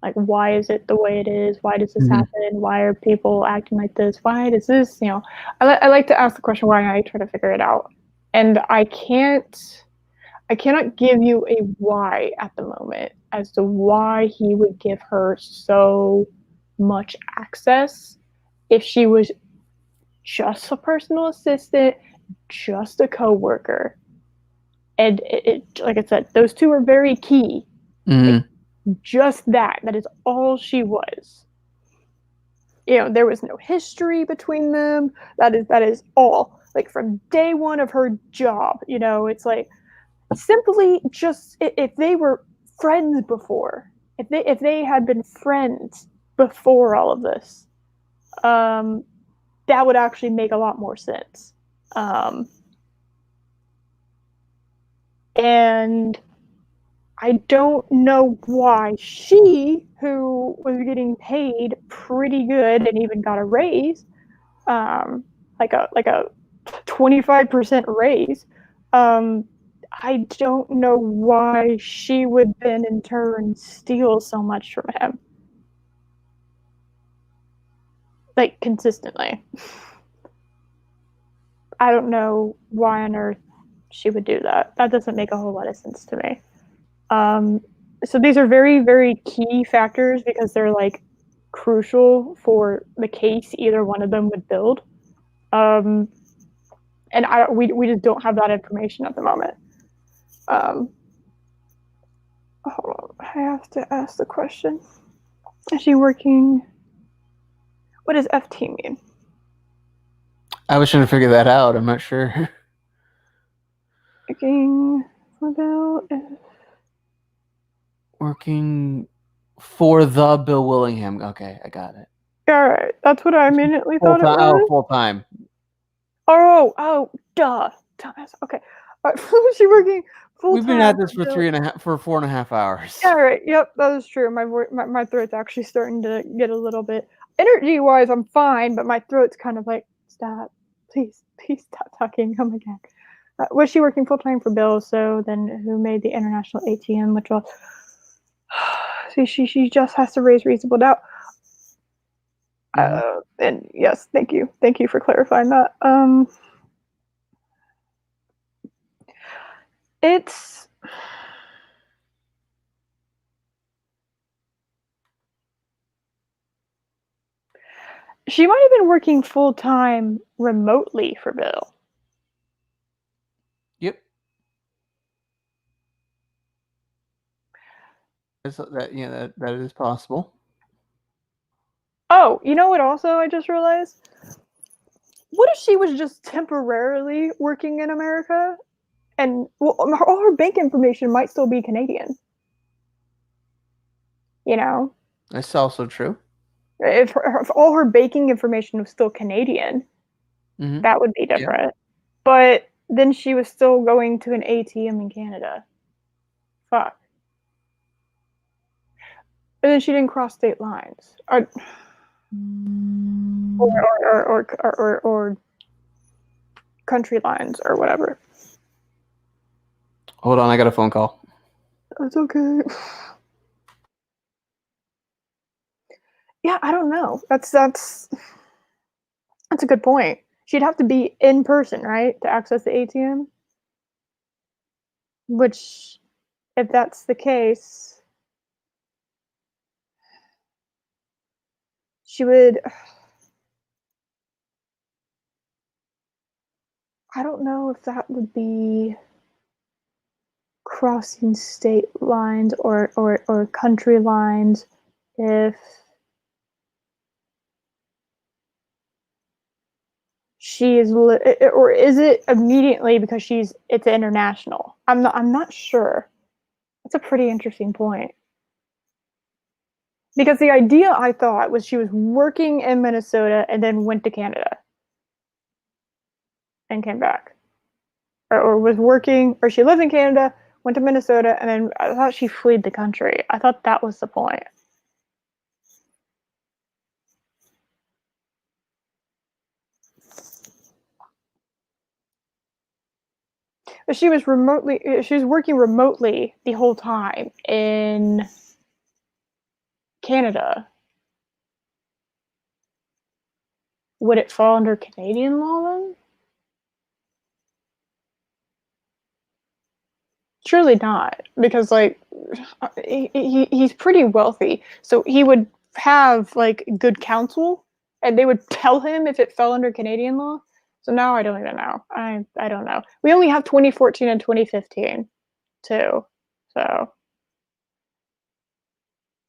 Like, why is it the way it is? Why does this happen? Why are people acting like this? Why does this, I like to ask the question why, and I try to figure it out. And I cannot give you a why at the moment as to why he would give her so much access if she was just a personal assistant, just a coworker. And like I said, those two are very key. Like, just that is all she was. There was no history between them. That is all. Like, from day one of her job, it's like, simply just if they were friends before, if they had been friends before all of this, that would actually make a lot more sense. And I don't know why she, who was getting paid pretty good and even got a raise, like a 25% raise, I don't know why she would then in turn steal so much from him. Like, consistently. I don't know why on earth she would do that. That doesn't make a whole lot of sense to me. So these are very, very key factors because they're like crucial for the case either one of them would build. And we just don't have that information at the moment. Hold on, I have to ask the question. Is she working? What does FT mean? I was trying to figure that out. I'm not sure. Working for the Bill Willingham. Okay, I got it. All right, that's what I immediately thought it was. Oh, full time. Oh, duh. Okay, she working full time. We've been at this for 4.5 hours. All right, yep, that is true. My throat's actually starting to get a little bit energy wise. I'm fine, but my throat's kind of like, stop, please stop talking. Oh my god. Was she working full time for Bill? So then, who made the international ATM? Which was, see, she just has to raise reasonable doubt. And yes, thank you for clarifying that. It's she might have been working full time remotely for Bill. Yep. That is possible. Oh, you know what? Also, I just realized. What if she was just temporarily working in America, and all her bank information might still be Canadian? That's also true. If all her banking information was still Canadian, that would be different. Yeah. But then she was still going to an ATM in Canada. Fuck. And then she didn't cross state lines, or country lines, or whatever. Hold on, I got a phone call. That's okay. Yeah, I don't know. That's a good point. She'd have to be in person, right, to access the ATM? Which, if that's the case, she would... I don't know if that would be crossing state lines or country lines if she is, or is it immediately because it's international? I'm not sure. That's a pretty interesting point. Because the idea I thought was she was working in Minnesota and then went to Canada and came back. Or was working, or she lived in Canada, went to Minnesota, and then I thought she fled the country. I thought that was the point. She was working remotely the whole time in Canada. Would it fall under Canadian law then? Surely not, because like he's pretty wealthy, so he would have like good counsel, and they would tell him if it fell under Canadian law. So now I don't even know. I don't know. We only have 2014 and 2015 too, so.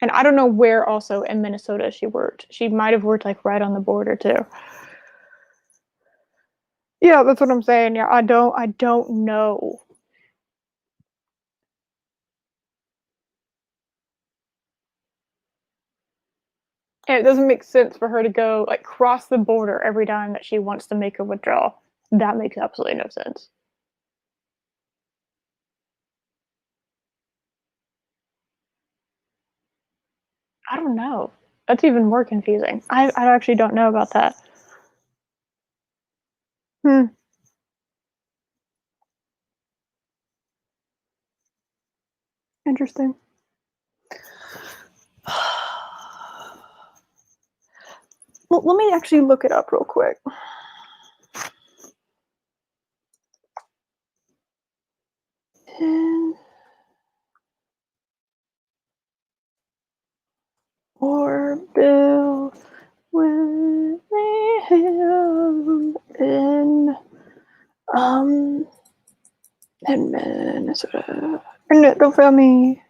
And I don't know where also in Minnesota she worked. She might have worked like right on the border too. Yeah, that's what I'm saying. Yeah, I don't know. And it doesn't make sense for her to go like cross the border every time that she wants to make a withdrawal. That makes absolutely no sense. I don't know. That's even more confusing. I actually don't know about that. Interesting. Well, let me actually look it up real quick. Or Bill Williams in Minnesota. No, don't fail me.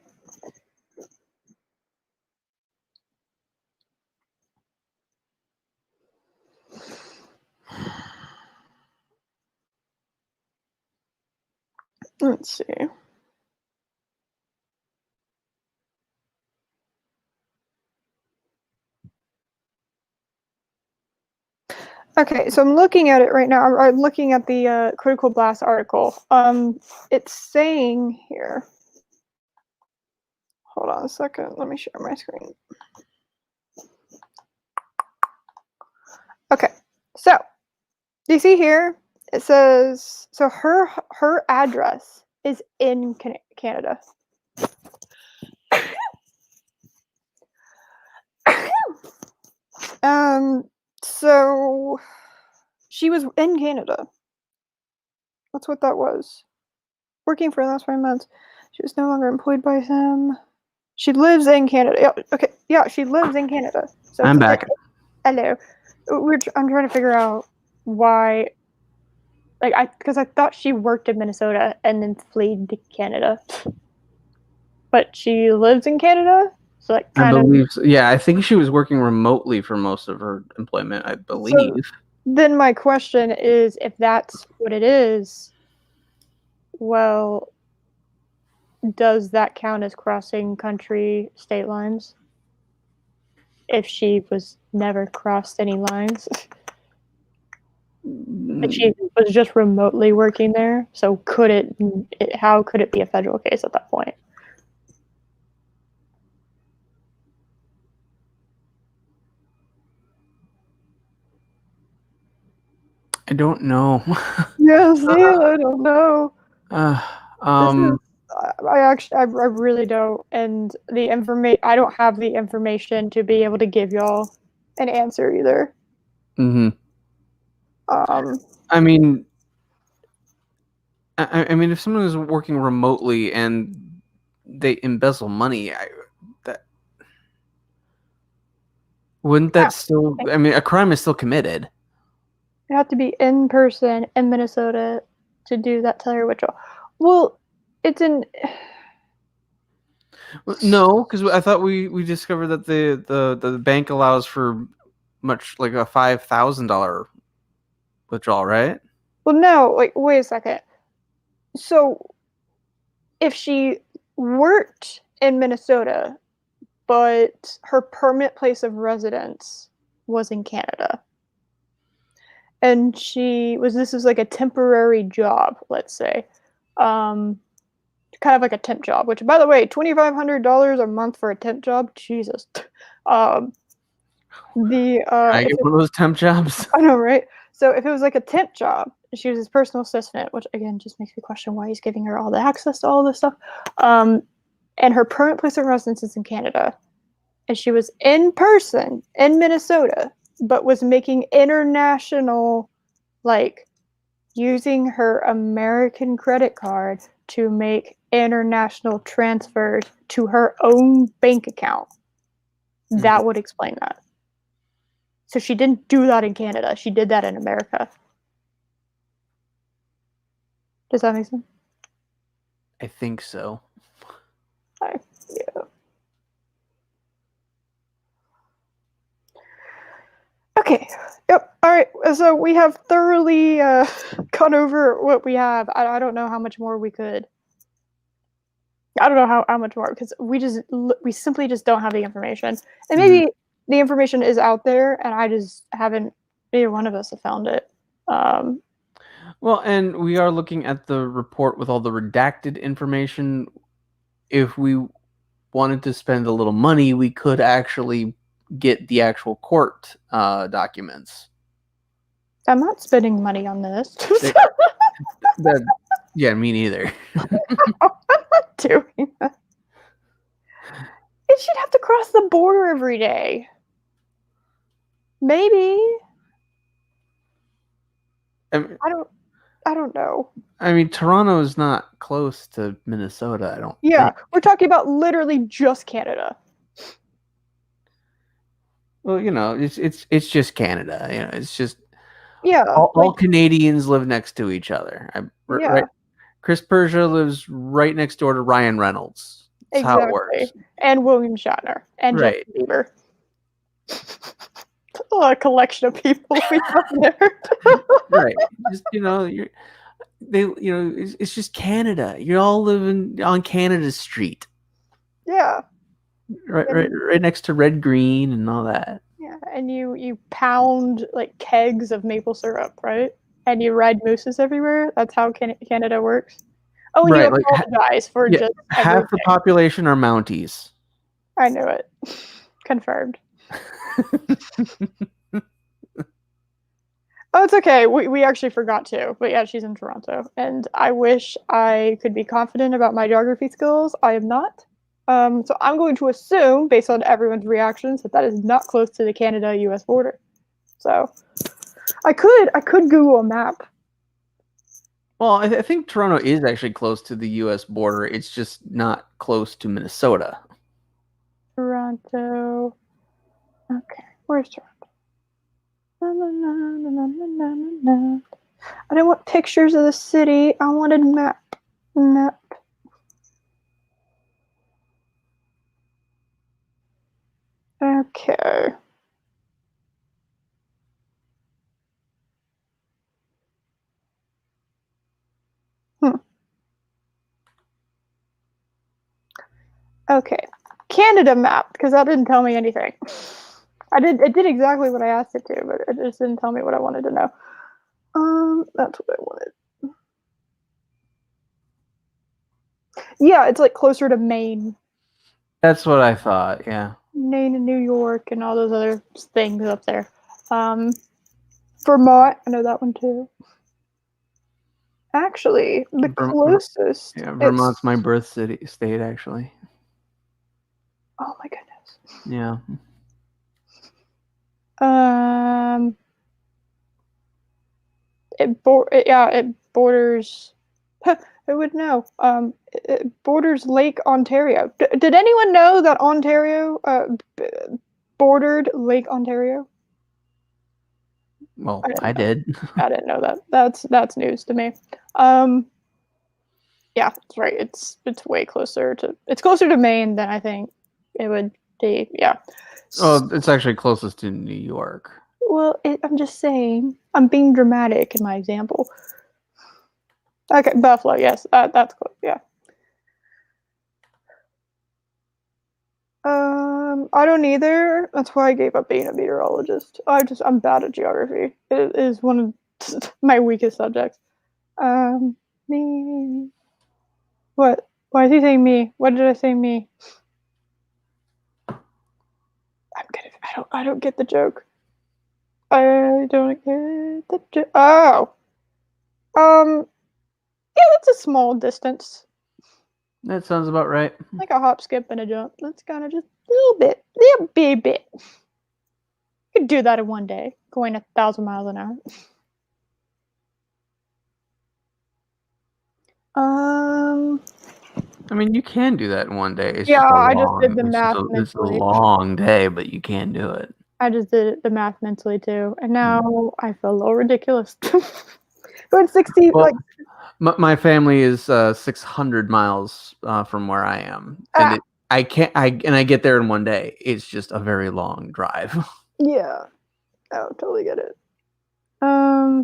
Let's see. Okay, so I'm looking at it right now. I'm looking at the Critical Blast article. It's saying here. Hold on a second. Let me share my screen. Okay, so you see here, it says, so her address is in Canada. So she was in Canada. That's what that was. Working for the last 5 months. She was no longer employed by him. She lives in Canada. Yeah, okay. Yeah, she lives in Canada. So I'm back. Hello. I'm trying to figure out why. Like because I thought she worked in Minnesota and then fled to Canada, but she lives in Canada. So like I believe so. Yeah, I think she was working remotely for most of her employment, I believe. So then my question is, if that's what it is, well, does that count as crossing country state lines? If she was never crossed any lines? Like she was just remotely working there, so how could it be a federal case at that point? I don't know. Yeah, see, I don't know. I really don't, and I don't have the information to be able to give y'all an answer either. Mm-hmm. I mean, if someone is working remotely and they embezzle money, wouldn't that still? I mean, a crime is still committed. You have to be in person in Minnesota to do that teller withdrawal. Well, it's in. No, because I thought we discovered that the bank allows for much like a $5,000 withdrawal, right? Well, no, like wait a second. So, if she worked in Minnesota, but her permanent place of residence was in Canada, and this is like a temporary job, let's say, kind of like a temp job. Which, by the way, $2,500 a month for a temp job, Jesus. I get one of those temp jobs. I know, right? So if it was like a temp job she was his personal assistant, which again just makes me question why he's giving her all the access to all this stuff. And her permanent place of residence is in Canada. And she was in person in Minnesota, but was making international, like, using her American credit card to make international transfers to her own bank account. That would explain that. So she didn't do that in Canada. She did that in America. Does that make sense? I think so. Yeah. Okay. Yep. All right. So we have thoroughly gone over what we have. I don't know how much more we could. I don't know how much more, because we simply just don't have the information. And maybe the information is out there, and I just haven't. Neither one of us have found it. Well, and we are looking at the report with all the redacted information. If we wanted to spend a little money, we could actually get the actual court documents. I'm not spending money on this. Yeah, me neither. I'm not doing that. And she'd have to cross the border every day. Maybe. I don't know. I mean, Toronto is not close to Minnesota, I don't think. We're talking about literally just Canada. Well, it's just Canada. It's just all Canadians live next to each other. Right? Chris Prsa lives right next door to Ryan Reynolds. That's how it works. And William Shatner and Justin Bieber. A collection of people we have there. Right. Just it's just Canada. You're all living on Canada Street. Yeah. Right next to Red Green and all that. Yeah, and you pound like kegs of maple syrup, right? And you ride mooses everywhere. That's how Canada works. Oh, and you apologize for just half the population are Mounties. I knew it. Confirmed. Oh, it's okay. We actually forgot to. But yeah, she's in Toronto. And I wish I could be confident about my geography skills. I am not. So I'm going to assume, based on everyone's reactions, that is not close to the Canada-US border. So I could Google a map. Well, I think Toronto is actually close to the US border. It's just not close to Minnesota. Toronto. Okay, where's Toronto? I didn't want pictures of the city. I wanted map. Okay. Okay. Canada map, because that didn't tell me anything. It did exactly what I asked it to, but it just didn't tell me what I wanted to know. That's what I wanted. Yeah, it's like closer to Maine. That's what I thought, yeah. Maine and New York and all those other things up there. Vermont, I know that one too. Actually, the closest. Yeah, Vermont's my birth state, actually. Oh my goodness. Yeah. It borders. Who would know? It borders Lake Ontario. Did anyone know that Ontario bordered Lake Ontario? Well, I did. I didn't know that. That's news to me. Yeah, that's right. It's way closer to. It's closer to Maine than I think it would be. Yeah. Oh, it's actually closest to New York. Well, I'm just saying. I'm being dramatic in my example. Okay, Buffalo. Yes, that's close. Yeah. I don't either. That's why I gave up being a meteorologist. I'm bad at geography. It is one of my weakest subjects. Me. What? Why is he saying me? What did I say me? I don't get the joke. I don't get the joke. Oh. Yeah, that's a small distance. That sounds about right. Like a hop, skip, and a jump. That's kind of just a little bit. Could do that in one day, going 1,000 miles an hour. I mean, you can do that in one day. It's Yeah, just I just did the math it's a mentally. long day, but you can do it. I just did the math mentally too, and now I feel a little ridiculous. Going 60, Well, like my family is 600 miles from where I am, and I get there in one day. It's just a very long drive. Yeah, I totally get it. Yeah.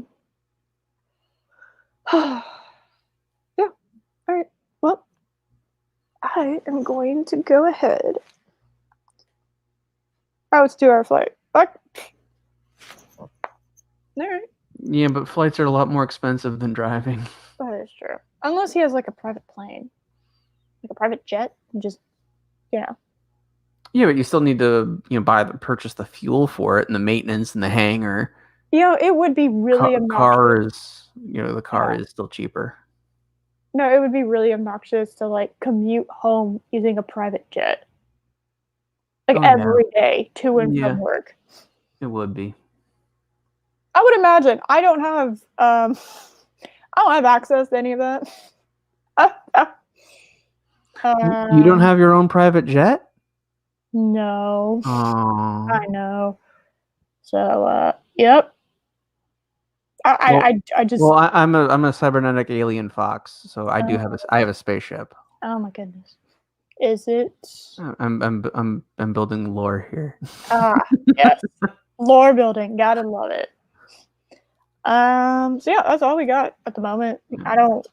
All right. Well, I am going to go ahead. Oh, it's 2-hour flight. Fuck. All right. Yeah, but flights are a lot more expensive than driving. That is true. Unless he has like a private plane, like a private jet, and just Yeah, but you still need to purchase the fuel for it and the maintenance and the hangar. It would be really obnoxious. The car is still cheaper. No, it would be really obnoxious to like commute home using a private jet. Like every day to and from work. It would be. I would imagine. I don't have access to any of that. You don't have your own private jet? No. Oh. I know. So yep. I just I'm a cybernetic alien fox, so I have a spaceship. Oh my goodness. Is it? I'm building lore here. Yes. Lore building. Gotta love it. So yeah, that's all we got at the moment. I don't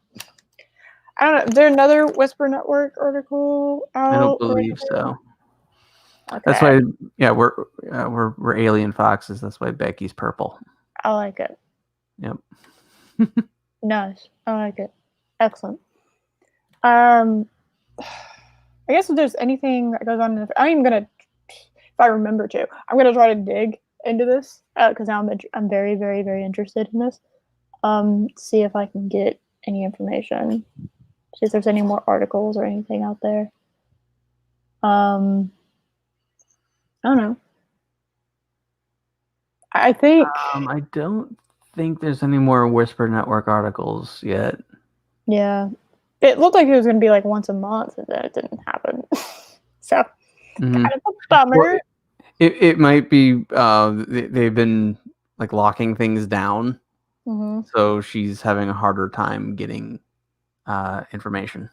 know. Is there another Whisper Network article out? I don't believe so. Okay. That's why, we're alien foxes. That's why Becky's purple. I like it. Yep. Nice. I like it. Excellent. I guess if there's anything that goes on, if I remember to, I'm gonna try to dig into this because now I'm very, very, very interested in this. See if I can get any information. See if there's any more articles or anything out there. I don't know. I think. I don't think there's any more Whisper Network articles yet. Yeah. It looked like it was going to be like once a month, and then it didn't happen. So, kind of a bummer. Well, it might be they've been like locking things down, so she's having a harder time getting information.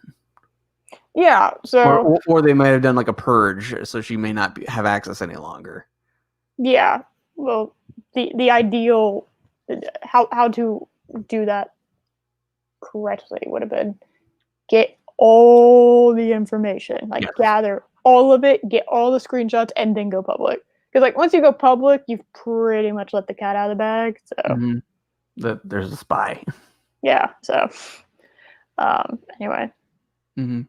Yeah. So, or they might have done like a purge, so she may not have access any longer. Yeah. Well, the ideal how to do that correctly would have been get all the information, like gather all of it, get all the screenshots, and then go public. Because like once you go public, you've pretty much let the cat out of the bag. So there's a spy. Yeah. So anyway. And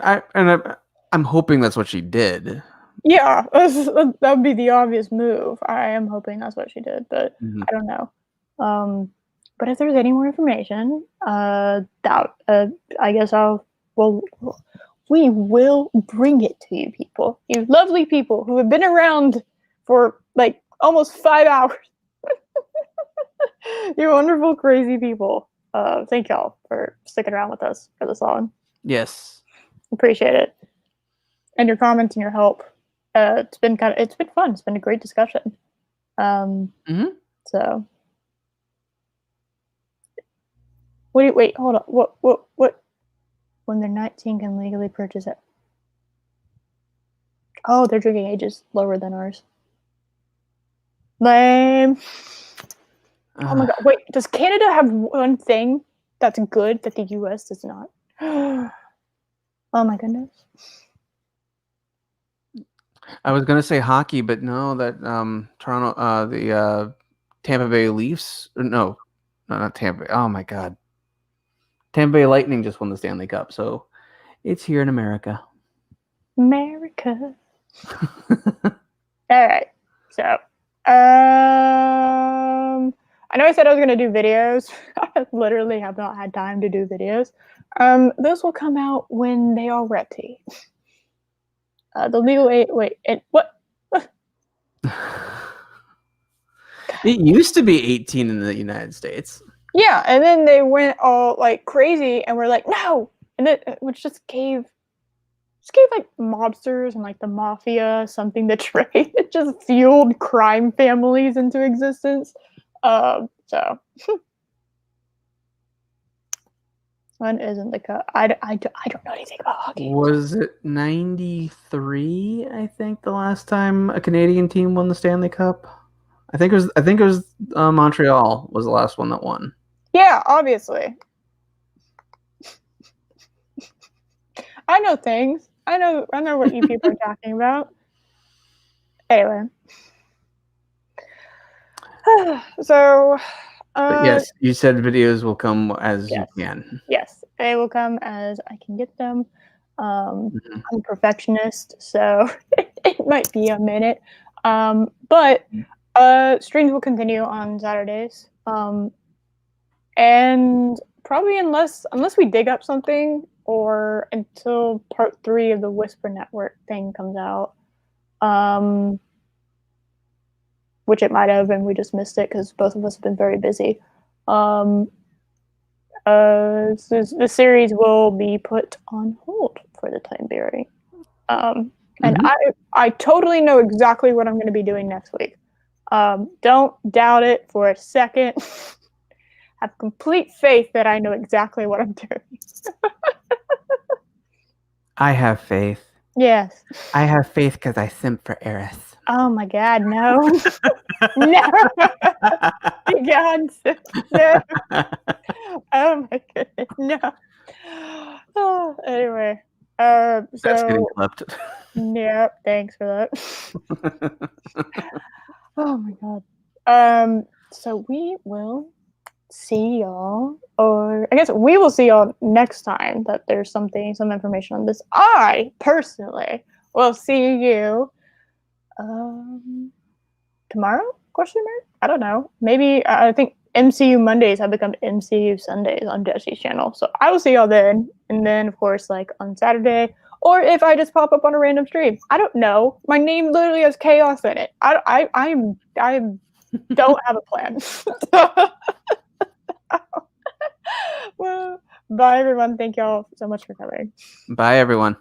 I'm hoping that's what she did. Yeah, that would be the obvious move. I am hoping that's what she did, but I don't know. But if there's any more information, I guess we will bring it to you people. You lovely people who have been around for like almost 5 hours. You wonderful, crazy people. Thank y'all for sticking around with us for this long. Yes. Appreciate it. And your comments and your help. It's been fun. It's been a great discussion. So wait, hold on. What? When they're 19 can legally purchase it. Oh, their drinking age is lower than ours. Lame. Oh my god. Wait, does Canada have one thing that's good that the US does not? Oh my goodness. I was gonna say hockey, but no, that Toronto, the Tampa Bay Leafs. No, not Tampa Bay. Oh my god, Tampa Bay Lightning just won the Stanley Cup, so it's here in America. America. All right, so I know I said I was gonna do videos. literally have not had time to do videos. Those will come out when they are ready. The legal age. Wait, what? It used to be 18 in the United States. Yeah, and then they went all like crazy, and we're like, no, and which just gave like mobsters and like the mafia something to trade. It just fueled crime families into existence. So when isn't the cup? I don't know anything about hockey. Was it 93? I think the last time a Canadian team won the Stanley Cup. I think it was Montreal was the last one that won. Yeah, obviously. I know things. I know what you people are talking about. Anyway. So but yes, you said videos will come as you can. Yes, they will come as I can get them. I'm a perfectionist, so it might be a minute. But streams will continue on Saturdays. And probably unless we dig up something or until part 3 of the Whisper Network thing comes out. Which it might have, and we just missed it because both of us have been very busy. So the series will be put on hold for the time being. And I totally know exactly what I'm going to be doing next week. Don't doubt it for a second. Have complete faith that I know exactly what I'm doing. I have faith. Yes. I have faith because I simp for Eris. Oh my God, no. No. God, no. Oh my goodness, no. Oh, anyway. That's getting clipped. Yeah, thanks for that. Oh my God. So we will see y'all, or I guess we will see y'all next time that there's some information on this. I personally will see you tomorrow? Question mark? I don't know. Maybe I think MCU Mondays have become MCU Sundays on Jesse's channel. So I will see y'all then, and then of course like on Saturday, or if I just pop up on a random stream. I don't know. My name literally has chaos in it. I don't have a plan. Well, bye everyone. Thank y'all so much for coming. Bye everyone.